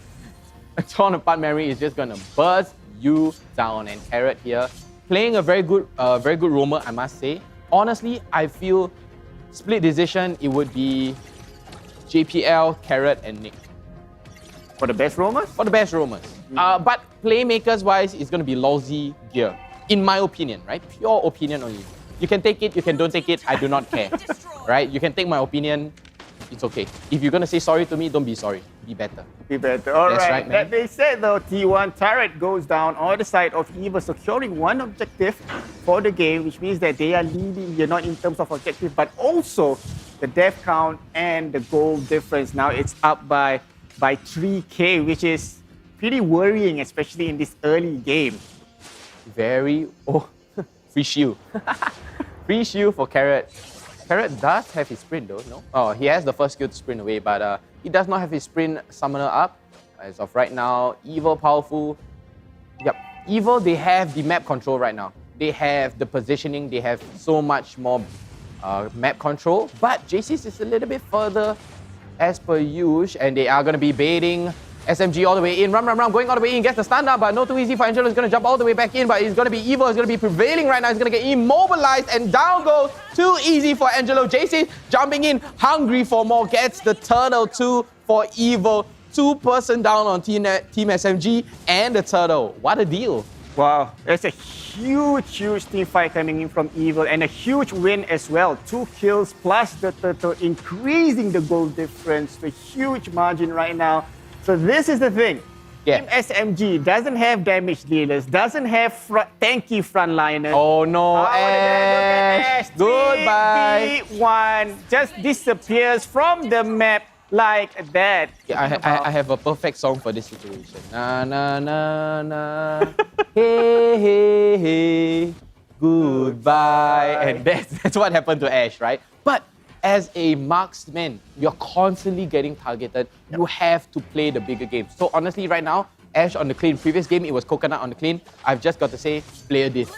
A torn apart memory is just gonna burst you down. And Carrot here, playing a very good roamer, I must say. Honestly, I feel split decision, it would be JPL, Carrot, and Nick. For the best roamers? For the best roamers. But playmakers-wise, it's going to be lousy gear. In my opinion, right? Pure opinion only. You can take it, you can don't take it, I do not care. Right? You can take my opinion, it's okay. If you're going to say sorry to me, don't be sorry. Be better. Be better. All That's right. right, man. That being said, though, T1 turret goes down on the side of Evil, securing one objective for the game, which means that they are leading here, not in terms of objective, but also the death count and the goal difference. Now it's up by 3K, which is pretty worrying, especially in this early game. Free shield. Free shield for Carrot. Carrot does have his sprint though, no? Oh, he has the first skill to sprint away, but he does not have his sprint summoner up. As of right now, Evil, Powerful. Yep, Evil, they have the map control right now. They have the positioning, they have so much more map control, but J6 is a little bit further as per usual, and they are going to be baiting SMG all the way in. Run, going all the way in, gets the stun up, but no too easy for Angelo. He's going to jump all the way back in, but it's going to be Evil. He's going to be prevailing right now. He's going to get immobilized, and down goes. Too easy for Angelo. JC jumping in, hungry for more, gets the turtle too for Evil. 2-person down on Team SMG and the turtle. What a deal. Wow, there's a huge team fight coming in from Evil, and a huge win as well. 2 kills plus the turtle, increasing the goal difference to a huge margin right now. So this is the thing. Yeah. Team SMG doesn't have damage dealers, doesn't have tanky frontliners. Oh no, Ash! Goodbye. 3v1 just disappears from the map like that. Yeah, I have a perfect song for this situation. Na na na na. Hey hey hey. Goodbye. And that's what happened to Ash, right? But as a marksman, you're constantly getting targeted. You have to play the bigger game. So honestly, right now, Ash on the clean. Previous game, it was Coconut on the clean. I've just got to say, player this.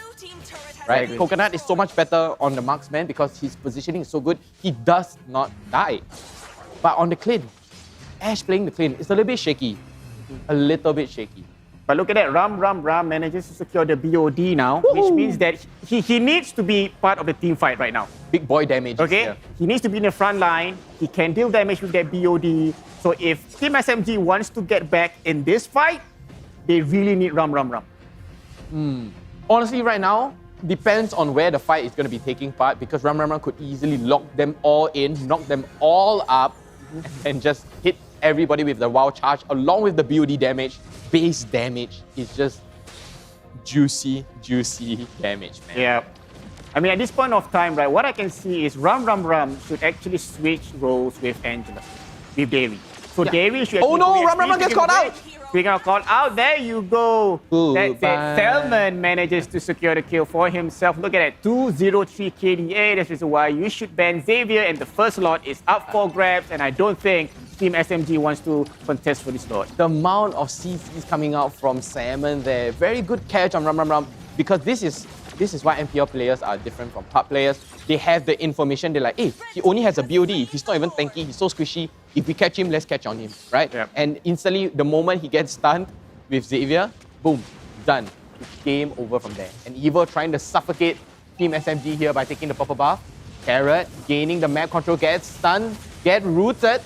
Right? Coconut is so much better on the marksman because his positioning is so good. He does not die. But on the clean, Ash playing the clean is a little bit shaky. A little bit shaky. But look at that, Ram manages to secure the BOD now, which means that he needs to be part of the team fight right now. Big boy damage. Okay, yeah. He needs to be in the front line. He can deal damage with that BOD. So if Team SMG wants to get back in this fight, they really need Ram. Honestly, right now, depends on where the fight is going to be taking part because Ram could easily lock them all in, knock them all up, and just hit everybody with the WoW charge along with the BOD damage. Base damage is just juicy damage, man. Yeah. I mean, at this point of time, right, what I can see is Ram should actually switch roles with Angela, with Davey. So Davey should... Oh no, Ram gets caught out! Speaking of caught out, there you go. That's it. Selman manages to secure the kill for himself. Look at that, 203 KDA. That's just why you should ban Xavier, and the first slot is up for grabs, and I don't think Team SMG wants to contest for this slot. The amount of CCs coming out from Salmon there, very good catch on Ram because this is why MPL players are different from PUBG players. They have the information. They're like, hey, he only has a BOD. He's not even tanky. He's so squishy. If we catch him, let's catch on him, right? Yep. And instantly, the moment he gets stunned with Xavier, boom, done. Game over from there. And Evo trying to suffocate Team SMG here by taking the purple buff. Carrot gaining the map control, gets stunned, get rooted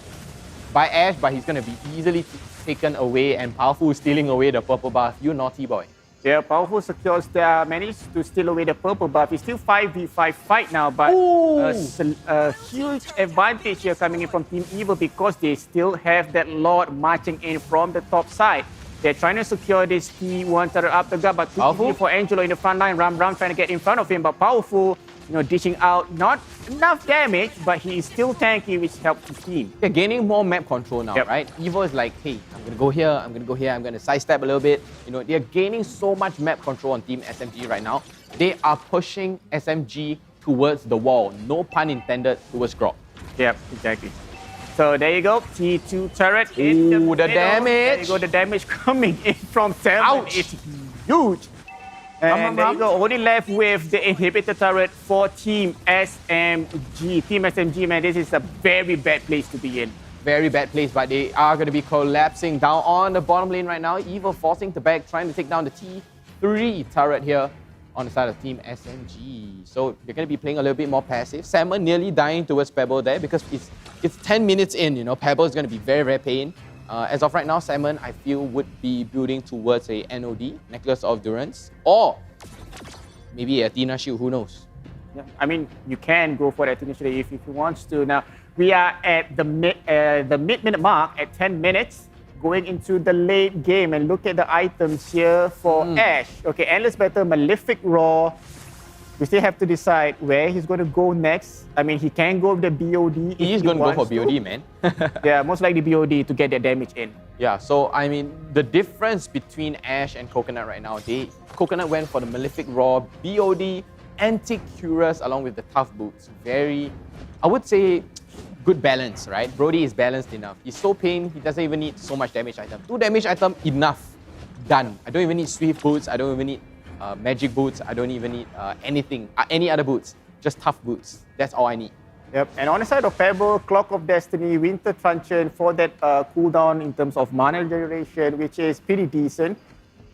by Ash, but he's going to be easily taken away, and Powerful stealing away the purple buff. You naughty boy. Yeah, Powerful secures managed to steal away the purple buff. It's still 5v5 fight now, but a huge advantage here coming in from Team Evil because they still have that Lord marching in from the top side. They're trying to secure this T1 turret up the gut, but too easy for Angelo in the front line. Ram trying to get in front of him, but Powerful, dishing out not enough damage, but he is still tanky, which helps his team. They're gaining more map control now, right? Evo is like, hey, I'm going to go here, I'm going to go here, I'm going to sidestep a little bit. They're gaining so much map control on Team SMG right now. They are pushing SMG towards the wall. No pun intended, towards Grok. Yep, exactly. So there you go, T2 turret in the middle. Damage. There you go, the damage coming in from Salmon is huge. And there you go, only left with the inhibitor turret for Team SMG. Team SMG, man, this is a very bad place to be in. Very bad place, but they are going to be collapsing down on the bottom lane right now. Evo forcing to back, trying to take down the T3 turret here on the side of Team SMG. So they're going to be playing a little bit more passive. Salmon nearly dying towards Pebble there because it's 10 minutes in, Pebble is going to be very, very pain. As of right now, Salmon, I feel, would be building towards a NOD, Necklace of Durance, or maybe a Athena Shield, who knows? Yeah, I mean, you can go for that Athena Shield if you want to. Now, we are at the mid-minute mark at 10 minutes. Going into the late game, and look at the items here for Ash. Okay, Endless Battle, Malefic Raw. We still have to decide where he's going to go next. I mean, he can go with the BOD. He is going to go for BOD, man. Yeah, most likely BOD to get that damage in. Yeah, so I mean, the difference between Ash and Coconut right now, Coconut went for the Malefic Raw, BOD, Anti-Curious along with the Tough Boots. Very, I would say, good balance, right? Brody is balanced enough. He's so pain, he doesn't even need so much damage item. 2 damage item, enough. Done. I don't even need Swift Boots, I don't even need Magic Boots, I don't even need anything, any other boots. Just Tough Boots. That's all I need. Yep, and on the side of Pebble, Clock of Destiny, Winter Truncheon for that cooldown in terms of mana generation, which is pretty decent.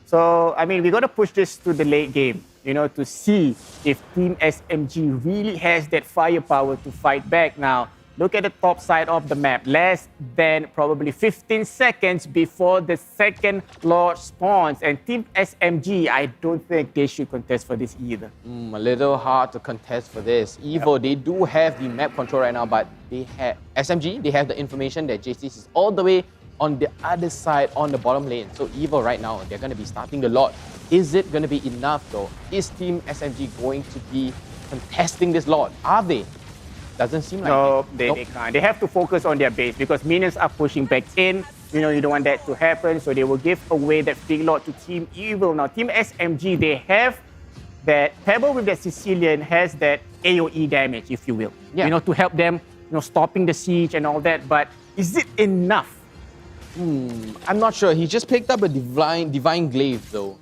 So, I mean, we got to push this to the late game, to see if Team SMG really has that firepower to fight back now. Look at the top side of the map. Less than probably 15 seconds before the second Lord spawns. And Team SMG, I don't think they should contest for this either. A little hard to contest for this. Evo, they do have the map control right now, but they have SMG, they have the information that JC is all the way on the other side on the bottom lane. So EVO right now, they're going to be starting the Lord. Is it going to be enough though? Is Team SMG going to be contesting this Lord? Are they? Doesn't seem like No, it. they can't. They have to focus on their base because minions are pushing back in. You know, you don't want that to happen, so they will give away that free Lord to Team EVO. Now, Team SMG, they have that Pebble with that Sicilian has that AoE damage, if you will. Yeah. You know, to help them, you know, stopping the siege and all that. But is it enough? I'm not sure. He just picked up a divine glaive though.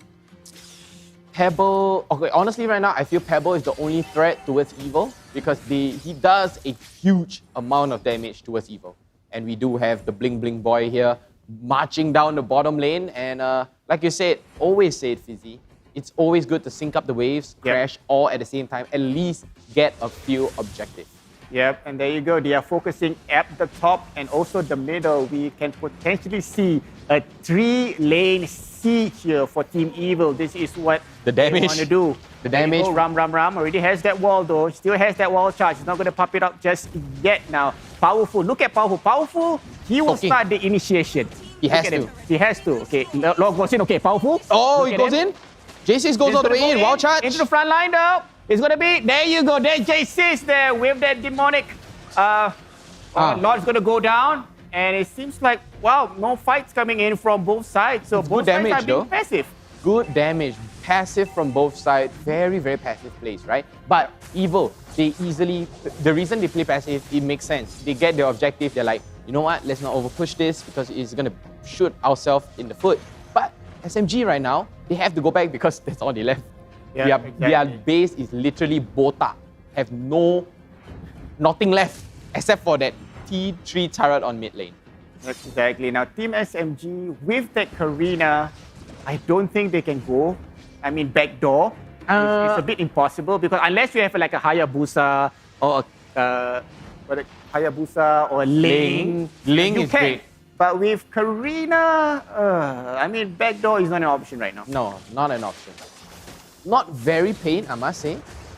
Pebble, okay, honestly right now, I feel Pebble is the only threat towards EVO because he does a huge amount of damage towards EVO. And we do have the bling bling boy here marching down the bottom lane. And like you said, always say it, Fizzy, it's always good to sync up the waves, crash all at the same time, at least get a few objectives. Yep, and there you go. They are focusing at the top and also the middle. We can potentially see a 3-lane siege here for Team EVO. This is what the damage they want to do. The damage. Ram already has that wall though. Still has that wall charge. He's not going to pop it up just yet now. Powerful. Look at Powerful. Powerful, he will start the initiation. He has to. He has to. Okay, Log goes in. Okay, Powerful. Oh, Look he goes in. J6 goes all the way in. Wall charge. Into the front line though. It's going to be, there you go. There's J6 there with that demonic. Lord's going to go down. And it seems like, wow, no fights coming in from both sides. So both sides are being passive. Good damage. Passive from both sides. Very, very passive plays, right? But EVO, they easily, the reason they play passive, it makes sense. They get their objective. They're like, you know what? Let's not overpush this because it's going to shoot ourselves in the foot. But SMG right now, they have to go back because that's all they left. Yeah, their base is literally botak. Have nothing left except for that T3 turret on mid lane. That's exactly. Now, Team SMG with that Karina, I don't think they can go. I mean, backdoor. It's a bit impossible because unless you have like a Hayabusa or a Hayabusa or a Ling, Ling you is can. great. But with Karina, I mean, backdoor is not an option right now. No, not an option. Not very pain, I must say.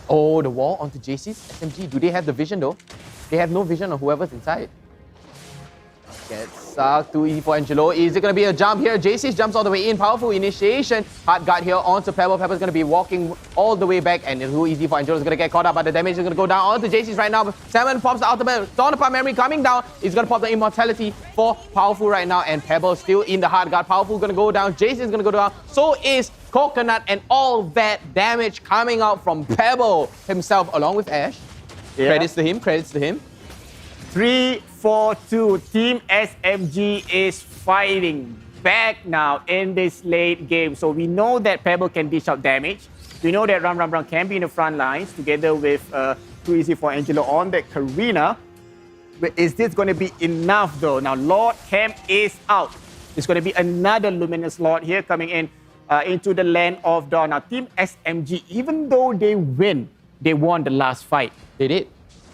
Oh, the wall onto JC's SMG. Do they have the vision though? They have no vision of whoever's inside. Gets sucked. Too easy for Angelo. Is it going to be a jump here? JC jumps all the way in. Powerful initiation. Hard guard here onto Pebble. Pebble's going to be walking all the way back. And it's too easy for Angelo. Is going to get caught up. But the damage is going to go down onto JC's right now. 7 pops the ultimate. Dawn upon memory coming down. He's going to pop the immortality for Powerful right now. And Pebble still in the hard guard. Powerful going to go down. JC is going to go down. So is Coconut. And all that damage coming out from Pebble himself along with Ash. Yeah. Credits to him. Credits to him. 3-4-2. Team SMG is fighting back now in this late game. So we know that Pebble can dish out damage. We know that Ram can be in the front lines together with Too Easy for Angelo on that Karina. But is this going to be enough though? Now Lord Camp is out. It's going to be another Luminous Lord here coming in into the land of Dawn. Now Team SMG, even though they won the last fight. They did.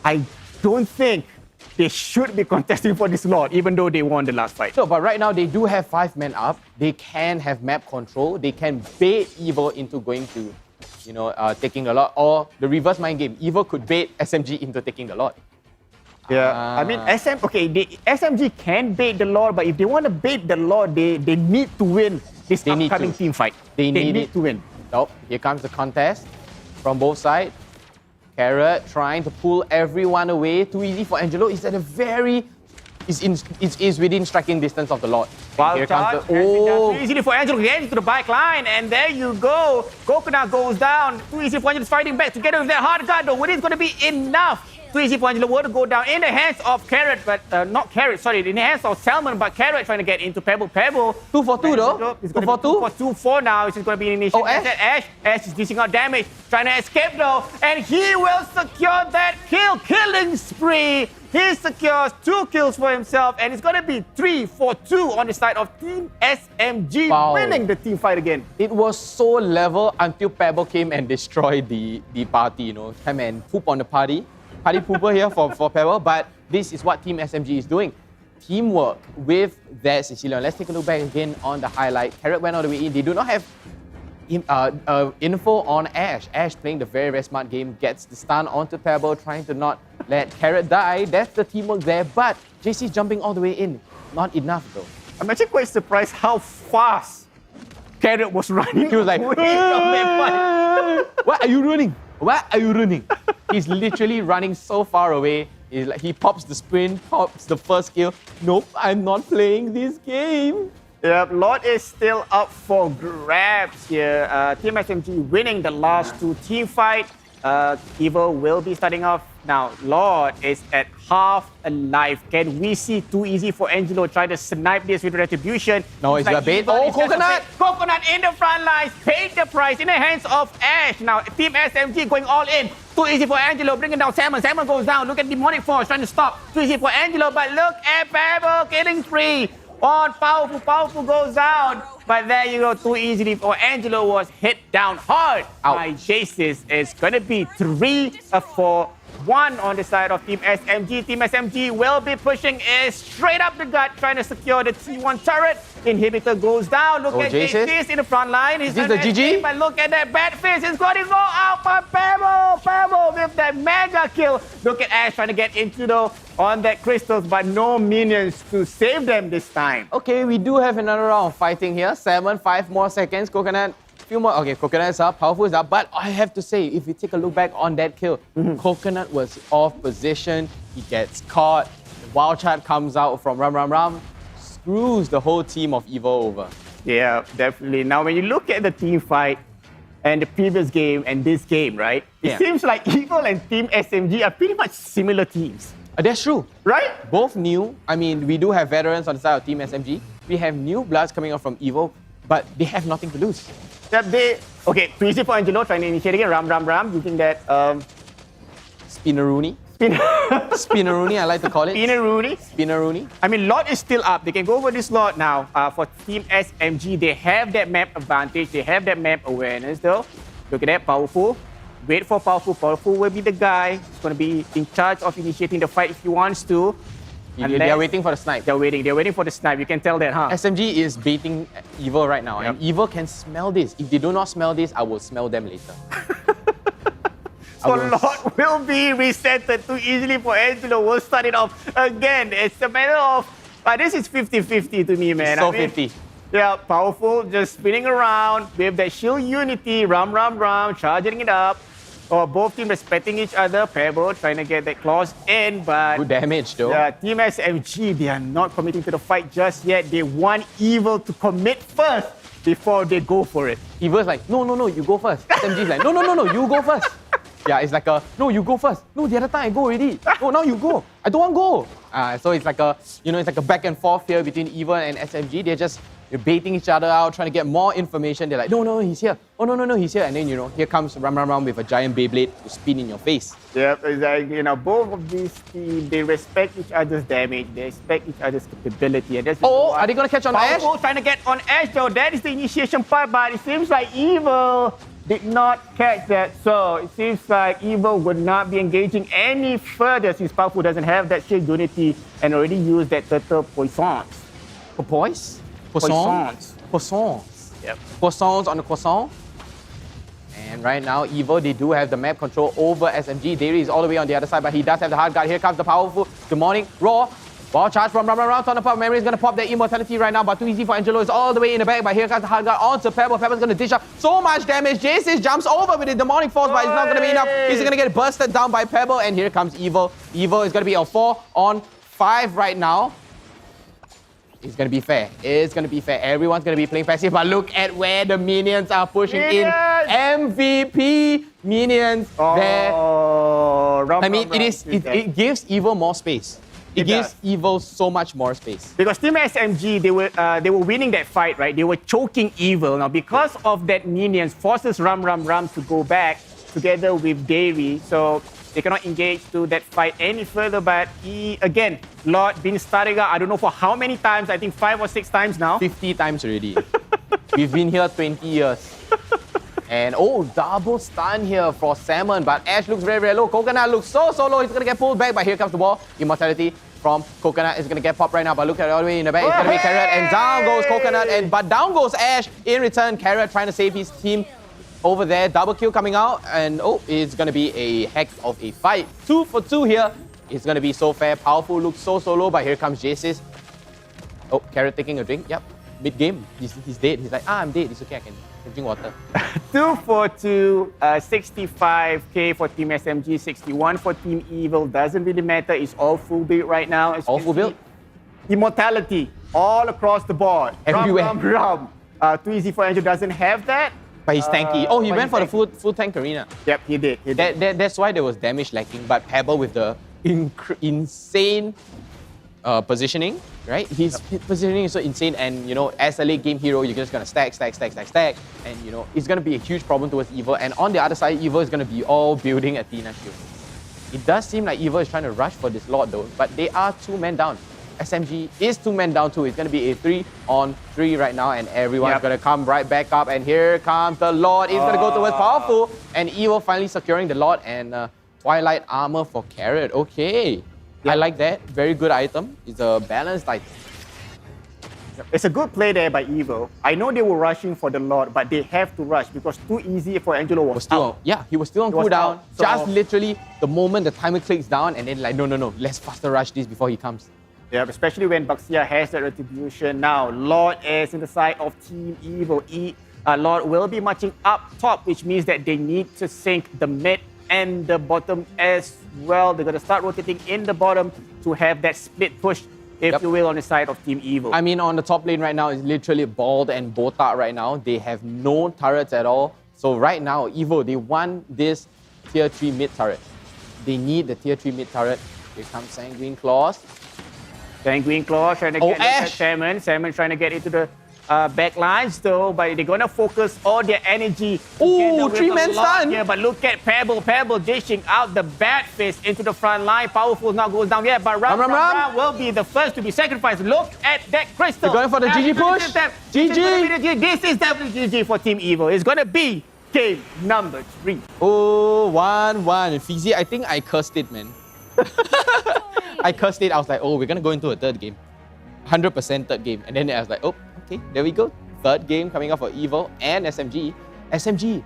I don't think they should be contesting for this Lord, even though they won the last fight. No, but right now they do have 5 men up. They can have map control. They can bait EVO into going to, taking the Lord. Or the reverse mind game. EVO could bait SMG into taking the Lord. Yeah, I mean, SMG can bait the Lord, but if they want to bait the Lord, they need to win this upcoming team fight. They need to win. Nope, here comes the contest from both sides. Carrot trying to pull everyone away. Too easy for Angelo. He's at a very... Is within striking distance of the Lord. Wild charge. Too easy for Angelo to get into the bike line. And there you go. Coconut goes down. Too easy for Angelo fighting back together with that hard guard though. What is going to be enough? Too easy for Angelo to go down in the hands of Carrot, but not Carrot, sorry, in the hands of Salmon, but Carrot trying to get into Pebble. 2 for 2 though. It's going to be 2 for 2 for now. It's going to be an initial. Ash is dishing out damage, trying to escape though, and he will secure that killing spree. He secures 2 kills for himself, and it's going to be 3-4-2 on the side of Team SMG, winning the team fight again. It was so level until Pebble came and destroyed the party, Come and poop on the party. Party pooper here for Pebble, but this is what Team SMG is doing. Teamwork with that Sicilian. Let's take a look back again on the highlight. Carrot went all the way in. They do not have info on Ash. Ash playing the very, very smart game, gets the stun onto Pebble, trying to not let Carrot die. That's the teamwork there, but JC's jumping all the way in. Not enough though. I'm actually quite surprised how fast Carrot was running. He was like, away from that fight. Why are you running? Why are you running? He's literally running so far away. He pops the sprint, pops the first kill. Nope, I'm not playing this game. Yep, Lord is still up for grabs here. Team SMG winning the last two team fight. Evo will be starting off now. Lord is at half alive. Can we see too easy for Angelo try to snipe this with retribution? No, it's a bait. Oh, Coconut! Coconut in the front lines, paid the price in the hands of Ash. Now, Team SMG going all in. Too easy for Angelo, bringing down Salmon. Salmon goes down. Look at Demonic Force trying to stop. Too easy for Angelo, but look at Pebble killing spree. On Powerful goes down. But there you go, too easily for Angelo was hit down hard by Jaces. It's gonna be 3-4-1 on the side of Team SMG. Team SMG will be pushing it straight up the gut, trying to secure the T1 turret. Inhibitor goes down. Look at Jaces in the front line. He's this the GG? But look at that bad face. It's going to go out for Pebble with that mega kill. Look at Ash trying to get into on that crystals, but no minions to save them this time. Okay, we do have another round of fighting here. 5 more seconds. Coconut, few more. Okay, Coconut is up, Powerful is up. But I have to say, if you take a look back on that kill, Coconut was off position. He gets caught. The wild chat comes out from Ram. Screws the whole team of Evo over. Yeah, definitely. Now, when you look at the team fight and the previous game and this game, right? It seems like Evo and Team SMG are pretty much similar teams. That's true. Right? Both new. I mean, we do have veterans on the side of Team SMG. We have new bloods coming up from Evo, but they have nothing to lose. Okay, too easy for Angelo trying to initiate again. Ram, using that Spinneroonie. Spinneroonie, I like to call it. Spinneroonie. I mean, Lord is still up. They can go over this Lord now. For Team SMG, they have that map advantage. They have that map awareness, though. Look at that, Powerful. Wait for Powerful. Powerful will be the guy who's going to be in charge of initiating the fight if he wants to. They're waiting for the snipe. They're waiting for the snipe. You can tell that, huh? SMG is baiting Evo right now, and Evo can smell this. If they do not smell this, I will smell them later. So Lord will be resetted too easily for Angelo. We'll start it off again. It's a matter of, this is 50-50 to me, man. It's so 50. Yeah, Powerful, just spinning around with that shield unity. Ram, charging it up. Both teams respecting each other. Pebble trying to get that claws in, but... Good damage, though. Yeah, Team SMG, they are not committing to the fight just yet. They want Evil to commit first before they go for it. Evil's like, no, you go first. SMG's like, no, you go first. Yeah, it's like no, you go first. No, the other time I go already. No, now you go. I don't want to go. So it's like a back and forth here between Evil and SMG. They're just baiting each other out, trying to get more information. They're like, no, he's here. Oh, no, he's here. And then, here comes Ram with a giant Beyblade to spin in your face. Yep, exactly. Both of these teams, they respect each other's damage. They respect each other's capability. And that's are they going to catch on Ash? Trying to get on Ash, though. That is the initiation part, but it seems like Evil did not catch that. So it seems like Evil would not be engaging any further since Powerful doesn't have that shield unity and already used that turtle poisons. Poissons. Yep. Poissons on the croissant. And right now, Evo, they do have the map control over SMG. Dairy is all the way on the other side, but he does have the hard guard. Here comes the Powerful. Demonic, Raw. Ball charge from Ram. On the pop. Memory is going to pop that immortality right now, but too easy for Angelo. It's all the way in the back, but here comes the hard guard onto Pebble. Pebble's going to dish up so much damage. Jace jumps over with the demonic force, but it's not going to be enough. He's going to get bursted down by Pebble, and here comes Evo. Evo is going to be a 4-on-5 right now. It's going to be fair. Everyone's going to be playing passive, but look at where the minions are pushing in. MVP minions there. I mean, it gives Evo more space. It gives Evo so much more space. Because Team SMG, they were winning that fight, right? They were choking Evil. Now, because of that minions, forces Ram to go back together with Dairy. So they cannot engage to that fight any further. But again, Lord been starting out, I don't know for how many times, I think 5 or 6 times now. 50 times already. We've been here 20 years. And double stun here for Salmon, but Ash looks very, very low. Coconut looks so low. He's going to get pulled back, but here comes the ball. Immortality from Coconut is going to get popped right now, but look at it all the way in the back. It's going to be Carrot, and down goes Coconut, but down goes Ash. In return, Carrot trying to save his team over there. Double kill coming out, and it's going to be a heck of a fight. 2 for 2 here. It's going to be so fair. Powerful looks so low, but here comes Jaces. Oh, Carrot taking a drink. Yep. Mid-game, he's dead. He's like, I'm dead. It's okay, I can drink water. 242, 65k for Team SMG, 61 for Team Evil. Doesn't really matter. It's all full build right now. All full build? Immortality all across the board. Everywhere. Too easy for Angel doesn't have that. But he's tanky. Oh, he went for the full tank arena. Yep, he did. That's why there was damage lacking. But Pebble with the insane positioning, right? His positioning is so insane, and you know, as a late game hero, you're just gonna stack, and you know, it's gonna be a huge problem towards Evo. And on the other side, Evo is gonna be all building Athena shield. It does seem like Evo is trying to rush for this Lord though, but they are 2 men down. SMG is 2 men down too. It's gonna be a 3-on-3 right now, and everyone's gonna come right back up. And here comes the Lord. It's gonna go towards Powerful, and Evo finally securing the Lord and Twilight armor for Carrot. Okay. I like that. Very good item. It's a balanced item. It's a good play there by Evo. I know they were rushing for the Lord, but they have to rush because too easy for Angelo was out. Yeah, he was still on cooldown. Just literally the moment the timer clicks down, and then like, no, let's faster rush this before he comes. Yeah, especially when Baxia has that retribution. Now, Lord is in the side of Team Evil. Lord will be marching up top, which means that they need to sync the mid and the bottom as well. They're going to start rotating in the bottom to have that split push, if you will, on the side of Team Evil. I mean, on the top lane right now is literally Bald and Botak right now. They have no turrets at all. So right now, Evo, they want this tier 3 mid turret. They need the tier 3 mid turret. Here comes Sanguine Claws. Sanguine Claws trying to get at Salmon. Salmon trying to get into the back lines though, but they're going to focus all their energy. Ooh, 3-man stun. Here, but look at Pebble. Pebble dishing out the bad fist into the front line. Powerful now goes down yet, but Ram will be the first to be sacrificed. Look at that crystal. They're going for the GG push. GG. This is definitely GG for Team Evil. It's going to be game number 3. Oh, 1-1. Fizzy, I think I cursed it, man. I cursed it. I was like, oh, we're going to go into a third game. 100% third game. And then I was like, oh, okay, there we go. Third game coming up for Evo and SMG. SMG,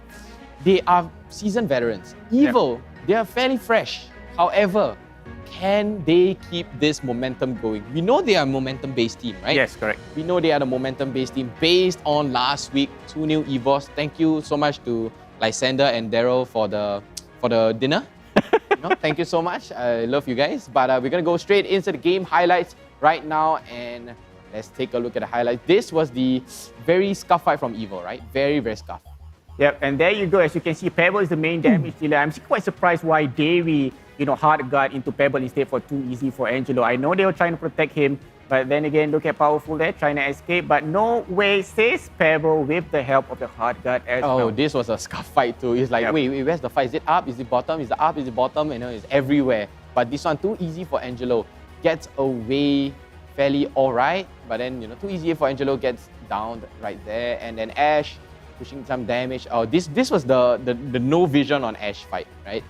they are seasoned veterans. Evo, they are fairly fresh. However, can they keep this momentum going? We know they are a momentum-based team, right? Yes, correct. We know they are the momentum-based team based on last week, 2 new EVOs. Thank you so much to Lysander and Daryl for the dinner. Thank you so much. I love you guys. But we're going to go straight into the game highlights right now, and let's take a look at the highlights. This was the very scuff fight from Evo, right? Very, very scuff. Yep, and there you go. As you can see, Pebble is the main damage dealer. I'm quite surprised why Davey, hard guard into Pebble instead for too easy for Angelo. I know they were trying to protect him, but then again, look at Powerful there, trying to escape. But no way, says Pebble with the help of the hard guard as well. Oh, this was a scuff fight too. It's like, wait, where's the fight? Is it up? Is it bottom? Is it up? Is it bottom? It's everywhere. But this one, too easy for Angelo. Gets away fairly alright, but then too easy for Angelo, gets down right there, and then Ash pushing some damage. Oh, this was the no vision on Ash fight, right?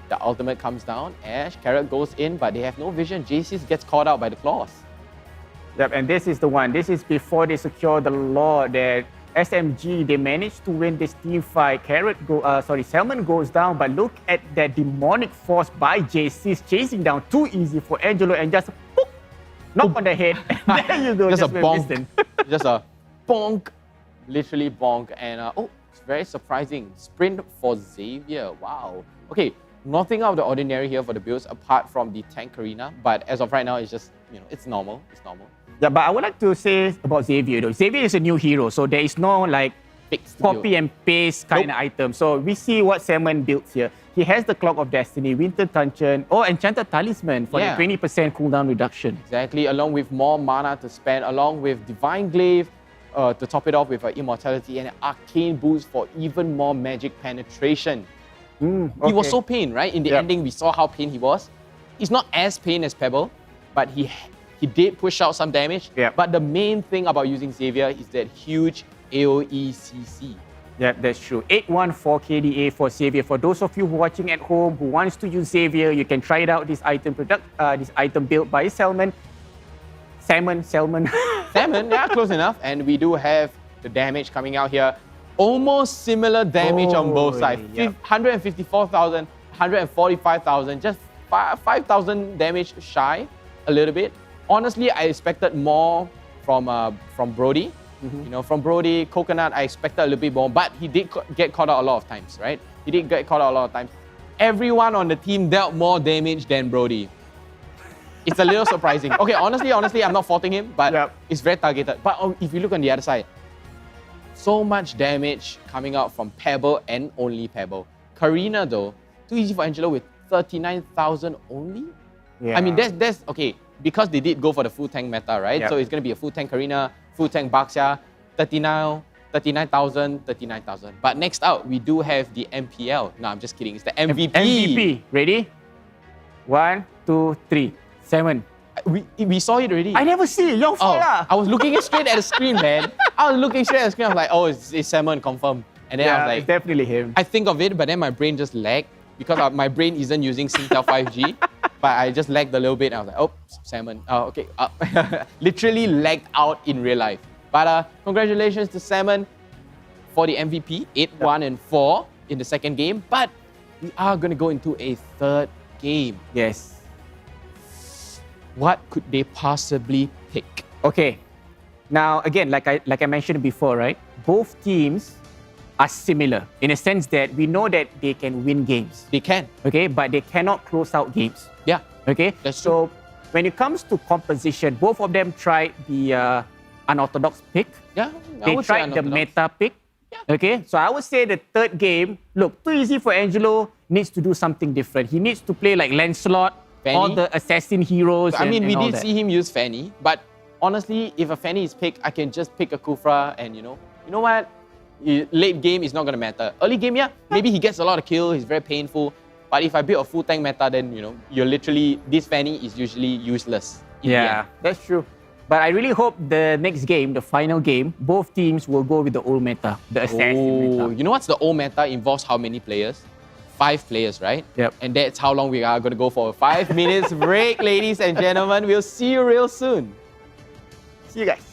The ultimate comes down, Ash, Carrot goes in, but they have no vision. JC's gets caught out by the claws. Yep, and this is the one. This is before they secure the Lord. That SMG, they managed to win this team fight. Salmon goes down, but look at that demonic force by JC's chasing down. Too easy for Angelo, and just boop, knock on the head. There you go. Just a bonk. Just a bonk. Literally bonk. And oh, it's very surprising. Sprint for Xavier. Wow. Okay, nothing out of the ordinary here for the builds apart from the tank arena. But as of right now, it's just, it's normal. It's normal. Yeah, but I would like to say about Xavier though. Xavier is a new hero, so there is no like copy and paste kind of item. So we see what Salmon builds here. He has the Clock of Destiny, Winter Truncheon, Enchanted Talisman for the 20% cooldown reduction. Exactly, along with more mana to spend, along with Divine Glaive to top it off with Immortality, and an Arcane boost for even more magic penetration. He was so pain, right? In the ending, we saw how pain he was. He's not as pain as Pebble, but he did push out some damage. But the main thing about using Xavier is that huge AoE CC. Yeah, that's true. 814 KDA for Xavier. For those of you watching at home who wants to use Xavier, you can try it out. This item built by Salmon. Salmon, yeah, close enough. And we do have the damage coming out here. Almost similar damage on both sides. 154,000, 145,000, just 5,000 damage shy, a little bit. honestly, I expected more from Brody. You know, from Brody, Coconut, I expected a little bit more, but he did get caught out a lot of times, right? He did get caught out a lot of times. Everyone on the team dealt more damage than Brody. It's a little surprising. Okay, honestly, I'm not faulting him, but it's very targeted. But if you look on the other side, so much damage coming out from Pebble and only Pebble. Karina though, too easy for Angelo with 39,000 only? I mean, that's okay, because they did go for the full tank meta, right? So it's going to be a full tank Karina, full tank Baxia, 39,000, 39,000. But next out, we do have the MPL. No, I'm just kidding. It's the MVP. MVP. Ready? 1, 2, 3. 7. We saw it already. I never see it. Your fault lah. I was looking straight at the screen, man. I was looking straight at the screen. I was like, oh, it's Salmon, confirm. And then I was like, it's definitely him. I think of it, but then my brain just lagged because my brain isn't using Singtel 5G. But I just lagged a little bit. And I was like, oh, Salmon. Oh, okay. Literally lagged out in real life. But congratulations to Salmon for the MVP, 8-1 and 4 in the second game. But we are going to go into a third game. Yes. What could they possibly pick? Okay. Now, again, like I mentioned before, right? Both teams are similar in a sense that we know that they can win games. They can. Okay, but they cannot close out games. Yeah. Okay. That's so when it comes to composition, both of them tried the unorthodox pick. Yeah. They tried the meta pick. Yeah. Okay. So I would say the third game, look, too easy for Angelo, needs to do something different. He needs to play like Lancelot, Fanny. all the assassin heroes. I mean, we did that. see him use Fanny, but honestly, if a Fanny is picked, I can just pick a Kufra and you know what? Late game is not going to matter. Early game, yeah, maybe he gets a lot of kills, he's very painful. But if I build a full tank meta, then you're literally, this Fanny is usually useless. Yeah, that's true. But I really hope the next game, the final game, both teams will go with the old meta, the assassin meta. You know what's the old meta involves how many players? 5 players, right? Yep. And that's how long we are going to go for. 5 minutes break, ladies and gentlemen. We'll see you real soon. See you guys.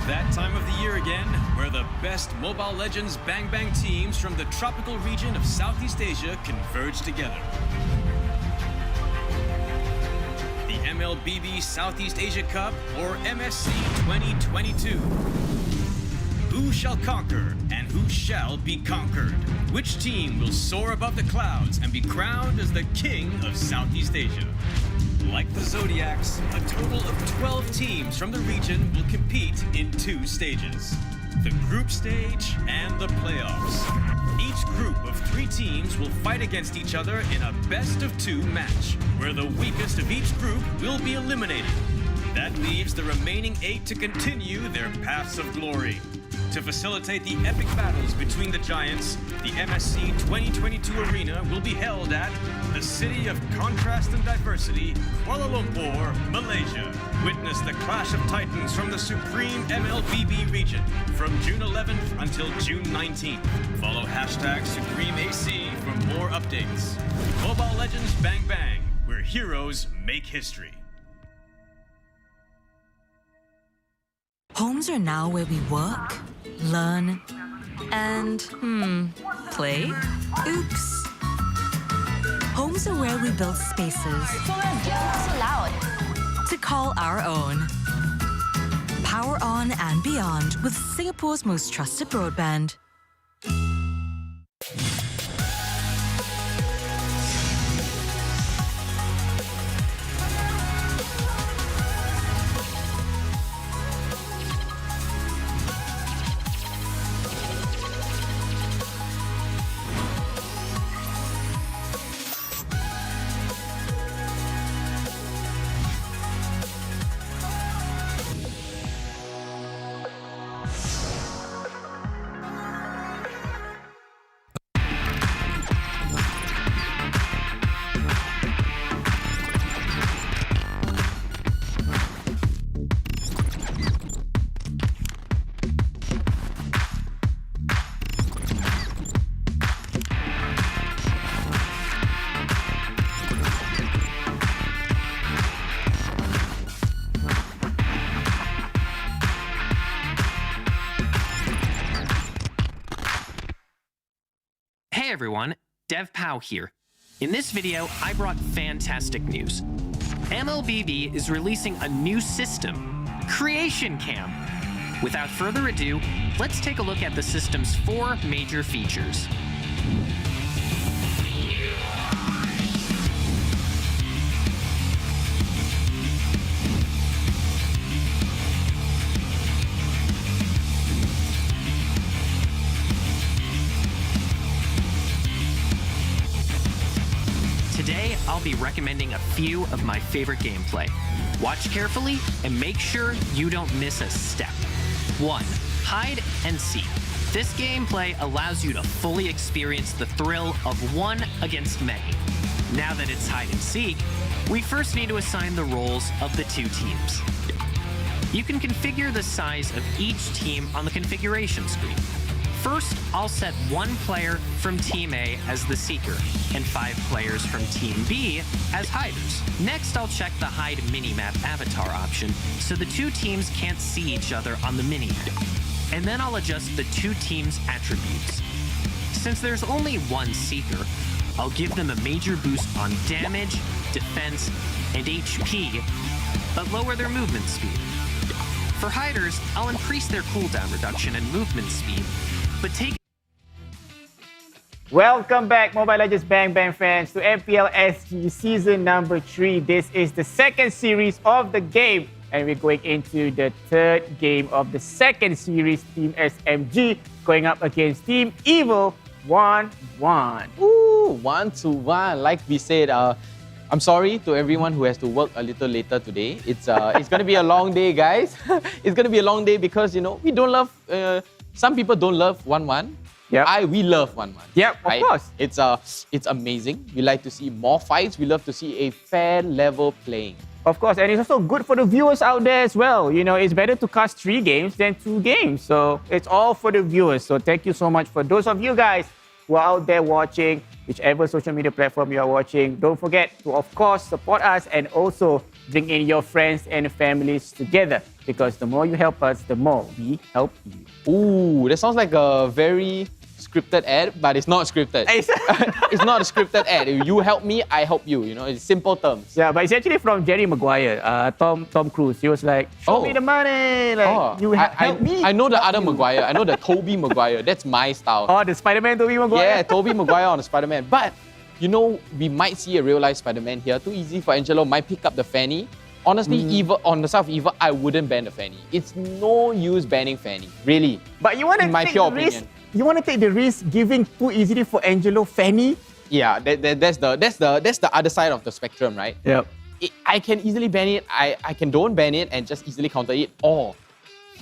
That time of the year again, where the best Mobile Legends Bang Bang teams from the tropical region of Southeast Asia converge together. The MLBB Southeast Asia Cup, or MSC 2022. Who shall conquer and who shall be conquered? Which team will soar above the clouds and be crowned as the king of Southeast Asia? Like the Zodiacs, a total of 12 teams from the region will compete in 2 stages. The group stage and the playoffs. Each group of 3 teams will fight against each other in a best-of-2 match, where the weakest of each group will be eliminated. That leaves the remaining 8 to continue their paths of glory. To facilitate the epic battles between the giants, the MSC 2022 arena will be held at the City of Contrast and Diversity, Kuala Lumpur, Malaysia. Witness the clash of titans from the supreme MLBB region from June 11th until June 19th. Follow hashtag SupremeAC for more updates. Mobile Legends Bang Bang, where heroes make history. Homes are now where we work, learn, and, play? Oops. Homes are where we build spaces So loud. to call our own. Power on and beyond with Singapore's most trusted broadband. Hey everyone, Dev Pow here. In this video, I brought fantastic news. MLBB is releasing a new system, Creation Cam. Without further ado, let's take a look at the system's 4 major features. Today, I'll be recommending a few of my favorite gameplay. Watch carefully and make sure you don't miss a step. 1. Hide and seek. This gameplay allows you to fully experience the thrill of one against many. Now that it's hide and seek, we first need to assign the roles of the 2 teams. You can configure the size of each team on the configuration screen. First, I'll set 1 player from Team A as the seeker, and 5 players from Team B as hiders. Next, I'll check the hide minimap avatar option so the 2 teams can't see each other on the minimap. And then I'll adjust the 2 teams' attributes. Since there's only 1 seeker, I'll give them a major boost on damage, defense, and HP, but lower their movement speed. For hiders, I'll increase their cooldown reduction and movement speed, but take... Welcome back, Mobile Legends Bang Bang fans, to MPL SG Season number 3. This is the 2nd series of the game, and we're going into the 3rd game of the 2nd series. Team SMG going up against Team EVO 1-1. Ooh, 1-1. Like we said, I'm sorry to everyone who has to work a little later today. It's going to be a long day, guys. It's going to be a long day because, you know, we don't love... some people don't love 1-1. Yeah, we love 1-1. Yep, of course. It's amazing. We like to see more fights. We love to see a fair level playing. Of course, and it's also good for the viewers out there as well. You know, it's better to cast 3 games than 2 games. So it's all for the viewers. So thank you so much for those of you guys who are out there watching, whichever social media platform you are watching. Don't forget to, of course, support us and also bring in your friends and families together, because the more you help us, the more we help you. Ooh, that sounds like a very scripted ad, but it's not scripted. It's not a scripted ad. You help me, I help you. You know, it's simple terms. Yeah, but it's actually from Jerry Maguire, Tom Cruise. He was like, show me the money. Like, you help me. I know the other Maguire. I know the Tobey Maguire. That's my style. Oh, the Spider-Man Tobey Maguire? Yeah, Tobey Maguire on the Spider-Man. But, you know, we might see a real-life Spider-Man here. Too easy for Angelo. Might pick up the Fanny. Honestly, EVO, on the side of EVO, I wouldn't ban the Fanny. It's no use banning Fanny, really. But you want to take the risk? You want to take the risk giving too easily for Angelo Fanny? Yeah, that's the other side of the spectrum, right? Yep. I can easily ban it. I can don't ban it and just easily counter it, or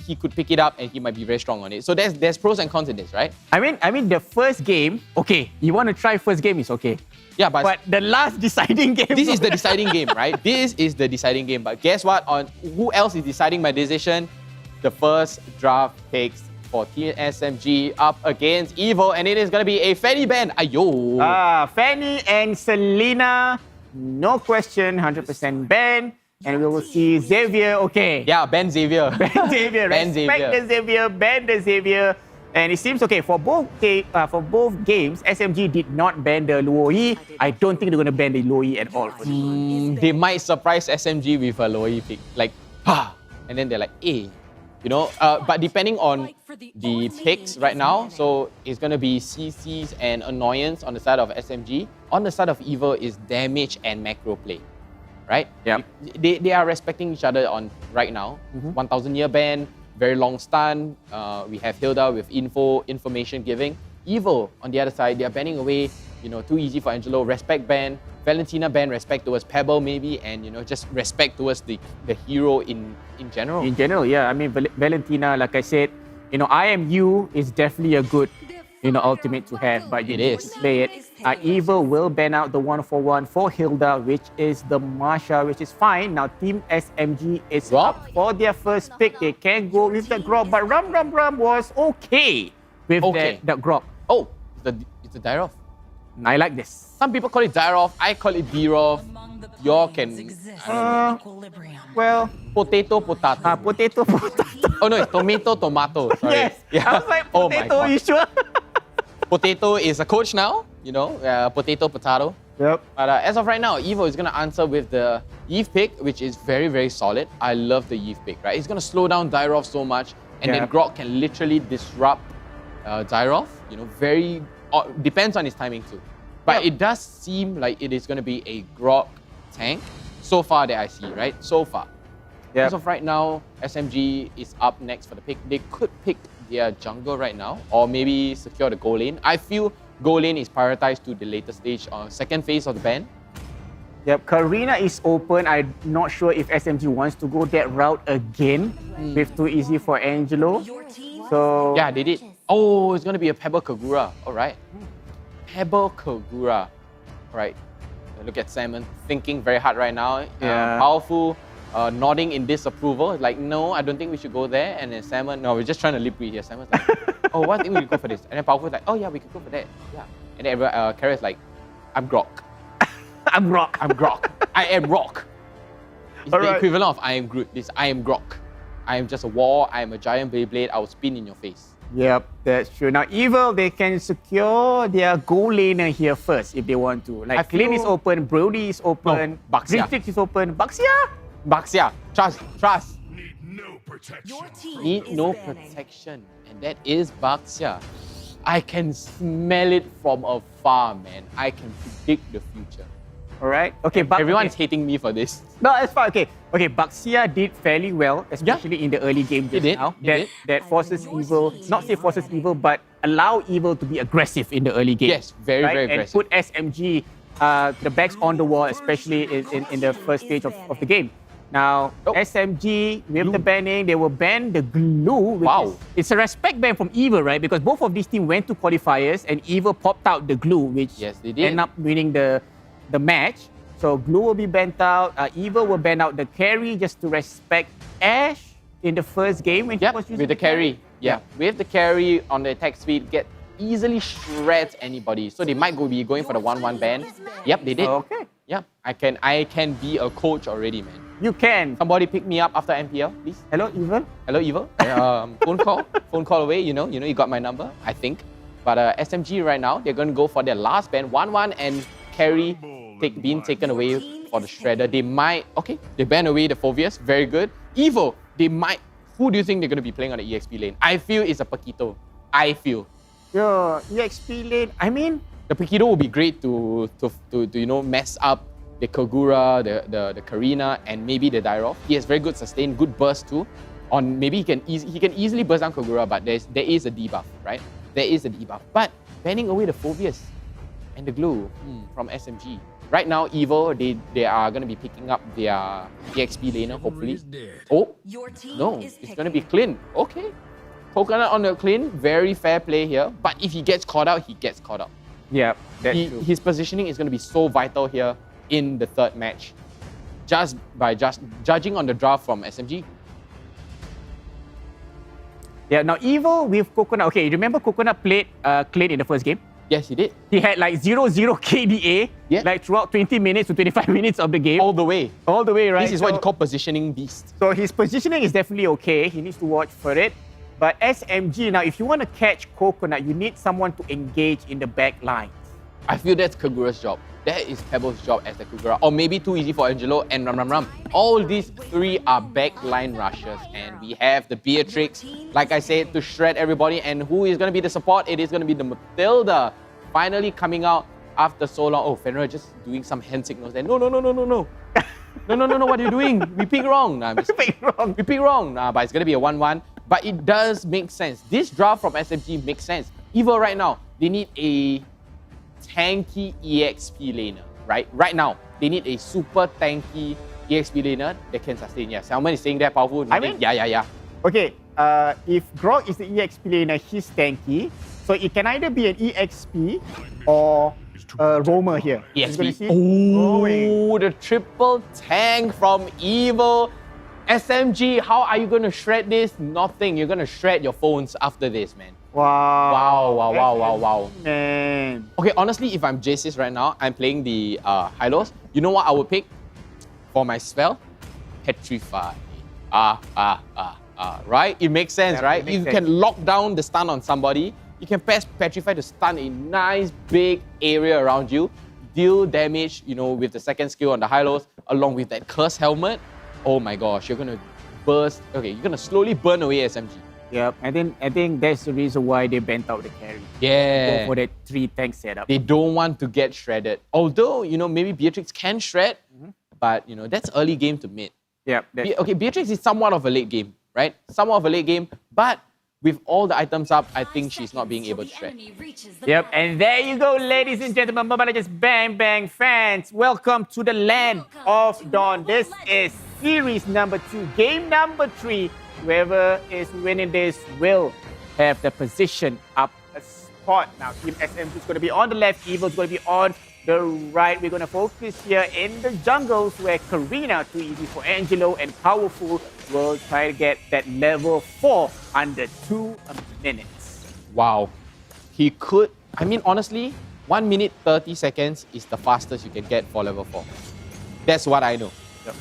he could pick it up and he might be very strong on it. So there's pros and cons in this, right? I mean the first game, okay. You want to try first game is okay. Yeah, but the last deciding game. This is the deciding game, right? This is the deciding game. But guess what? On who else is deciding my decision? The first draft picks for Team SMG up against EVO, and it is gonna be a Fanny ban. Ayo. Fanny and Selena, no question, 100% ban. And we will see Xavier. Okay. Yeah, ban Xavier. Ban Xavier. Ban Respect Xavier. the Xavier. Ban the Xavier. And it seems okay for both games. SMG did not ban the Luoi. I don't think they're gonna ban the Luoi at all. They might surprise SMG with a Luoi pick, like and then they're like, you know. But depending on the picks right now, so it's gonna be CCs and annoyance on the side of SMG. On the side of EVO is damage and macro play, right? Yeah. They are respecting each other on right now. 1,000 year ban. Very long stun. We have Hilda with information giving. EVO, on the other side, they are banning away, you know, too easy for Angelo. Respect ban. Valentina ban, respect towards Pebble maybe, and, you know, just respect towards the hero in general. In general, yeah. I mean, Valentina, like I said, you know, IMU is definitely a good, you know, ultimate to have, but you need to play it. EVO will ban out the 1-for-1 for Hilda, which is the Marsha, which is fine. Now, Team SMG is up for their first pick. They can go with the Grok, but Ram was okay with that Grok. Oh, it's a Dyrov. I like this. Some people call it Dyrov. I call it Dirov. You can... well... Potato. Potato. Oh no, it's tomato. Sorry. Yes. Yeah. I was like, potato, you sure? Potato is a coach now, you know, potato. Yep. But as of right now, Evo is going to answer with the Eve pick, which is very, very solid. I love the Eve pick, right? It's going to slow down Dyrov so much, and then Grok can literally disrupt Dyrov, you know, depends on his timing too. But it does seem like it is going to be a Grok tank so far that I see, right? So far. As of right now, SMG is up next for the pick. They could pick their jungle right now, or maybe secure the goal lane. I feel goal lane is prioritized to the later stage or second phase of the ban. Yep, Karina is open. I'm not sure if SMG wants to go that route again with too easy for Angelo. So yeah, they did. Oh, it's gonna be a Pebble Kagura. All right, Pebble Kagura. All right, look at Salmon thinking very hard right now. Powerful, nodding in disapproval. Like, no, I don't think we should go there. And then Salmon, no, we're just trying to lip read here. Salmon's like, oh, I think we could go for this. And then Powerful's like, oh yeah, we could go for that. Yeah. And then Carrot's like, I'm Grok. I'm Grok. I'm Grok. I am Rock. It's the equivalent of I am Groot. This I am Grok. I am just a wall. I am a giant Beyblade. I will spin in your face. Yep, that's true. Now, Evil, they can secure their goal laner here first if they want to. Like, Clint is open, Brody is open, Brixix is open. Baxia? Trust. Need no protection. Need no protection. And that is Baxia. I can smell it from afar, man. I can predict the future. Alright. Okay, everyone's hating me for this. No, it's fine. Okay, Baxia did fairly well, especially in the early game just now. That forces Evil, not say forces Evil, but allow Evil to be aggressive in the early game. Yes, very aggressive. And put SMG the backs on the wall, especially in the first stage of the game. Now, SMG, with the banning, they will ban the glue. It's a respect ban from Evil, right? Because both of these teams went to qualifiers and Evil popped out the glue, which ended up winning the match. So glue will be banned out. Evil will ban out the carry just to respect Ash in the first game when he was using with the carry. With the carry on the attack speed, easily shreds anybody. So they might be going for the 1-1 ban. Yep, they did. Okay. Yep, I can be a coach already, man. You can. Somebody pick me up after MPL, please. Hello, Evil. Hello, Evil. Phone call away. You know, you got my number, I think. But SMG right now, they're going to go for their last ban, 1-1, and carry being taken away for the Shredder. They might, they ban away the Phoveus, very good. Evil, they might, who do you think they're going to be playing on the EXP lane? I feel it's a Paquito. I feel. Yeah, EXP lane, I mean, the Paquito will be great to you know, mess up the Kagura, the Karina, and maybe the Dyrov. He has very good sustain, good burst too. Maybe he can easily burst down Kagura, but there is a debuff, right? There is a debuff. But banning away the Phoveus and the glue from SMG. Right now, Evil, they are going to be picking up their EXP laner, hopefully. Oh, no, it's going to be Clint. Okay. Coconut on the Clint, very fair play here. But if he gets caught out, he gets caught out. Yeah, that's true. His positioning is going to be so vital here in the third match. Just by judging on the draft from SMG. Yeah, now Evil with Coconut. Okay, remember Coconut played Clint in the first game? Yes, he did. He had like 0-0 KDA like throughout 20 minutes to 25 minutes of the game. All the way. All the way, right? This is what you call positioning beast. So his positioning is definitely okay. He needs to watch for it. But SMG, now if you want to catch Coconut, you need someone to engage in the back line. I feel that's Kagura's job. That is Pebble's job as the Kagura. Or maybe too easy for Angelo and Ram. All these three are backline rushers. And we have the Beatrix, like I said, to shred everybody. And who is going to be the support? It is going to be the Matilda. Finally coming out after so long. Oh, Fenrir just doing some hand signals there. No. No, what are you doing? We picked wrong. Nah, we picked wrong. Nah, but it's going to be a 1-1. But it does make sense. This draft from SMG makes sense. Evil right now, they need a tanky EXP laner, right? Right now, they need a super tanky EXP laner that can sustain. Yeah, Salmon is saying that powerful. I mean, yeah. Okay, if Grog is the EXP laner, he's tanky. So it can either be an EXP or a roamer here. EXP. Oh, the triple tank from Evil. SMG, how are you going to shred this? Nothing. You're going to shred your phones after this, man. Wow. Man. Okay, honestly, if I'm JCS right now, I'm playing the Hylos. You know what I would pick for my spell? Petrify. Right? It makes sense, right? You can lock down the stun on somebody. You can press Petrify to stun a nice big area around you, deal damage, with the second skill on the high-lows, along with that Curse Helmet. Oh my gosh, you're gonna burst. Okay, you're gonna slowly burn away SMG. Yep, I think that's the reason why they bent out the carry. Yeah. Go for that 3-tank setup. They don't want to get shredded. Although, maybe Beatrix can shred, but, that's early game to mid. Yep. Okay, Beatrix is somewhat of a late game, right? Somewhat of a late game, but with all the items up, I think she's not being able to shred. Yep, and there you go, ladies and gentlemen, Mobile Legends Bang Bang fans. Welcome to the land of Dawn. This is series number 2, game number 3. Whoever is winning this will have the position up a spot. Now, Team SMG is going to be on the left, EVOS is going to be on the right. We're going to focus here in the jungles where Karina, too easy for Angelo, and Powerful will try to get that level 4 under 2 minutes. Wow. He could, honestly, 1 minute 30 seconds is the fastest you can get for level 4. That's what I know. Yep.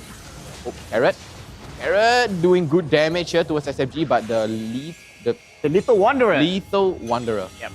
Oh, Carrot doing good damage here towards SMG, but the Lethal Wanderer. Lethal Wanderer. Yep.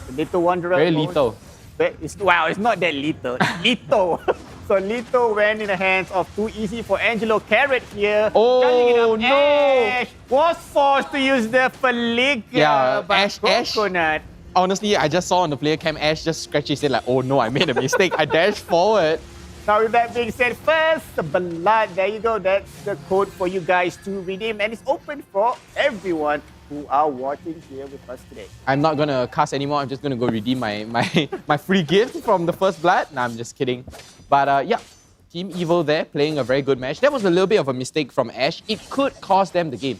The Lethal Wanderer. Very lethal. It's not that lethal. It's lethal. So lethal went in the hands of too easy for Angelo. Carrot here. Oh, no. Ash was forced to use the flicker. But Coconut. Honestly, I just saw on the player cam, Ash just scratched his head like, oh no, I made a mistake. I dashed forward. Now, with that being said, first blood. There you go. That's the code for you guys to redeem. And it's open for everyone who are watching here with us today. I'm not going to cast anymore. I'm just going to go redeem my free gift from the first blood. Nah, I'm just kidding. But yeah, Team Evil there playing a very good match. That was a little bit of a mistake from Ash. It could cost them the game.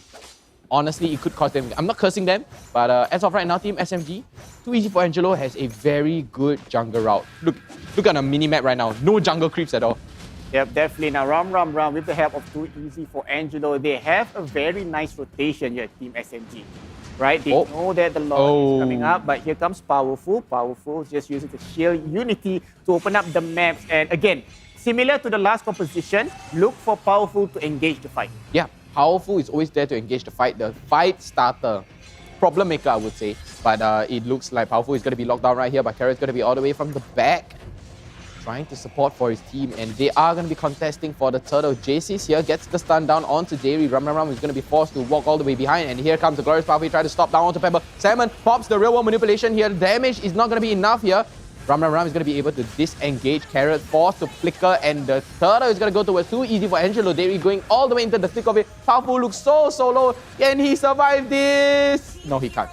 Honestly, it could cost them. I'm not cursing them, but as of right now, Team SMG, too easy for Angelo has a very good jungle route. Look at the mini-map right now. No jungle creeps at all. Yep, definitely. Now, Ram, with the help of too easy for Angelo, they have a very nice rotation here at Team SMG. Right? They know that the Lord is coming up, but here comes Powerful. Powerful just using the shield Unity to open up the maps. And again, similar to the last composition, look for Powerful to engage the fight. Yeah, Powerful is always there to engage the fight. The fight starter. Problem maker, I would say. But it looks like Powerful is going to be locked down right here, but Carrot's going to be all the way from the back, trying to support for his team, and they are going to be contesting for the turtle. JC's here, gets the stun down onto Dairy. Ram is going to be forced to walk all the way behind, and here comes the Glorious Powerful. He tries to stop down onto Pebble. Salmon pops the real world manipulation here. The damage is not going to be enough here. Ram is going to be able to disengage Carrot, forced to flicker, and the turtle is going to go towards too easy for Angelo. Dairy going all the way into the thick of it. Powerful looks so low. Can he survive this? No, he can't.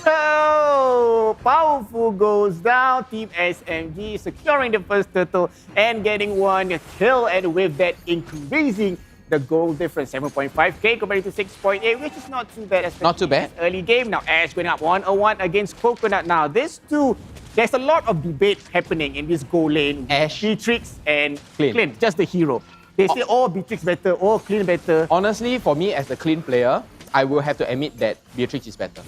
Oh, Powerful goes down. Team SMG securing the first turtle and getting one kill, and with that increasing the goal difference, 7.5k compared to 6.8, which is not too bad. Not too bad. Early game. Now Ash going up 1-1 against Coconut. Now this two, there's a lot of debate happening in this goal lane. Ash, Beatrix, and Clint, just the hero. They say, Beatrix better, Clint better. Honestly, for me as the Clint player, I will have to admit that Beatrix is better.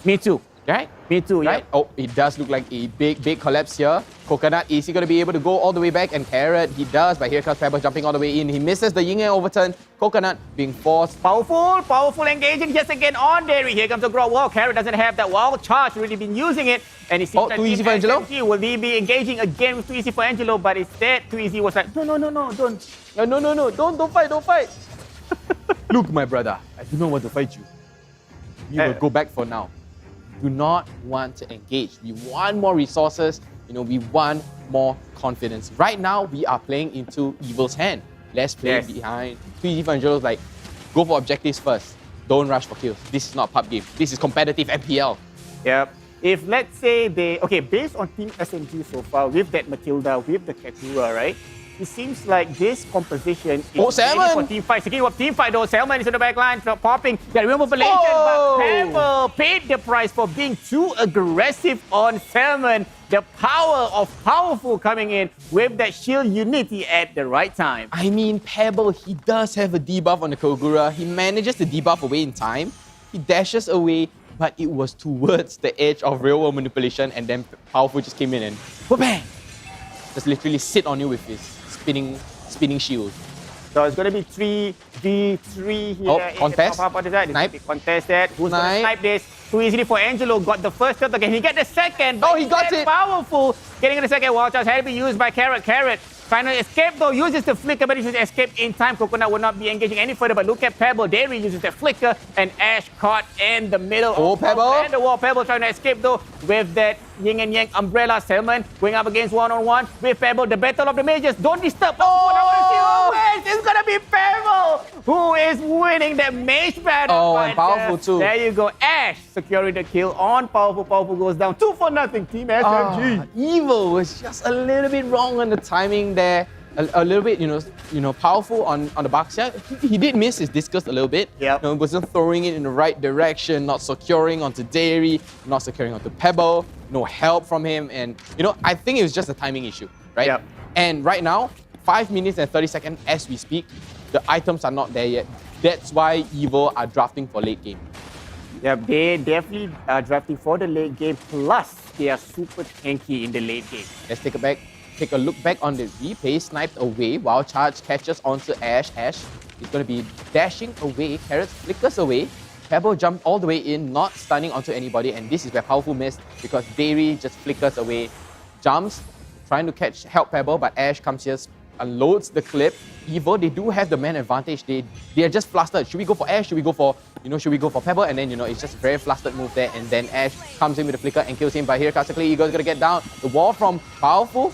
Me too. Right? Me too, right? Yeah. Oh, it does look like a big collapse here. Coconut, is he going to be able to go all the way back? And Carrot, he does, but here comes Pebble jumping all the way in. He misses the yin and overturn. Coconut being forced. Powerful engaging just again on Dairy. Here comes the grow wall. Carrot doesn't have that wall charge, really been using it. And it seems like too easy for Angelo? Will he be engaging again with too easy for Angelo? But instead, too easy was like, no, don't fight. Look, my brother, I do not want to fight you. We will go back for now. Do not want to engage. We want more resources. We want more confidence. Right now, we are playing into Evil's hand. Let's play behind. Too easy for Angelo's like, go for objectives first. Don't rush for kills. This is not a pub game. This is competitive MPL. Yep. If let's say based on Team SMG so far, with that Matilda, with the Katura, right? It seems like this composition is Salmon! For team fight. Speaking of team fight though, Salmon is in the back line, popping that removal legend, but Pebble paid the price for being too aggressive on Salmon. The power of Powerful coming in with that shield Unity at the right time. I mean, Pebble, he does have a debuff on the Kogura. He manages to debuff away in time. He dashes away, but it was towards the edge of real world manipulation, and then Powerful just came in and bang! Just literally sit on you with his spinning shield. So it's going to be 3v3 here. Contest. Snipe. Contest that. Who's going to snipe this? Too easily for Angelo. Got the first shot. Can he get the second? Oh, he got it. Powerful. Getting the second wall charge had to be used by Carrot. Carrot trying to escape though. Uses the flicker, but he should escape in time. Coconut will not be engaging any further. But look at Pebble. Dairy uses the flicker, and Ash caught in the middle. Oh, Pebble. And the wall. Pebble trying to escape though with that yin and yang umbrella. Selman going up against one-on-one with Pebble. The battle of the mages. Don't disturb. It's gonna be Pebble who is winning the mage battle. Oh, and powerful too. There you go. Ash securing the kill on Powerful. Powerful goes down 2-0 Team SMG. Evil was just a little bit wrong on the timing there. A little bit, Powerful on the backside. He did miss his discus a little bit. Yeah. Wasn't throwing it in the right direction, not securing onto Dairy, not securing onto Pebble, no help from him. And, I think it was just a timing issue, right? Yep. And right now, 5 minutes and 30 seconds as we speak, the items are not there yet. That's why Evil are drafting for late game. Yeah, they definitely are drafting for the late game. Plus, they are super tanky in the late game. Let's take a look back on the replay. Sniped away. Wild charge catches onto Ash. Ash is going to be dashing away. Carrot flickers away. Pebble jumped all the way in, not stunning onto anybody. And this is where Powerful missed because Dairy just flickers away. Jumps, trying to help Pebble, but Ash comes here, unloads the clip. Evo, they do have the man advantage. They are just flustered. Should we go for Ash? Should we go for Pebble? And then, it's just a very flustered move there. And then Ash comes in with a flicker and kills him. But here, classically, Eagle's going to get down. The wall from Powerful.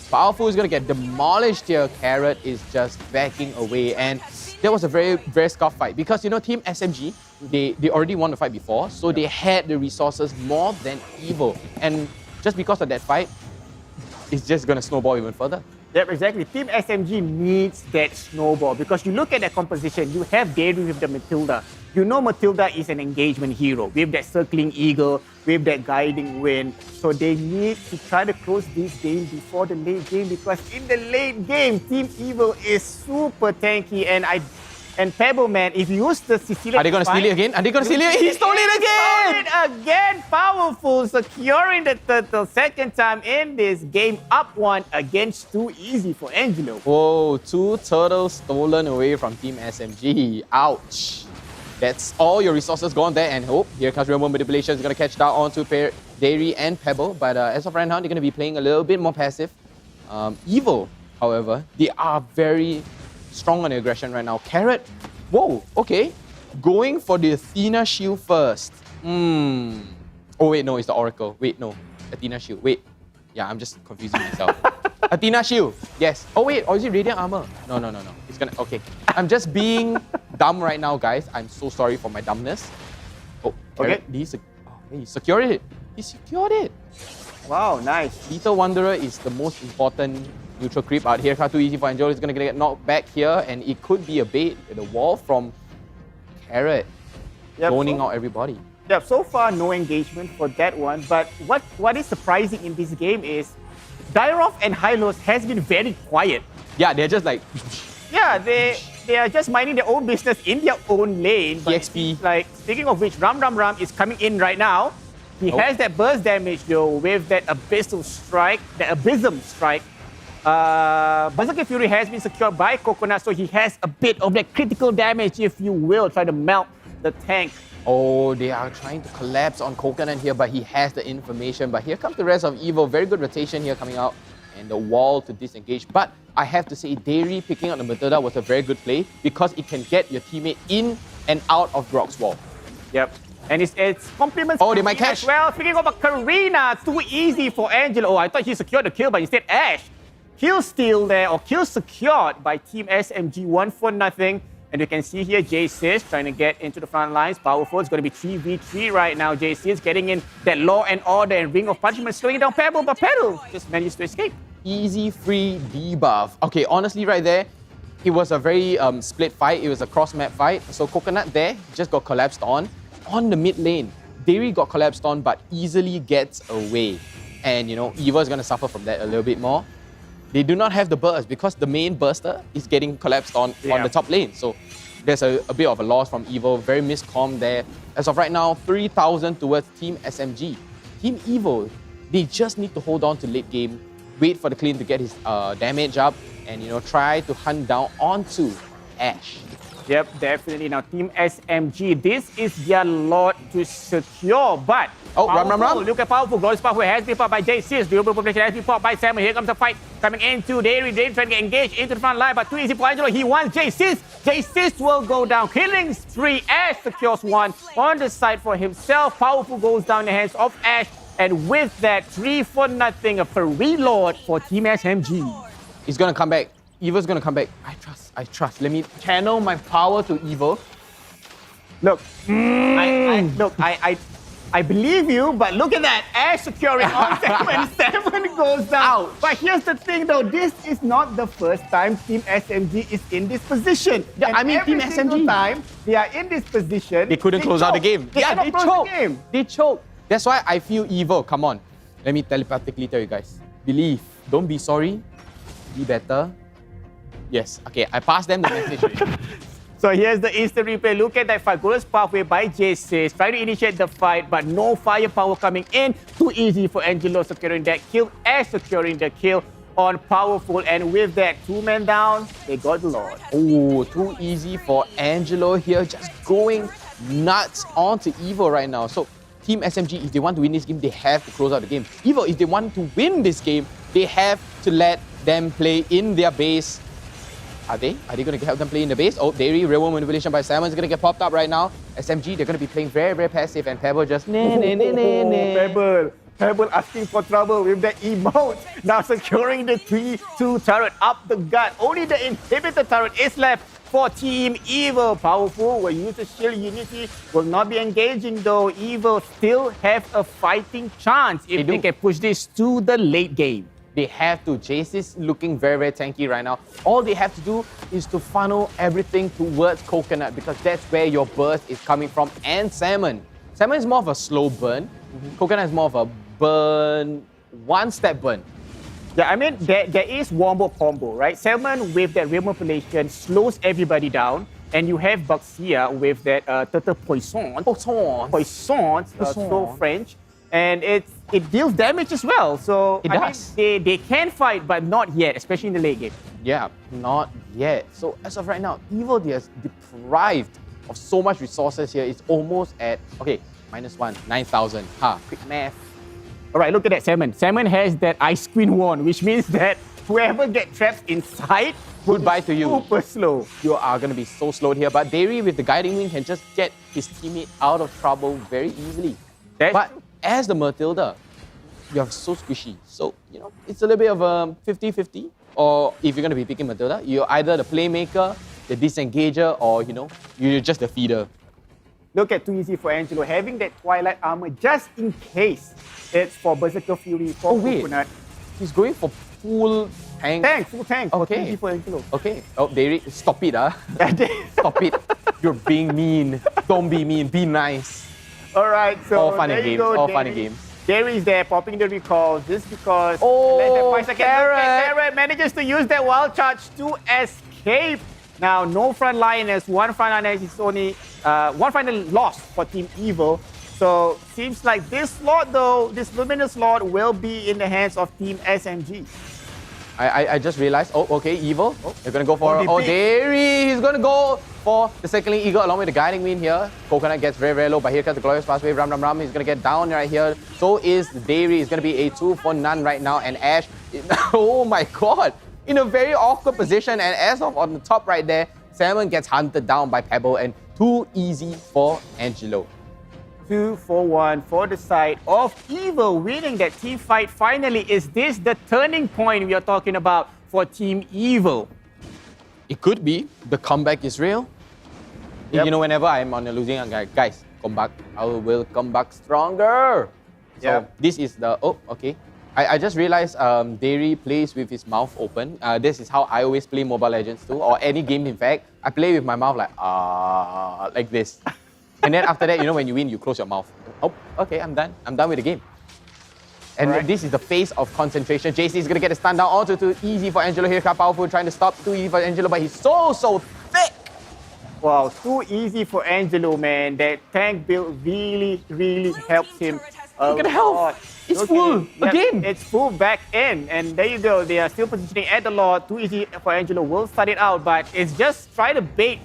Powerful is going to get demolished here. Carrot is just backing away. And that was a very, very scuffed fight. Because, Team SMG, they already won the fight before. So they had the resources more than Evo. And just because of that fight, it's just going to snowball even further. Yep, exactly. Team SMG needs that snowball because you look at that composition, you have Dairy with the Matilda. Matilda is an engagement hero with that circling eagle, with that guiding wind. So they need to try to close this game before the late game because in the late game, Team Evil is super tanky and Pebble, man, if you use the Sicilian... Are they going to steal it again? Are they going to steal it? He stole it again! Stole it again! Powerful, securing the turtle second time in this game. Up 1 against 2. Easy for Angelo. Whoa, 2 turtles stolen away from Team SMG. Ouch. That's all your resources gone there. And here comes real-world manipulation. Is going to catch down onto Dairy and Pebble. But as of right now, they're going to be playing a little bit more passive. Evil, however, they are very strong on the aggression right now. Carrot, whoa, okay. Going for the Athena shield first. Oh, wait, no, it's the Oracle. Wait, no. Athena shield. Wait. Yeah, I'm just confusing myself. Athena shield. Yes. Oh, wait. Or is it Radiant armor? No. It's gonna... Okay. I'm just being dumb right now, guys. I'm so sorry for my dumbness. Oh, Carrot, okay. He secured it. He secured it. Wow, nice. Lethal Wanderer is the most important neutral creep out here. Too easy for Angelo. He's going to get knocked back here, and it could be a bait with the wall from Carrot, zoning out everybody. Yeah, so far no engagement for that one. But what is surprising in this game is Dyrov and Hylos has been very quiet. Yeah, they're just like... Yeah, they are just minding their own business in their own lane. EXP. Like, speaking of which, Ram is coming in right now. He has that burst damage though with that Abysmal Strike, the Abysm Strike. Berserker Fury has been secured by Coconut, so he has a bit of that critical damage, if you will, try to melt the tank. Oh, they are trying to collapse on Coconut here, but he has the information. But here comes the rest of Evo. Very good rotation here coming out. And the wall to disengage. But I have to say, Dairy picking out the Matilda was a very good play because it can get your teammate in and out of Grog's wall. Yep. And it's compliments. Oh, they might catch. As well. Speaking of a Karina, too easy for Angelo. Oh, I thought he secured the kill, but instead Ash. Kill steal there, or kill secured by Team SMG, 1-0. And you can see here, JSIS trying to get into the front lines. Powerful, it's going to be 3v3 right now. JSIS getting in that Law and Order and Ring of Punishment, slowing down Pebble, but Pebble just managed to escape. Easy free debuff. Okay, honestly right there, it was a very split fight. It was a cross-map fight. So Coconut there just got collapsed on the mid lane. Dairy got collapsed on, but easily gets away. And, Eva is going to suffer from that a little bit more. They do not have the burst because the main burster is getting collapsed on the top lane. So there's a bit of a loss from Evo. Very miscomm there. As of right now, 3,000 towards Team SMG. Team Evo, they just need to hold on to late game, wait for the clean to get his damage up, and try to hunt down onto Ash. Yep, definitely. Now, Team SMG, this is their lot to secure, but... Oh, run. Look at Powerful. Glorious Powerful has been popped by J6. Durable Population has been popped by Salmon. Here comes the fight coming into Dairy. Dairy trying to get engaged into the front line, but too easy for Angelo. He wants J6. J6 will go down. Killing spree. Ash secures one on the side for himself. Powerful goes down in the hands of Ash. And with that, 3-0, a free Lord for Team SMG. He's gonna come back. Evo's gonna come back. I trust. Let me channel my power to Evo. Look, I believe you, but look at that. Ash securing on 7 goes down. Ouch. But here's the thing though, this is not the first time Team SMG is in this position. Yeah, and I mean every Team single SMG. time they are in this position, They couldn't close out the game. They They choked. the game. They choked. That's why I feel Evo. Come on. Let me telepathically tell you guys. Believe. Don't be sorry. Be better. Yes. Okay, I passed them the message. So here's the instant replay. Look at that fight. Glorious Pathway by J6. Trying to initiate the fight, but no firepower coming in. Too easy for Angelo securing that kill. Ash securing the kill on Powerful. And with that, 2 men down, they got the Lord. Oh, too easy for Angelo here. Just going nuts onto Evo right now. So Team SMG, if they want to win this game, they have to close out the game. Evo, if they want to win this game, they have to let them play in their base. Are they going to help them play in the base? Oh, Dairy, Railway Manipulation by Salmon is going to get popped up right now. SMG, they're going to be playing very, very passive, and Pebble just... Pebble asking for trouble with that emote. Now securing the 3-2 turret up the gut. Only the inhibitor turret is left for Team Evil. Powerful will use the shield. Unity will not be engaging though. Evil still have a fighting chance if they can push this to the late game. They have to. Jace is looking very, very tanky right now. All they have to do is to funnel everything towards Coconut because that's where your burst is coming from. And Salmon. Salmon is more of a slow burn. Coconut is more of a burn, one-step burn. Yeah, I mean, there is wombo combo, right? Salmon with that real manipulation slows everybody down. And you have Baxia with that Turtle Poison, so French. And it deals damage as well. So It does. Mean, they can fight, but not yet, especially in the late game. Yeah, not yet. So as of right now, Evil, they are deprived of so much resources here. It's almost at, okay, -1, 9,000. Quick math. All right, look at that, Salmon. Salmon has that Ice Queen wand, which means that whoever gets trapped inside, goodbye to you. Super slow. You are going to be so slowed here. But Dairy with the Guiding Wing can just get his teammate out of trouble very easily. But as the Matilda, you are so squishy. So, it's a little bit of a 50-50. Or if you're going to be picking Matilda, you're either the playmaker, the disengager, or, you're just the feeder. Look at too easy for Angelo. Having that Twilight armor just in case it's for Berserker Fury, for Coconut. He's going for full tank. Full tank. Okay. Too easy for Angelo. Okay. Oh, Dairy, stop it, Stop it. You're being mean. Don't be mean. Be nice. All right, so all fun and there you games. go, All Dairy. fun and games. Dairy is there popping the recalls just because Carrot manages to use that wild charge to escape. Now, no front liners. One front liner is only one final loss for Team Evil. So seems like this slot though, this luminous slot will be in the hands of Team SMG. I just realized, okay, Evil. They're going to go for, Dairy. He's going to go for the Circling Eagle along with the Guiding Wind here. Coconut gets very, very low, but here comes the Glorious Fast Wave. Ram. He's going to get down right here. So is Dairy. It's going to be a 2 for none right now. And Ash, oh my God, in a very awkward position. And as of on the top right there, Salmon gets hunted down by Pebble and too easy for Angelo. 2-1 for the side of Evil, winning that team fight finally. Is this the turning point we are talking about for Team Evil? It could be. The comeback is real. Yep. Whenever I'm on a losing end, guys, come back. I will come back stronger. So this is the, okay. I just realized Dairy plays with his mouth open. This is how I always play Mobile Legends too, or any game in fact. I play with my mouth like this. And then after that, when you win, you close your mouth. Oh, okay, I'm done. I'm done with the game. And this is the phase of concentration. JC is going to get a stun down onto too easy for Angelo here. Powerful trying to stop too easy for Angelo, but he's so thick. Wow, too easy for Angelo, man. That tank build really helps him. Look at the health. It's full again. It's full back in. And there you go. They are still positioning at the Lord. Too easy for Angelo. Will start it out, but it's just try to bait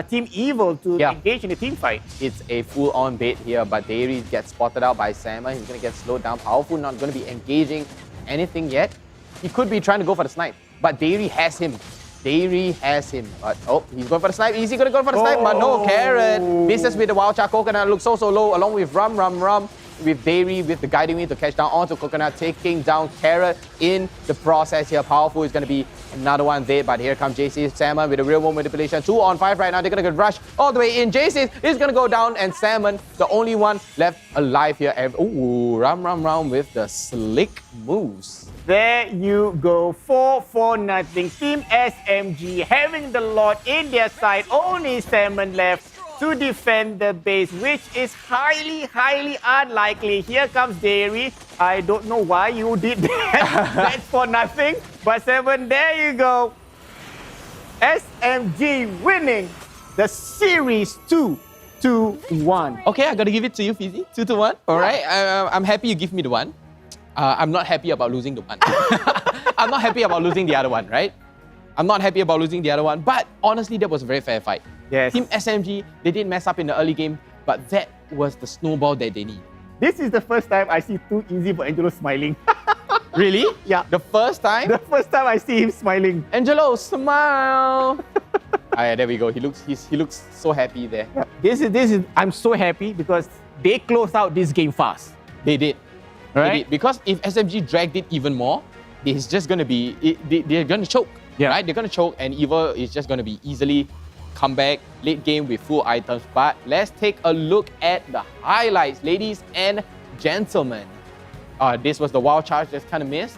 Team Evil to engage in the team fight. It's a full-on bait here, but Dairy gets spotted out by Salmon. He's going to get slowed down. Powerful not going to be engaging anything yet. He could be trying to go for the snipe, but Dairy has him. But he's going for the snipe. Is he going to go for the snipe? But no, Carrot misses with the wild char. Coconut looks so low, along with Rum. With Dairy, with the guiding wing to catch down onto Coconut, taking down Carrot in the process here. Powerful is going to be another one there, but here comes JC Salmon with a real world manipulation. 2 on 5 right now. They're going to rush all the way in. JC is going to go down, and Salmon, the only one left alive here. Ooh, Rum with the slick moves. There you go, 4-0. Team SMG having the Lord in their side. Only Salmon left to defend the base, which is highly unlikely. Here comes Dairy. I don't know why you did that. That's for nothing. But 7, there you go. SMG winning the series 2-1. Okay, I gotta give it to you, Fizzy. 2-1. All right. I'm happy you give me the one. I'm not happy about losing the one. I'm not happy about losing the other one, right? I'm not happy about losing the other one, but honestly, that was a very fair fight. Yes. Team SMG, they did mess up in the early game, but that was the snowball that they need. This is the first time I see Too Easy for Angelo smiling. Really? Yeah. The first time? The first time I see him smiling. Angelo, smile! There we go. He looks so happy there. Yeah. This is. I'm so happy because they closed out this game fast. They did. Right? They did. Because if SMG dragged it even more, it's just going to be, they're going to choke. Yeah. Right? They're going to choke, and Evil is just going to be easily come back late game with full items. But let's take a look at the highlights, ladies and gentlemen. This was the wild charge just kind of missed.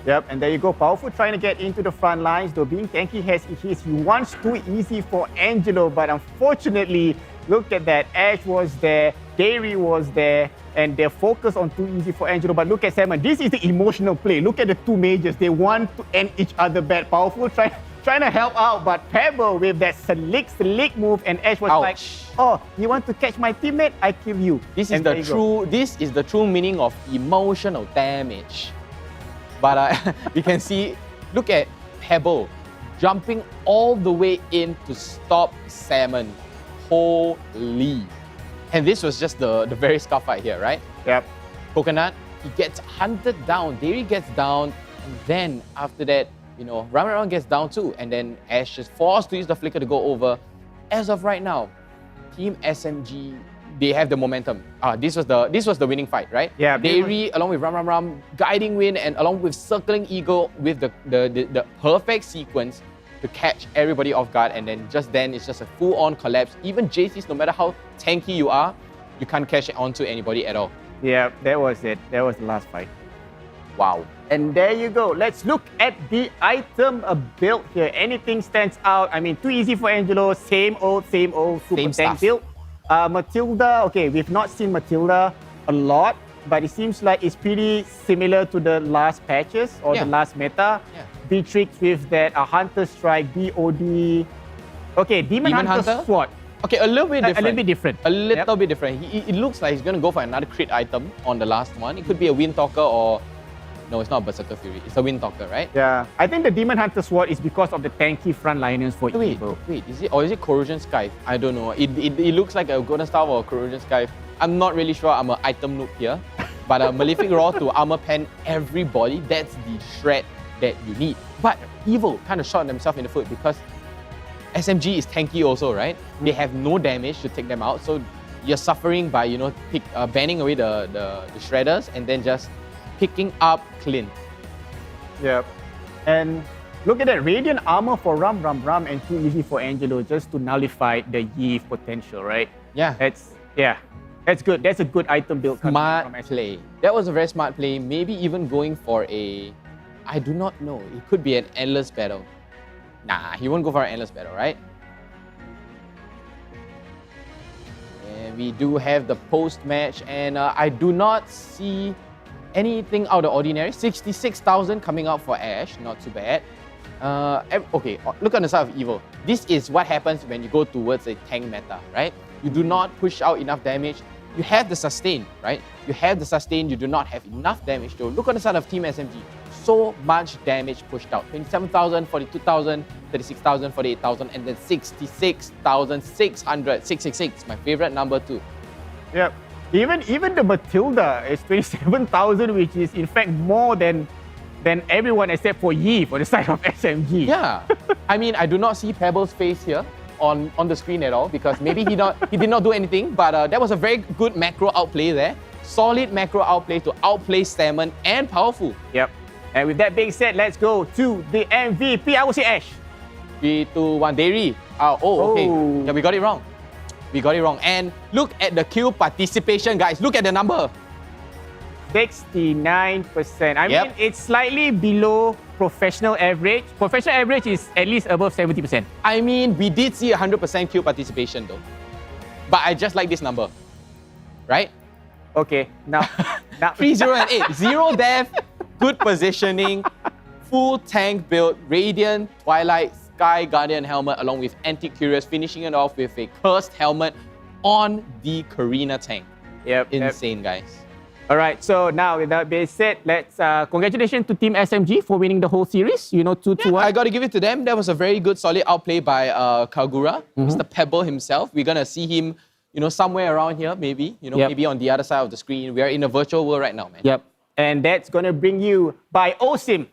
Yep, and there you go. Powerful trying to get into the front lines, though being tanky has his. He wants Too Easy for Angelo, but unfortunately, look at that. Ash was there, Dairy was there, and they're focused on Too Easy for Angelo. But look at Salmon. This is the emotional play. Look at the two majors. They want to end each other bad. Powerful trying to help out, but Pebble with that slick move, and Ash was like, "Oh, you want to catch my teammate? I kill you." This is the true meaning of emotional damage. But we can see, look at Pebble jumping all the way in to stop Salmon. Holy. And this was just the very scuff fight here, right? Yep. Coconut, he gets hunted down. Dairy gets down. And then after that, Rum gets down too. And then Ash is forced to use the flicker to go over. As of right now, Team SMG, they have the momentum. This was the winning fight, right? Yeah. Dairy along with Rum, guiding win, and along with circling Eagle with the perfect sequence to catch everybody off guard, and then it's just a full-on collapse. Even JC's, no matter how tanky you are, you can't catch it onto anybody at all. Yeah, that was it. That was the last fight. Wow. And there you go. Let's look at the item build here. Anything stands out? I mean, Too Easy for Angelo, same old super tank build. Matilda, okay, we've not seen Matilda a lot, but it seems like it's pretty similar to the last patches or the last meta. Yeah. Beatrix with that Hunter Strike, BOD. Okay, Demon Hunter Sword. Okay, a little bit different. A little bit different. A little bit different. It looks like he's going to go for another crit item on the last one. It could be a Wind Talker or... No, it's not Berserker Fury. It's a Wind Talker, right? Yeah. I think the Demon Hunter Sword is because of the tanky frontliners for Evil. Wait, is it Corrosion Scythe? I don't know. It looks like a Golden Staff or a Corrosion Scythe. I'm not really sure. I'm an item noob here. But a Malefic Roar to armor pen everybody, that's the shred that you need. But Evil kind of shot themselves in the foot because SMG is tanky also, right? They have no damage to take them out. So you're suffering by, banning away the shredders and then just picking up Clint. Yep. And look at that Radiant Armor for Rum, and Too Easy for Angelo just to nullify the Yeeve potential, right? Yeah. That's good. That's a good item build. Smart play. That was a very smart play. Maybe even going for I do not know. It could be an endless battle. Nah, he won't go for an endless battle, right? And we do have the post-match, and I do not see anything out of the ordinary. 66,000 coming out for Ash, not too bad. Okay, look on the side of Evil. This is what happens when you go towards a tank meta, right? You do not push out enough damage. You have the sustain, right? You have the sustain, you do not have enough damage though. Look on the side of Team SMG. so much damage pushed out. 27,000, 42,000, 36,000, 48,000, and then 66,600. 666, my favorite number too. Yep. Even the Matilda is 27,000, which is in fact more than everyone except for Yi for the side of SMG. Yeah. I mean, I do not see Pebble's face here on the screen at all because maybe he did not do anything, but that was a very good macro outplay there. Solid macro outplay to outplay Salmon and Powerful. Yep. And with that being said, let's go to the MVP. I will say Ash. 3, 2, 1, Dairy. Okay. Yeah, we got it wrong. And look at the kill participation, guys. Look at the number. 69%. I mean, it's slightly below professional average. Professional average is at least above 70%. I mean, we did see 100% kill participation though. But I just like this number. Right? Okay, now 3, 0, and 8. 0 death, good positioning, full tank build, Radiant, Twilight, Sky Guardian helmet along with Anti-Curious, finishing it off with a cursed helmet on the Karina tank. Yep. Insane, guys. All right, so now with that being said, let's congratulations to Team SMG for winning the whole series. You know, 2-1. I got to give it to them. That was a very good, solid outplay by Kagura, Mr. Pebble himself. We're gonna see him, somewhere around here, maybe. Maybe on the other side of the screen. We are in a virtual world right now, man. Yep. And that's gonna bring you by OSIM.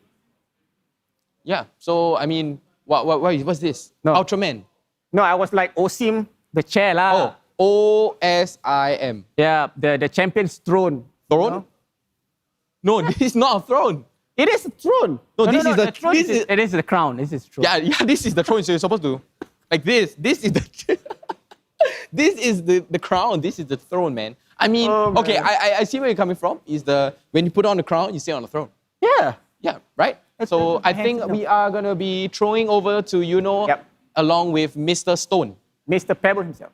Yeah. So I mean, what's this? No. Ultraman. No, I was like OSIM, the chair lah. Oh, OSIM. Yeah, the champion's throne. Throne? No, this is not a throne. It is a throne. No, this is the throne. It is the crown. This is throne. Yeah, this is the throne. So you're supposed to like this. This is the this is the crown. This is the throne, man. I mean, okay, I see where you're coming from. Is when you put on the crown, you sit on the throne. Yeah. Yeah, right? So I think we are gonna be throwing over to along with Mr. Stone. Mr. Pebble himself.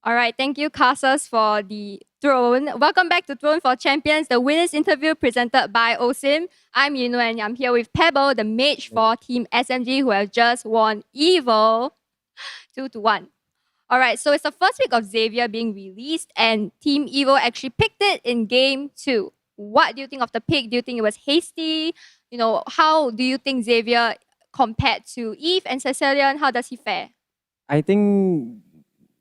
All right, thank you, Casas, for the Throne. Welcome back to Throne for Champions, the winners interview presented by OSIM. I'm Yuno and I'm here with Pebble, the mage for Team SMG, who have just won EVO 2-1. All right, so it's the first week of Xavier being released and Team EVO actually picked it in Game 2. What do you think of the pick? Do you think it was hasty? How do you think Xavier compared to Eve and Cecilian? How does he fare? I think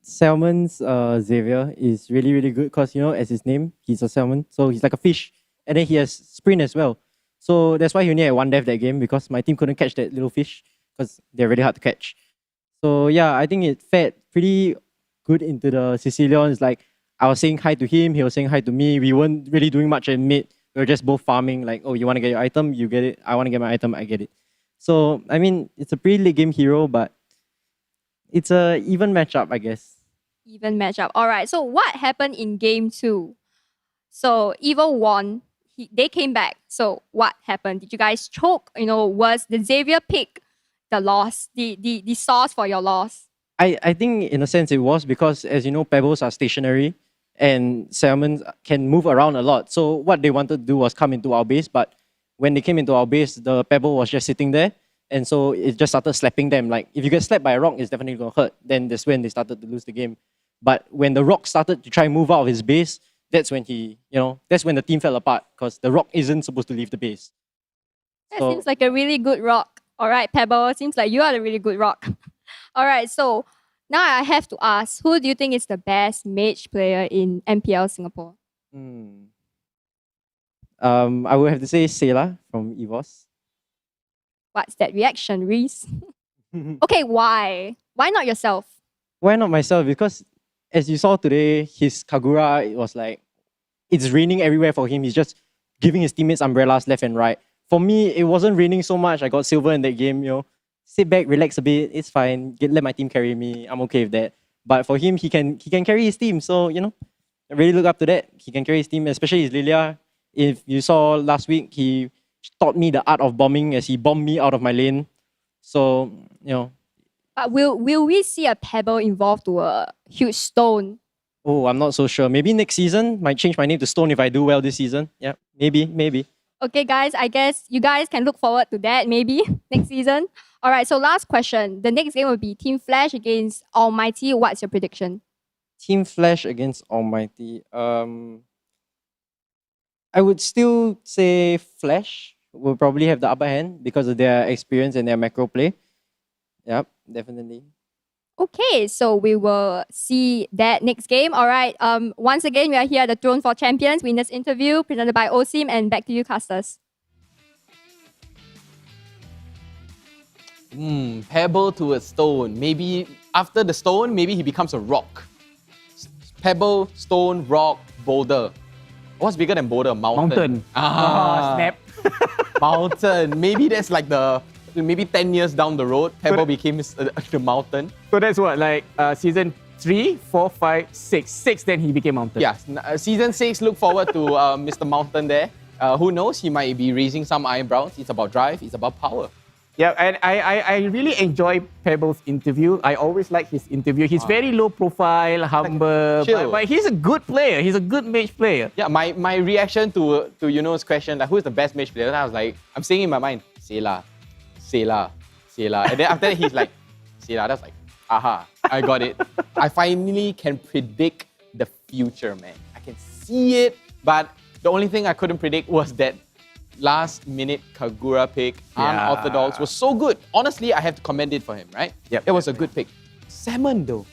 Salmon's Xavier is really, really good because, as his name, he's a salmon. So he's like a fish. And then he has sprint as well. So that's why he only had 1 death that game because my team couldn't catch that little fish because they're really hard to catch. So yeah, I think it fed pretty good into the Sicilians. Like, I was saying hi to him, he was saying hi to me. We weren't really doing much in mid. We were just both farming. Like, oh, you want to get your item? You get it. I want to get my item. I get it. So, I mean, it's a pretty late game hero, but it's a even matchup, I guess. Even matchup. All right. So what happened in Game 2? So EVO won. They came back. So what happened? Did you guys choke? Was the Xavier pick the loss, the source for your loss? I think in a sense it was because, as you know, pebbles are stationary and salmons can move around a lot. So what they wanted to do was come into our base, but when they came into our base, the pebble was just sitting there. And so it just started slapping them. Like, if you get slapped by a rock, it's definitely going to hurt. Then that's when they started to lose the game. But when the rock started to try and move out of his base, that's when that's when the team fell apart because the rock isn't supposed to leave the base. That seems like a really good rock. All right, Pebble, seems like you are a really good rock. All right, so now I have to ask, who do you think is the best mage player in MPL Singapore? I would have to say Sela from EVOS. What's that reaction, Reese? Okay, why? Why not yourself? Why not myself? Because as you saw today, his Kagura, it was like, it's raining everywhere for him. He's just giving his teammates umbrellas left and right. For me, it wasn't raining so much. I got silver in that game, Sit back, relax a bit, it's fine. Let my team carry me. I'm okay with that. But for him, he can carry his team. So, I really look up to that. He can carry his team, especially his Lilia. If you saw last week, he taught me the art of bombing as he bombed me out of my lane. So, But will we see a Pebble evolve to a huge stone? Oh, I'm not so sure. Maybe next season. Might change my name to Stone if I do well this season. Yeah, maybe. Okay, guys, I guess you guys can look forward to that maybe next season. All right, so last question. The next game will be Team Flash against Almighty. What's your prediction? Team Flash against Almighty. I would still say Flash will probably have the upper hand because of their experience and their macro play. Yep, definitely. Okay, so we will see that next game. All right. Once again, we are here at the Throne for Champions winners interview presented by Osim, and back to you, casters. Pebble to a stone. Maybe after the stone, maybe he becomes a rock. Pebble, stone, rock, boulder. What's bigger than boulder? Mountain. Snap. Mountain. Maybe that's like maybe 10 years down the road, Pebble became the mountain. So that's what, like season 3, 4, 5, 6. 6, then he became mountain. Yeah, season 6, look forward to Mr. Mountain there. Who knows, he might be raising some eyebrows. It's about drive, it's about power. Yeah, and I really enjoy Pebble's interview. I always like his interview. He's very low profile, humble, but he's a good player. He's a good mage player. Yeah, my reaction to his question, like who's the best mage player? And I was like, I'm saying in my mind, Sela. And then after that, he's like, Sela. That's like, aha, I got it. I finally can predict the future, man. I can see it, but the only thing I couldn't predict was that last minute Kagura pick, unorthodox, was so good. Honestly, I have to commend it for him, right? It was a good pick. Salmon though,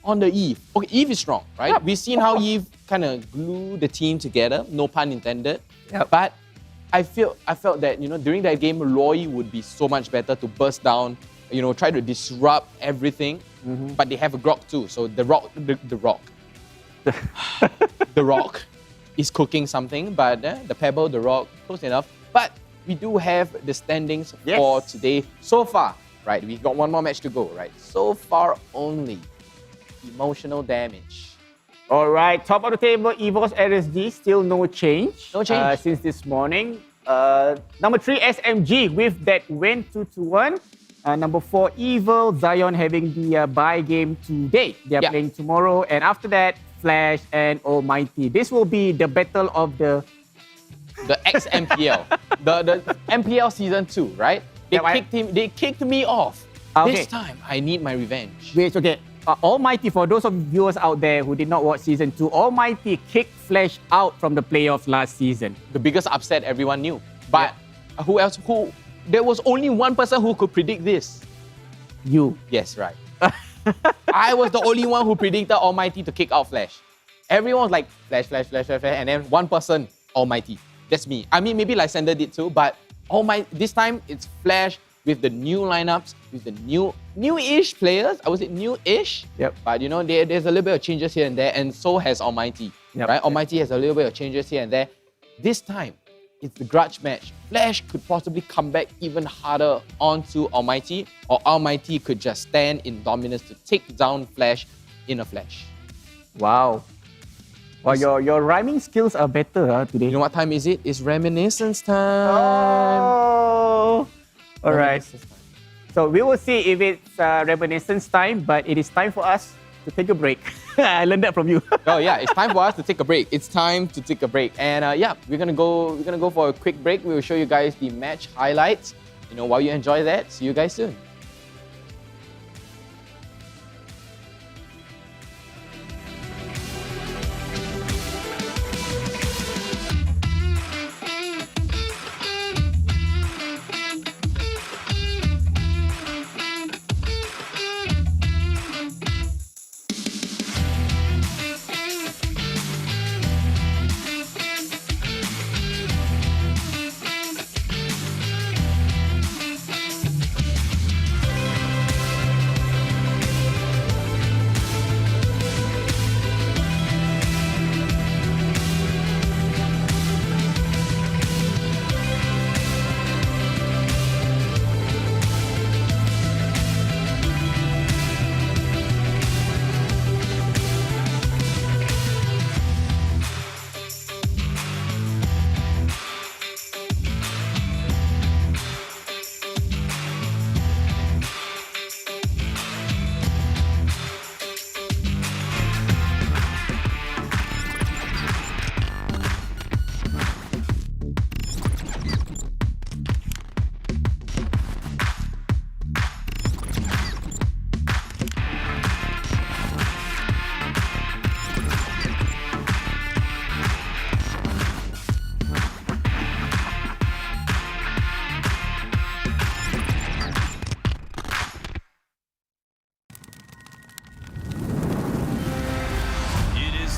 on the Eve. Okay, Eve is strong, right? Yep. We've seen how Eve kind of glued the team together, no pun intended. But I felt that, during that game, Roy would be so much better to burst down, try to disrupt everything. But they have a Grok too, so the Rock is cooking something, but the Pebble, the Rock, close enough. But we do have the standings for today. So far, right, we've got one more match to go, right? So far only, emotional damage. All right, top of the table, EVOS RSG, still no change. No change. Since this morning. Number 3, SMG with that win 2-1. Number 4, Evil, Zion having the bye game today. They are playing tomorrow. And after that, Flash and Almighty. This will be the battle of the ex-MPL. the MPL season 2, right? They kicked me off. This time, I need my revenge. Wait, okay. Almighty, for those of viewers out there who did not watch season 2, Almighty kicked Flash out from the playoffs last season. The biggest upset everyone knew. But who else? There was only one person who could predict this. You. Yes, right. I was the only one who predicted Almighty to kick out Flash. Everyone was like, Flash, and then one person, Almighty. That's me. I mean, maybe Lysander did too, but this time it's Flash with the new lineups, with the new-ish players. I would say new-ish. But there's a little bit of changes here and there, and so has Almighty. Right? Almighty has a little bit of changes here and there. This time, it's the grudge match. Flash could possibly come back even harder onto Almighty, or Almighty could just stand in dominance to take down Flash in a flash. Wow. Well, your rhyming skills are better today. You know what time is it? It's reminiscence time. Oh. All right. So we will see if it's reminiscence time, but it is time for us to take a break. I learned that from you. Oh yeah, it's time for us to take a break. It's time to take a break, and we're gonna go for a quick break. We will show you guys the match highlights. While you enjoy that, see you guys soon.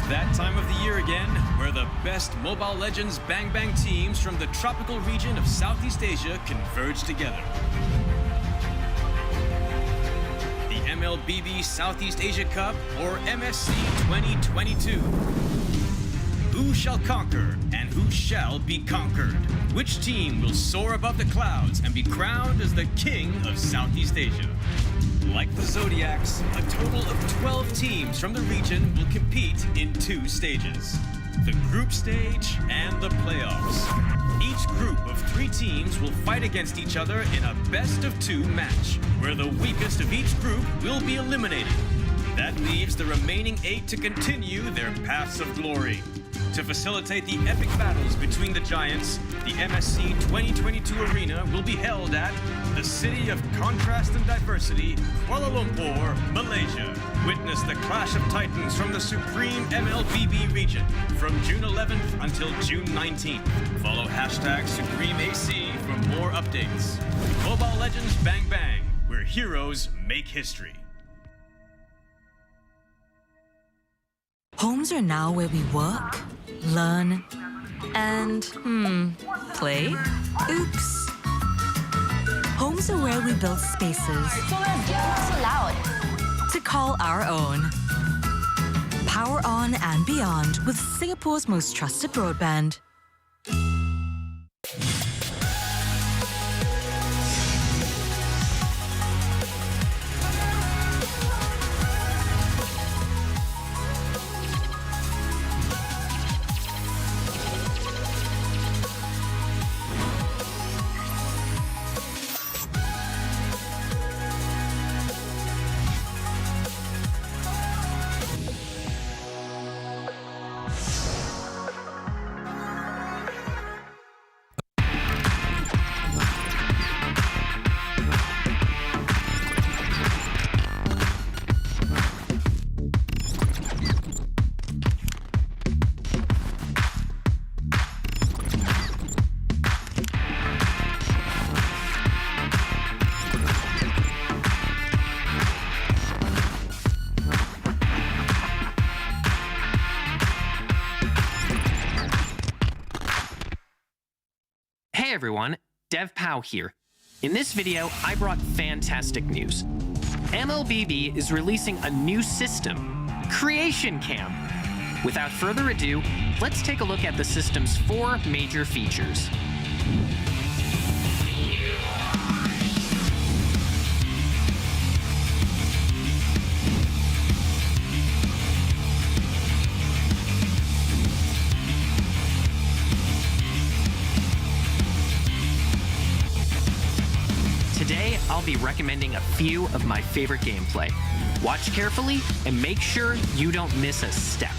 that time of the year again, where the best Mobile Legends Bang Bang teams from the tropical region of Southeast Asia converge together. The MLBB Southeast Asia Cup, or MSC 2022. Who shall conquer and who shall be conquered? Which team will soar above the clouds and be crowned as the king of Southeast Asia? Like the Zodiacs, a total of 12 teams from the region will compete in 2 stages: the group stage and the playoffs. Each group of 3 teams will fight against each other in a best-of-2 match, where the weakest of each group will be eliminated. That leaves the remaining 8 to continue their paths of glory. To facilitate the epic battles between the giants, the MSC 2022 arena will be held at the City of Contrast and Diversity, Kuala Lumpur, Malaysia. Witness the clash of titans from the supreme MLBB region from June 11th until June 19th. Follow hashtag SupremeAC for more updates. Mobile Legends Bang Bang, where heroes make history. Homes are now where we work, learn, and, play? Oops. Homes are where we build spaces to call our own. Power on and beyond with Singapore's most trusted broadband. Hey everyone, DevPow here. In this video, I brought fantastic news. MLBB is releasing a new system, Creation Cam. Without further ado, let's take a look at the system's 4 major features. Today, I'll be recommending a few of my favorite gameplay. Watch carefully and make sure you don't miss a step.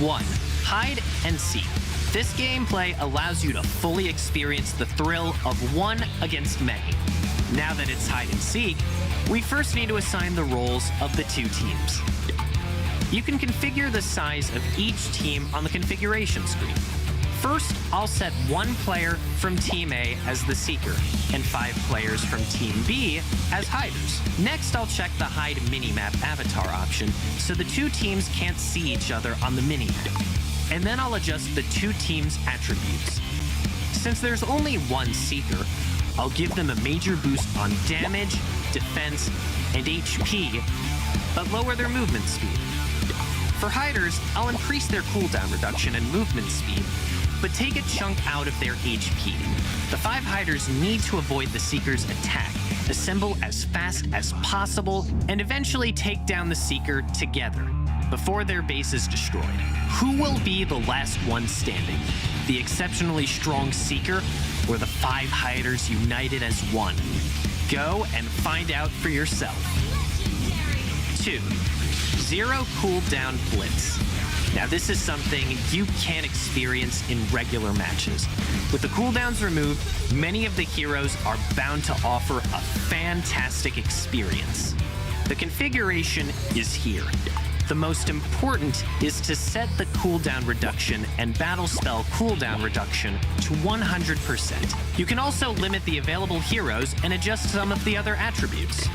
1. Hide and seek. This gameplay allows you to fully experience the thrill of 1 against many. Now that it's hide and seek, we first need to assign the roles of the 2 teams. You can configure the size of each team on the configuration screen. First, I'll set 1 player from Team A as the Seeker, and 5 players from Team B as Hiders. Next, I'll check the Hide Minimap avatar option so the 2 teams can't see each other on the minimap. And then I'll adjust the 2 teams' attributes. Since there's only 1 Seeker, I'll give them a major boost on damage, defense, and HP, but lower their movement speed. For Hiders, I'll increase their cooldown reduction and movement speed, but take a chunk out of their HP. The 5 Hiders need to avoid the Seeker's attack, assemble as fast as possible, and eventually take down the Seeker together, before their base is destroyed. Who will be the last one standing? The exceptionally strong Seeker, or the 5 Hiders united as one? Go and find out for yourself. 2. Zero cooldown blitz. Now this is something you can't experience in regular matches. With the cooldowns removed, many of the heroes are bound to offer a fantastic experience. The configuration is here. The most important is to set the cooldown reduction and battle spell cooldown reduction to 100%. You can also limit the available heroes and adjust some of the other attributes.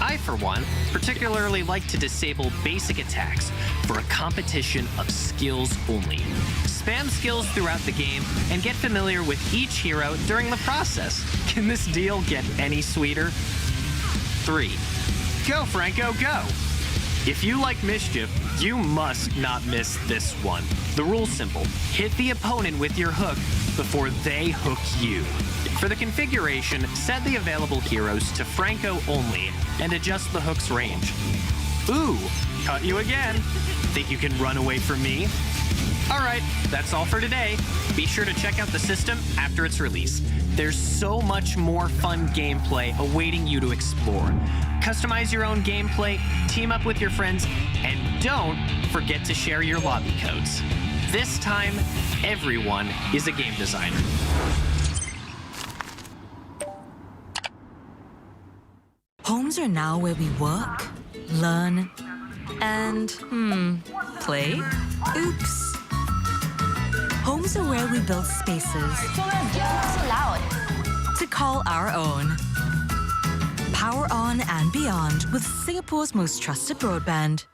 I, for one, particularly like to disable basic attacks for a competition of skills only. Spam skills throughout the game and get familiar with each hero during the process. Can this deal get any sweeter? 3. Go, Franco, go! If you like mischief, you must not miss this one. The rule's simple. Hit the opponent with your hook before they hook you. For the configuration, set the available heroes to Franco only and adjust the hook's range. Ooh, caught you again. Think you can run away from me? Alright, that's all for today. Be sure to check out the system after its release. There's so much more fun gameplay awaiting you to explore. Customize your own gameplay, team up with your friends, and don't forget to share your lobby codes. This time, everyone is a game designer. Homes are now where we work, learn, and, play? Oops. Homes are where we build spaces So loud. to call our own. Power on and beyond with Singapore's most trusted broadband.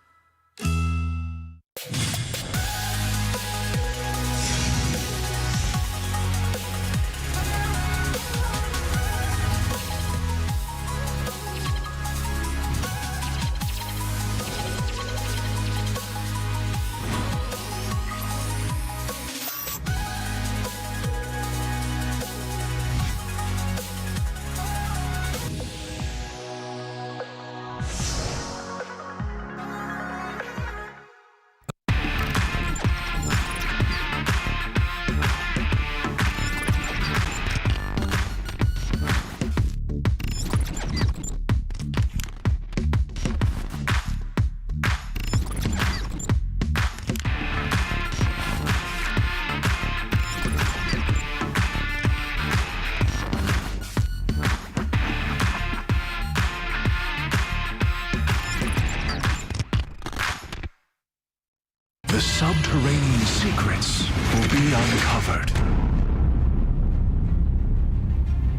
The subterranean secrets will be uncovered.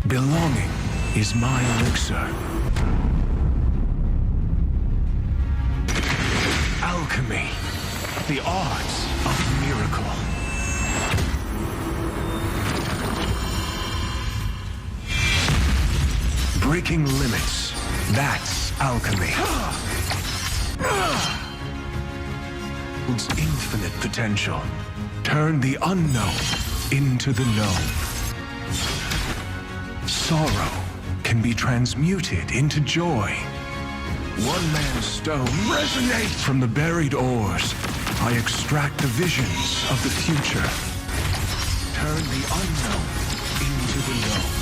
Belonging is my elixir. Alchemy, the arts of miracle. Breaking limits, that's alchemy. Holds infinite potential. Turn the unknown into the known. Sorrow can be transmuted into joy. One man's stone resonate from the buried ores. I extract the visions of the future. Turn the unknown into the known.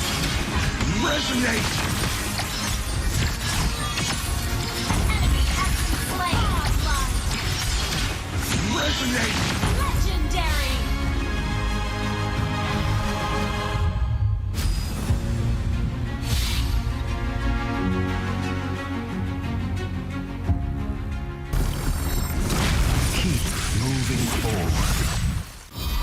Resonate! Resonate! Legendary! Keep moving forward.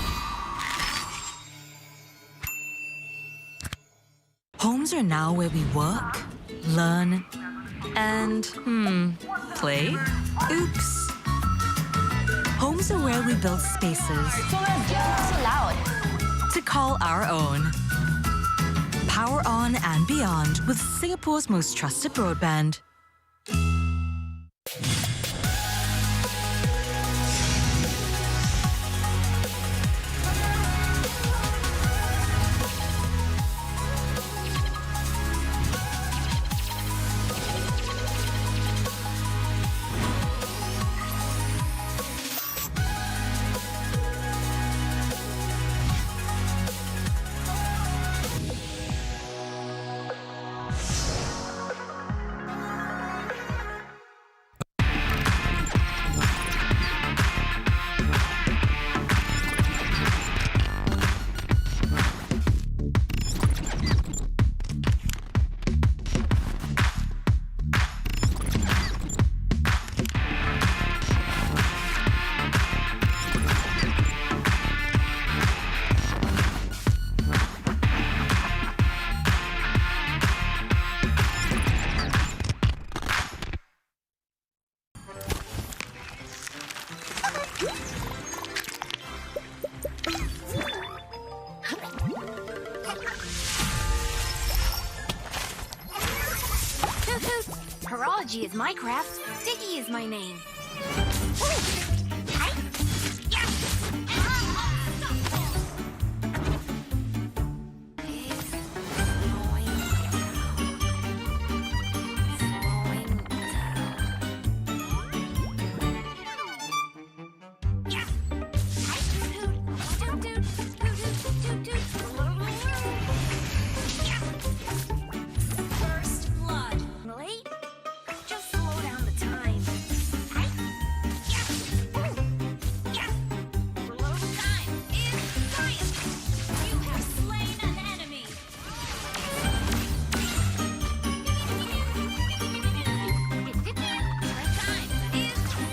Homes are now where we work, learn, and, play? Oops. Homes are where we build spaces So loud. to call our own. Power on and beyond with Singapore's most trusted broadband. Digi is my craft. Diggy is my name. First blood. Late? Just slow down the time. Time is science. You have slain an enemy. Time is science.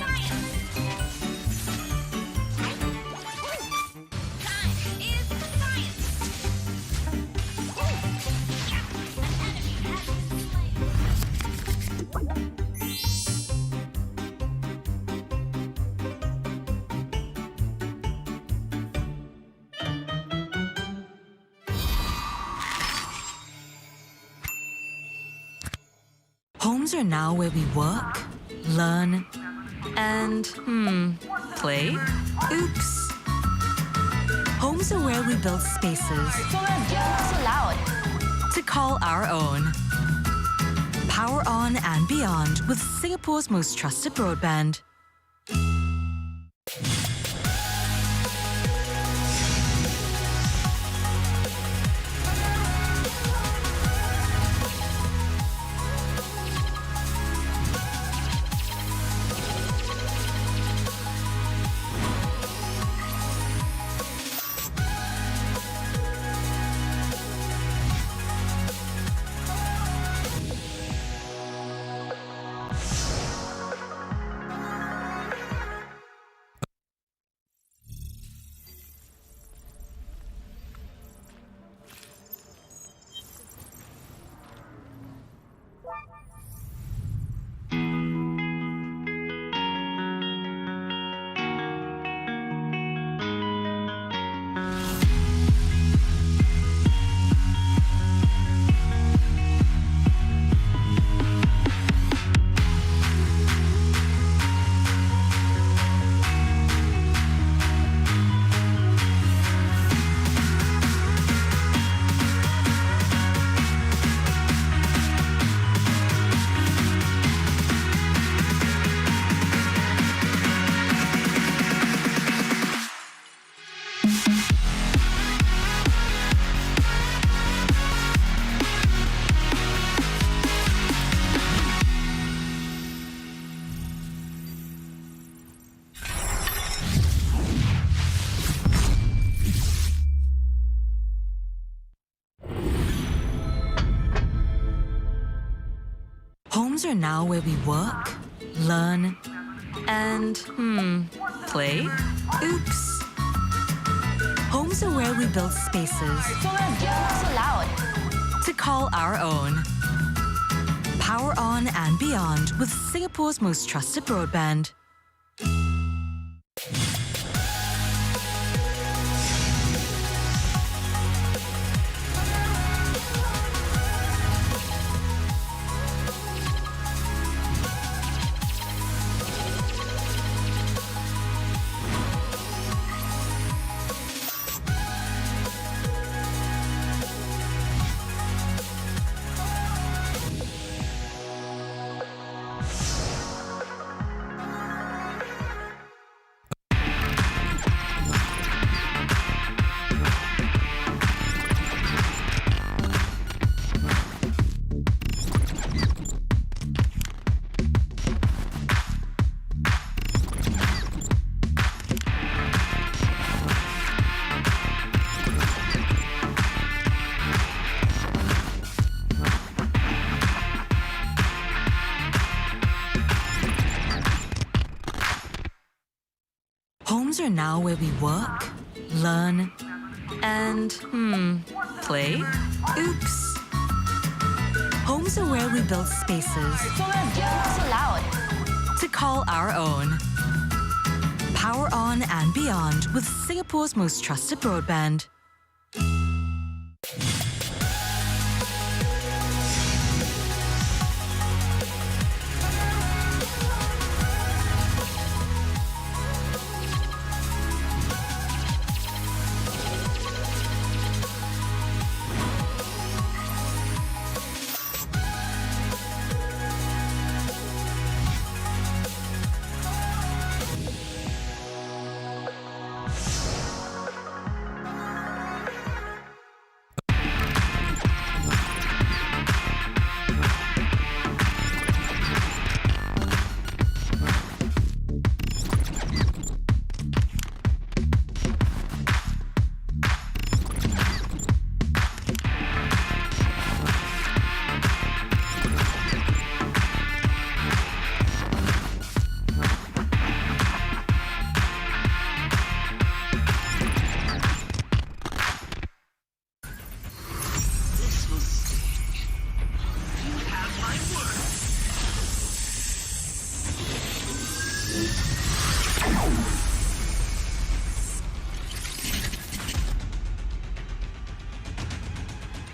Time is science. Homes are now where we work, learn, and, play? Oops. Homes are where we build spaces So loud. to call our own. Power on and beyond with Singapore's most trusted broadband. Homes are now where we work, learn, and, play? Oops. Homes are where we build spaces So loud. to call our own. Power on and beyond with Singapore's most trusted broadband. Homes are now where we work, learn, and, play? Oops. Homes are where we build spaces So loud. to call our own. Power on and beyond with Singapore's most trusted broadband.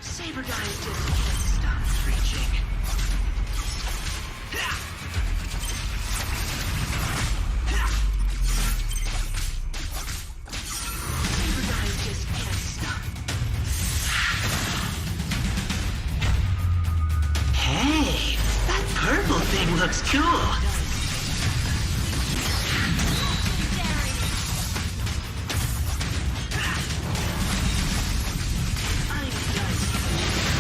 Saber guys just can't stop preaching. Saber guys just can't stop. Hey, that purple thing looks cool.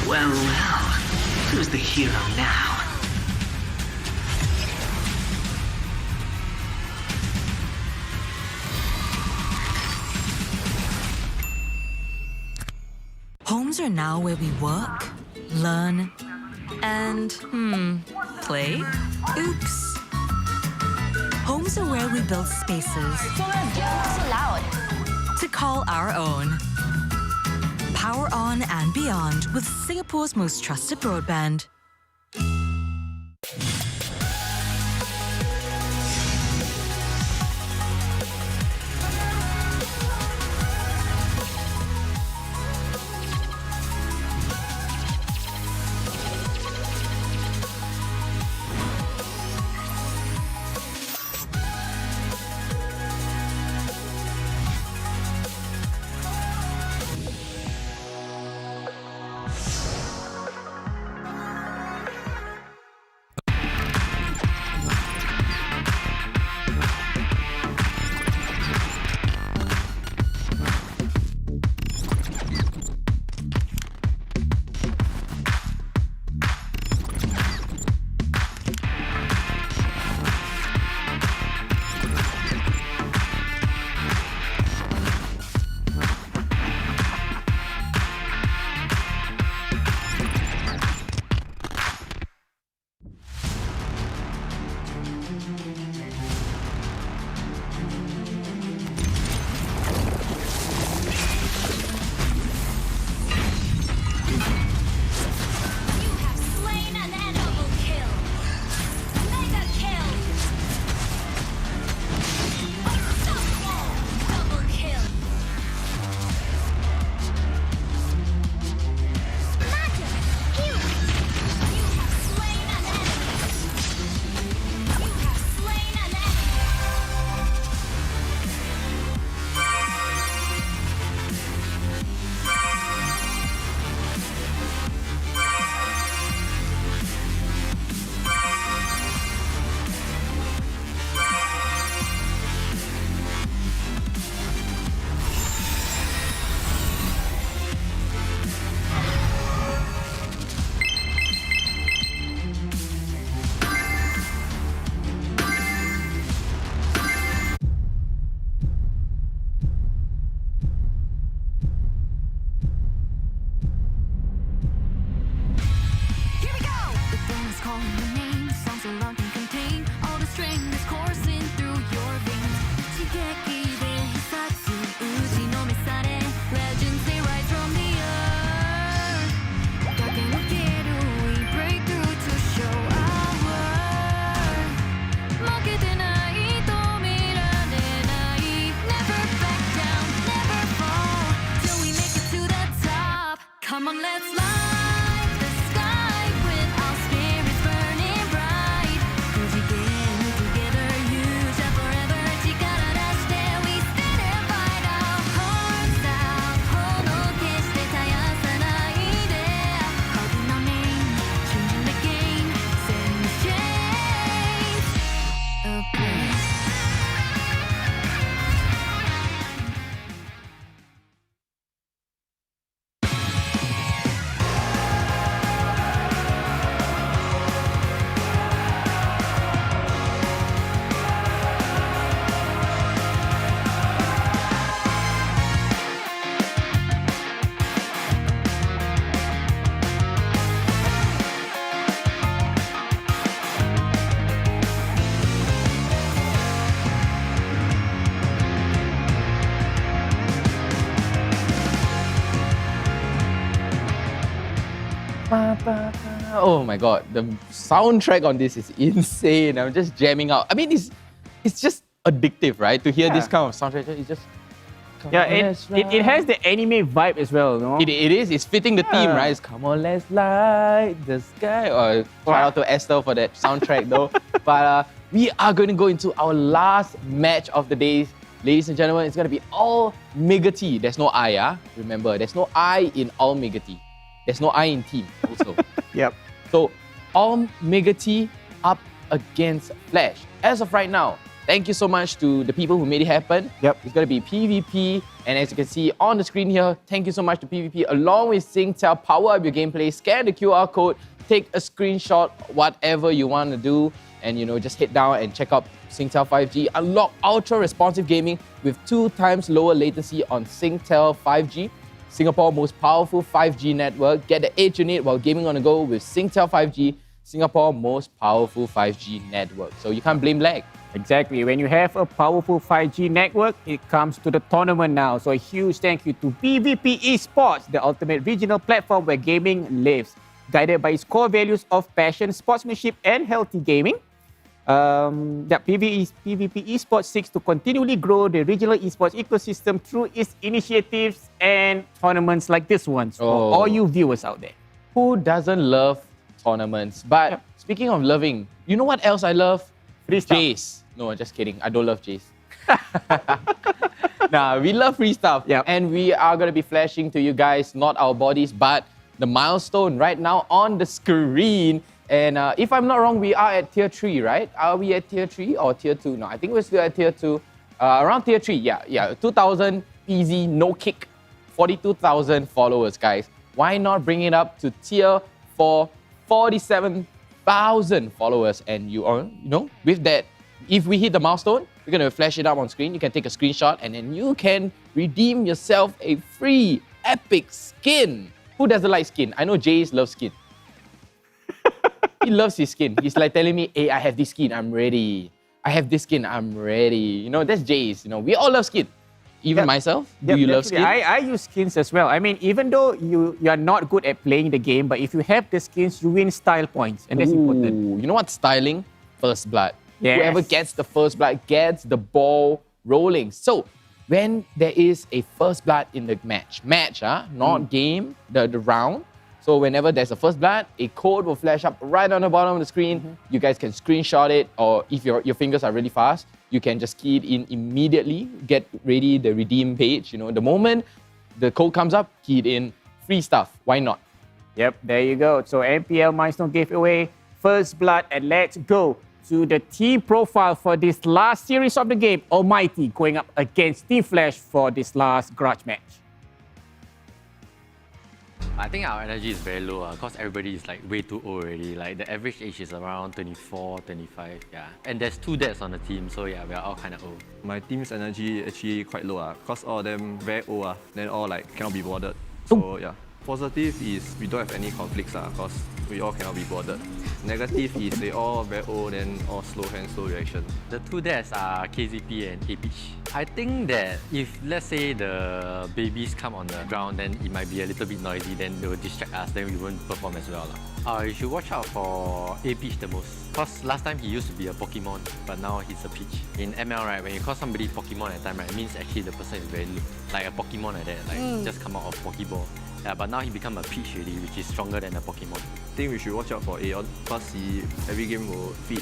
Well, who's the hero now? Homes are now where we work, learn, and, play? Oops. Homes are where we build spaces So let's get what's allowed. to call our own. Power on and beyond with Singapore's most trusted broadband. Come on, let's light the sky with our spirits burning bright. 'Cause we can move together, huge and forever. Chikara dashite, we stand and fight our hearts out. Hono keshite tayasanai de. Carving our name, changing the game, setting the change. A place. Oh my god, the soundtrack on this is insane. I'm just jamming out. I mean, it's it's just addictive, right? To hear this Yeah. kind of soundtrack, it's just... Yeah, it has the anime vibe as well, no? It is. It's fitting the theme, right? It's come on, let's light the sky. Or shout out to Esther for that soundtrack, though. But we are going to go into our last match of the day, ladies and gentlemen. It's going to be all Mega T. There's no I, remember, there's no I in all Mega T. There's no I in team also. Yep. So all Mega T up against Flash. As of right now, thank you so much to the people who made it happen. Yep. It's going to be PvP. And as you can see on the screen here, thank you so much to PvP. Along with Singtel, power up your gameplay, scan the QR code, take a screenshot, whatever you want to do. And just head down and check out Singtel 5G. Unlock ultra responsive gaming with 2 times lower latency on Singtel 5G. Singapore's most powerful 5G network. Get the edge you need while gaming on the go with Singtel 5G, Singapore's most powerful 5G network. So you can't blame lag. Exactly. When you have a powerful 5G network, it comes to the tournament now. So a huge thank you to PvP Esports, the ultimate regional platform where gaming lives. Guided by its core values of passion, sportsmanship, and healthy gaming. PvP Esports seeks to continually grow the regional esports ecosystem through its initiatives and tournaments like this one for all you viewers out there. Who doesn't love tournaments? But speaking of loving, you know what else I love? Free stuff. Jace. No, just kidding. I don't love Jace. Nah, we love free stuff. Yep. And we are going to be flashing to you guys, not our bodies, but the milestone right now on the screen. And if I'm not wrong, we are at tier 3, right? Are we at tier 3 or tier 2? No, I think we're still at tier 2. Around tier 3, yeah. 2,000 easy, no kick. 42,000 followers, guys. Why not bring it up to tier 4, 47,000 followers? And with that, if we hit the milestone, we're going to flash it up on screen. You can take a screenshot and then you can redeem yourself a free epic skin. Who doesn't like skin? I know Jace loves skin. He loves his skin. He's like telling me, hey, I have this skin, I'm ready. I have this skin, I'm ready. That's Jace. We all love skin. Even myself. Do you love skin? I use skins as well. I mean, even though you are not good at playing the game, but if you have the skins, you win style points. And that's important. You know what? Styling? First blood. Yes. Whoever gets the first blood gets the ball rolling. So, when there is a first blood in the match, not game, the round. So whenever there's a first blood, a code will flash up right on the bottom of the screen. You guys can screenshot it, or if your fingers are really fast, you can just key it in immediately, get ready the redeem page. The moment the code comes up, key it in. Free stuff. Why not? Yep, there you go. So MPL milestone giveaway, first blood, and let's go to the team profile for this last series of the game. Almighty going up against Team Flash for this last grudge match. I think our energy is very low because everybody is like way too old already. Like the average age is around 24, 25, yeah. And there's 2 dads on the team, so yeah, we're all kind of old. My team's energy actually quite low because all of them very old then all cannot be bothered. So yeah. Positive is we don't have any conflicts because we all cannot be bothered. Negative is they all very old and all slow hand, slow reaction. The 2 dads are KZP and A-Pitch. I think that if let's say the babies come on the ground, then it might be a little bit noisy, then they will distract us, then we won't perform as well. You should watch out for A-Pitch the most. Because last time he used to be a Pokemon, but now he's a Peach. In ML, right, when you call somebody Pokemon at time, right, it means actually the person is very like a Pokemon like that, like just come out of Pokeball. Yeah, but now he become a Peach already, which is stronger than a Pokemon. I think we should watch out for Aeon because he every game will feed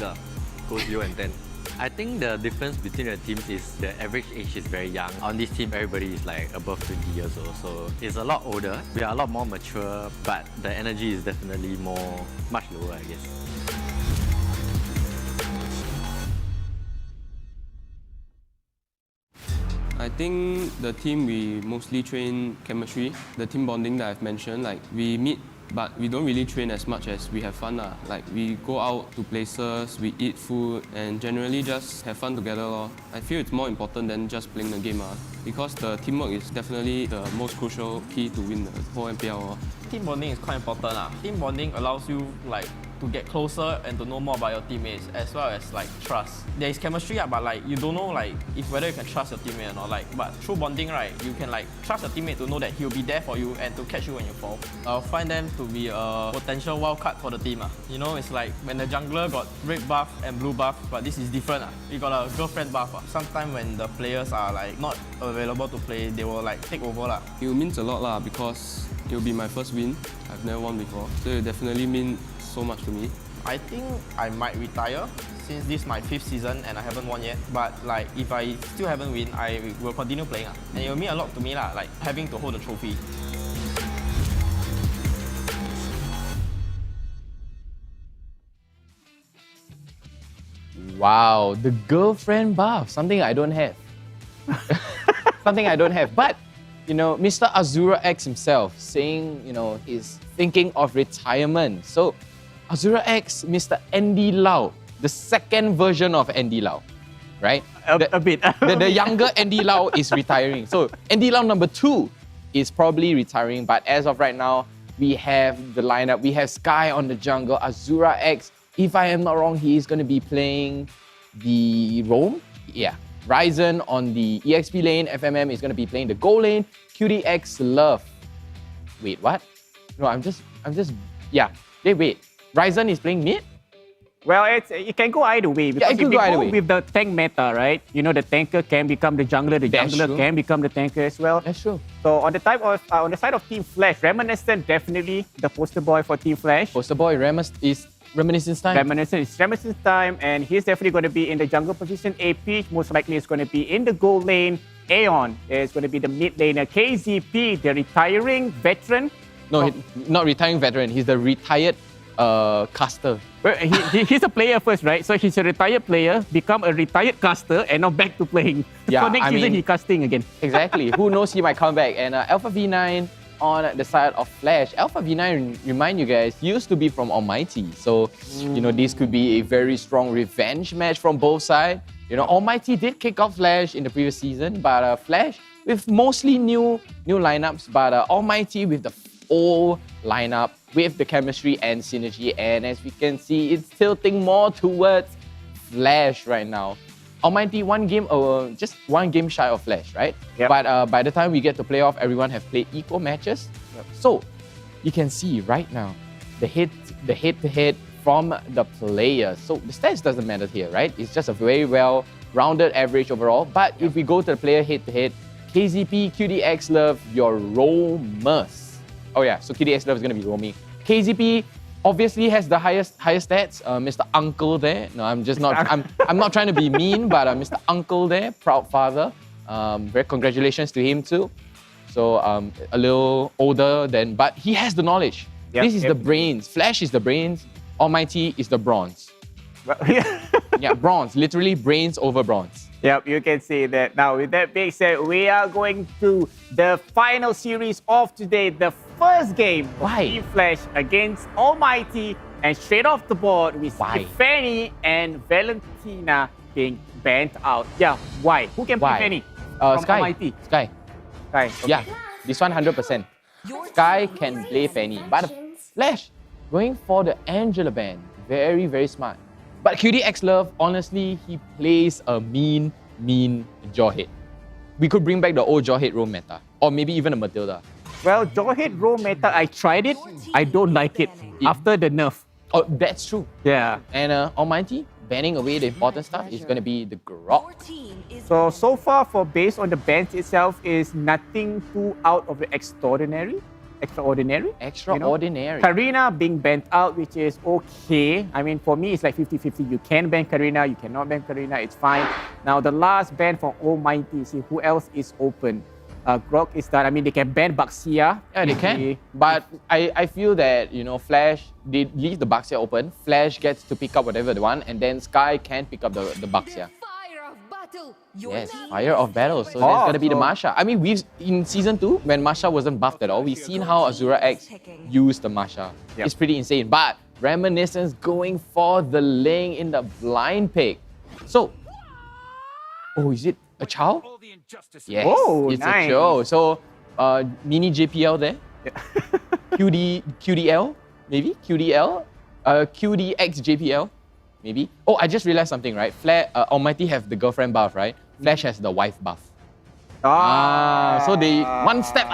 go 0 and 10. I think the difference between the teams is the average age is very young. On this team, everybody is like above 20 years old, so it's a lot older. We are a lot more mature, but the energy is definitely much lower, I guess. I think the team, we mostly train chemistry, the team bonding that I've mentioned. Like we meet, but we don't really train as much as we have fun. Like we go out to places, we eat food, and generally just have fun together. I feel it's more important than just playing the game because the teamwork is definitely the most crucial key to win the whole MPL. Team bonding is quite important. Team bonding allows you to get closer and to know more about your teammates, as well as like trust. There is chemistry, but like you don't know like if whether you can trust your teammate or not. Like, but through bonding, right, you can like trust your teammate to know that he'll be there for you and to catch you when you fall. I'll find them to be a potential wild card for the team. You know, it's like when the jungler got red buff and blue buff, but this is different. We got a girlfriend buff. Sometimes when the players are like not available to play, they will like take over. It means a lot because it will be my first win. I've never won before, so it definitely means so much to me. I think I might retire since this is my 5th season and I haven't won yet. But like if I still haven't win, I will continue playing. And it will mean a lot to me, like having to hold the trophy. Wow, the girlfriend buff, something I don't have. Something I don't have. But, you know, Mr. Azura X himself saying, you know, he's thinking of retirement. So, Azura X, Mr. Andy Lau, the second version of Andy Lau, right? A bit. The younger Andy Lau is retiring. So, Andy Lau number 2 is probably retiring. But as of right now, we have the lineup. We have Sky on the jungle, Azura X. If I am not wrong, he is going to be playing the roam. Yeah. Ryzen on the EXP lane. FMM is going to be playing the gold lane. QDX Love. Wait, what? No, I'm just, yeah. Wait. Ryzen is playing mid? Well, it can go either way. Because it could go either way. With the tank meta, right? You know, the tanker can become the jungler. The jungler can become the tanker as well. That's true. So on the side of Team Flash, Reminiscent definitely the poster boy for Team Flash. Poster boy is Reminiscence time. Reminiscence time, and he's definitely going to be in the jungle position. AP most likely is going to be in the gold lane. Aeon is going to be the mid laner. KZP, the retiring veteran. No, not retiring veteran. He's the retired caster. Well, he's a player first, right? So he's a retired player, become a retired caster, and now back to playing. Yeah, so next season he's casting again. Exactly. Who knows, he might come back. And Alpha V9 on the side of Flash. Alpha V9, remind you guys, used to be from Almighty. So, you know, this could be a very strong revenge match from both sides. You know, Almighty did kick off Flash in the previous season, but Flash with mostly new lineups, but Almighty with the old lineup with the chemistry and synergy. And as we can see, it's tilting more towards Flash right now. Almighty, just one game shy of Flash, right? Yep. But by the time we get to playoff, everyone have played equal matches. Yep. So you can see right now the head-to-head from the players. So the stats doesn't matter here, right? It's just a very well-rounded average overall. But if we go to the player head-to-head, KZP, QDX Love, your roamers. Oh yeah, so QDX Love is going to be roaming. KZP obviously has the highest stats. Mr. Uncle there. No, I'm just not. I'm not trying to be mean, but Mr. Uncle there, proud father. Very congratulations to him too. So a little older than, but he has the knowledge. Yep, this is the brains. Flash is the brains. Almighty is the bronze. Yeah, bronze. Literally brains over bronze. Yep, you can see that. Now, with that being said, we are going to the final series of today. The first game of Team Flash against Almighty. And straight off the board, we see Fanny and Valentina being banned out. Yeah, why? Who can play Fanny? Sky. Almighty? Sky. Okay. Yeah, this one 100%. Sky can play Fanny. But Flash going for the Angela ban. Very, very smart. But QDX Love, honestly, he plays a mean Jawhead. We could bring back the old Jawhead roam meta. Or maybe even a Matilda. Well, Jawhead roam meta, I tried it. I don't like it after the nerf. Oh, that's true. Yeah. And Almighty, banning away the important stuff is going to be the Grok. So far, based on the bans itself, is nothing too out of the extraordinary. Extraordinary. Karina being banned out, which is okay. I mean, for me, it's like 50-50. You can ban Karina, you cannot ban Karina, it's fine. Now, the last ban for Almighty, see who else is open. Grok is done. I mean, they can ban Baxia. Yeah, they can. But I feel that, you know, Flash, they leave the Baxia open. Flash gets to pick up whatever they want, and then Sky can pick up the Baxia. Yes, Fire of Battle. So there's going to be the Masha. I mean, in Season 2, when Masha wasn't buffed at all, we've seen how Azura X used the Masha. Yep. It's pretty insane. But Reminiscence going for the lane in the blind pick. So, is it a Chow? Yes, it's nice. A Chow. So, mini JPL there. QDL, maybe? QDL. QDX JPL, maybe. Oh, I just realized something, right? Almighty have the girlfriend buff, right? Flash has the wife buff. So they one step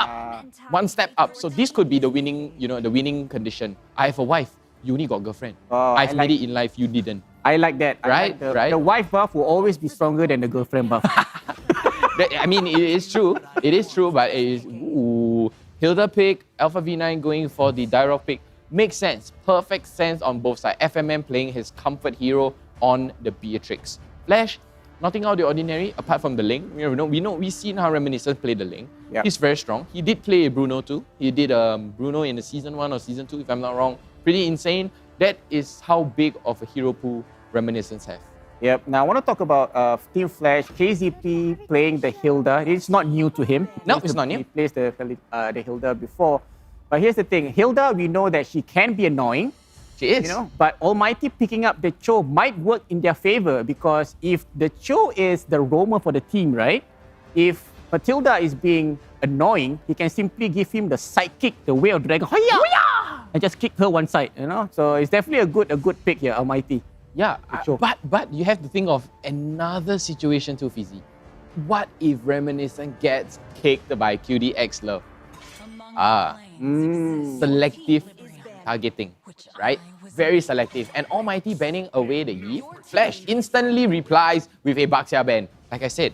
up. So this could be the winning, the winning condition. I have a wife. You only got girlfriend. I've made it in life. You didn't. I like that. Right? The wife buff will always be stronger than the girlfriend buff. I mean, it is true. It is true, but it is. Ooh, Hilda pick, Alpha V9 going for the Dyrov pick. Makes sense. Perfect sense on both sides. FMM playing his comfort hero on the Beatrix. Flash, nothing out of the ordinary apart from the Ling. We've seen how Reminiscent play the Ling. Yep. He's very strong. He did play Bruno too. He did Bruno in the season 1 or season 2, if I'm not wrong. Pretty insane. That is how big of a hero pool Reminiscence have. Yep. Now I want to talk about Team Flash. KZP playing the Hilda. It's not new to him. No, it's not new. He plays the Hilda before. But here's the thing. Hilda, we know that she can be annoying. She is. But Almighty picking up the Cho might work in their favor because if the Cho is the roamer for the team, right? If Matilda is being annoying, he can simply give him the side kick, the way of dragon, and just kick her one side. So it's definitely a good pick here, Almighty. Yeah, but you have to think of another situation too, Fizzy. What if Reminiscent gets kicked by QDX Love? Selective targeting, right? Very selective. And Almighty banning away the Eve. Flash instantly replies with a Baxia ban. Like I said,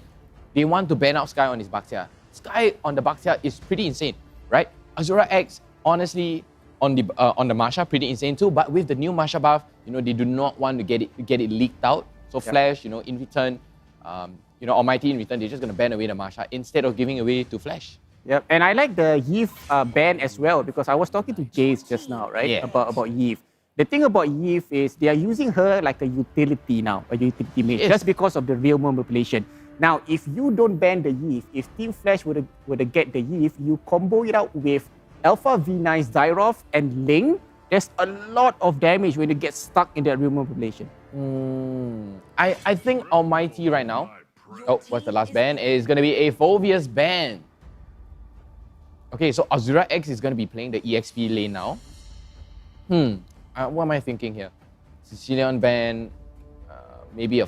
they want to ban out Sky on his Baxia. Sky on the Baxia is pretty insane, right? Azura X, honestly, on the Masha, pretty insane too. But with the new Masha buff, they do not want to get it leaked out. So Flash, in return, Almighty in return, they're just gonna ban away the Masha instead of giving away to Flash. Yep, and I like the Yve ban as well because I was talking to Jace just now, right? Yeah. About Yve. The thing about Yve is they are using her like a utility now, a utility mage, just because of the real manipulation. Now, if you don't ban the Yve, if Team Flash were to get the Yve, you combo it out with Alpha V9's Dyrov and Ling, there's a lot of damage when you get stuck in that real manipulation. I think Almighty right now, what's the last ban? Is going to be a Phobia's ban. Okay, so Azura X is going to be playing the EXP lane now. What am I thinking here? Sicilian ban, maybe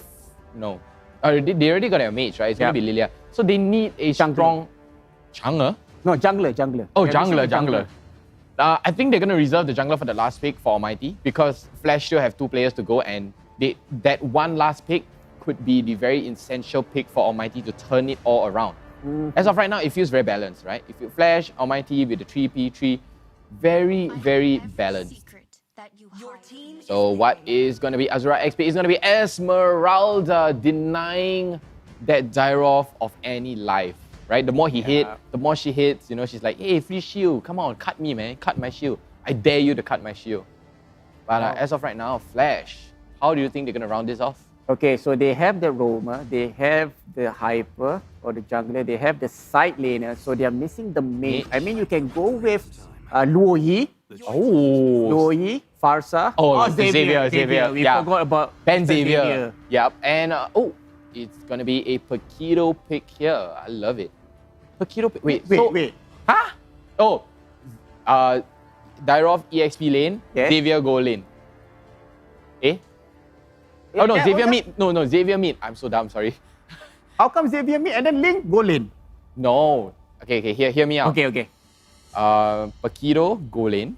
no. They already got a mage, right? It's going to be Lilia. So they need a strong... Jungler? No, jungler. Oh, jungler. I think they're going to reserve the jungler for the last pick for Almighty because Flash still have 2 players to go and that one last pick could be the very essential pick for Almighty to turn it all around. As of right now, it feels very balanced, right? If you Flash, Almighty with the 3P3, very, very balanced. So what is going to be Azura XP? Is going to be Esmeralda denying that Dyrov of any life, right? The more he hit, the more she hits, she's like, hey, free shield, come on, cut me, man, cut my shield. I dare you to cut my shield. But as of right now, Flash, how do you think they're going to round this off? Okay, so they have the roamer, they have the hyper or the jungler, they have the side laner, so they are missing the mage. I mean, you can go with Luo Yi. Luo Yi, Farsa. Xavier. We forgot about Ben Xavier. Yep. And it's gonna be a Paquito pick here. I love it. Paquito pick. Wait. Huh? Oh, Dyrov EXP lane, Xavier go lane. Oh no, Xavier mid. No, Xavier mid. I'm so dumb, sorry. How come Xavier mid and then Link go lane? No. Okay, hear me out. Okay. Paquito go lane,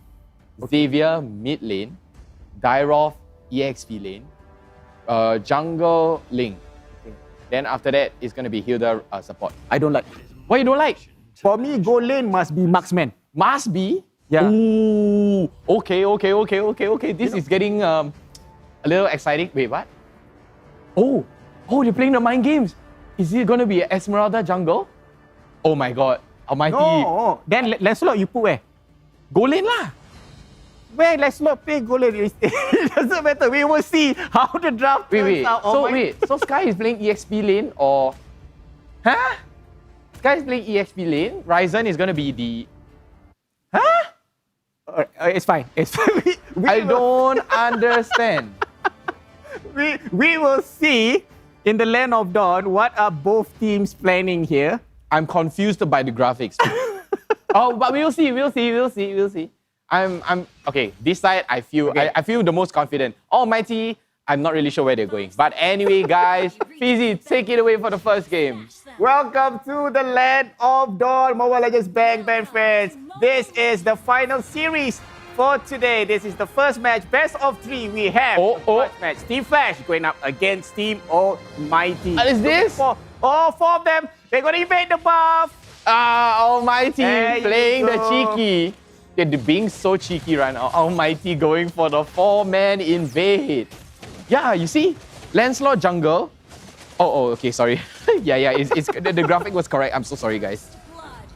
Xavier mid lane, Dyrov EXP lane, jungle Link. Then after that, it's going to be Hilda support. I don't like. Why you don't like? For me, go lane must be marksman. Must be? Yeah. Ooh. Okay. This is getting a little exciting. Wait, what? Oh, they're playing the mind games. Is it going to be Esmeralda jungle? Oh my god. Almighty. No. Then Lancelot you put where? Go lane lah. Where Lancelot play go lane? It doesn't matter. We will see how the draft turns out. So Sky is playing EXP lane or... Huh? Sky is playing EXP lane. Ryzen is going to be the... Huh? It's fine. I don't understand. We will see in the Land of Dawn what are both teams planning here. I'm confused by the graphics. But we'll see. I'm okay. This side, I feel I feel the most confident. Almighty, I'm not really sure where they're going. But anyway, guys, Fizzy, take it away for the first game. Welcome to the land of Dawn, Mobile Legends Bang Bang fans. This is the final series for today. This is the first match, best of 3. We have the first match. Team Flash going up against Team Almighty. What is this? All 4 of them, they're going to evade the buff. Almighty There playing you the go. cheeky. They're being so cheeky right now. Almighty going for the 4-man invade. Yeah, you see? Lancelot jungle. Oh, okay, sorry. yeah, the graphic was correct. I'm so sorry, guys.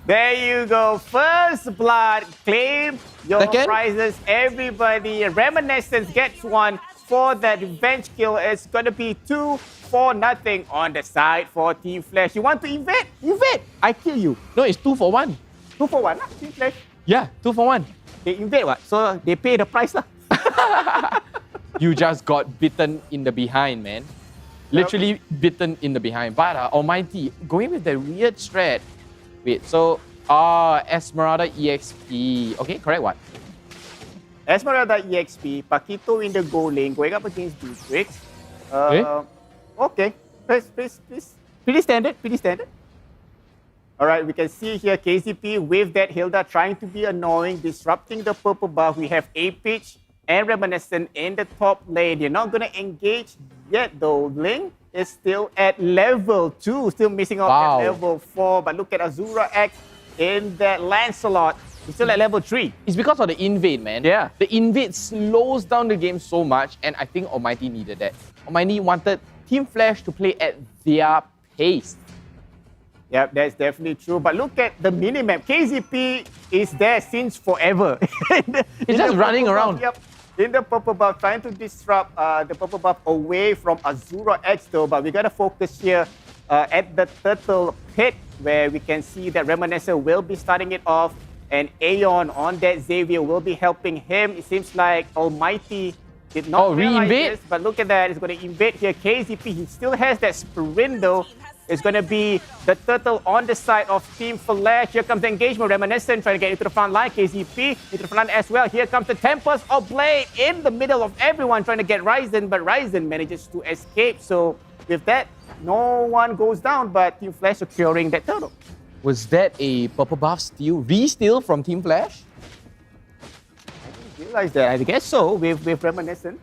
There you go. First blood. Claim your Second. prizes. Everybody. Reminiscence gets 1 for that revenge kill. It's going to be 2-0 on the side for Team Flash. You want to invade? Invade. I kill you. No, it's 2 for 1. 2 for 1, Team Flash. Yeah, 2 for 1. They invade what? So they pay the price lah. You just got bitten in the behind, man. Literally bitten in the behind. But Almighty, going with the weird strat. Wait, so Esmeralda EXP. Okay, correct what? Esmeralda EXP, Paquito in the goal lane, going up against Beatrix. Okay, pretty standard, All right, we can see here KCP with that Hilda trying to be annoying, disrupting the purple buff. We have A-Pitch and Reminiscent in the top lane. You're not going to engage yet though. Ling is still at level 2, still missing out at level 4. But look at Azura X in that Lancelot. He's still at level 3. It's because of the invade, man. Yeah. The invade slows down the game so much, and I think Almighty needed that. Almighty wanted Team Flash to play at their pace. Yep, that's definitely true. But look at the minimap. KZP is there since forever. He's just running around. Yep, in the purple buff, trying to disrupt the purple buff away from Azura X though. But we got to focus here at the turtle pit, where we can see that Reminiscent will be starting it off. And Aeon on that Xavier will be helping him. It seems like Almighty did not realize re-invade? this, but look at that. It's going to invade here. KZP, he still has that sprint though. It's going to be the turtle on the side of Team Flash. Here comes the engagement. Reminiscent trying to get into the front line. KZP into the front line as well. Here comes the Tempest of Blade in the middle of everyone trying to get Ryzen, but Ryzen manages to escape. So with that, no one goes down, but Team Flash securing that turtle. Was that a purple buff steal, re-steal from Team Flash? I didn't realize that. I guess so, with Reminiscent.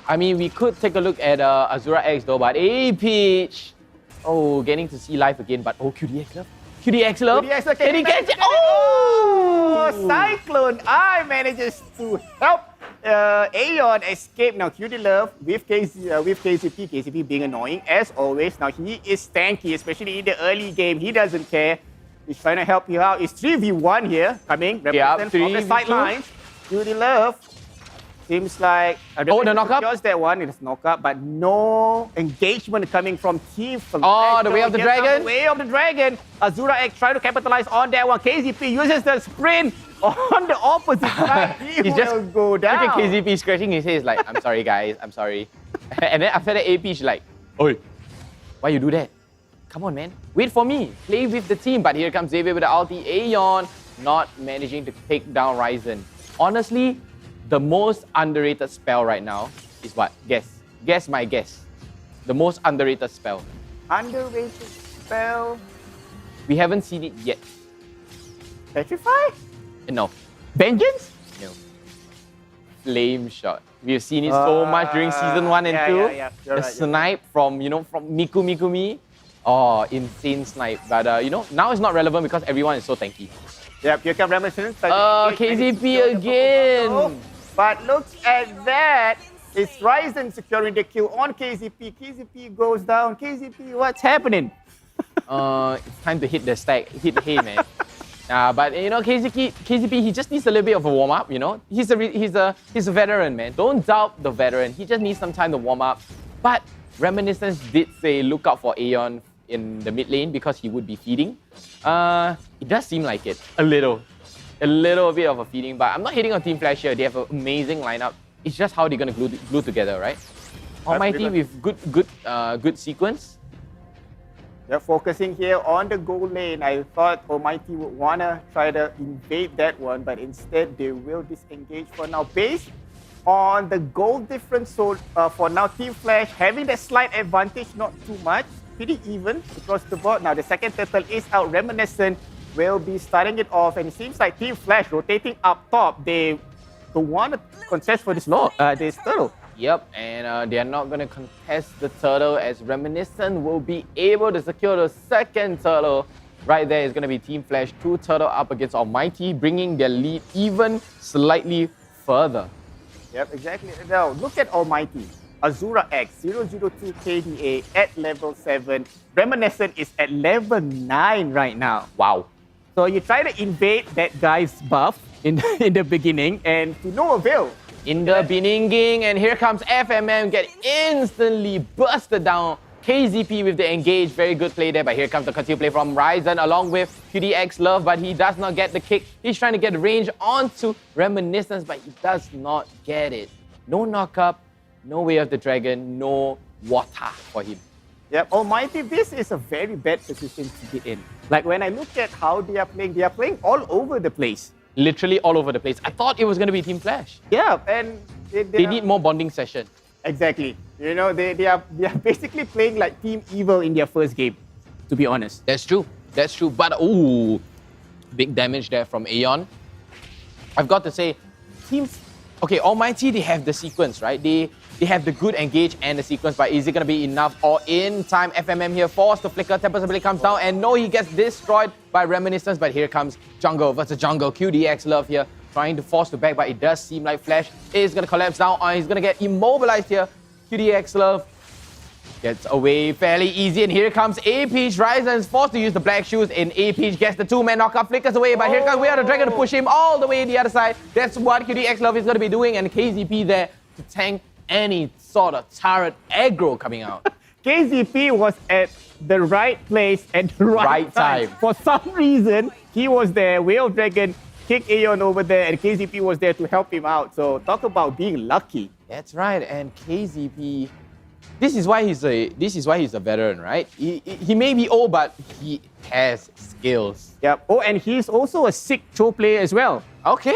I mean, we could take a look at Azura X though, but A-Pitch. Oh, getting to see life again, but QDX love. QDX love. Can he get it? Oh, Cyclone Eye manages to help Aeon escape. Now, QD Love with KCP. KCP being annoying as always. Now, he is tanky, especially in the early game. He doesn't care. He's trying to help you out. It's 3v1 here coming. Represent from the sidelines. QD Love. Seems like the knockup? Secures that one. It's knockup, but no engagement coming from Team Flash. Oh, the way of the dragon? The way of the dragon. Azura X trying to capitalize on that one. KZP uses the sprint on the opposite side. He's just go down. Look at KZP scratching his head. Like, I'm sorry, guys. I'm sorry. And then after the AP, she's like, oi, why you do that? Come on, man. Wait for me. Play with the team. But here comes Xavier with the ulti. Aeon not managing to take down Ryzen. Honestly, the most underrated spell right now is what? Guess. Guess my guess. The most underrated spell. Underrated spell? We haven't seen it yet. Petrify? No. Vengeance? No. Flame Shot. We've seen it so much during season 1 and 2. Yeah. The snipe from Miku Mikumi. Oh, insane snipe. But now it's not relevant because everyone is so tanky. Yep, here comes Reminiscence. KZP again. But look at that. It's Ryzen securing the kill on KZP. KZP goes down. KZP, what's happening? It's time to hit the stack. Hit the hay, man. But KZP, he just needs a little bit of a warm up. He's a veteran, man. Don't doubt the veteran. He just needs some time to warm up. But Reminiscence did say look out for Aeon in the mid lane because he would be feeding. It does seem like it a little bit of a feeding. But I'm not hitting on Team Flash here. They have an amazing lineup. It's just how they're gonna glue together, right? Almighty with good sequence. They're focusing here on the goal lane. I thought Almighty would want to try to invade that one, but instead they will disengage for now. Based on the goal difference, so for now, Team Flash having that slight advantage, not too much. Pretty even across the board. Now the second turtle is out. Reminiscent will be starting it off, and it seems like Team Flash rotating up top. They want to contest for this turtle. Yep, and they are not going to contest the turtle as Reminiscent will be able to secure the second turtle. Right there is going to be Team Flash, 2 turtle up against Almighty, bringing their lead even slightly further. Yep, exactly. Now, look at Almighty. Azura X, 002 KDA at level 7. Reminiscent is at level 9 right now. Wow. So you try to invade that guy's buff in the beginning and to no avail. In the beginning, and here comes FMM, get instantly busted down. KZP with the engage, very good play there, but here comes the continue play from Ryzen along with QDX Love, but he does not get the kick. He's trying to get range onto Reminiscence, but he does not get it. No knockup, no Way of the Dragon, no water for him. Yep, Almighty, this is a very bad position to be in. Like when I look at how they are playing all over the place. Literally all over the place. I thought it was going to be Team Flash. Yeah, and they need more bonding session. Exactly. You know, they are basically playing like Team Evil in their first game, to be honest. That's true. That's true. But ooh, big damage there from Aeon. I've got to say, okay, Almighty, they have the sequence, right? They have the good engage and the sequence, but is it going to be enough? Or in time, FMM here forced to flicker, Tempest ability comes down, and no, he gets destroyed by Reminiscence, but here comes Jungle versus Jungle. QDX Love here, trying to force the back, but it does seem like Flash is going to collapse down, or he's going to get immobilized here. QDX Love gets away fairly easy, and here comes A-Peach. Ryzen is forced to use the black shoes, and A-Peach gets the 2-man knockup, flickers away, but here comes Way of the Dragon to push him all the way the other side. That's what QDX Love is going to be doing, and KZP there to tank any sort of turret aggro coming out. KZP was at the right place at the right time. For some reason, he was there. Way of Dragon kicked Aeon over there, and KZP was there to help him out. So talk about being lucky. That's right, and KZP. This is why he's a veteran, right? He may be old, but he has skills. Yep. Oh, and he's also a sick Cho player as well. Okay.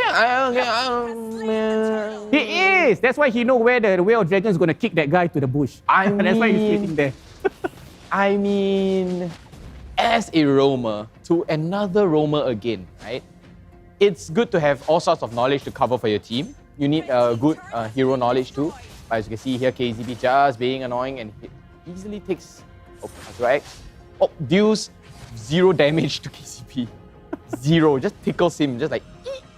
He is. That's why he knows where the Way of Dragon is going to kick that guy to the bush. That's why he's sitting there. I mean, as a roamer to another roamer again, right? It's good to have all sorts of knowledge to cover for your team. You need good hero knowledge too. But as you can see here, KZP just being annoying and easily takes Azura X. Oh, deals 0 damage to KZP. 0, just tickles him, just like,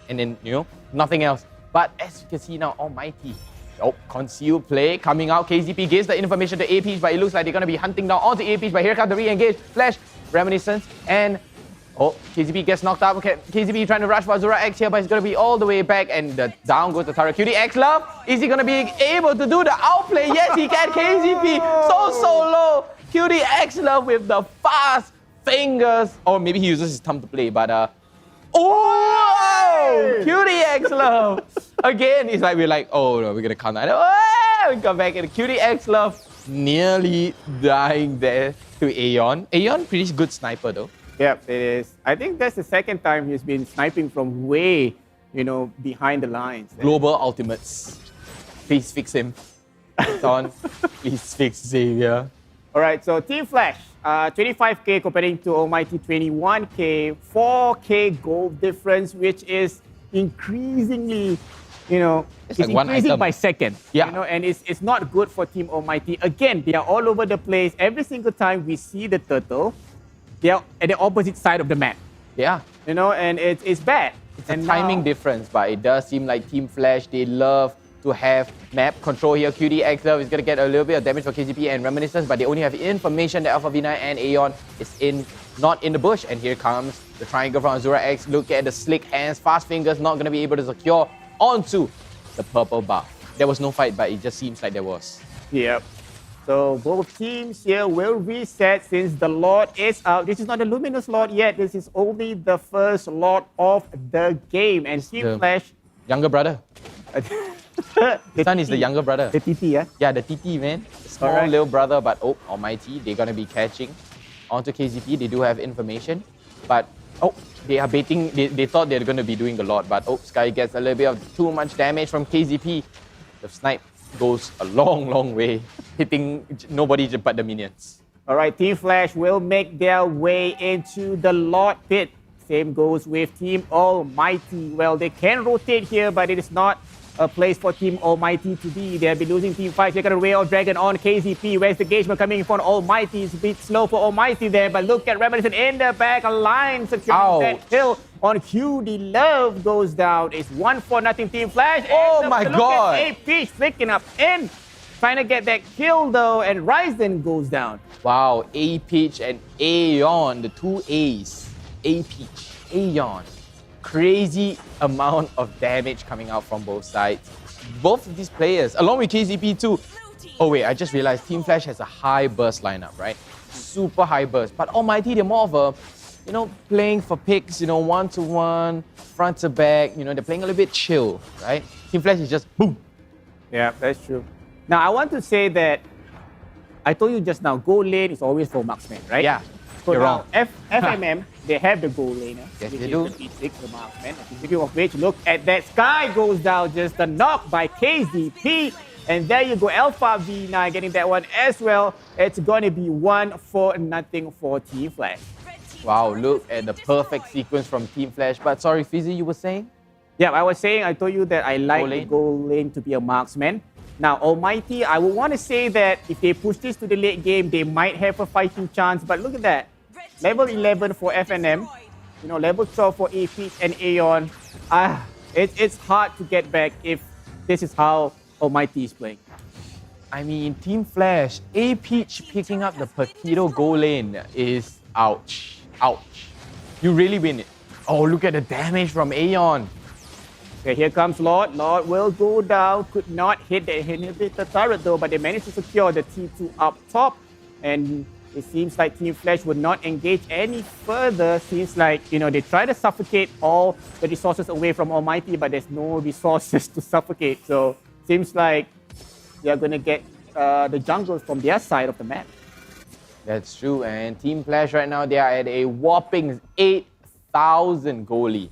and then, you know, nothing else. But as you can see now, Almighty. Oh, concealed play coming out. KZP gives the information to A-Peach, but it looks like they're going to be hunting down onto A-Peach. But here comes the re-engage. Flash, Reminiscence, and oh, KZP gets knocked out. Okay, KZP trying to rush for Azura X here, but he's going to be all the way back, and down goes the turret. QDX Love, is he going to be able to do the outplay? Yes, he can. KZP, so low. QDX Love with the fast fingers. Or maybe he uses his thumb to play, but oh! QDX Love. Again, it's like we're like, oh no, we're going to count that. Oh, we come back, and QDX Love nearly dying there to Aeon. Aeon, pretty good sniper though. Yep, it is. I think that's the second time he's been sniping from way, behind the lines. Global ultimates. Please fix him. Don, please fix Xavier. All right, so Team Flash, 25k comparing to Almighty 21k, 4k gold difference, which is increasingly, it's like increasing by second. Yeah. And it's not good for Team Almighty. Again, they are all over the place. Every single time we see the turtle, they are at the opposite side of the map. Yeah. And it's bad. It's a timing difference, but it does seem like Team Flash, they love to have map control here. QDX Love is going to get a little bit of damage for KZP and Reminiscence, but they only have information that Alpha V9 and Aeon is not in the bush. And here comes the triangle from Azura X. Look at the slick hands, fast fingers, not going to be able to secure onto the purple buff. There was no fight, but it just seems like there was. Yep. So both teams here will reset since the Lord is out. This is not the Luminous Lord yet. This is only the first Lord of the game. And Team Flash... Younger brother. The son is the younger brother. The TT, yeah? Yeah, the TT, man. The small little brother, but Almighty, they're going to be catching onto KZP. They do have information, but they are baiting. They thought they're going to be doing a lot, but Sky gets a little bit of too much damage from KZP. The snipe goes a long way, hitting nobody but the minions. All right, Team Flash will make their way into the Lord pit. Same goes with Team Almighty. Well, they can rotate here, but it is not a place for Team Almighty to be. They'll be losing Team 5. They're going to Ray of Dragon on KZP. Where's the engagement coming in for Almighty? It's a bit slow for Almighty there, but look at Reminiscent in the back. A line securing that kill on QD. Love goes down. It's 1-0 Team Flash. Oh my God. Look at AP flicking up in. Trying to get that kill though, and Ryzen goes down. Wow, A-Peach and Aeon, the two A's. A-Peach, Aeon. Crazy amount of damage coming out from both sides. Both of these players, along with KZP too. Oh wait, I just realized Team Flash has a high burst lineup, right? Super high burst. But Almighty, they're more of a, playing for picks, one-to-one, front to back. They're playing a little bit chill, right? Team Flash is just boom. Yeah, that's true. Now, I want to say that I told you just now, goal lane is always for marksman, right? Yeah, so you're now, wrong. FMM, they have the goal laner. Yes, which they is do. The P6, the marksman. And speaking of which, look at that. Sky goes down, just a knock by KZP. And there you go, Alpha V9 getting that one as well. It's going to be 1-0 for Team Flash. Wow, look at the perfect sequence from Team Flash. But sorry, Fizzy, you were saying? Yeah, I told you that I like the goal lane to be a marksman. Now, Almighty, I would want to say that if they push this to the late game, they might have a fighting chance. But look at that. Level 11 for FNM, level 12 for AP and Aeon. It's hard to get back if this is how Almighty is playing. I mean, Team Flash, A-Peach picking up the Paquito goal lane is ouch. Ouch. You really win it. Oh, look at the damage from Aeon. Okay, here comes Lord. Lord will go down. Could not hit the inhibitor turret though, but they managed to secure the T2 up top. And it seems like Team Flash would not engage any further. Seems like, they try to suffocate all the resources away from Almighty, but there's no resources to suffocate. So seems like they're going to get the jungles from their side of the map. That's true. And Team Flash right now, they are at a whopping 8,000 goalie.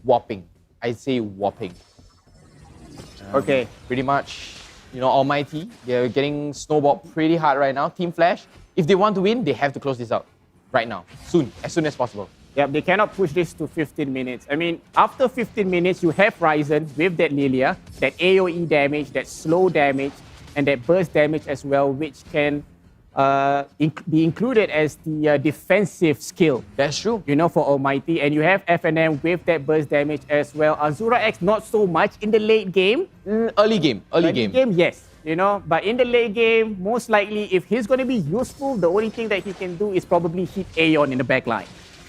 Whopping. I say whopping. Okay. Pretty much, Almighty, they're getting snowballed pretty hard right now. Team Flash, if they want to win, they have to close this out right now, as soon as possible. Yeah, they cannot push this to 15 minutes. I mean, after 15 minutes, you have Ryzen with that Lilia, that AoE damage, that slow damage, and that burst damage as well, which can be included as the defensive skill. That's true. For Almighty. And you have FNM with that burst damage as well. Azura X, not so much in the late game. Early game, yes. But in the late game, most likely, if he's going to be useful, the only thing that he can do is probably hit Aeon in the back line.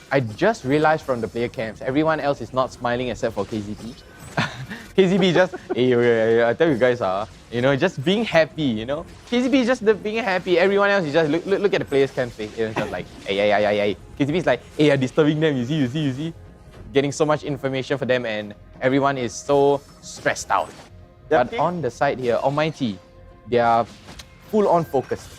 I just realized from the player camps, everyone else is not smiling except for KZP. KZP just, hey, I tell you guys, just being happy, KZP is just being happy. Everyone else is just, look at the players' camp face. It's just like, hey. KZP is like, hey, you're disturbing them, you see. Getting so much information for them and everyone is so stressed out. But on the side here, Almighty, they are full on focused.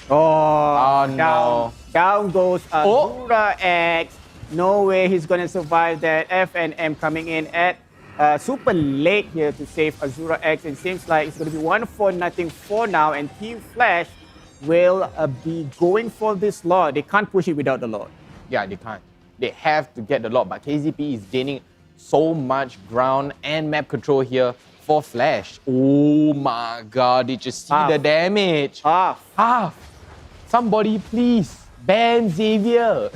Oh no. No. Down goes Azura X. No way he's going to survive that. FNM coming in at super late here to save Azura X. It seems like it's going to be 1-0 for now. And Team Flash will be going for this Lord. They can't push it without the Lord. Yeah, they can't. They have to get the Lord. But KZP is gaining so much ground and map control here for Flash. Oh my God, did you see the damage? Half. Somebody please ban Xavier.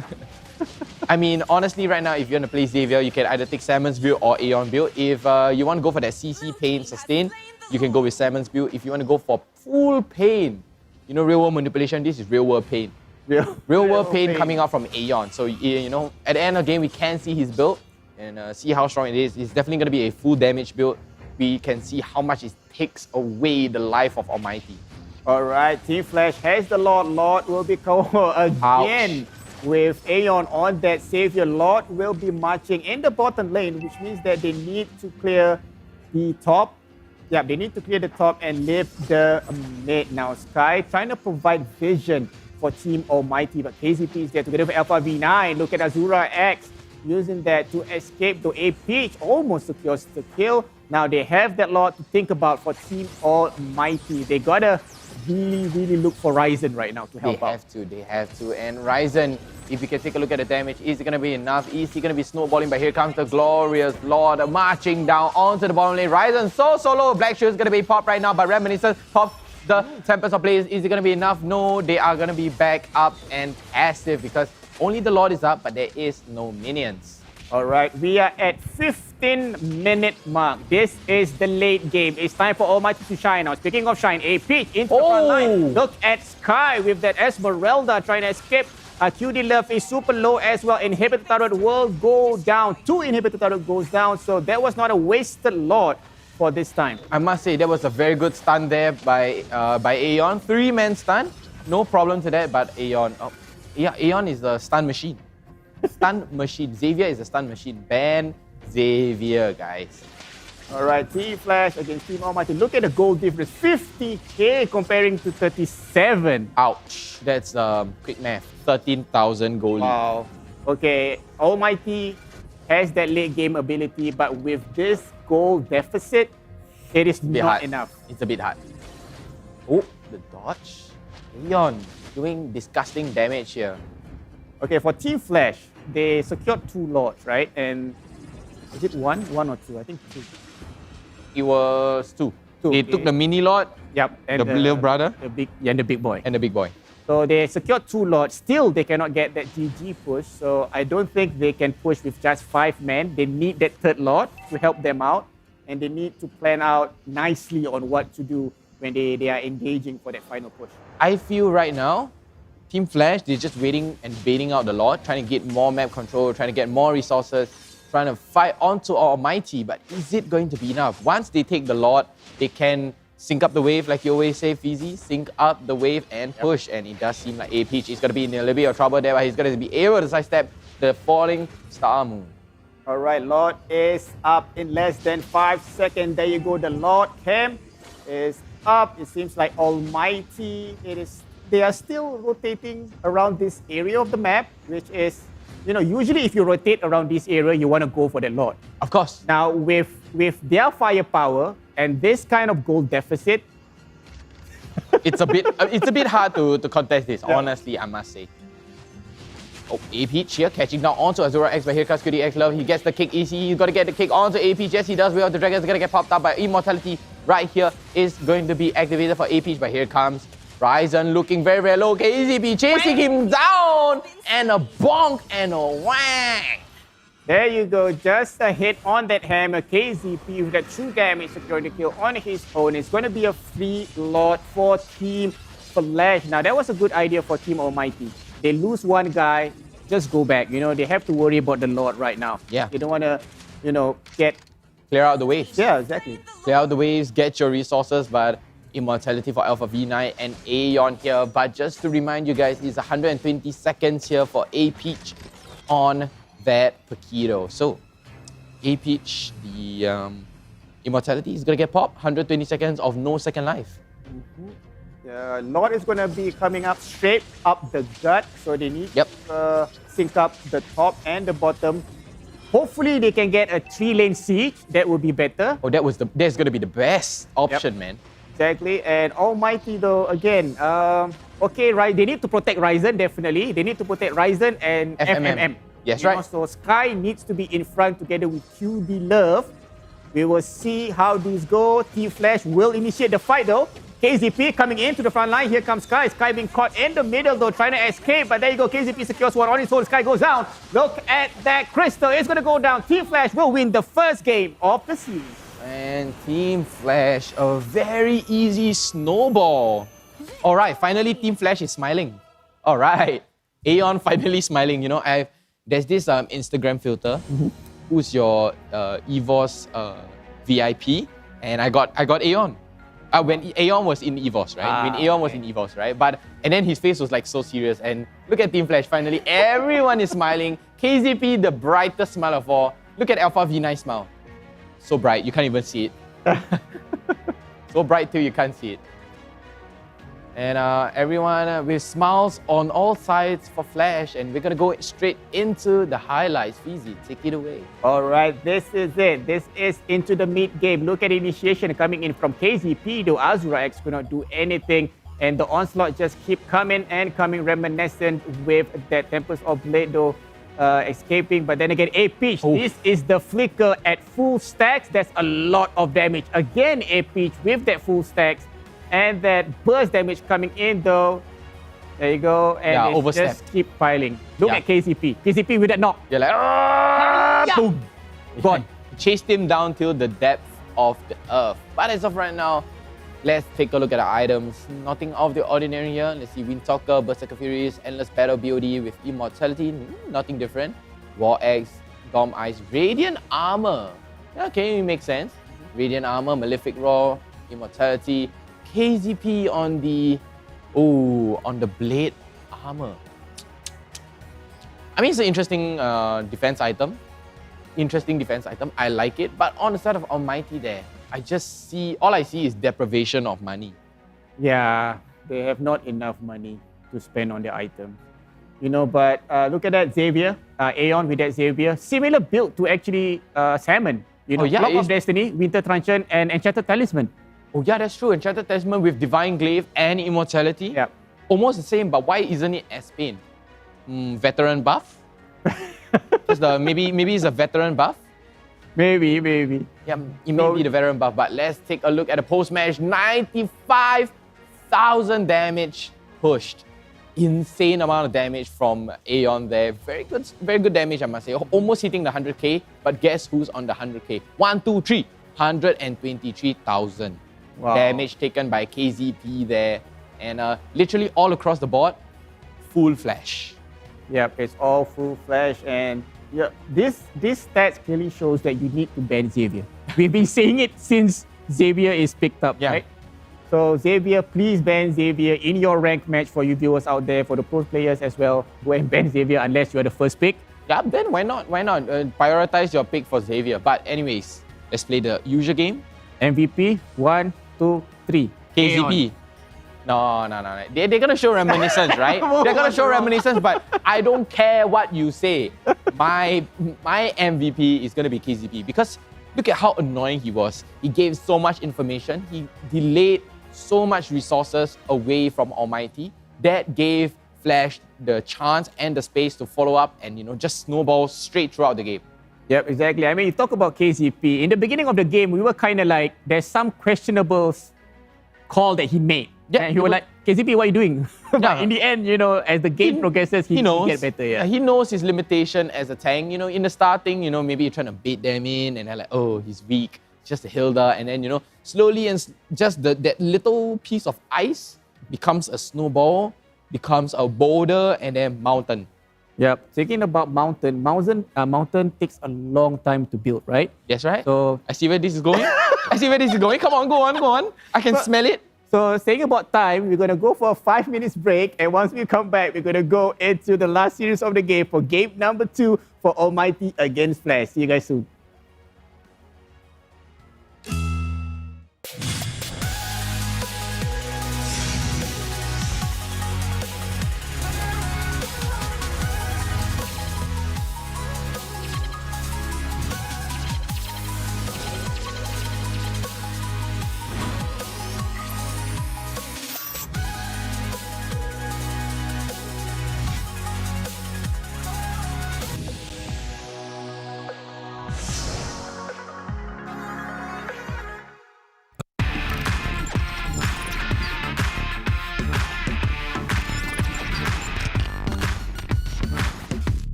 I mean, honestly, right now, if you want to play Xavier, you can either take Salmon's build or Aeon build. If you want to go for that CC pain sustain, you can go with Salmon's build. If you want to go for full pain, real world manipulation, this is real world pain. Real world pain coming out from Aeon. So, at the end of the game, we can see his build and see how strong it is. It's definitely going to be a full damage build. We can see how much it takes away the life of Almighty. All right, Team Flash has the Lord. Lord will be covered again. With Aeon on that Xavier. Lord will be marching in the bottom lane, which means that they need to clear the top. Yeah, they need to clear the top and lift the mid. Now, Sky trying to provide vision for Team Almighty. But KZP is there together with Alpha V9. Look at Azura X using that to escape. Though A Peach almost secures the kill. Now they have that lot to think about for Team Almighty. They gotta really look for Ryzen right now to help out. They have to. And Ryzen, if you can take a look at the damage, is it going to be enough? Is he going to be snowballing? But here comes the glorious Lord marching down onto the bottom lane. Ryzen so low. Black Shield is going to be popped right now, but Reminiscence pops the Tempest of Blaze. Is it going to be enough? No, they are going to be back up and passive because only the Lord is up, but there is no minions. All right, we are at 15-minute mark. This is the late game. It's time for Almighty to shine now. Speaking of shine, A Peach into the front line. Look at Sky with that Esmeralda trying to escape. QD Love is super low as well. Inhibitor turret will go down. 2 inhibitor turret goes down. So that was not a wasted Lord for this time. I must say, that was a very good stun there by Aeon. 3-man stun. No problem to that, but Aeon... Aeon is the stun machine. Stun machine. Xavier is a stun machine. Ban Xavier, guys. All right, Team Flash against Team Almighty. Look at the gold difference. 50k comparing to 37. Ouch. That's quick math. 13,000 gold. Wow. Okay, Almighty has that late game ability, but with this gold deficit, it is not enough. It's a bit hard. Oh, the dodge. Aeon doing disgusting damage here. Okay, for Team Flash, they secured 2 lords, right? And is it 1 or 2? I think 2. It was 2. They took the mini lord. Yep. And the little brother. The big, and the big boy. And the big boy. So they secured 2 lords. Still, they cannot get that GG push. So I don't think they can push with just 5 men. They need that 3rd lord to help them out. And they need to plan out nicely on what to do when they are engaging for that final push. I feel right now, Team Flash, they're just waiting and baiting out the Lord, trying to get more map control, trying to get more resources, trying to fight onto Almighty. But is it going to be enough? Once they take the Lord, they can sync up the wave, like you always say, Fizzy, sync up the wave and push. And it does seem like A Peach is going to be in a little bit of trouble there, but he's going to be able to sidestep the falling Star Moon. All right, Lord is up in less than 5 seconds. There you go. The Lord camp is up. It seems like Almighty, they are still rotating around this area of the map, which is, usually if you rotate around this area, you want to go for the Lord. Of course. Now, with their firepower and this kind of gold deficit, it's a bit hard to contest this, honestly, I must say. Oh, A Peach here catching down onto Azura X, but here comes QD X Love. He gets the kick easy. He's got to get the kick onto A Peach. Yes, he does. Way of the Dragon is going to get popped up by Immortality. Right here is going to be activated for A Peach, but here comes Ryzen looking very low. KZP chasing him down, and a bonk and a whack. There you go, just a hit on that hammer. KZP with that 2 damage securing the kill on his own. It's going to be a free Lord for Team Flash. Now that was a good idea for Team Almighty. They lose 1 guy, just go back. They have to worry about the Lord right now. Yeah. They don't want to, clear out the waves. Yeah, exactly. Clear out the waves, get your resources, but Immortality for Alpha V9 and Aeon here. But just to remind you guys, it's 120 seconds here for A Peach on that Paquito. So, A Peach, the Immortality is going to get popped. 120 seconds of no second life. The Lord is going to be coming up straight up the gut. So they need to sync up the top and the bottom. Hopefully they can get a 3-lane siege. That would be better. Oh, that's going to be the best option, man. Exactly. And Almighty though, again, okay, right, they need to protect Ryzen, definitely. They need to protect Ryzen and FMM. Yes, right. So Sky needs to be in front together with QD Love. We will see how these go. Team Flash will initiate the fight though. KZP coming into the front line. Here comes Sky. Sky being caught in the middle though, trying to escape. But there you go. KZP secures 1 on his own. Sky goes down. Look at that crystal. It's going to go down. Team Flash will win the first game of the series. And Team Flash, a very easy snowball. All right, finally Team Flash is smiling. All right, Aeon finally smiling. There's this Instagram filter. Who's your EVOS VIP? And I got Aeon. When Aeon was in EVOS, right? When Aeon was in EVOS, right? And then his face was like so serious. And look at Team Flash, finally, everyone is smiling. KZP, the brightest smile of all. Look at Alpha V9 smile. So bright, you can't even see it. So bright till you can't see it. And everyone with smiles on all sides for Flash, and we're gonna go straight into the highlights. Feezy, take it away. All right, this is it. This is into the mid game. Look at initiation coming in from KZP, though Azura X could not do anything. And the onslaught just keep coming and coming, reminiscent with that Tempest of Blade, though escaping. But then again, A-Peach, this is the flicker at full stacks. That's a lot of damage. Again, A-Peach with that full stacks. And that burst damage coming in though. There you go. And it just keep piling. Look at KCP. KCP with that knock. You're like, boom. Gone. Chased him down till the depth of the earth. But as of right now, let's take a look at the items. Nothing out of the ordinary here. Let's see, Windtalker, Berserker Furies, Endless Battle BOD with Immortality. Nothing different. War Axe, Dom Ice, Radiant Armor. Okay, it makes sense. Radiant Armor, Malefic Roar, Immortality. KZP on the Blade Armor. I mean, it's an interesting defense item. I like it. But on the side of Almighty there, all I see is deprivation of money. Yeah, they have not enough money to spend on the item. You know, but look at that Xavier, Aeon with that Xavier. Similar build to actually Salmon. You know, Block of Destiny, Winter Truncheon, and Enchanted Talisman. Oh yeah, that's true. Enchanted Talisman with Divine Glaive and Immortality. Yeah. Almost the same, but why isn't it as Pain? Veteran buff? Maybe it's a veteran buff? Maybe. Yeah, it may be the veteran buff, but let's take a look at the post-match. 95,000 damage pushed. Insane amount of damage from Aeon there. Very good damage, I must say. Almost hitting the 100k, but guess who's on the 100k? 1, 2, 3. 123,000 damage taken by KZP there. And literally all across the board, full flash. Yep, it's all full flash. And yeah, this stats clearly shows that you need to ban Xavier. We've been saying it since Xavier is picked up, right? So Xavier, please ban Xavier in your ranked match for you viewers out there, for the pro players as well. Go and ban Xavier unless you're the first pick. Yeah, then why not? Prioritize your pick for Xavier. But anyways, let's play the usual game. MVP, 1, 2, 3. KZP. No. They're going to show reminiscence, right? They're going to show reminiscence, but I don't care what you say. My MVP is going to be KZP because look at how annoying he was. He gave so much information. He delayed so much resources away from Almighty. That gave Flash the chance and the space to follow up and, just snowball straight throughout the game. Yep, exactly. I mean, you talk about KZP. In the beginning of the game, we were kind of like, there's some questionable call that he made. Yeah, and he was like, KZP, what are you doing? But in the end, as the game progresses, he gets better. Yeah. He knows his limitation as a tank. In the starting, maybe you're trying to bait them in and they're like, oh, he's weak. It's just a Hilda. And then, slowly and just that little piece of ice becomes a snowball, becomes a boulder, and then mountain. Yep. Thinking about mountain takes a long time to build, right? Yes, right. So I see where this is going. Come on, go on. I can smell it. So saying about time, we're going to go for a 5 minutes break. And once we come back, we're going to go into the last series of the game for game number 2 for Almighty against Flash. See you guys soon.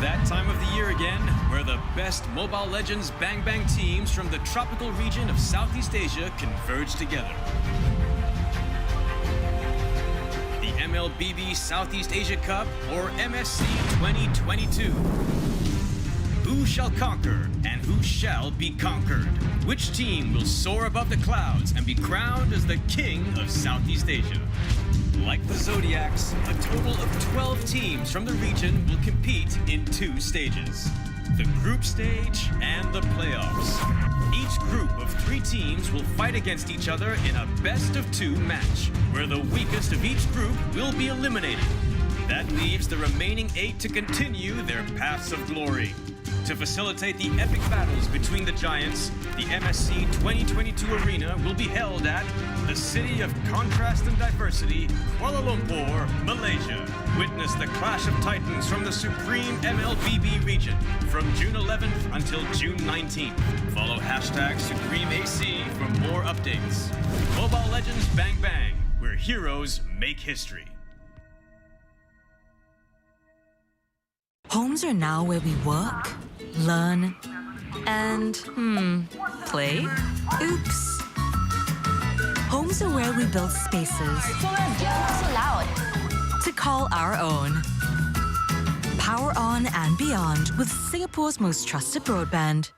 That time of the year again, where the best Mobile Legends Bang Bang teams from the tropical region of Southeast Asia converge together. The MLBB Southeast Asia Cup or MSC 2022. Who shall conquer and who shall be conquered? Which team will soar above the clouds and be crowned as the king of Southeast Asia? Like the Zodiacs, a total of 12 teams from the region will compete in 2 stages: the group stage and the playoffs. Each group of 3 teams will fight against each other in a best-of-2 match, where the weakest of each group will be eliminated. That leaves the remaining 8 to continue their paths of glory. To facilitate the epic battles between the giants, the MSC 2022 arena will be held at the City of Contrast and Diversity, Kuala Lumpur, Malaysia. Witness the clash of titans from the supreme MLBB region from June 11th until June 19th. Follow hashtag SupremeAC for more updates. Mobile Legends Bang Bang, where heroes make history. Homes are now where we work, learn, and, play? Oops. Homes are where we build spaces So loud. to call our own. Power on and beyond with Singapore's most trusted broadband.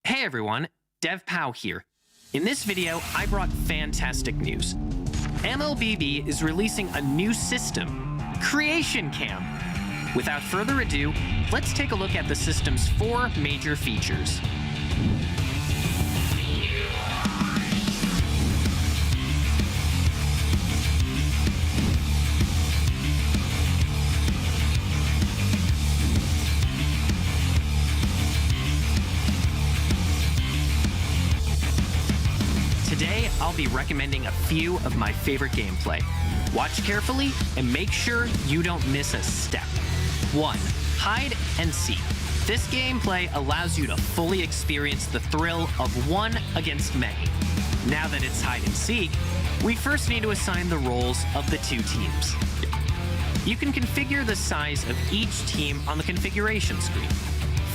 Hey everyone, Dev Pow here. In this video, I brought fantastic news. MLBB is releasing a new system, Creation Cam. Without further ado, let's take a look at the system's 4 major features. Today, I'll be recommending a few of my favorite gameplay. Watch carefully and make sure you don't miss a step. 1. Hide and seek. This gameplay allows you to fully experience the thrill of 1 against many. Now that it's hide and seek, we first need to assign the roles of the 2 teams. You can configure the size of each team on the configuration screen.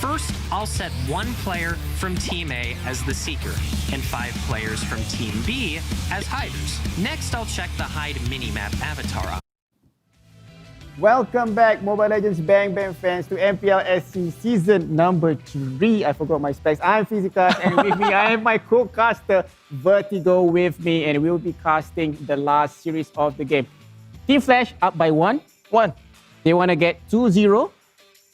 First, I'll set 1 player from Team A as the seeker, and 5 players from Team B as hiders. Next, I'll check the hide minimap avatar. Welcome back, Mobile Legends Bang Bang fans, to MPL SG season number 3. I forgot my specs. I'm Physicast, and with me, I have my co-caster, Vertigo, with me, and we'll be casting the last series of the game. Team Flash up by 1. They want to get 2-0.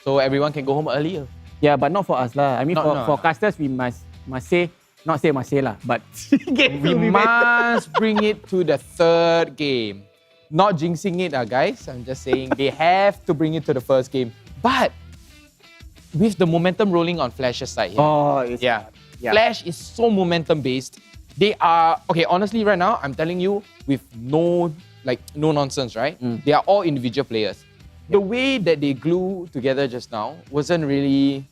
So everyone can go home earlier. Yeah, but not for us lah. I mean, for casters, we must say lah. But we must bring it to the 3rd game. Not jinxing it, guys. I'm just saying they have to bring it to the 1st game. But with the momentum rolling on Flash's side here. Flash is so momentum based. They are honestly, right now, I'm telling you, with no nonsense, right? They are all individual players. The way that they glue together just now wasn't really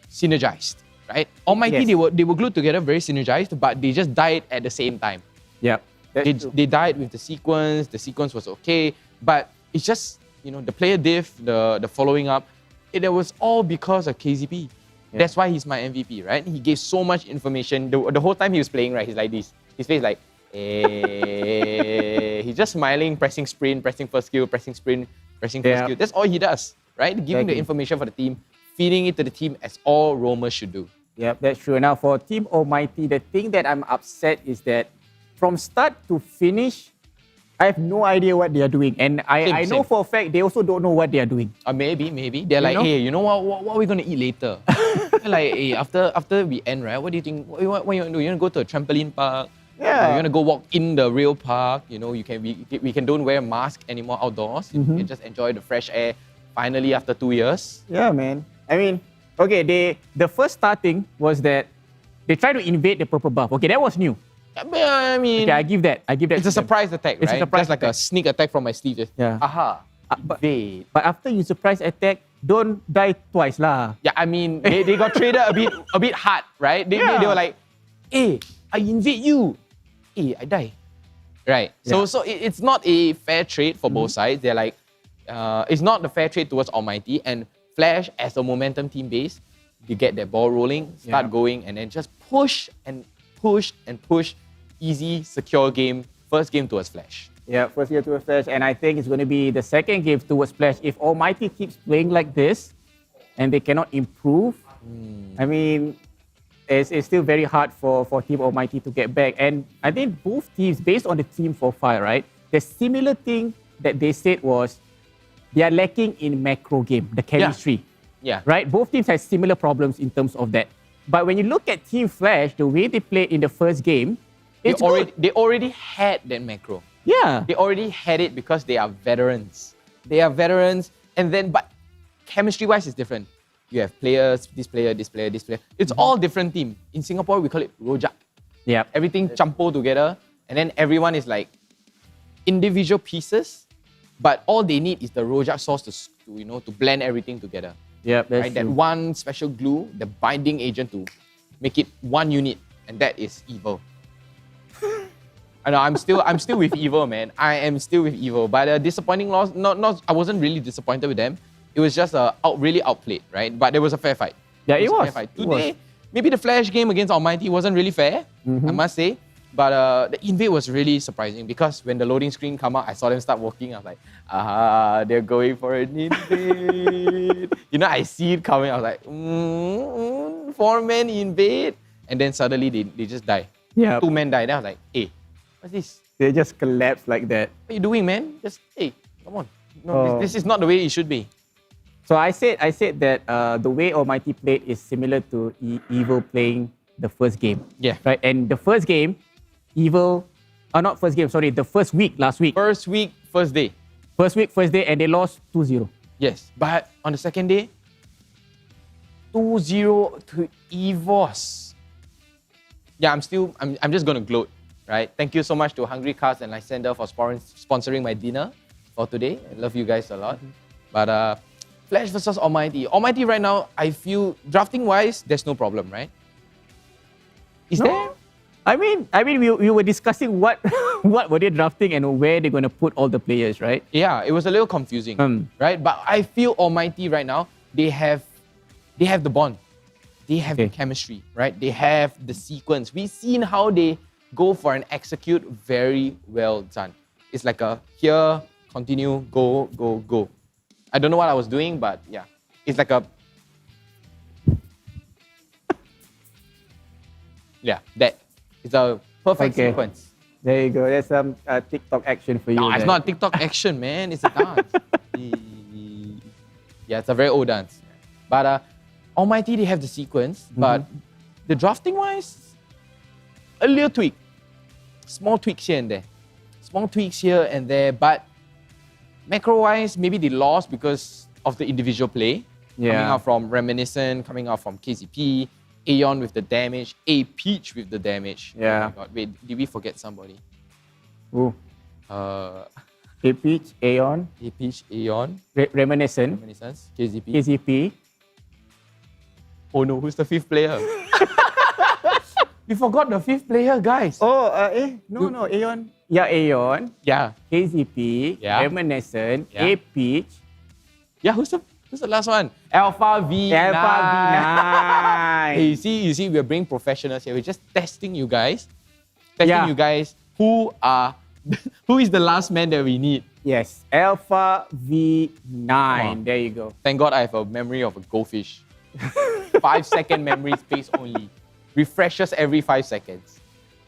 synergized, right? Almighty, they were glued together, very synergized, but they just died at the same time. Yeah. They died with the sequence was okay, but it's just, the player diff, the following up, it was all because of KZP. Yeah. That's why he's my MVP, right? He gave so much information. The whole time he was playing, right, he's like this. His face like, he's just smiling, pressing sprint, pressing first skill, pressing sprint, pressing first skill. That's all he does, right? Giving the information for the team, feeding it to the team as all roamers should do. Yep, that's true. Now for Team Almighty, the thing that I'm upset is that from start to finish, I have no idea what they are doing. And I know for a fact they also don't know what they are doing. Maybe. They're like, hey, you know what are we going to eat later? They're like, hey, after we end, right, what do you think? What you want to do? You want to go to a trampoline park? Yeah. You want to go walk in the real park? You know, we can don't wear masks anymore outdoors. You can just enjoy the fresh air. Finally, after 2 years. Yeah, man. I mean, okay, the first starting was that they tried to invade the purple buff. Okay, that was new. I mean, okay, I give that. It's a surprise attack, right? It's a surprise Just like a sneak attack from my sleeve. Yeah. Aha. But after you surprise attack, don't die twice lah. Yeah, I mean, they got traded a bit hard, right? They were like, hey, I invade you. Hey, I die. Right. Yeah. So it's not a fair trade for both sides. They're like, it's not the fair trade towards Almighty. And Flash, as a momentum team base, they get their ball rolling, start going, and then just push and push and push. Easy, secure game. First game towards Flash. Yeah, first game towards Flash. And I think it's going to be the second game towards Flash. If Almighty keeps playing like this and they cannot improve, I mean, it's still very hard for Team Almighty to get back. And I think both teams, based on the team profile, right, the similar thing that they said was they are lacking in macro game, the chemistry. Yeah. Right? Both teams have similar problems in terms of that. But when you look at Team Flash, the way they played in the first game, They already had that macro. Yeah. They already had it because they are veterans. But chemistry-wise, it's different. You have players, this player. It's all different team. In Singapore, we call it rojak. Yeah. Everything champo together, and then everyone is like individual pieces, but all they need is the rojak sauce to blend everything together. Yeah, that's right? That true. one special glue, the binding agent to make it one unit, and that is evil. I know, I'm still with evil, man. I am still with evil. But a disappointing loss. Not. I wasn't really disappointed with them. It was just really outplayed, right? But there was a fair fight. Yeah, it was. A fair fight. Today, maybe the Flash game against Almighty wasn't really fair, I must say. But the invade was really surprising because when the loading screen come out, I saw them start walking. I was like, they're going for an invade. I see it coming. I was like, 4-man invade. And then suddenly they just die. Yeah. 2 men die. Then I was like, hey, what's this? They just collapsed like that. What are you doing, man? Just, hey, come on. No, this is not the way it should be. So I said that the way Almighty played is similar to Evil playing the first game. Yeah. Right. And the first game, Evil, not first game, sorry, the first week, last week. First week, first day. First week, first day, and they lost 2-0. Yes. But on the second day, 2-0 to EVOS. Yeah, I'm just gonna gloat, right? Thank you so much to Hungry Cars and Lysander for sponsoring my dinner for today. I love you guys a lot. But Flash versus Almighty. Almighty right now, I feel drafting-wise, there's no problem, right? Is there? I mean, we were discussing what were they drafting and where they're gonna put all the players, right? Yeah, it was a little confusing, right? But I feel Almighty right now, they have the bond. They have the chemistry, right? They have the sequence. We've seen how they go for and execute very well done. It's like a here, continue, go, go, go. I don't know what I was doing, but yeah. It's like a... yeah, that. It's a perfect sequence. There you go. There's some TikTok action for you. No, it's not TikTok action, man. It's a dance. Yeah, it's a very old dance. But Almighty, they have the sequence, but the drafting-wise, a little tweak. Small tweaks here and there. Small tweaks here and there, but macro-wise, maybe they lost because of the individual play. Yeah. Coming out from Reminiscent, coming out from KZP, Aeon with the damage, A-Peach with the damage. Yeah. Oh my God. Wait, did we forget somebody? Who? A-Peach, Aeon. A-Peach, Aeon. Reminiscent. Reminiscence. KZP. KZP. Oh no, who's the 5th player? We forgot the 5th player, guys. No, Aeon. Yeah, Aeon. Yeah. KZP. Yeah. Reminiscent. Yeah. A-Peach. Yeah, who's the last one? Alpha V9. Alpha V9. Hey, you see, we're being professionals here. We're just testing you guys. You guys who is the last man that we need. Yes, Alpha V9. There you go. Thank God I have a memory of a goldfish. 5-second memory space only. Refreshes every 5 seconds.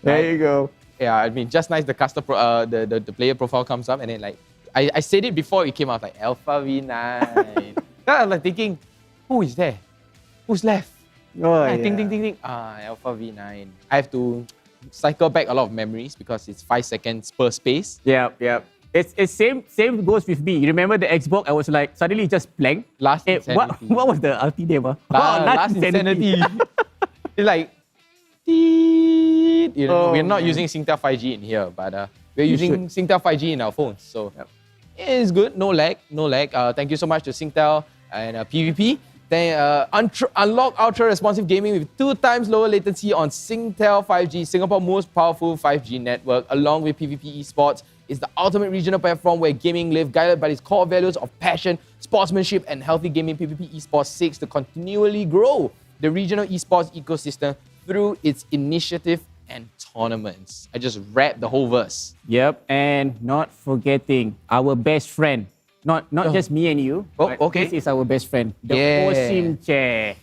There you go. Yeah, I mean, just nice the the player profile comes up, and then like I said it before it came out, like Alpha V9. Then I was like thinking, who is there? Who's left? Oh, yeah. Ding. Alpha V9. I have to cycle back a lot of memories because it's 5 seconds per space. Yep. It's same goes with me. You remember the Xbox? I was like suddenly just blank. Last Insanity. What was the ulti name? Last Insanity. It's like, you know, we're not using Singtel 5G in here, but we're using Singtel 5G in our phones. So it's good. No lag. Thank you so much to Singtel and PvP. Then unlock ultra responsive gaming with 2 times lower latency on Singtel 5G, Singapore's most powerful 5G network, along with PvP esports. Is the ultimate regional platform where gaming lives, guided by its core values of passion, sportsmanship, and healthy gaming. PvP esports seeks to continually grow the regional esports ecosystem through its initiative and tournaments. I just rapped the whole verse. Yep, and not forgetting our best friend. Not just me and you. Oh, okay. This is our best friend. The Yeah. OSIM chair.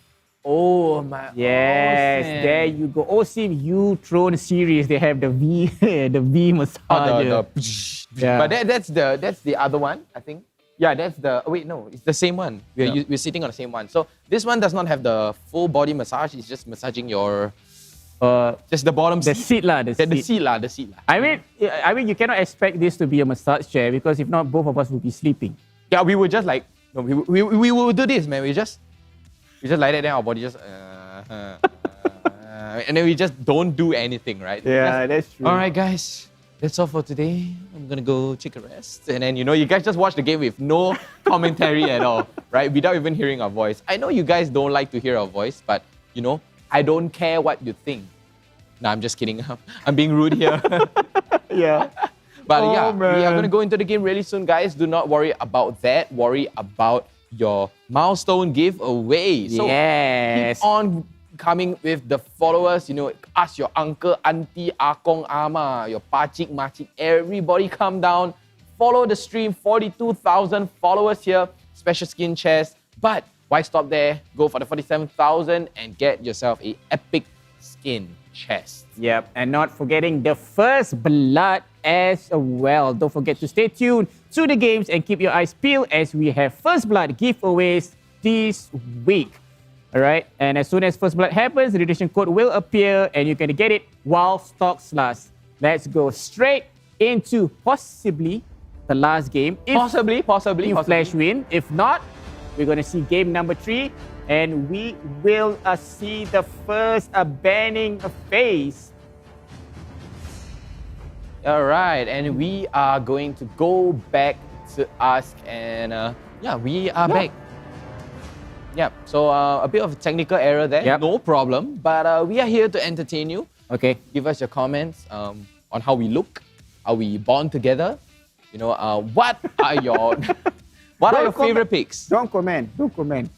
Oh my. Yes, OSIM. there you go. OSIM U Throne series. They have the V, the V massager. Yeah. But that's the other one, I think. Yeah, that's the. Oh, wait, no, it's the same one. We're sitting on the same one. So this one does not have the full body massage. It's just massaging your. Just the bottom the seat. The seat lah. I mean, you cannot expect this to be a massage chair because if not, both of us would be sleeping. Yeah, we would just like. No, we will do this, man. We just like that. Then our body just. And then we just don't do anything, right? Yeah, that's true. All right, guys. That's all for today. I'm gonna go take a rest. And then, you guys just watch the game with no commentary at all, right? Without even hearing our voice. I know you guys don't like to hear our voice, but, I don't care what you think. Nah, I'm just kidding. I'm being rude here. Yeah. But Oh, we man. are gonna go into the game really soon, guys. Do not worry about that. Worry about your milestone giveaway. So Yes. keep on coming with the followers. Ask your uncle, auntie, akong, ama, your pachik, machik, everybody come down. Follow the stream. 42,000 followers here. Special skin chest. But why stop there? Go for the 47,000 and get yourself a epic skin chest. Yep, and not forgetting the first blood as well. Don't forget to stay tuned to the games and keep your eyes peeled as we have first blood giveaways this week. All right, and as soon as first blood happens, the redemption code will appear and you can get it while stocks last. Let's go straight into possibly the last game. Possibly. Flash win. If not, we're going to see game number 3 and we will see the first banning phase. All right, and we are going to go back to ask, and we are back. Yeah, so a bit of a technical error there, no problem, but we are here to entertain you. Okay. Give us your comments on how we look, how we bond together. What are your favorite picks? Don't comment.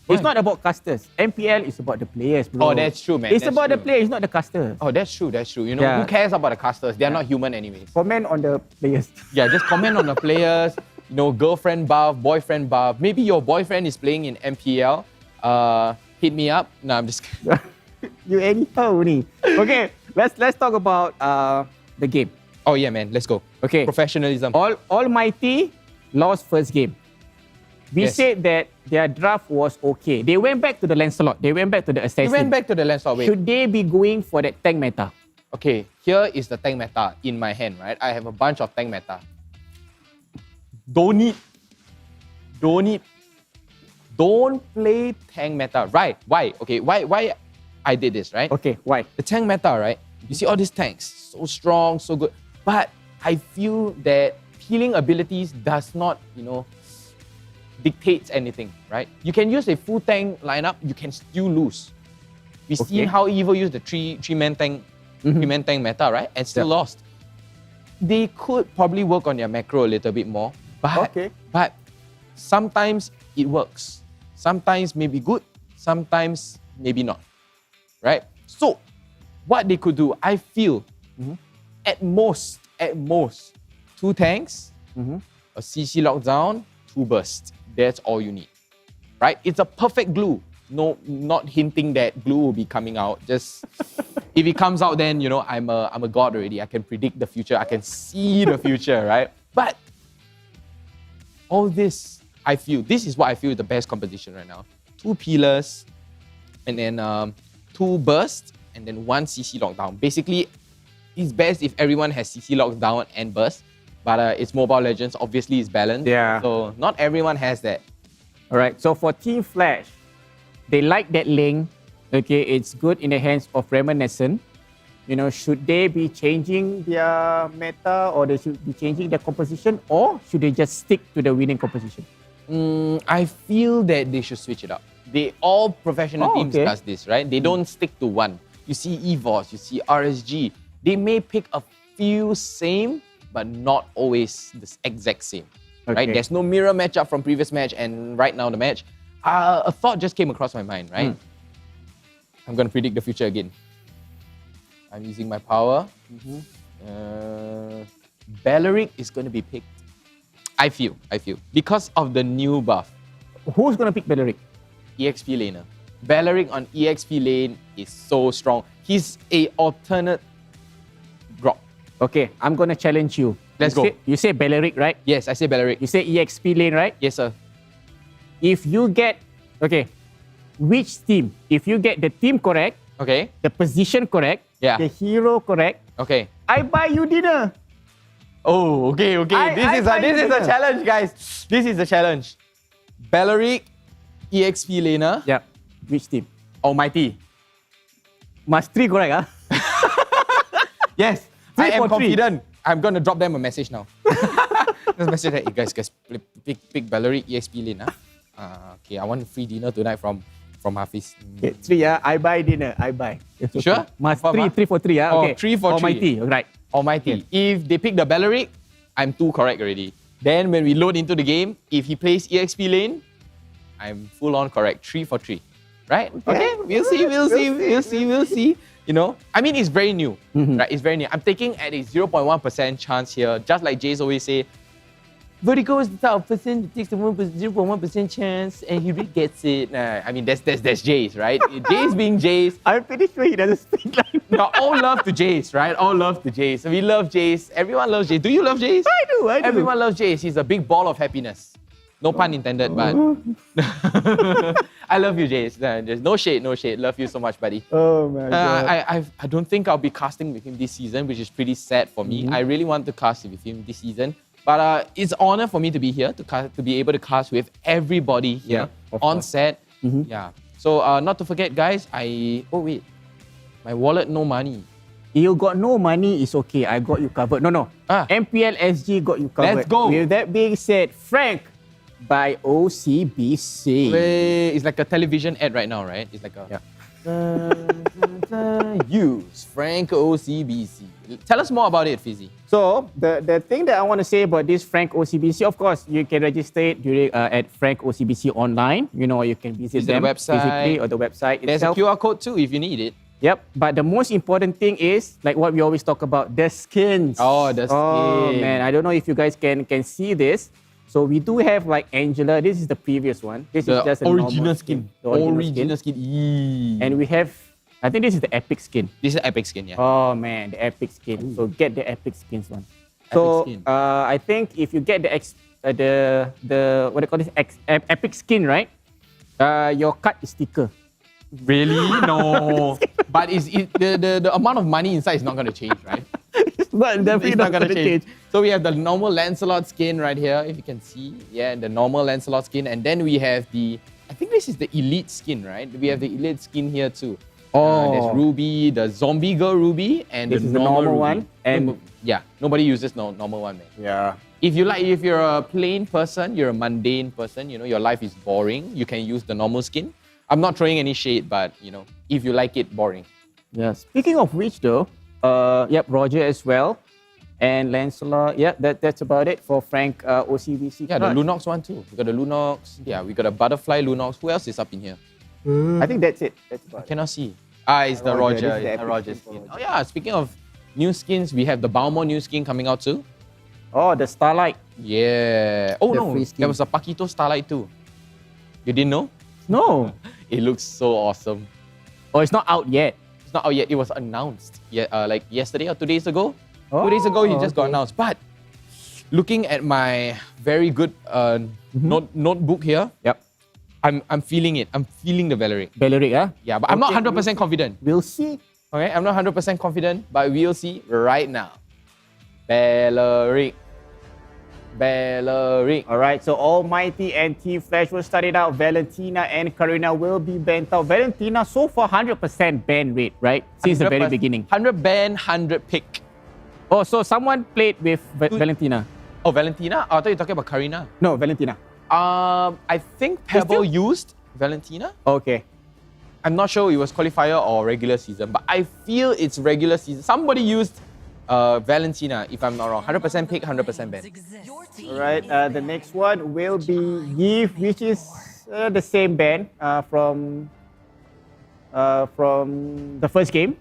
It's not about casters. MPL is about the players, bro. Oh, that's true, man. It's That's about the true. players, not the casters. Oh, that's true. Yeah. Who cares about the casters? They're not human anyways. Comment on the players. Yeah, just comment on the players. Girlfriend buff, boyfriend buff. Maybe your boyfriend is playing in MPL. Hit me up. No, I'm just kidding. You anyhow ni. Okay, let's talk about the game. Oh yeah, man. Let's go. Okay. Professionalism. Almighty lost first game. We Yes. said that their draft was okay. They went back to the Lancelot. They went back to the Assassin. We went back to the Lancelot. Wait. Should they be going for that tank meta? Okay, here is the tank meta in my hand, right? I have a bunch of tank meta. Don't play tank meta. Right, why? Okay, why I did this, right? Okay, why? The tank meta, right? You see all these tanks, so strong, so good. But I feel that healing abilities does not, dictates anything, right? You can use a full tank lineup, you can still lose. We seen how EVO used the three-man tank meta, right? And still lost. They could probably work on their macro a little bit more, but sometimes it works. Sometimes maybe good, sometimes maybe not, right? So what they could do, I feel, at most, 2 tanks, a CC lockdown, 2 bursts. That's all you need, right? It's a perfect glue. No, not hinting that glue will be coming out. Just If it comes out, then you know I'm a god already. I can predict the future. I can see the future, right? But all this, I feel this is what I feel is the best composition right now. 2 pillars, and then 2 bursts, and then 1 CC lockdown. Basically, it's best if everyone has CC lockdown and burst. But it's Mobile Legends. Obviously, it's balanced. Yeah. So not everyone has that. All right. So for Team Flash, they like that link. Okay, it's good in the hands of Reminiscent. You know, should they be changing their meta, or they should be changing their composition, or should they just stick to the winning composition? I feel that they should switch it up. All professional teams does this, right? They don't stick to one. You see EVOS, you see RSG. They may pick a few same, but not always the exact same. Right? There's no mirror matchup from previous match and right now the match. A thought just came across my mind, right? I'm gonna predict the future again. I'm using my power. Belleric is gonna be picked. I feel. Because of the new buff. Who's gonna pick Belleric? EXP laner. Belleric on EXP lane is so strong. He's a alternate drop. Okay, I'm gonna challenge you. Let's go. You say Belleric, right? Yes, I say Belleric. You say EXP lane, right? Yes, sir. If you get, which team? If you get the team correct, the position correct, the hero correct, I buy you dinner. Oh, okay. This is a challenge, guys. This is a challenge. Belleric, EXP laner. Yeah. Which team? Almighty. Must 3 correct, huh? Yes. I am confident. I'm gonna drop them a message now. Just message that, hey guys, pick Belleric EXP lane. Okay, I want free dinner tonight from Hafiz. Okay, 3, I buy dinner. I buy. Okay. Sure? Must 3 for 3, okay. 3 for 3. Almighty, right. Almighty. If they pick the Belleric, I'm 2 correct already. Then when we load into the game, if he plays EXP lane, I'm full on correct. 3 for 3. Right? Okay. We'll see. You know, I mean, it's very new, right? It's very new. I'm taking at a 0.1% chance here, just like Jace always say. Vertigo is the type of person that takes the 0.1% chance, and he really gets it. I mean, that's Jace, right? Jace being Jace. I'm pretty sure he doesn't speak like that. No, all love to Jace, right? All love to Jace. We love Jace. Everyone loves Jace. Do you love Jace? I do. Everyone loves Jace. He's a big ball of happiness. No pun intended, but I love you, Jace. There's no shade. Love you so much, buddy. Oh my God. I don't think I'll be casting with him this season, which is pretty sad for me. I really want to cast with him this season, but it's an honor for me to be here to be able to cast with everybody here on set. Yeah. So not to forget, guys. My wallet no money. You got no money, it's okay. I got you covered. No. MPL SG got you covered. Let's go. With that being said, Frank by OCBC. It's like a television ad right now, right? It's like a use Franco OCBC. Tell us more about it, Fizzy. So the thing that I want to say about this Frank OCBC, of course, you can register it during at Frank OCBC online. You know, you can visit them the website physically or the website There's itself. a QR code too if you need it. Yep, but the most important thing is like what we always talk about, the skins. Oh, the skins. Oh man, I don't know if you guys can see this. So we do have like Angela. This is the previous one. This is just a original normal skin. The original skin. And we have, I think this is the epic skin. This is epic skin, yeah. Oh man, the epic skin. Ooh. So get the epic skins one. Epic skin. I think if you get the what do you call this epic skin, right? Your card is sticker. Really? No. But the amount of money inside is not going to change, right? It's definitely not going to change. So we have the normal Lancelot skin right here, if you can see. Yeah, the normal Lancelot skin. And then we have I think this is the elite skin, right? We have the elite skin here too. There's Ruby, the zombie girl Ruby, and this the is the normal Ruby. one. And yeah, nobody uses normal one, man. Yeah. If you're a plain person, you're a mundane person, you know, your life is boring, you can use the normal skin. I'm not throwing any shade, but you know, if you like it, boring. Yeah. Speaking of which, though, Roger as well, and Lancelot. Yeah, that's about it for Frank OCBC. Yeah, the Lunox one too. We got the Lunox. Yeah, we got a butterfly Lunox. Who else is up in here? I think that's it. That's about I cannot see. It's the Roger. It's the Roger skin. Oh yeah. Speaking of new skins, we have the Balmor new skin coming out too. Oh, the Starlight. Yeah. Oh no, there was a Paquito Starlight too. You didn't know? No. It looks so awesome. Oh, it's not out yet. It's not out yet. It was announced like yesterday or 2 days ago. 2 days ago, he just got announced. But looking at my very good notebook here, I'm feeling it. I'm feeling the Valeric. Valeric, huh? Yeah, but I'm not 100% confident. We'll see. Okay, I'm not 100% confident, but we'll see right now. Valeric. All right, so Almighty and Team Flash will start it out. Valentina and Karina will be banned out. Valentina so far 100% ban rate, right? Since the very beginning. 100 ban, 100 pick. Oh, so someone played with Valentina. Oh, Valentina? I thought you were talking about Karina. No, Valentina. I think Pebble used Valentina. Okay. I'm not sure it was qualifier or regular season, but I feel it's regular season. Somebody used Valentina, if I'm not wrong. 100% pick, 100% ban. All right, the next one will be Yves, which is the same ban from the first game.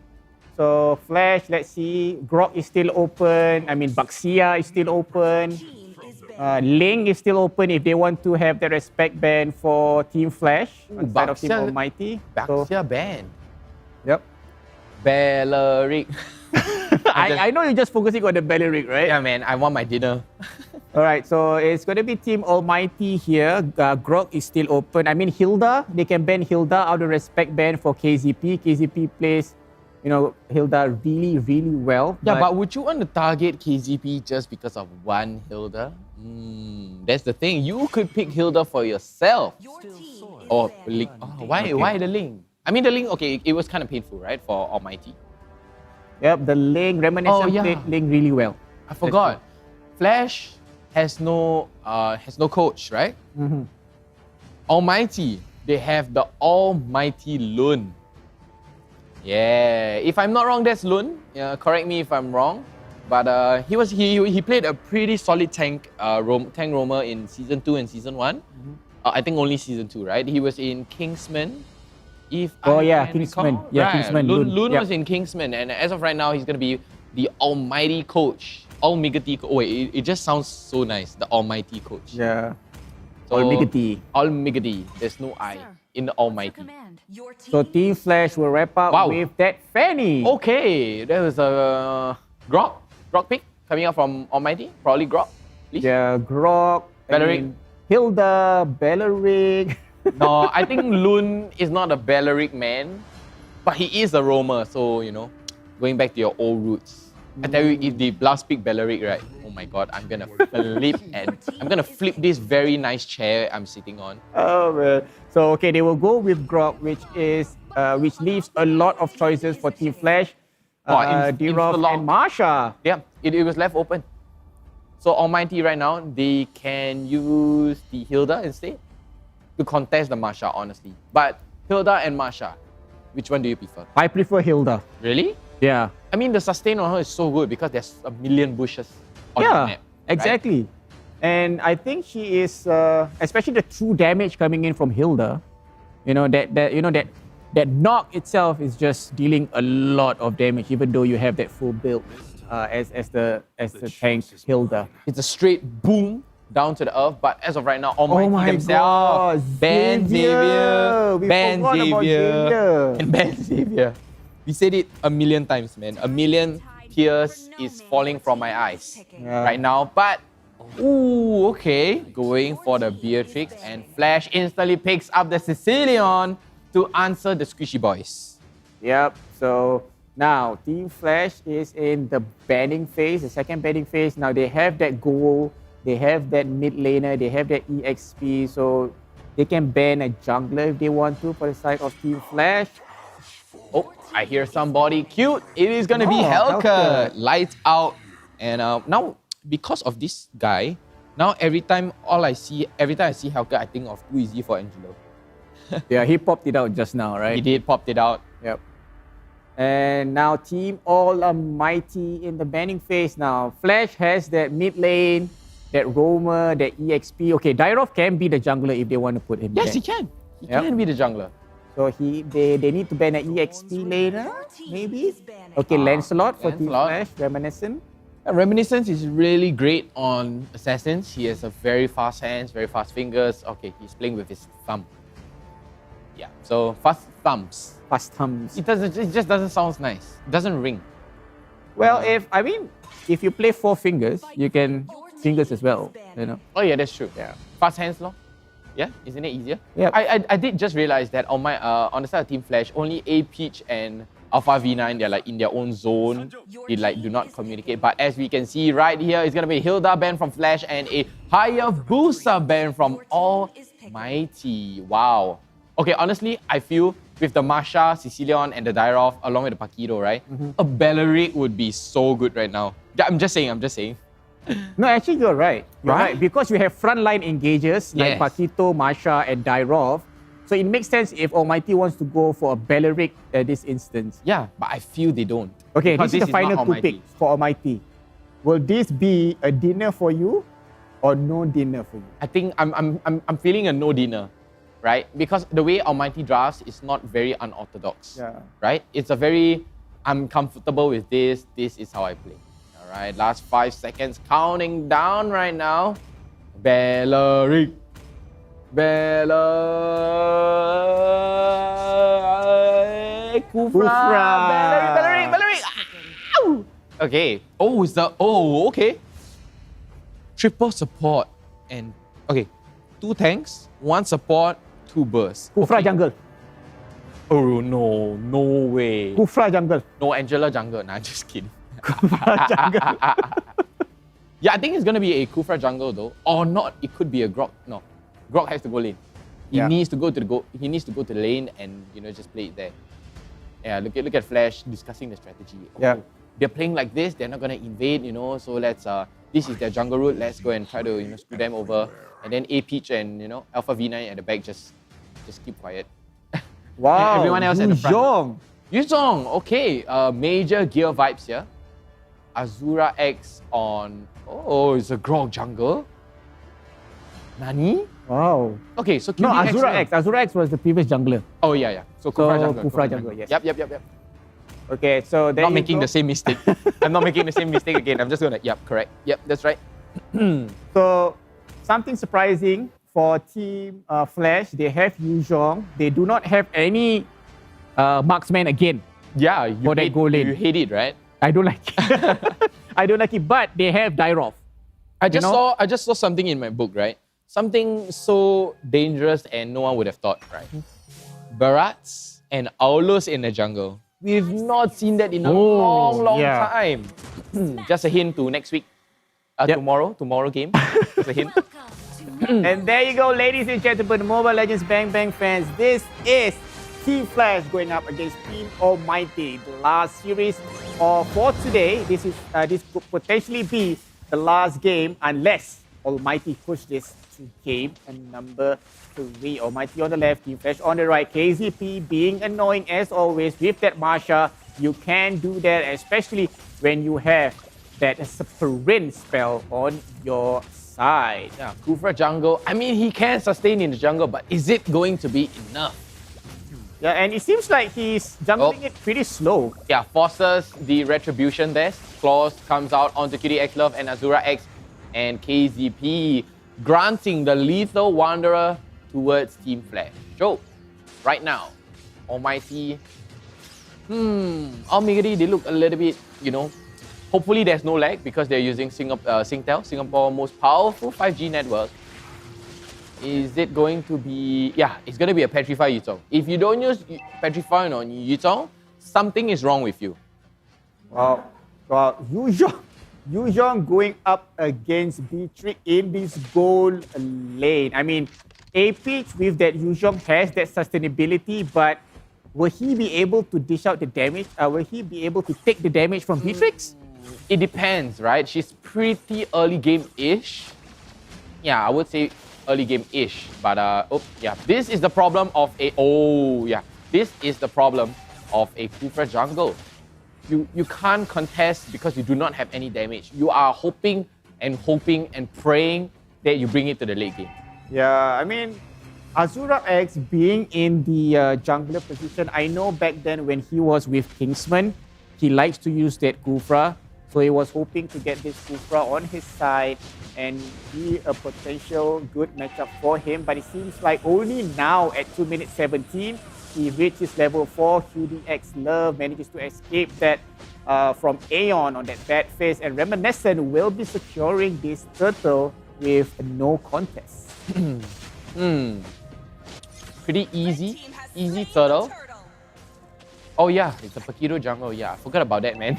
So Flash, let's see, Grok is still open. I mean, Baxia is still open. Ling is still open if they want to have the respect ban for Team Flash instead of Team Almighty. Baxia ban. Yep. Valeric. I know you're just focusing on the Valeric, right? Yeah, man, I want my dinner. All right, so it's going to be Team Almighty here. Grok is still open. I mean, Hilda, they can ban Hilda out of respect ban for KZP. KZP plays, you know, Hilda really, really well. Yeah, but would you want to target KZP just because of one Hilda? That's the thing. You could pick Hilda for yourself. Or Link. Oh, why the Link? I mean, the Link, okay, it was kind of painful, right, for Almighty. Yep, the Link, Reminiscent played Link really well. I forgot. Flash has no coach, right? Almighty, they have the Almighty Lun. Yeah, if I'm not wrong, that's Lun. Yeah, correct me if I'm wrong. But he played a pretty solid tank roamer in season 2 and season 1. I think only season 2, right? He was in Kingsman. Kingsman. Yeah, right. Kingsman. Lun was in Kingsman, and as of right now, he's gonna be the Almighty Coach. Almighty. Oh wait, it just sounds so nice. The Almighty Coach. Yeah. So, Almighty. Almighty. There's no I in the Almighty. So Team Flash will wrap up with that Fanny. Okay, there was a Grok pick coming out from Almighty. Probably Grok. Please. Yeah, Grok. Valeric. Hilda, Valeric. No, I think Lun is not a Valeric man, but he is a roamer. So, you know, going back to your old roots. I tell you, if the last pick Valeric, right? Oh my God, I'm gonna flip this very nice chair I'm sitting on. Oh man. So okay, they will go with Grok, which leaves a lot of choices for Team Flash. D-Rob and Marsha. Yeah, it was left open. So Almighty right now, they can use the Hilda instead to contest the Marsha, honestly. But Hilda and Marsha, which one do you prefer? I prefer Hilda. Really? Yeah. I mean, the sustain on her is so good because there's a million bushes on the map. Exactly. Right? And I think she is, especially the true damage coming in from Hilda. You know that knock itself is just dealing a lot of damage, even though you have that full build as the tank Hilda. It's a straight boom down to the earth, but as of right now, Almighty themselves ban Xavier, and ban Xavier. We said it a million times, man. A million tears is falling from my eyes right now. But, ooh, okay. Going for the Beatrix, and Flash instantly picks up the Sicilian to answer the Squishy Boys. Yep, so now Team Flash is in the banning phase, the second banning phase. Now they have that goal, they have that mid laner, they have that EXP, so they can ban a jungler if they want to for the side of Team Flash. Oh, I hear somebody cute. It is going to be Helka. Lights out. And now, because of this guy, now every time I see Helka, I think of Too Easy for Angelo. Yeah, he popped it out just now, right? He did popped it out. Yep. And now Team Almighty in the banning phase now. Flash has that mid lane, that roamer, that EXP. Okay, Dyrov can be the jungler if they want to put him Yes, there. he can. He can be the jungler. So they need to ban an EXP laner, maybe? Okay, Lancelot for Team Flash, Reminiscent. Reminiscence is really great on Assassins. He has a very fast hands, very fast fingers. Okay, he's playing with his thumb. Yeah, so fast thumbs. customs. It just doesn't sound nice. It doesn't ring. Well, if you play 4 fingers, you can fingers as well. You know. Oh yeah, that's true. Yeah. Fast hands, law. Yeah, isn't it easier? Yeah. I did just realize that on my on the side of Team Flash, only A Peach and Alpha V9, they're like in their own zone. They like do not communicate. But as we can see right here, it's gonna be Hilda ban from Flash and a Hayabusa ban from Almighty. Wow. Okay, honestly, I feel with the Masha, Sicilion, and the Dyrov along with the Paquito, right? A Belleric would be so good right now. Yeah, I'm just saying. No, actually, you're right. You're Right? right. Because we have frontline engagers like Yes. Paquito, Masha, and Dyrov. So it makes sense if Almighty wants to go for a Belleric at this instance. Yeah, but I feel they don't. Okay, Because this is the final not 2 Almighty. picks for Almighty. Will this be a dinner for you or no dinner for you? I think I'm feeling a no dinner, right? Because the way Almighty drafts is not very unorthodox. Yeah. Right? It's a very I'm comfortable with this. This is how I play. All right. Last 5 seconds, counting down right now. Belleric. Kufra. Belleric. Ow! Okay. Okay. Triple support and okay. 2 tanks, 1 support, 2 bursts. Kufra jungle. Oh no way. Kufra jungle. No Angela jungle. Nah, just kidding. Kufra jungle. Yeah, I think it's gonna be a Kufra jungle though, or not. It could be a Grok. No, Grok has to go lane. He Yeah. needs to go to He needs to go to the lane and just play it there. Yeah, look at Flash discussing the strategy. Oh, Yeah. they're playing like this. They're not gonna invade. So let's this is their jungle route. Let's go and try to screw them over. And then A Peach and Alpha V9 at the back just keep quiet. Wow. And everyone else at the front. Yuzhong. Yuzhong, okay. Major gear vibes here. Azura X on. Oh, it's a Grog jungle. Nani? Wow. Okay, so No, QBX Azura now. X. Azura X was the previous jungler. Oh yeah. So Kufra jungle. Kufra jungle, yes. Yep. Okay, so there Not you making go. the same mistake. I'm not making the same mistake again. I'm just gonna. Yep, correct. Yep, that's right. So something surprising for Team Flash, they have Yuzhong. They do not have any marksman again. Yeah, you for that hate, goal lane. you hate it, right? I don't like it. I don't like it, but they have Dyrov. I just saw something in my book, right? Something so dangerous and no one would have thought, right? Barats and Aulos in the jungle. We've not seen that in a long yeah. time. Just a hint to next week. Tomorrow game. Just a hint. And there you go, ladies and gentlemen, Mobile Legends Bang Bang fans. This is Team Flash going up against Team Almighty. The last series for today. This could potentially be the last game unless Almighty push this to game number 3. Almighty on the left, Team Flash on the right. KZP being annoying as always with that Marsha. You can do that, especially when you have that sprint spell on your side. Yeah, Kufra jungle. I mean, he can sustain in the jungle, but is it going to be enough? Yeah, and it seems like he's jungling it pretty slow. Yeah, forces the retribution there. Claws comes out onto QDX Love and Azura X and KZP, granting the lethal Wanderer towards Team Flash. So, right now, Almighty, Almighty, they look a little bit, hopefully there's no lag because they're using Singtel, Singapore most powerful 5G network. Is it going to be... Yeah, it's going to be a Petrify Yuzhong. If you don't use Petrify on Yuzhong, something is wrong with you. Wow. Yuzhong going up against Beatrix in this gold lane. I mean, A-Peach with that Yuzhong has that sustainability, but will he be able to dish out the damage? Will he be able to take the damage from Beatrix? It depends, right? She's pretty early game-ish. Yeah, I would say early game-ish. But, this is the problem of this is the problem of a Kufra jungle. You can't contest because you do not have any damage. You are hoping and praying that you bring it to the late game. Yeah, I mean, Azura X being in the jungler position, I know back then when he was with Kingsman, he likes to use that Kufra. So he was hoping to get this Kufra on his side and be a potential good matchup for him. But it seems like only now at 2 minutes 17, He reaches level 4. QDX Love manages to escape that from Aeon on that bad face, and Reminiscent will be securing this turtle with no contest. Pretty easy turtle. Oh yeah, it's a Paquito jungle. Yeah, I forgot about that, man.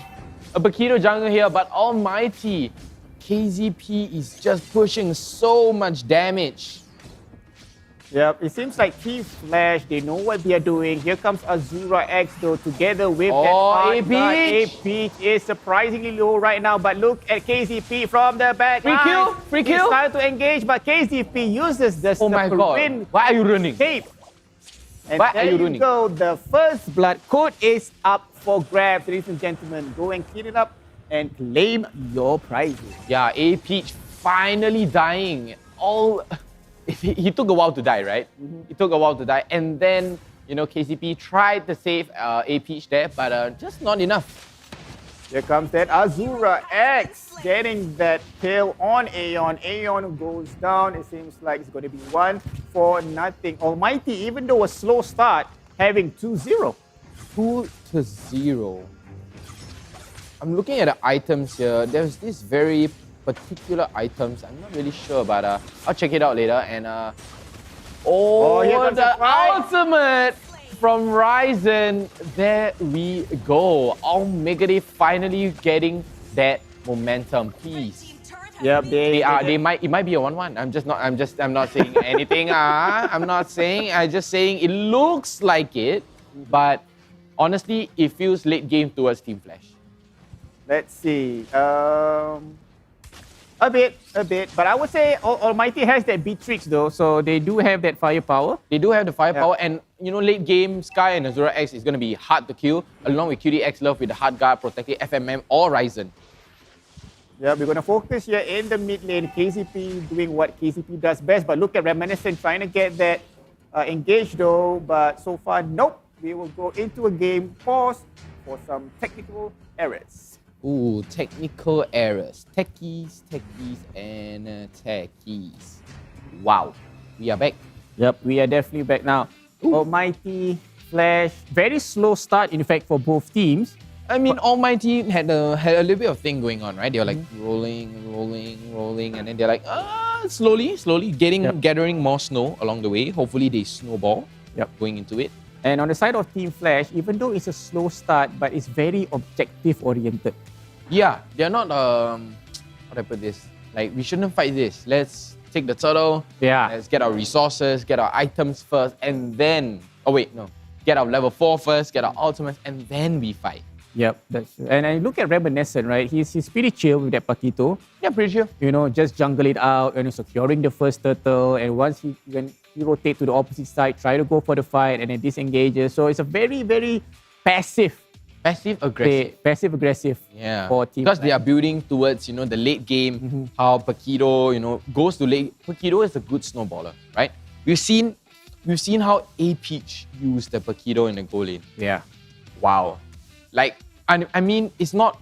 A Paquito jungle here, but almighty, KZP is just pushing so much damage. Yep, it seems like Team Flash, they know what they are doing. Here comes Azura X though, together with that hard guard. A-Peach is surprisingly low right now, but look at KZP from the back. Free kill. He's trying to engage, but KZP uses the Oh my god, why are you running? Cape. And Why there are you you running? go, the first blood code is up for grabs, ladies and gentlemen. Go and clean it up and claim your prizes. Yeah, A-Peach finally dying. He took a while to die, right? He took a while to die, and then KCP tried to save A-Peach there, but just not enough. Here comes that Azura X getting that kill on Aeon. Aeon goes down. It seems like it's going to be 1-0. Almighty, even though a slow start, having 2-0. 2-0. I'm looking at the items here. There's this very particular items. I'm not really sure, but I'll check it out later. And here comes the the fight. ultimate from Ryzen. There we go. Negative finally getting that momentum piece. Yep, it might be a 1-1. I'm not saying anything. I'm not saying. I'm just saying it looks like it, but honestly, it feels late game towards Team Flash. Let's see. A bit. But I would say Almighty has that Beatrix though, so they do have that firepower. They do have the firepower, and late game, Sky and Azura X is going to be hard to kill, along with QDX Love with the hard guard protecting FMM or Ryzen. Yeah, we're going to focus here in the mid lane. KCP doing what KCP does best, but look at Reminiscent trying to get that engaged though, but so far, nope. We will go into a game pause for some technical errors. Ooh, technical errors. Techies, and techies. Wow. We are back. Yep, we are definitely back now. Almighty, Flash, very slow start, in fact, for both teams. I mean, Almighty had a little bit of thing going on, right? They were like rolling, and then they're like, slowly gathering more snow along the way. Hopefully they snowball going into it. And on the side of Team Flash, even though it's a slow start, but it's very objective-oriented. Yeah, they're not, how do I put this? Like, we shouldn't fight this. Let's take the turtle. Yeah. Let's get our resources, get our items first, and then, get our level 4 first, get our ultimates, and then we fight. Yep, that's true. And I look at Reminiscent, right? He's pretty chill with that Paquito. Yeah, pretty chill. Just jungle it out and securing the first turtle. And once when he rotates to the opposite side, try to go for the fight and then disengages. So it's a very, very passive aggressive for Team because Flash. they are building towards the late game. How Paquito goes to late. Paquito is a good snowballer, right? We've seen how A-Peach used the Paquito in the goal lane. Yeah. Wow. Like, I mean, it's not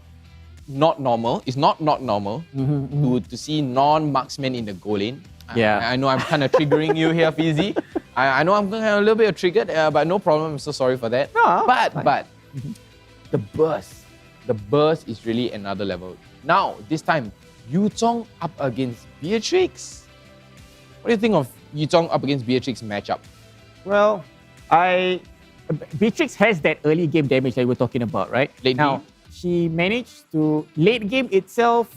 normal. It's not normal to see non-marksmen in the goal lane. Yeah. I know I'm kind of triggering you here, Fizzy. I know I'm going to have a little bit of triggered, but no problem. I'm so sorry for that. No, but the burst is really another level. Now, this time, Yuzhong up against Beatrix. What do you think of Yuzhong up against Beatrix matchup? Well, Beatrix has that early game damage that we're talking about, right? Late now, she managed to late game itself.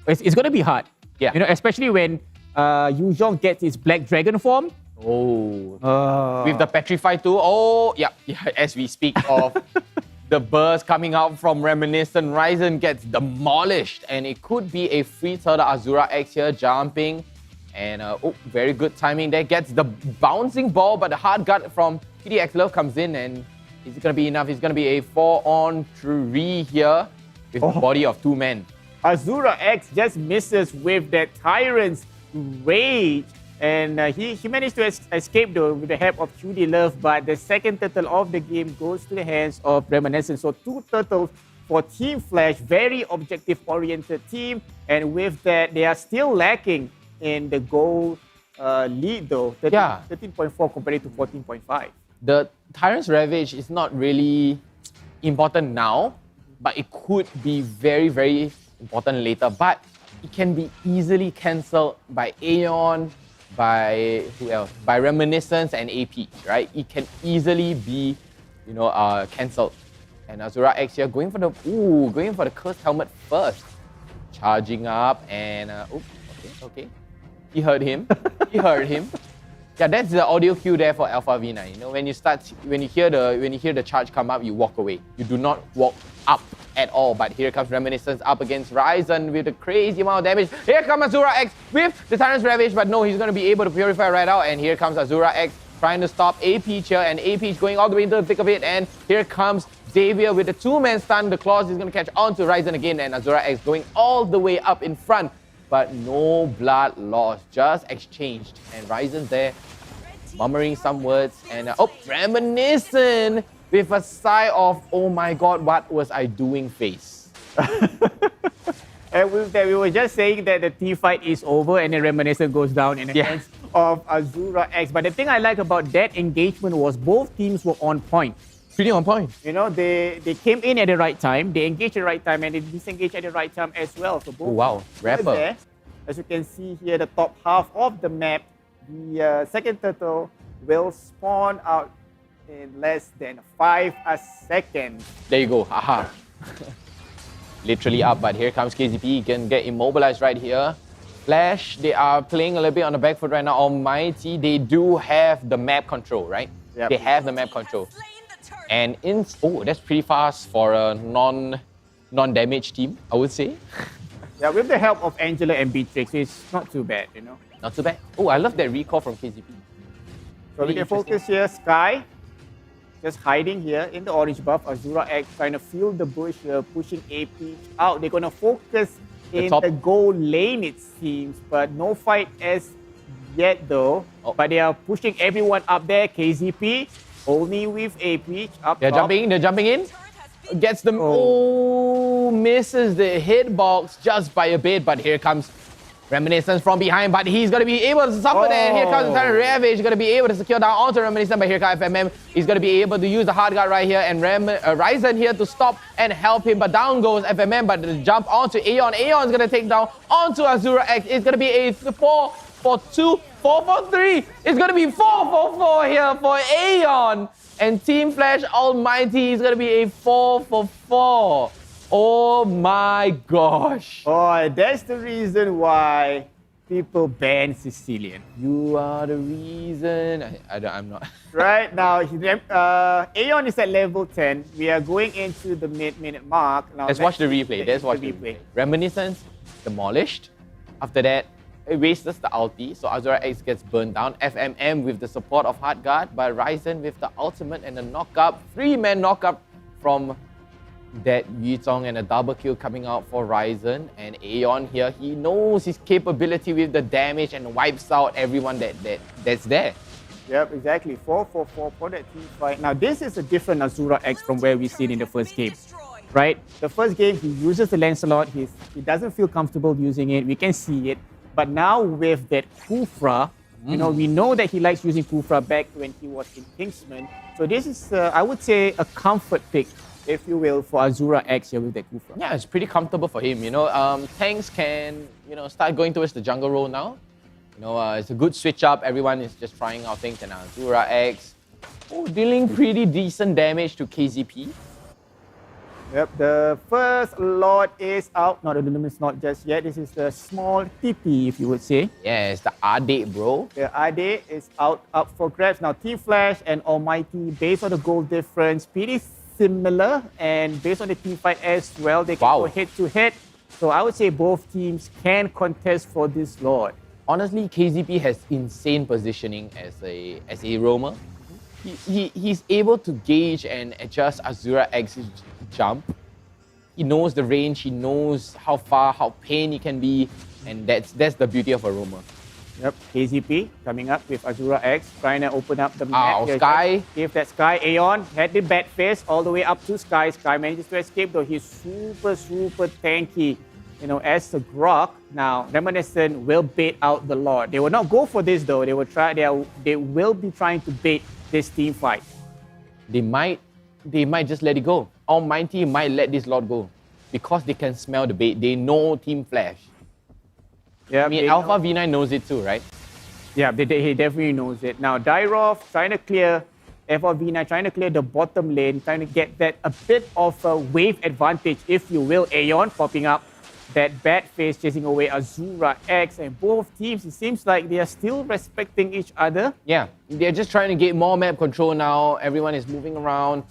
It's going to be hard. Yeah. Especially when Yuzhong gets his Black Dragon form. With the Petrify too. As we speak of the burst coming out from Reminiscent, Ryzen gets demolished, and it could be a free turtle. Azura X here jumping, and very good timing there. Gets the bouncing ball, but the hard guard from PDX Love comes in, and is it going to be enough? It's going to be a 4-on-3 here with the body of 2 men. Azura X just misses with that Tyrant's Rage. And he managed to escape though with the help of QD Love, but the second turtle of the game goes to the hands of Reminiscent. So 2 turtles for Team Flash, very objective-oriented team. And with that, they are still lacking in the goal lead though, 13.4 compared to 14.5. The Tyrant's Ravage is not really important now, but it could be very, very important later. But it can be easily cancelled by Aeon, by who else? By Reminiscence and AP, right? It can easily be, cancelled. And Azura X here going for the cursed helmet first. Charging up and okay. He heard him. Yeah, that's the audio cue there for Alpha V9. When you hear the charge come up, you walk away. You do not walk up at all. But here comes Reminiscence up against Ryzen with a crazy amount of damage. Here comes Azura X with the Tyrant's Ravage, but no, he's going to be able to purify right out. And here comes Azura X trying to stop AP here, and AP is going all the way into the thick of it. And here comes Xavier with the two-man stun. The claws is going to catch on to Ryzen again, and Azura X going all the way up in front. But no blood lost, just exchanged. And Ryzen's there, murmuring some words. And Reminiscent with a sigh of, oh my god, what was I doing face. And with that, we were just saying that the team fight is over and then Reminiscent goes down in the hands of Azura X. But the thing I like about that engagement was both teams were on point. Pretty on point. They came in at the right time, they engaged at the right time, and they disengaged at the right time as well. So both Rapper. there. As you can see here, the top half of the map, the second turtle will spawn out in less than 5 seconds. There you go. Aha. Literally up, but here comes KZP. He can get immobilized right here. Flash, they are playing a little bit on the back foot right now. Almighty, they do have the map control, right? Yep. They have the map control. And that's pretty fast for a non-damage team, I would say. Yeah, with the help of Angela and Beatrix, it's not too bad, Not too bad. Oh, I love that recall from KZP. So we can focus here. Sky just hiding here in the orange buff. Azura X trying to fill the bush here, pushing AP out. They're going to focus in the goal lane, it seems, but no fight as yet though. But they are pushing everyone up there. KZP only with AP up They're top. jumping in. Gets them. Misses the hitbox just by a bit, but here comes Reminiscence from behind, but he's going to be able to suffer there. And here comes the Tyrant Ravage. He's going to be able to secure down onto Reminiscence, but here comes FMM. He's going to be able to use the hard guard right here, and Ryzen here to stop and help him, but down goes FMM, but the jump onto Aeon. Aeon is going to take down onto Azura X. It's going to be a 4-for-2, 4-for-3. It's going to be 4-for-4 here for Aeon. And Team Flash Almighty is going to be a 4-for-4. Oh my gosh. Oh, that's the reason why people ban Sicilian. You are the reason. I'm not. Right now, Aeon is at level 10. We are going into the mid-minute mark. Now, Let's watch the replay. Reminiscence demolished. After that, it wastes the ulti, so Azura X gets burned down. FMM with the support of Hard Guard, but Ryzen with the ultimate and the knockup. 3-man knockup from that Yutong, and a double kill coming out for Ryzen. And Aeon here, he knows his capability with the damage and wipes out everyone that's there. Yep, exactly. 4-for-4 for that team fight. Now, this is a different Azura X from where we've seen in the first game, right? The first game, he uses the Lancelot. He doesn't feel comfortable using it. We can see it. But now with that Kufra, we know that he likes using Kufra back when he was in Kingsman. So this is, I would say, a comfort pick, if you will, for Azura X here with that Kufra. Yeah, it's pretty comfortable for him. Tanks can, start going towards the jungle role now. It's a good switch up. Everyone is just trying out things, and Azura X dealing pretty decent damage to KZP. Yep, the first Lord is out. Not the Luminous Lord just yet. This is the small TP, if you would say. Yeah, it's the Ade, bro. The Ade is up for grabs. Now, Team Flash and Almighty, based on the goal difference, pretty similar. And based on the team fight as well, they can go head-to-head. So I would say both teams can contest for this Lord. Honestly, KZP has insane positioning as a roamer. He's able to gauge and adjust Azura X's jump. He knows the range, he knows how far, how pain he can be, and that's the beauty of a roamer. Yep, KZP coming up with Azura X, trying to open up the map. Sky. Give that Sky. Aeon had the bad face all the way up to Sky. Sky manages to escape, though he's super tanky. As the Grok. Now, Reminiscent will bait out the Lord. They will not go for this though. They will be trying to bait this team fight. they might just let it go. Almighty might let this lot go because they can smell the bait. They know Team Flash. Yeah, I mean, Alpha V9 knows it too, right? Yeah, he definitely knows it. Now, Dyrov trying to clear FRV9, trying to clear the bottom lane, trying to get that a bit of a wave advantage, if you will. Aeon popping up, that bad face chasing away Azura X, and both teams, it seems like they are still respecting each other. Yeah, they're just trying to get more map control now. Everyone is moving around,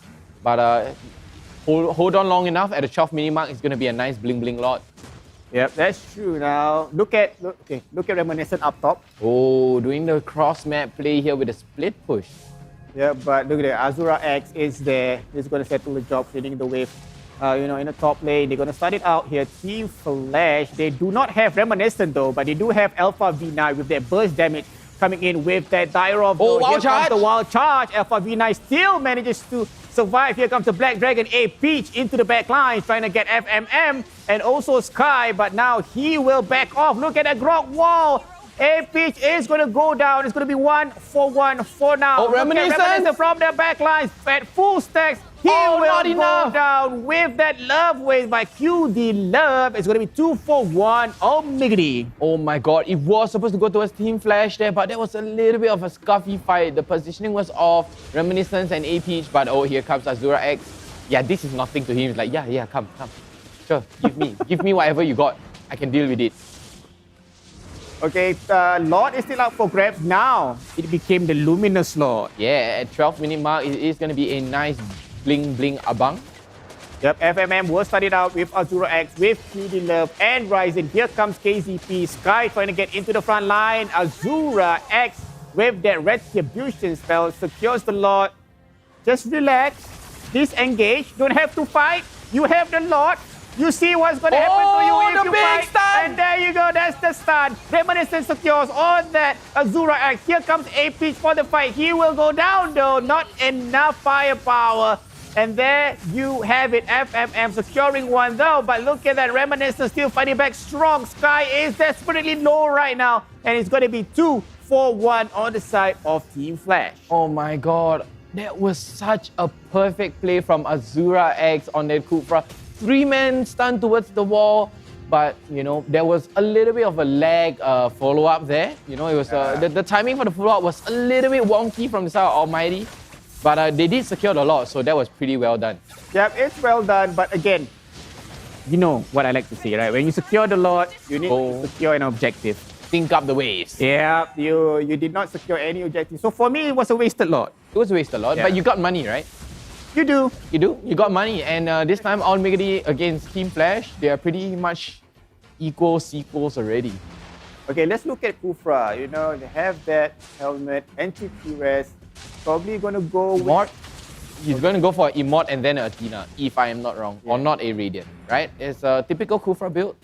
but hold on long enough. At the 12 minute mark, it's going to be a nice bling bling lot. Yep, that's true. Now, look at Reminiscent up top. Oh, doing the cross map play here with a split push. Yeah, but look at that. Azura X is there. He's going to settle the job, hitting the wave. In the top lane, they're going to start it out here. Team Flash, they do not have Reminiscent though, but they do have Alpha V9 with their burst damage coming in with that Dyrov. Oh, wild here charge! Comes the wild charge. Alpha V9 still manages to survive. Here comes the Black Dragon, A Peach into the back line, trying to get FMM and also Sky, but now he will back off. Look at that Grok wall. A Peach is going to go down. It's going to be 1-for-1 for now. Oh, Reminiscent from their back lines at full stacks. He will go down with that love wave by QD Love. It's going to be 2-for-1. Oh, miggity. Oh my god, it was supposed to go towards Team Flash there, but there was a little bit of a scuffy fight. The positioning was off. Reminiscence and A Peach, but oh, here comes Azura X. Yeah, this is nothing to him. He's like, yeah, come. Sure, give me whatever you got. I can deal with it. Okay, Lord is still up for grabs now. It became the Luminous Lord. Yeah, at 12 minute mark, it is going to be a nice bling abang. Yep, FMM will start it out with Azura X, with QD Love and Ryzen. Here comes KZP. Sky trying to get into the front line. Azura X with that Retribution spell secures the Lord. Just relax, disengage, don't have to fight. You have the Lord. You see what's going to happen to you if you fight. Stun. And there you go, that's the stun. Reminiscence secures on that Azura X. Here comes A Peach for the fight. He will go down though, not enough firepower. And there you have it, FMM securing one though. But look at that, Reminiscence still fighting back strong. Sky is desperately low right now. And it's going to be 2-for-1 on the side of Team Flash. Oh my god, that was such a perfect play from Azura X on that Kufra. 3-man stun towards the wall, but there was a little bit of a lag follow-up there. It was the timing for the follow-up was a little bit wonky from the side of Almighty, but they did secure the lot, so that was pretty well done. Yeah, it's well done, but again, you know what I like to say, right? When you secure the lot, you need to secure an objective. Think up the waves. Yeah, you did not secure any objective. So for me, it was a wasted lot. It was a wasted lot, but you got money, right? You do. You got money. And this time, All Miggity against Team Flash, they are pretty much equals already. Okay, let's look at Kufra. They have that helmet, entry QS. Probably going to go with... Immort. He's going to go for Immort and then Athena, if I am not wrong. Yeah. Or not a Radiant, right? It's a typical Kufra build.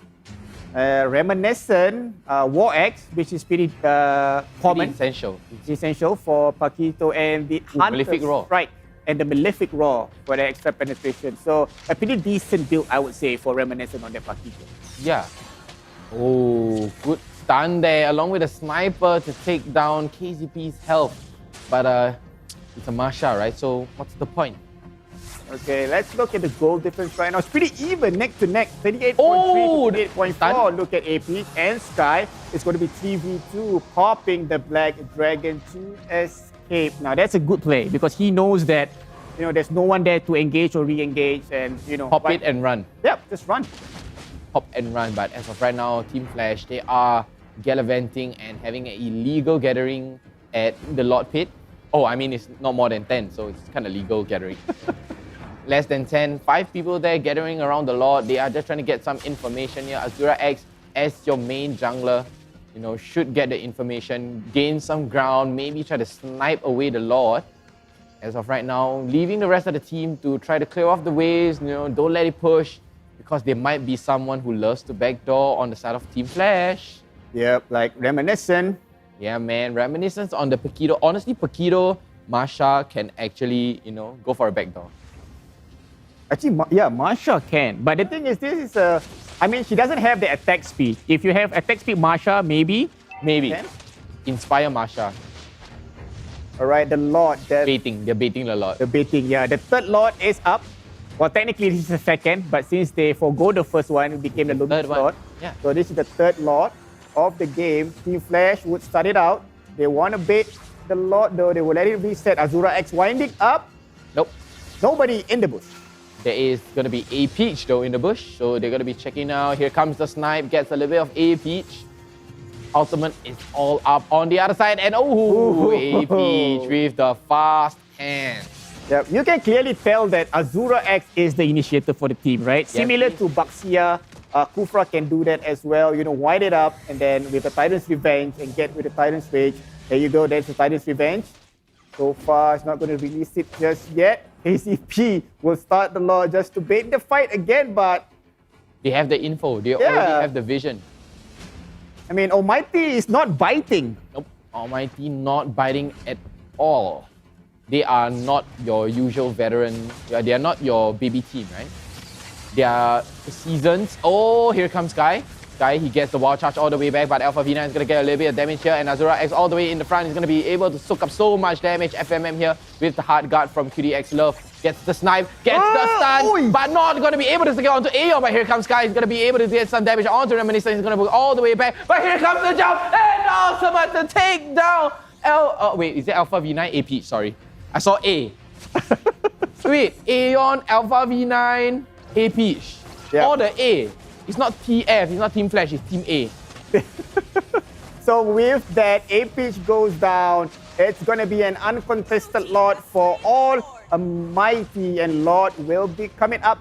Reminiscent War X, which is pretty common. Essential. It's essential for Paquito and the Malefic Raw. Right. And the Malefic Raw for the extra penetration. So a pretty decent build, I would say, for Reminiscent on that Paquito. Yeah. Oh, good stun there, along with a sniper to take down KZP's health. But it's a Masha, right? So what's the point? Okay, let's look at the goal difference right now. It's pretty even, neck to neck. 38.3 to 38.4. Look at AP and Sky. It's going to be 3v2, popping the Black Dragon to escape. Now, that's a good play because he knows that, there's no one there to engage or re-engage and, Pop it and run. Yep, just run. Pop and run. But as of right now, Team Flash, they are gallivanting and having an illegal gathering at the Lord Pit. Oh, I mean, it's not more than 10, so it's kind of legal gathering. Less than 10, 5 people there gathering around the Lord. They are just trying to get some information here. Azura X, as your main jungler, should get the information, gain some ground, maybe try to snipe away the Lord. As of right now, leaving the rest of the team to try to clear off the waves, don't let it push, because there might be someone who loves to backdoor on the side of Team Flash. Yep, like Reminiscent. Yeah, man, Reminiscence on the Paquito. Honestly, Paquito, Masha can actually, go for a backdoor. Actually, yeah, Masha can. But the thing is, this is she doesn't have the attack speed. If you have attack speed Masha, maybe. Maybe. Inspire Masha. All right, the Lord. They're baiting the Lord. The baiting, yeah. The third Lord is up. Well, technically this is the second, but since they forgo the first one, it became the Luminous Lord. Yeah. So this is the third Lord of the game. Team Flash would start it out. They want to bait the Lord though. They will let it reset. Azura X winding up. Nope. Nobody in the bush. There is going to be A Peach though in the bush. So they're going to be checking out. Here comes the snipe. Gets a little bit of A Peach. Ultimate is all up on the other side. And A Peach with the fast hands. Yep. You can clearly tell that Azura X is the initiator for the team, right? Yes. Similar to Baxia, Kufra can do that as well. You know, wind it up and then with the Titan's Revenge and get with the Titan's Rage. There you go, there's the Titan's Revenge. So far, it's not going to release it just yet. ACP will start the Lord just to bait the fight again, but... They have the info. They already have the vision. I mean, Almighty is not biting. Nope. Almighty not biting at all. They are not your usual veteran. They are not your baby team, right? They are seasons. Oh, here comes Sky. Sky, he gets the wall charge all the way back, but Alpha V9 is going to get a little bit of damage here, and Azura X all the way in the front is going to be able to soak up so much damage. FMM here with the hard guard from QDX Love. Gets the snipe, gets the stun, but not going to be able to secure onto Aeon. But here comes Sky, he's going to be able to get some damage onto Reminiscence. He's going to go all the way back, but here comes the jump, and Ultimate to take down wait, is it Alpha V9? A Peach, sorry. I saw A. Wait, Aeon, Alpha V9, A Peach. Yeah. All the A. It's not TF, it's not Team Flash, it's Team A. So with that, A Peach goes down. It's going to be an uncontested Lord for all. Mighty and Lord will be coming up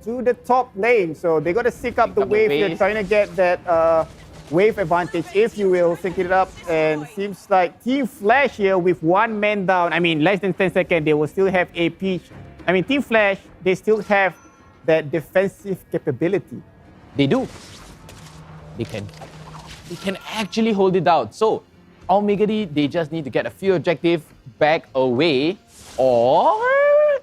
to the top lane. So they're going to seek up the wave. They're trying to get that wave advantage, if you will, sync it up. And seems like Team Flash here with one man down. I mean, less than 10 seconds, they will still have A Peach. I mean, Team Flash, they still have that defensive capability. They do. They can actually hold it down. So, Omega D, they just need to get a few objectives back away, or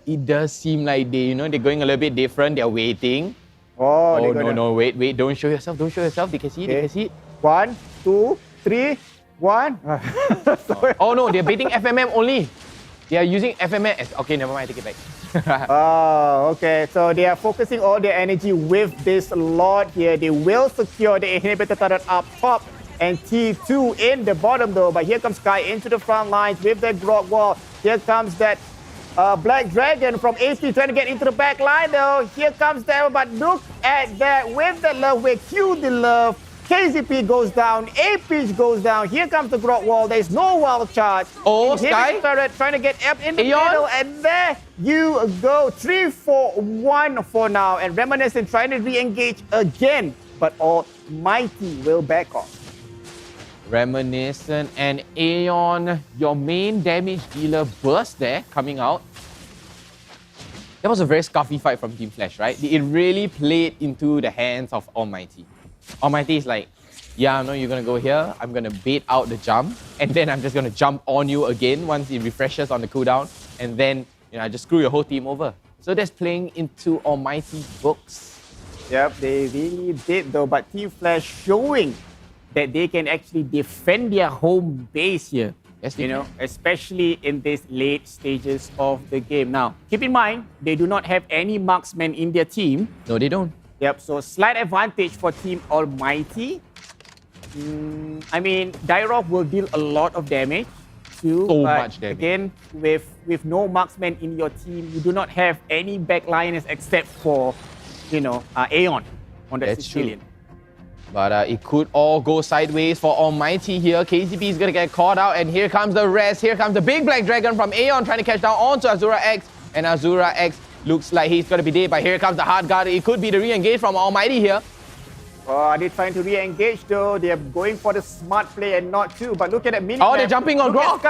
it does seem like they're going a little bit different. They're waiting. Oh, no, wait, don't show yourself, They can see it, they can see it. 1, 2, 3, 1. Oh no, they're baiting FMM only. They are using FMM as... Okay, never mind, I take it back. Oh, okay. So they are focusing all their energy with this Lord here. They will secure the inhibitor turret up top and T2 in the bottom though. But here comes Sky into the front lines with the Grog Wall. Here comes that Black Dragon from AP trying to get into the back line though. Here comes that, but look at that with the Love, with Q the Love. KZP goes down, A-Peach goes down. Here comes the Grog Wall. There's no wild charge. Oh, Sky turret trying to get up in the middle, and there you go. 3-4-1 for now, and Reminiscent trying to re-engage again, but Almighty will back off. Reminiscent and Aeon, your main damage dealer burst there, coming out. That was a very scuffy fight from Team Flash, right? It really played into the hands of Almighty. Almighty is like, yeah, I know you're going to go here. I'm going to bait out the jump. And then I'm just going to jump on you again once it refreshes on the cooldown. And then, I just screw your whole team over. So that's playing into Almighty's books. Yep, they really did though. But Team Flash showing that they can actually defend their home base here. Yes, especially in these late stages of the game. Now, keep in mind, they do not have any marksmen in their team. No, they don't. Yep, so slight advantage for Team Almighty. I mean, Dyrov will deal a lot of damage too. So much damage. Again, with no marksman in your team, you do not have any backliners except for, Aeon on the Sicilian. True. But it could all go sideways for Almighty here. KCP is going to get caught out, and here comes the rest. Here comes the big Black Dragon from Aeon trying to catch down onto Azura X, and Azura X looks like he's going to be dead, but here comes the hard guard. It could be the re-engage from Almighty here. Oh, they're trying to re-engage though. They're going for the smart play and not to. But look at that mini. Oh, they're jumping on Grog.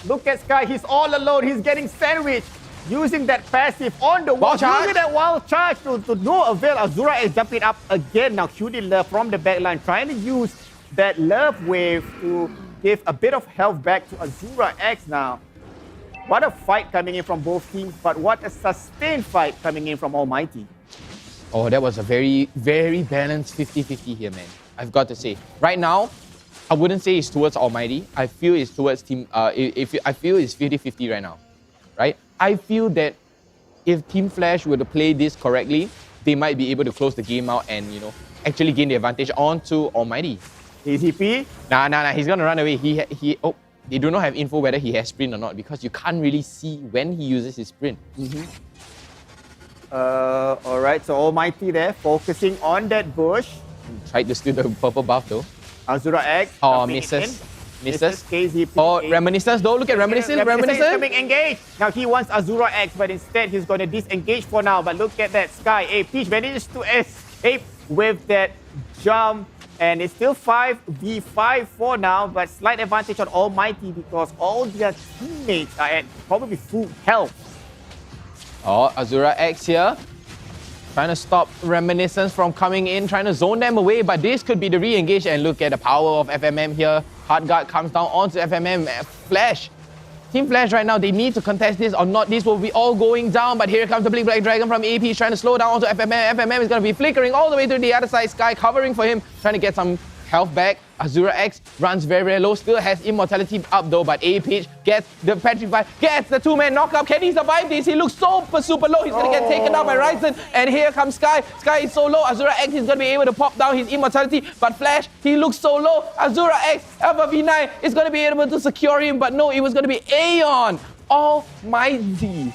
Look at Sky. He's all alone. He's getting sandwiched. Using that passive on the wall. Using that wild charge to no avail. Azura is jumping up again. Now QD Love from the backline. Trying to use that Love wave to give a bit of health back to Azura X now. What a fight coming in from both teams, but what a sustained fight coming in from Almighty. Oh, that was a very, very balanced 50-50 here, man. I've got to say. Right now, I wouldn't say it's towards Almighty. I feel it's towards Team. I feel it's 50-50 right now, right? I feel that if Team Flash were to play this correctly, they might be able to close the game out and actually gain the advantage onto Almighty. KZP? Nah. He's gonna run away. They do not have info whether he has sprint or not because you can't really see when he uses his sprint. All right, so Almighty there, focusing on that bush. Tried to steal the purple buff though. Azura X. Oh, misses. KZP. Oh, Reminiscence though. Look at Reminiscence. Reminiscence is coming engaged. Now he wants Azura X, but instead he's going to disengage for now. But look at that Sky. Peach manages to escape with that jump. And it's still 5v5 for now, but slight advantage on Almighty because all their teammates are at probably full health. Oh, Azura X here. Trying to stop Reminiscence from coming in, trying to zone them away, but this could be the re-engage. And look at the power of FMM here. Hard guard comes down onto FMM. Flash. Team Flash right now, they need to contest this or not. This will be all going down, but here comes the Blink Black Dragon from AP. He's trying to slow down onto FMM. FMM is going to be flickering all the way to the other side. Sky covering for him, trying to get some health back. Azura X runs very, very low, still has immortality up though, but AP gets the Petrify, gets the two-man knockup. Can he survive this? He looks super low. He's going to get taken out by Ryzen, and here comes Sky. Sky is so low. Azura X is going to be able to pop down his immortality, but Flash, he looks so low. Azura X, Alpha V9 is going to be able to secure him, but no, it was going to be Aeon Almighty.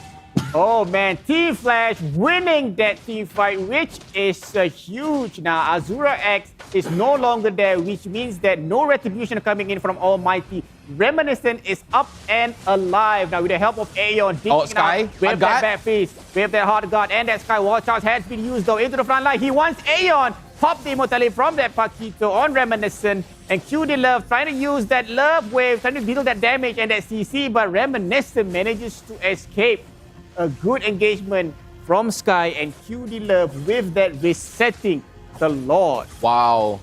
Oh man, Team Flash winning that team fight, which is huge. Now Azura X is no longer there, which means that no retribution coming in from Almighty. Reminiscent is up and alive. Now with the help of Aeon, Sky, with that back piece, with that hard guard, and that Sky Wall Charge has been used though into the front line. He wants Aeon. Pop the immortality from that Paquito on Reminiscent, and QD Love trying to use that Love Wave, trying to deal that damage and that CC, but Reminiscent manages to escape. A good engagement from Sky and QD Love with that resetting the Lord. Wow.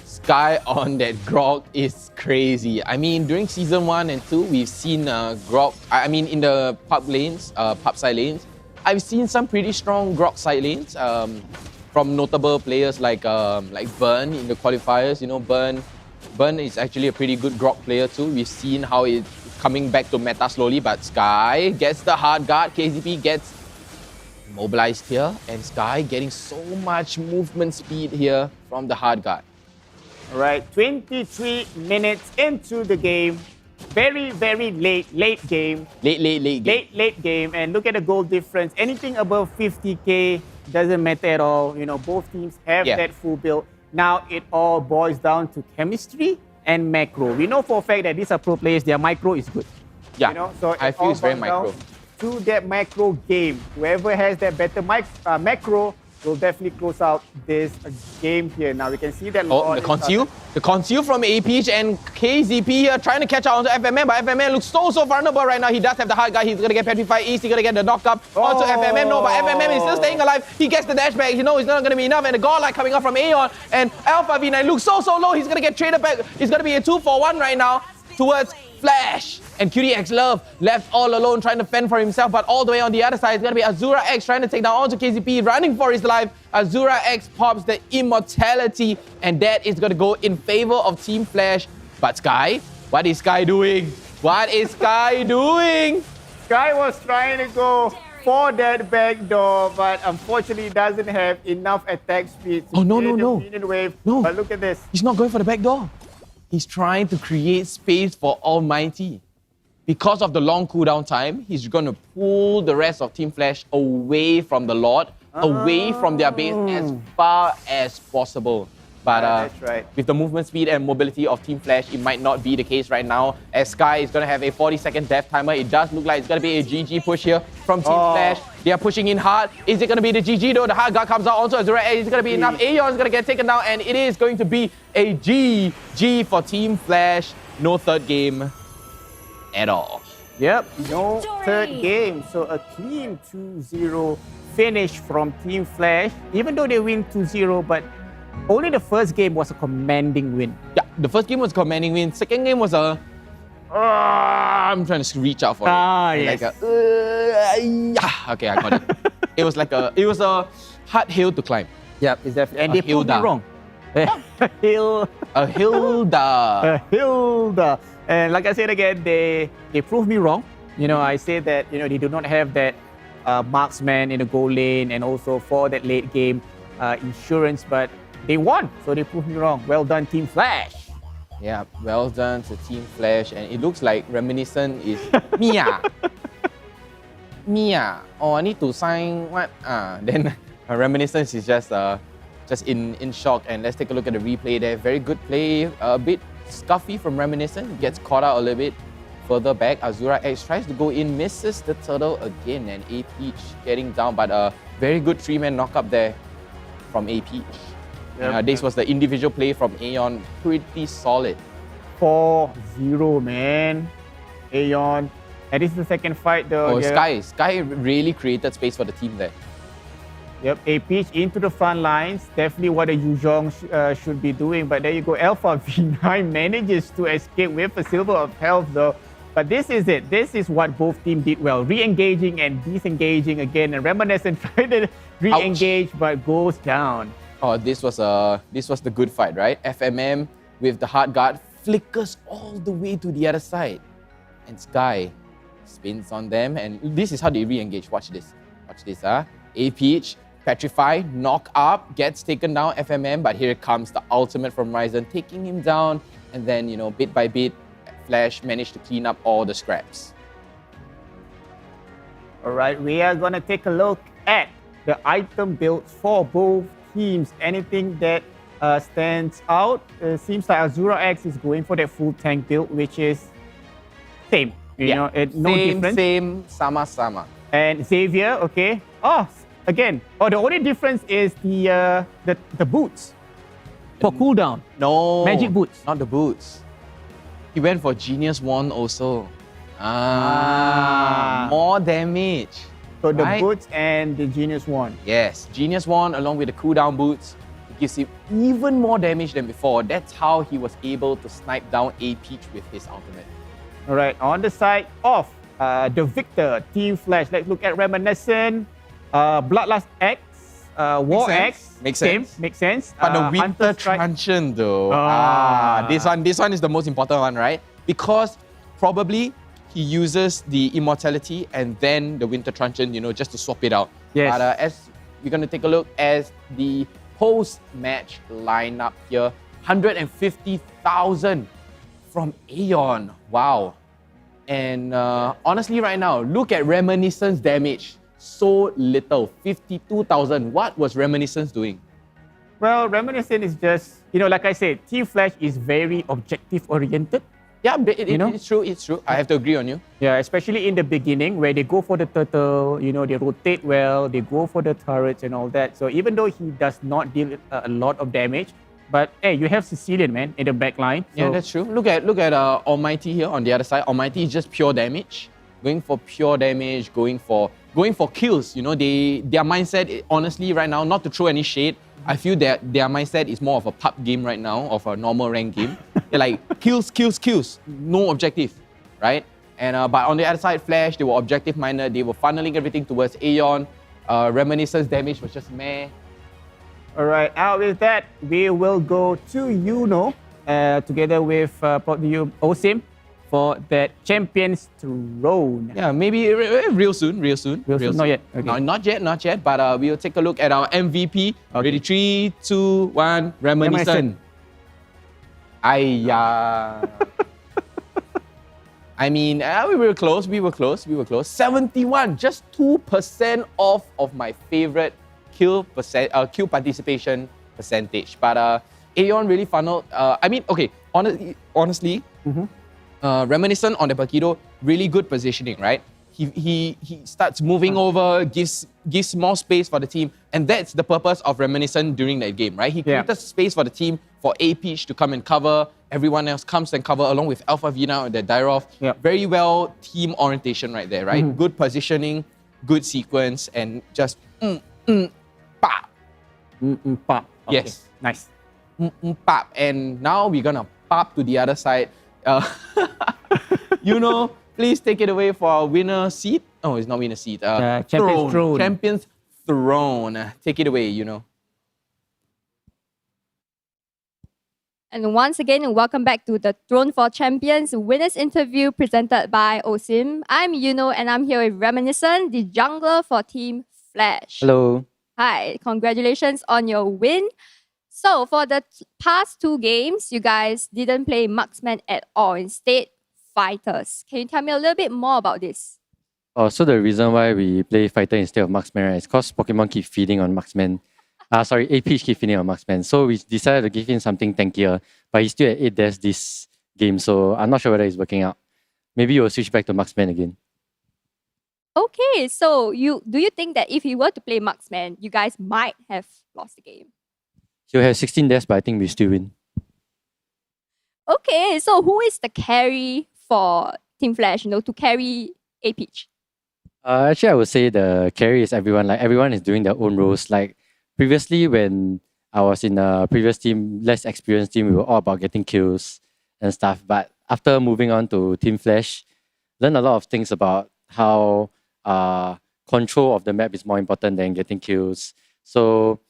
Sky on that Grog is crazy. I mean, during Season 1 and 2, we've seen Grog, in the pub lanes, pub side lanes, I've seen some pretty strong Grog side lanes from notable players like Burn in the qualifiers. You know, Burn is actually a pretty good Grog player too. We've seen how it's coming back to meta slowly, but Sky gets the hard guard. KZP gets mobilized here, and Sky getting so much movement speed here from the hard guard. All right, 23 minutes into the game. Very late game. Late game. And look at the goal difference. Anything above 50k doesn't matter at all. You know, both teams have that full build. Now it all boils down to chemistry and macro. We know for a fact that these are pro players, their micro is good. Yeah, you know? So I feel it's very micro. To that macro game. Whoever has that better macro will definitely close out this game here. Now we can see that. Oh, the conceal from AP and KZP here trying to catch out onto FMM, but FMM looks so vulnerable right now. He does have the hard guy. He's gonna get Petrified East. He's gonna get the knockup onto FMM. No, but FMM is still staying alive. He gets the dash back. You know, it's not gonna be enough. And the Godlike coming up from Aeon, and Alpha V9 looks so low. He's gonna get traded back. It's gonna be a 2-for-1 right now towards Flash. And QDX Love left all alone trying to fend for himself, but all the way on the other side it's going to be Azura X trying to take down onto KZP, running for his life. Azura X pops the immortality, and that is going to go in favor of Team Flash. But Sky, what is Sky doing? What is Sky doing? Sky was trying to go for that back door, but unfortunately doesn't have enough attack speed. Oh, no. Wave. No. But look at this. He's not going for the back door. He's trying to create space for Almighty. Because of the long cooldown time, he's going to pull the rest of Team Flash away from the Lord, away from their base as far as possible. But that's right. With the movement speed and mobility of Team Flash, it might not be the case right now, as Sky is going to have a 40-second death timer. It does look like it's going to be a GG push here from Team Flash. They are pushing in hard. Is it going to be the GG though? The hard guard comes out onto Azura. Is it going to be enough? Aeon is going to get taken down, and it is going to be a GG for Team Flash. No third game at all. Yep, no third game. So a clean 2-0 finish from Team Flash. Even though they win 2-0, but only the first game was a commanding win. Yeah, the first game was a commanding win. Second game was a... I'm trying to reach out for it. Yes. Like okay, I got it. It was a hard hill to climb. Yep, it's definitely. And they proved me wrong. A Hilda. Hilda. And like I said again, they proved me wrong. I said that they do not have that marksman in the goal lane and also for that late game insurance, but they won, so they proved me wrong. Well done, Team Flash. Yeah, well done to Team Flash, and it looks like Reminiscent is Mia. Mia. Oh, I need to sign what? Then Reminiscence is just in shock. And let's take a look at the replay there. Very good play. A bit scuffy from Reminiscent. Gets caught out a little bit further back. Azura X tries to go in, misses the turtle again, and A Peach getting down. But a very good 3-man knock up there from A Peach. This was the individual play from Aeon. Pretty solid. 4-0, man. Aeon. And this is the second fight though. Oh, Sky really created space for the team there. Yep, A Peach into the front lines. Definitely what a Yuzhong should be doing. But there you go. Alpha V9 manages to escape with a silver of health though. But this is it. This is what both teams did well. Re-engaging and disengaging again. And Reminiscent tried to re-engage but goes down. Oh, this was the good fight, right? FMM with the hard guard flickers all the way to the other side. And Sky spins on them. And this is how they re-engage. Watch this. Watch this, A Peach, Petrify, knock up, gets taken down, FMM, but here comes the ultimate from Ryzen, taking him down, and then, bit by bit, Flash managed to clean up all the scraps. All right, we are going to take a look at the item builds for both teams. Anything that stands out? Seems like Azura X is going for that full tank build, which is same. No difference. Same, sama. And Xavier, okay. Oh, again. Oh, the only difference is the boots for cooldown. No. Magic boots. Not the boots. He went for Genius Wand also. More damage. So the boots and the Genius Wand. Yes, Genius Wand along with the cooldown boots. It gives him even more damage than before. That's how he was able to snipe down A Peach with his ultimate. All right, on the side of the victor, Team Flash. Let's look at Reminiscent, Bloodlust X, War X. Makes sense. Makes sense. But the Winter Truncheon though. This one is the most important one, right? Because probably he uses the Immortality and then the Winter Truncheon, just to swap it out. Yes. But as we're going to take a look at the post-match lineup here, 150,000 from Aeon. Wow. And honestly, right now, look at Reminiscence damage. So little, 52,000. What was Reminiscence doing? Well, Reminiscent is just, like I said, Team Flash is very objective-oriented. Yeah, it's true, it's true. I have to agree on you. Yeah, especially in the beginning where they go for the turtle, they rotate well, they go for the turrets and all that. So even though he does not deal a lot of damage, but hey, you have Sicilian, man, in the back line. So. Yeah, that's true. Look at Almighty here on the other side. Almighty is just pure damage. Going for pure damage, going for kills. Their mindset, honestly, right now, not to throw any shade, I feel that their mindset is more of a pub game right now, of a normal rank game. They're like, kills, no objective, right? And but on the other side, Flash, they were objective-minded. They were funneling everything towards Aeon. Reminiscence damage was just meh. All right, out with that, we will go to Yuno together with Osim for that Champions Throne. Yeah, maybe real soon. Not yet. Okay. No, not yet. But we'll take a look at our MVP. Okay. Ready, 3, 2, 1. Reminiscent. I mean, we were close. 71, just 2% off of my favorite kill participation percentage. But Aeon really funneled. Honestly, Reminiscent on the Pakido, really good positioning, right? He starts moving over, gives more space for the team, and that's the purpose of Reminiscent during that game, right? He created space for the team, for A Peach to come and cover. Everyone else comes and cover along with Alpha Vina and the Dyrov. Very well team orientation right there, right? Good positioning, good sequence, and just pop. Pop. Okay. Yes. Nice. Pop. And now we're gonna pop to the other side. Please take it away for our winner seat. Oh, it's not winner seat. Champions Throne. Champions Throne. Take it away, And once again, welcome back to the Throne for Champions winners interview presented by OSIM. I'm Yuno and I'm here with Reminiscent, the jungler for Team Flash. Hello. Hi, congratulations on your win. So for the past 2 games, you guys didn't play marksman at all, instead fighters. Can you tell me a little bit more about this? So the reason why we play fighter instead of marksman, right, is because Pokemon keep feeding on marksman. APH keep feeding on marksman. So we decided to give him something tankier, but he's still at 8 deaths this game, so I'm not sure whether it's working out. Maybe you'll switch back to marksman again. Okay, so do you think that if you were to play marksman, you guys might have lost the game? He'll have 16 deaths, but I think we still win. Okay, so who is the carry for Team Flash, to carry APH? Actually, I would say the carry is everyone. Like, everyone is doing their own roles. Like, previously, when I was in a previous team, less experienced team, we were all about getting kills and stuff. But after moving on to Team Flash, learned a lot of things about how control of the map is more important than getting kills. So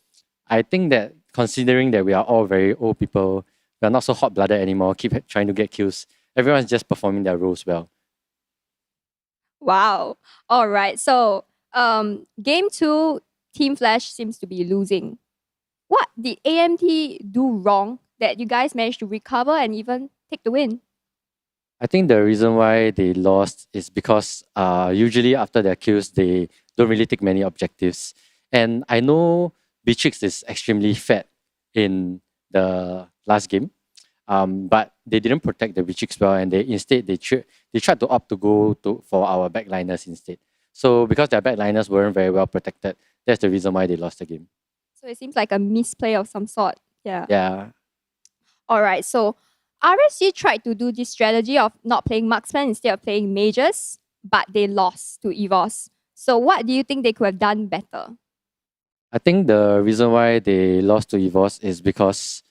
I think that considering that we are all very old people, we are not so hot-blooded anymore, keep trying to get kills. Everyone's just performing their roles well. Wow. All right. So game 2, Team Flash seems to be losing. What did AMT do wrong that you guys managed to recover and even take the win? I think the reason why they lost is because usually after their kills, they don't really take many objectives. And I know Beatrix is extremely fat in the last game, but they didn't protect the Beatrix well, and they tried to opt to go for our backliners instead. So because their backliners weren't very well protected, that's the reason why they lost the game. So it seems like a misplay of some sort. Yeah. Yeah. All right. So RSG tried to do this strategy of not playing marksman instead of playing mages, but they lost to EVOS. So what do you think they could have done better? I think the reason why they lost to EVOS is because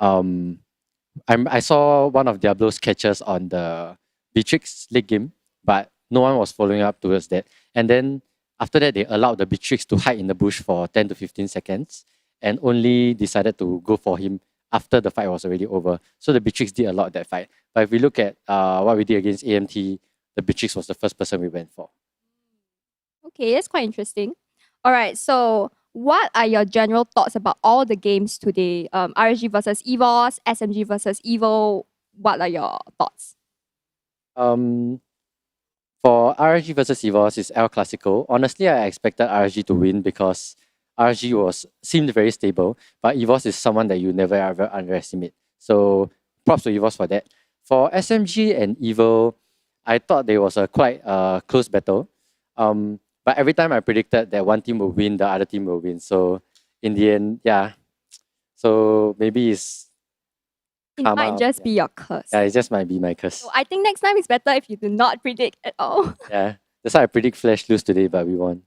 I saw one of Diablo's catches on the Beatrix late game, but no one was following up towards that. And then after that, they allowed the Beatrix to hide in the bush for 10 to 15 seconds and only decided to go for him after the fight was already over. So the Beatrix did a lot of that fight. But if we look at what we did against AMT, the Beatrix was the first person we went for. Okay, that's quite interesting. All right, so what are your general thoughts about all the games today? RSG versus EVOS, SMG versus EVO. What are your thoughts? For RSG versus EVOS, it's El Clasico. Honestly, I expected RSG to win because RSG seemed very stable, but EVOS is someone that you never ever underestimate. So props to EVOS for that. For SMG and EVO, I thought there was a quite close battle. But every time I predicted that one team will win, the other team will win. So in the end, yeah. So maybe it might just be your curse. Yeah, it just might be my curse. So I think next time it's better if you do not predict at all. Yeah, that's why I predict Flash lose today, but we won.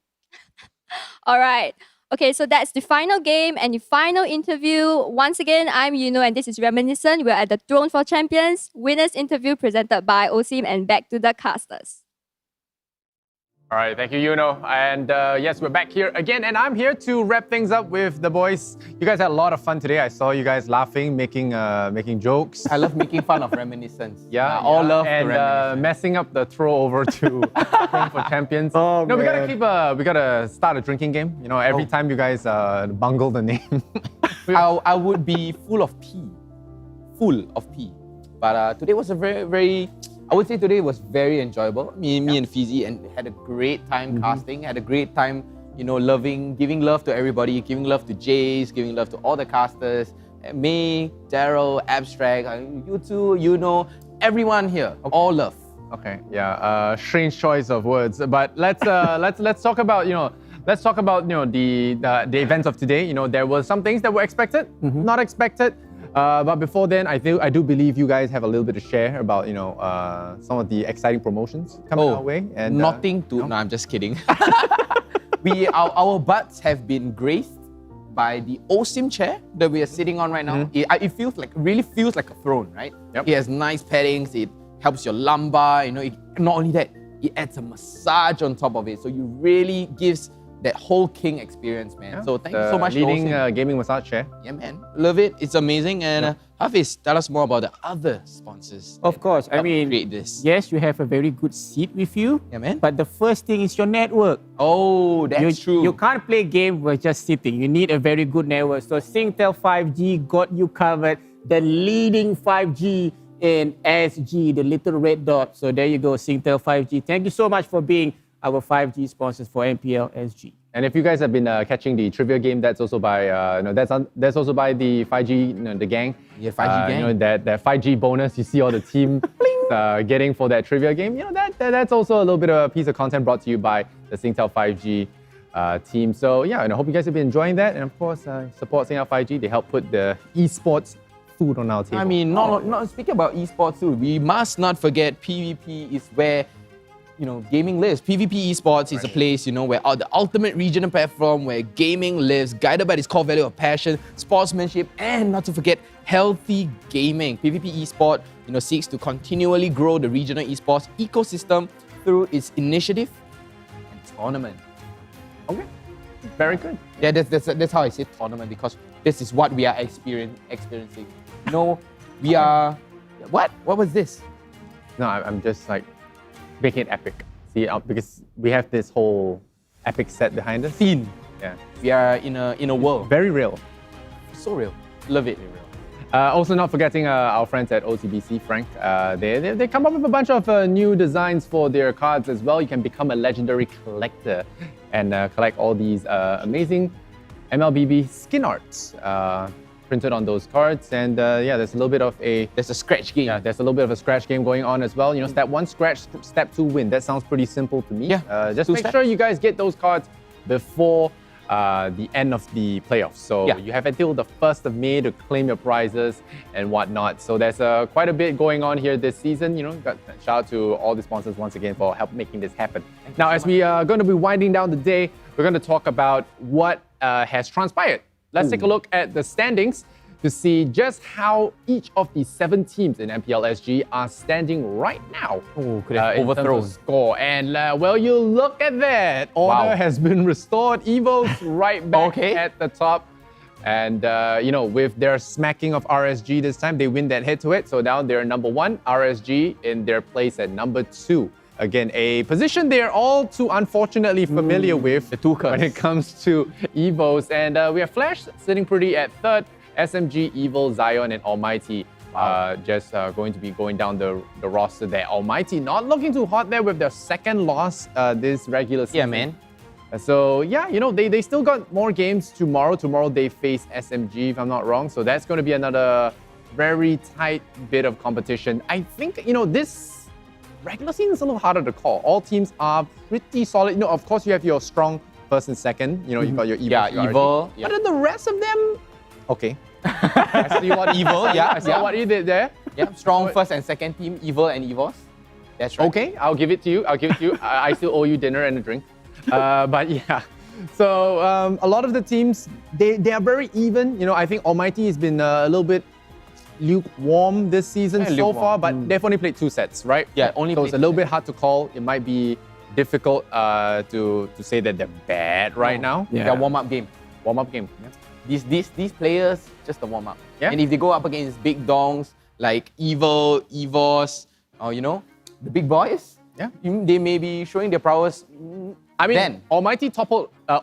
All right. Okay, so that's the final game and the final interview. Once again, I'm Yuno and this is Reminiscent. We're at the Throne for Champions winners interview presented by OSIM, and back to the casters. All right, thank you, Yuno. And yes, we're back here again, and I'm here to wrap things up with the boys. You guys had a lot of fun today. I saw you guys laughing, making jokes. I love making fun of reminiscence. Yeah, I all love and the reminiscence. messing up the throw over to Throne for Champions. Oh, no, we man. we gotta start a drinking game. You know, every time you guys bungle the name. I would be full of pee. But today was a very, I would say today was very enjoyable. Me and Fizzy and had a great time casting, had a great time, giving love to everybody, giving love to Jace, giving love to all the casters, me, Daryl, Abstract, you two, everyone here, all love. Okay, yeah, strange choice of words, but let's talk about the events of today. There were some things that were expected, not expected. But before then, I do believe you guys have a little bit to share about some of the exciting promotions coming our way. And No, I'm just kidding. Our butts have been graced by the OSIM chair that we are sitting on right now. It really feels like a throne, right? Yep. It has nice paddings. It helps your lumbar. Not only that, it adds a massage on top of it, so you really gives that whole King experience, man. Yeah. So thank you so much. to Leading Osim. gaming massage chair. Yeah, man. Love it. It's amazing. And Hafiz, tell us more about the other sponsors. Of course. I mean, create this. yes, you have a very good seat with you. Yeah, man. But the first thing is your network. Oh, that's true. You can't play game with just sitting. You need a very good network. So Singtel 5G got you covered. The leading 5G in SG, the little red dot. So there you go, Singtel 5G. Thank you so much for being our 5G sponsors for MPL SG. And if you guys have been catching the trivia game, that's also by that's also by the 5G, the gang. Yeah, 5G gang. That 5G bonus you see all the team getting for that trivia game. That's also a little bit of a piece of content brought to you by the Singtel 5G team. So yeah, and I hope you guys have been enjoying that. And of course, support Singtel 5G. They help put the esports food on our table. I mean, not speaking about esports too, we must not forget PvP is where gaming lives. PvP esports is a place, where the ultimate regional platform where gaming lives, guided by this core value of passion, sportsmanship, and not to forget, healthy gaming. PvP esport, seeks to continually grow the regional esports ecosystem through its initiative and tournament. Okay, very good. Yeah, that's how I say tournament, because this is what we are experiencing. We are. What? What was this? No, I'm just like making it epic. See, because we have this whole epic set behind us. Scene. Yeah. We are in a world. Very real. So real. Love it. Also not forgetting our friends at OCBC, Frank. They come up with a bunch of new designs for their cards as well. You can become a legendary collector and collect all these amazing MLBB skin arts printed on those cards. And there's a little bit of there's a scratch game. Yeah, there's a little bit of a scratch game going on as well. Step 1 scratch, step 2 win. That sounds pretty simple to me. Yeah. Just make sure you guys get those cards before the end of the playoffs. So you have until the 1st of May to claim your prizes and whatnot. So there's quite a bit going on here this season. Shout out to all the sponsors once again for help making this happen. Now, as we are going to be winding down the day, we're going to talk about what has transpired. Let's take a look at the standings to see just how each of the 7 teams in MPL SG are standing right now. Could have overthrown Score. And you look at that. Order has been restored. EVOS right back at the top. And, with their smacking of RSG this time, they win that head-to-head. So now they're number 1, RSG in their place at number 2. Again, a position they're all too unfortunately familiar with when it comes to EVOS. And we have Flash sitting pretty at 3rd, SMG, Evil, Zion, and Almighty just going to be going down the roster there. Almighty not looking too hot there with their 2nd loss this regular season. Yeah, man. So, they still got more games tomorrow. Tomorrow they face SMG, if I'm not wrong. So that's going to be another very tight bit of competition. I think, this regular season is a little harder to call. All teams are pretty solid. Of course, you have your strong 1st and 2nd. You've got your Evil. Yeah, Evil. But then the rest of them, okay. I see what Evil. I saw what you did there. Yeah, strong 1st and 2nd team, Evil and EVOS. That's right. Okay, I'll give it to you. I still owe you dinner and a drink. But yeah. So a lot of the teams, they are very even. I think Almighty has been a little bit lukewarm this season so far, but they've only played 2 sets, right? Yeah, so it's a little bit hard to call. It might be difficult to say that they're bad right now. Yeah, warm-up game. Yeah. These players, just a warm-up. Yeah. And if they go up against big dongs like Evil, EVOS, or the big boys, they may be showing their prowess. Almighty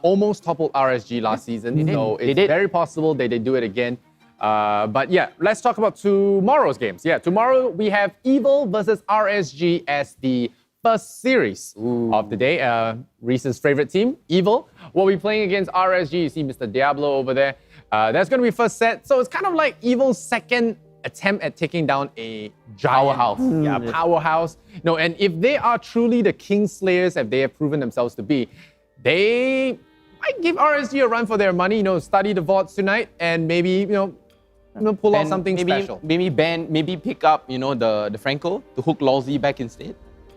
almost toppled RSG last season, so it's very possible that they do it again. But yeah, let's talk about tomorrow's games. Yeah, tomorrow we have Evil versus RSG as the first series of the day. Reese's favorite team, Evil, will be playing against RSG. You see Mr. Diablo over there. That's going to be first set. So it's kind of like Evil's 2nd attempt at taking down a giant powerhouse. Yeah, powerhouse. No, and if they are truly the King Slayers, as they have proven themselves to be, they might give RSG a run for their money. Study the VODs tonight and maybe pull out something special. Maybe pick up the Franco to hook Lawsy back instead.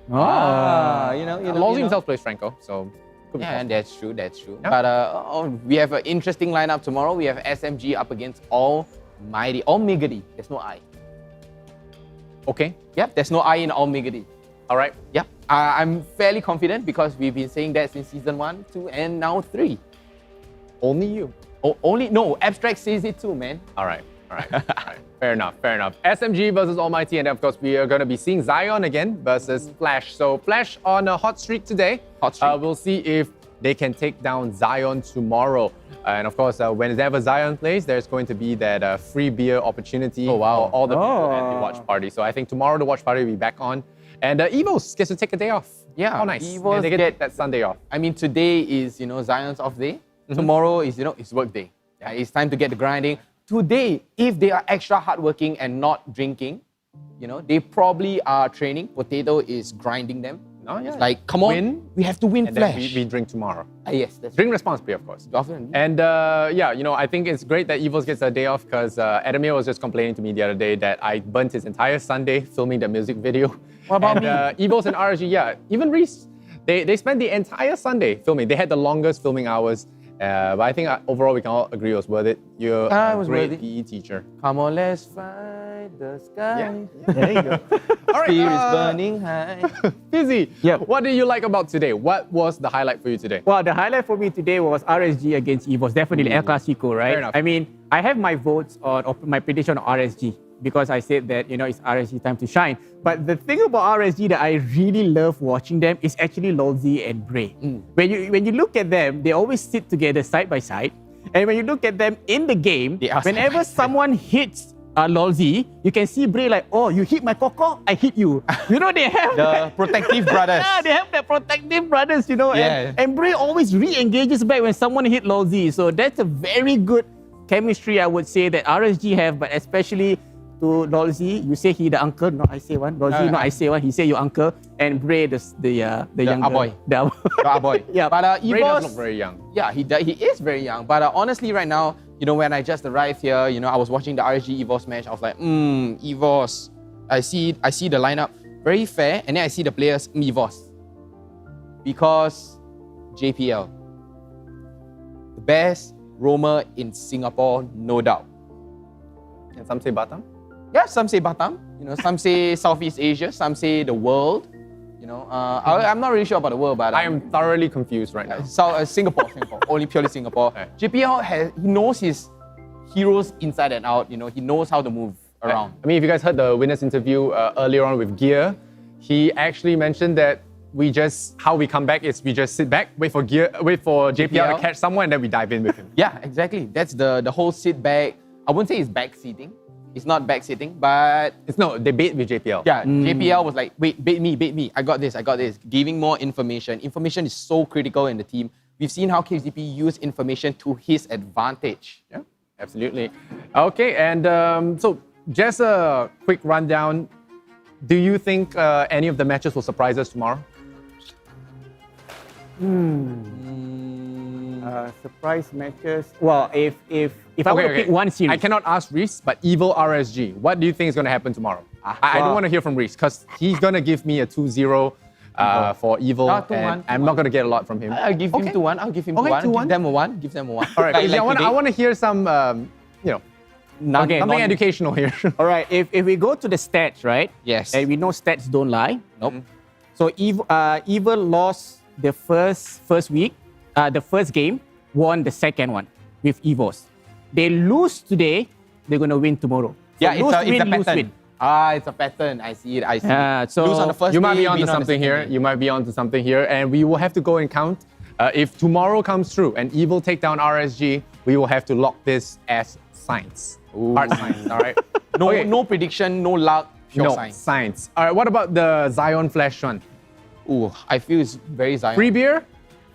Lawsy himself plays Franco, so yeah, that's true. Yeah. But we have an interesting lineup tomorrow. We have SMG up against Almighty. There's no I. Okay. Yep, there's no I in Almighty. All right. Yep. I'm fairly confident because we've been saying that since season 1, 2, and now 3. Only you. No, Abstract says it too, man. All right. Fair enough. SMG versus Almighty, and of course we are going to be seeing Zion again versus Flash. So Flash on a hot streak today. We'll see if they can take down Zion tomorrow. And of course, whenever Zion plays, there's going to be that free beer opportunity for all the people at the watch party. So I think tomorrow the watch party will be back on. And EVOS gets to take a day off. Yeah, how nice. EVOS they get that Sunday off. I mean, today is, Zion's off day. Tomorrow is, it's work day. Yeah, it's time to get the grinding. Today, if they are extra hardworking and not drinking, they probably are training. Potato is grinding them. Oh, yeah. It's like, come on, we have to win and Flash. Then we drink tomorrow. Yes, drink responsibly, of course. And I think it's great that EVOS gets a day off because Adamir was just complaining to me the other day that I burnt his entire Sunday filming the music video. What about me? EVOS and RSG, even Reese, they spent the entire Sunday filming. They had the longest filming hours. But I think overall we can all agree it was worth it. You're a great PE teacher. Come on, let's fly the sky. Yeah. There you go. All right, Spirits burning high. Fizzy, what did you like about today? What was the highlight for you today? Well, the highlight for me today was RSG against EVOS. Definitely El Clasico, right? Fair enough. I mean, I have my votes on my prediction on RSG because I said that, it's RSG time to shine. But the thing about RSG that I really love watching them is actually Lolzy and Bray. When you look at them, they always sit together side by side. And when you look at them in the game, whenever someone hits Lolzy, you can see Bray like, oh, you hit my coco, I hit you. They have the protective brothers. Yeah, they have that protective brothers, and Bray always re-engages back when someone hit Lolzy. So that's a very good chemistry, I would say, that RSG have, but especially to Lolzy, you say he the uncle, no, I say one. Lolzy, no, I say one. He say your uncle, and Bray the younger boy. The boy. Yeah, but Bray EVOS does look very young. Yeah, he is very young. But honestly, right now, when I just arrived here, I was watching the RSG EVOS match. I was like, EVOS. I see the lineup very fair, and then I see the players EVOS because JPL, the best roamer in Singapore, no doubt. And some say Batam. Yeah, some say Batam. Some say Southeast Asia. Some say the world. I'm not really sure about the world, but I am thoroughly confused right now. Singapore, only purely Singapore. Okay. JPL he knows his heroes inside and out. He knows how to move around. I mean, if you guys heard the winner's interview earlier on with Gear, he actually mentioned that how we come back is we just sit back, wait for JPL to catch someone, and then we dive in with him. Yeah, exactly. That's the whole sit back. I wouldn't say it's back seating. It's not back sitting, but they bait with JPL. Yeah, JPL was like, wait, bait me. I got this. Giving more information. Information is so critical in the team. We've seen how KZP use information to his advantage. Yeah, absolutely. Okay, and so just a quick rundown. Do you think any of the matches will surprise us tomorrow? Surprise matches. Well, if I were to pick one series, I cannot ask Reese, but Evil RSG. What do you think is going to happen tomorrow? I don't want to hear from Reese because he's going to give me a 2-0 for Evil, and I'm not going to get a lot from him. I'll give him 2-1. I'll give him 2-1. Give them a 1. Give them a 1. All right, I want to hear some, something educational here. All right, if we go to the stats, right? Yes. And we know stats don't lie. Nope. So Evil lost the first week, the first game, won the second one with EVOS. They lose today, they're going to win tomorrow. So It's a pattern. Win. It's a pattern. I see it. So lose on the first you might day, be onto win on the something second here. day. You might be onto something here, and we will have to go and count. If tomorrow comes true and Evil take down RSG, we will have to lock this as science. Hard science, all right? No prediction, no luck, pure science. All right, what about the Zion Flash one? I feel it's very Zion. Free beer?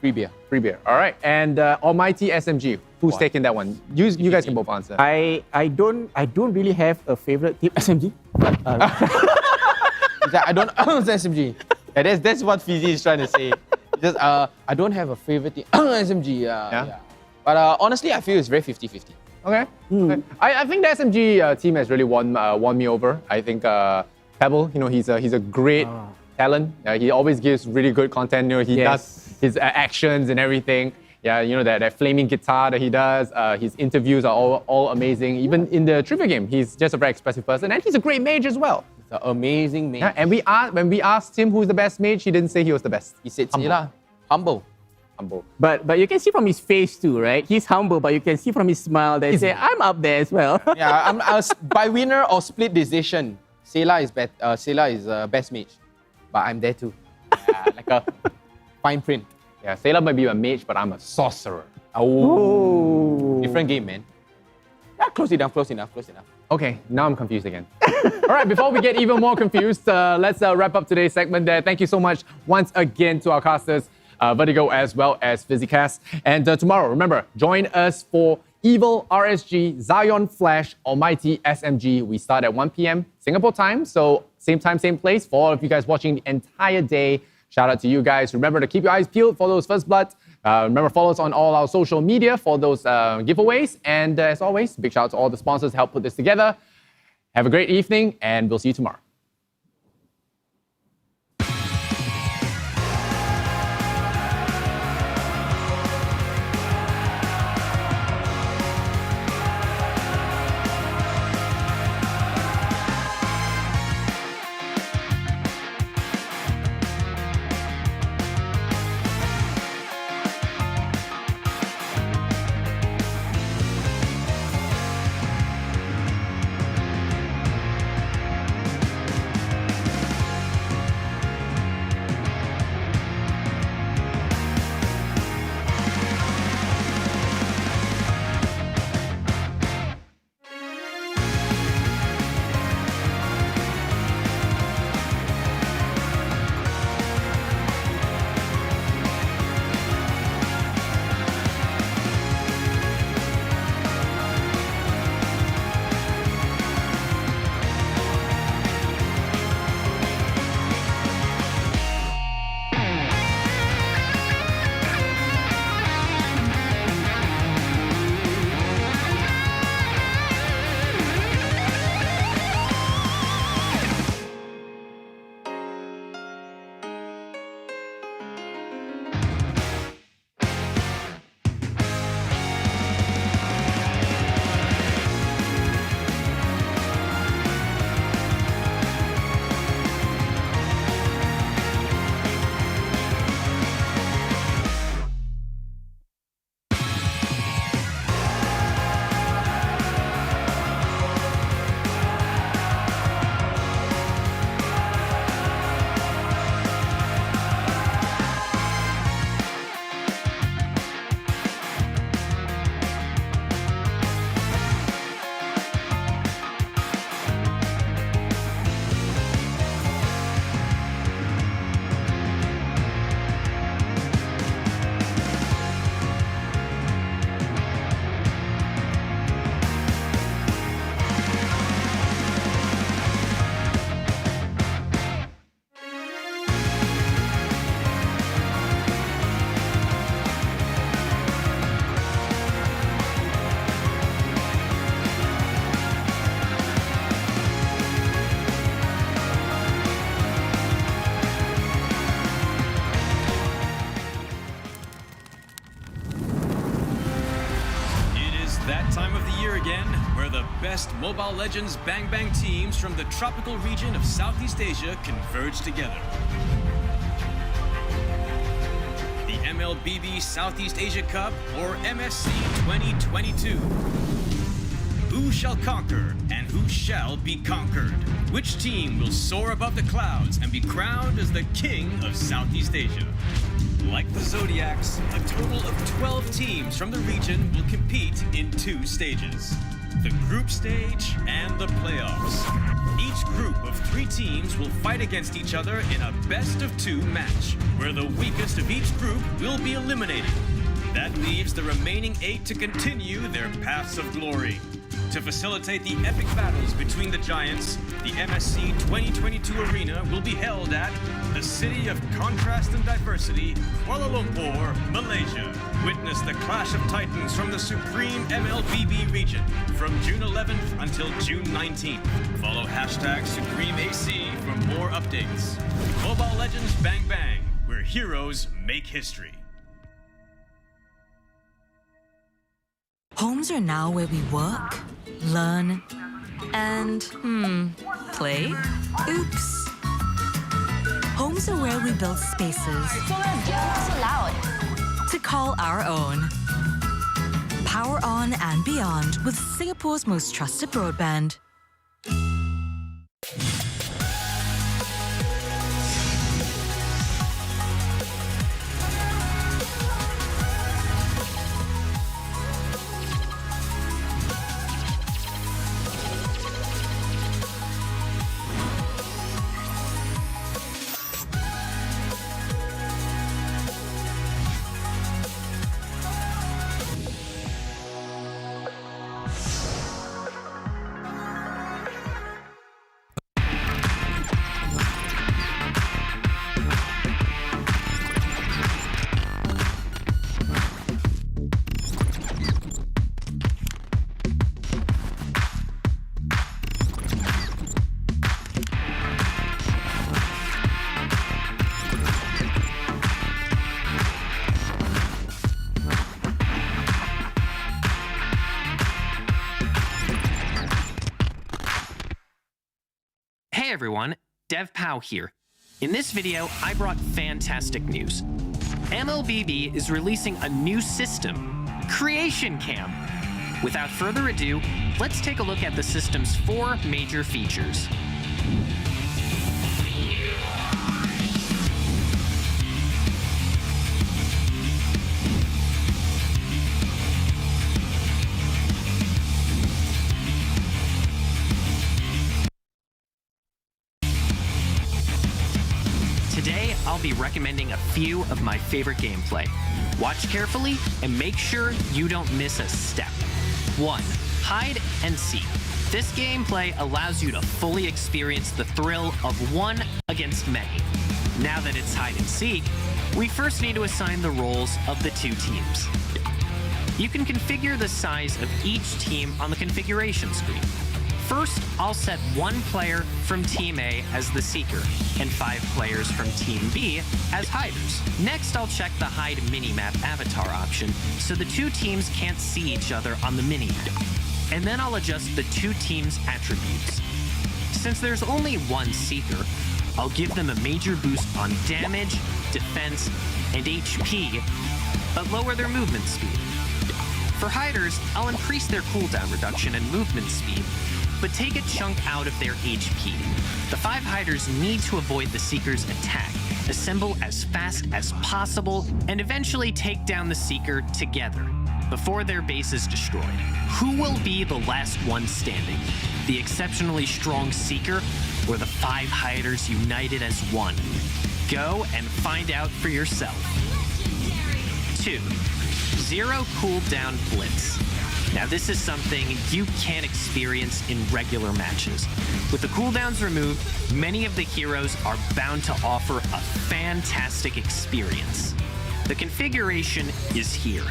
Free beer. Free beer. All right. And Almighty SMG. Who's taking that one? You guys can both answer. I don't really have a favorite team SMG. I don't SMG. Yeah, that's what Fizzy is trying to say. Just I don't have a favorite team SMG. Yeah. But honestly, I feel it's very 50-50. Okay. I think the SMG team has really won me over. I think Pebble, he's a great talent. He always gives really good content. He does his actions and everything. Yeah, that flaming guitar that he does. His interviews are all amazing. Even in the trivia game, he's just a very expressive person, and he's a great mage as well. It's an amazing mage. Yeah, and when we asked him who's the best mage, he didn't say he was the best. He said, humble. But you can see from his face too, right? He's humble, but you can see from his smile that he say, I'm up there as well. Yeah, I was by winner or split decision. Sela is best mage, but I'm there too. Like a fine print. Yeah, Sailor might be a mage, but I'm a sorcerer. Oh, different game, man. Yeah, close enough. Okay, now I'm confused again. All right, before we get even more confused, let's wrap up today's segment there. Thank you so much once again to our casters, Vertigo as well as Physicast. And tomorrow, remember, join us for EVOS RSG, Zion Flash, Almighty SMG. We start at 1 p.m. Singapore time, so same time, same place. For all of you guys watching the entire day, shout out to you guys. Remember to keep your eyes peeled for those First Blood. Remember, follow us on all our social media for those giveaways. And as always, big shout out to all the sponsors to help put this together. Have a great evening, and we'll see you tomorrow. best Mobile Legends Bang Bang teams from the tropical region of Southeast Asia converge together. The MLBB Southeast Asia Cup, or MSC 2022. Who shall conquer and who shall be conquered? Which team will soar above the clouds and be crowned as the king of Southeast Asia? Like the Zodiacs, a total of 12 teams from the region will compete in 2 stages: the group stage and the playoffs. Each group of 3 teams will fight against each other in a best-of-2 match, where the weakest of each group will be eliminated. That leaves the remaining 8 to continue their paths of glory. To facilitate the epic battles between the giants, the MSC 2022 arena will be held at the City of Contrast and Diversity, Kuala Lumpur, Malaysia. Witness the clash of titans from the supreme MLBB region from June 11th until June 19th. Follow #SupremeAC for more updates. Mobile Legends Bang Bang, where heroes make history. Homes are now where we work, learn, and play? Oops. Homes are where we build spaces So let's get what's allowed. to call our own. Power on and beyond with Singapore's most trusted broadband. Hey everyone, DevPow here. In this video, I brought fantastic news. MLBB is releasing a new system, Creation Cam. Without further ado, let's take a look at the system's 4 major features. Today, I'll be recommending a few of my favorite gameplay. Watch carefully and make sure you don't miss a step. 1. Hide and seek. This gameplay allows you to fully experience the thrill of one against many. Now that it's hide and seek, we first need to assign the roles of the 2 teams. You can configure the size of each team on the configuration screen. First, I'll set 1 player from Team A as the seeker, and 5 players from Team B as hiders. Next, I'll check the hide minimap avatar option so the 2 teams can't see each other on the minimap. And then I'll adjust the 2 teams' attributes. Since there's only 1 seeker, I'll give them a major boost on damage, defense, and HP, but lower their movement speed. For hiders, I'll increase their cooldown reduction and movement speed, but take a chunk out of their HP. The 5 hiders need to avoid the Seeker's attack, assemble as fast as possible, and eventually take down the Seeker together before their base is destroyed. Who will be the last one standing? The exceptionally strong Seeker or the 5 hiders united as one? Go and find out for yourself. 2. Zero cooldown blitz. Now this is something you can't experience in regular matches. With the cooldowns removed, many of the heroes are bound to offer a fantastic experience. The configuration is here.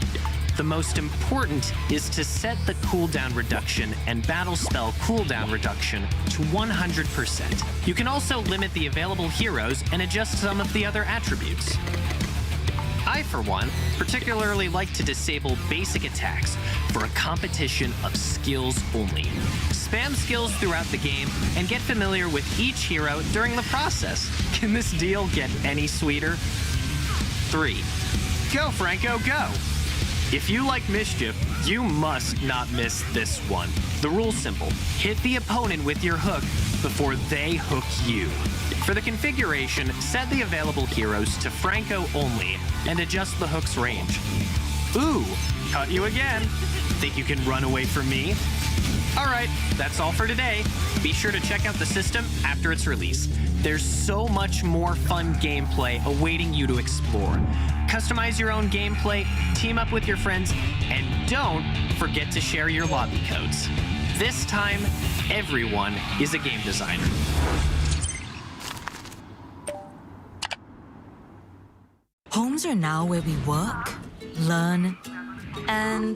The most important is to set the cooldown reduction and battle spell cooldown reduction to 100%. You can also limit the available heroes and adjust some of the other attributes. I, for one, particularly like to disable basic attacks for a competition of skills only. Spam skills throughout the game and get familiar with each hero during the process. Can this deal get any sweeter? 3. Go, Franco, go! If you like mischief, you must not miss this one. The rule's simple. Hit the opponent with your hook before they hook you. For the configuration, set the available heroes to Franco only and adjust the hook's range. Ooh, caught you again. Think you can run away from me? Alright, that's all for today. Be sure to check out the system after its release. There's so much more fun gameplay awaiting you to explore. Customize your own gameplay, team up with your friends, and don't forget to share your lobby codes. This time, everyone is a game designer. Homes are now where we work, learn, and,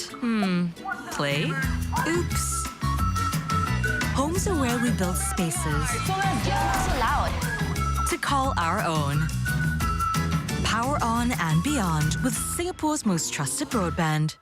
play? Oops. Homes are where we build spaces So let's get what's allowed. to call our own. Power on and beyond with Singapore's most trusted broadband.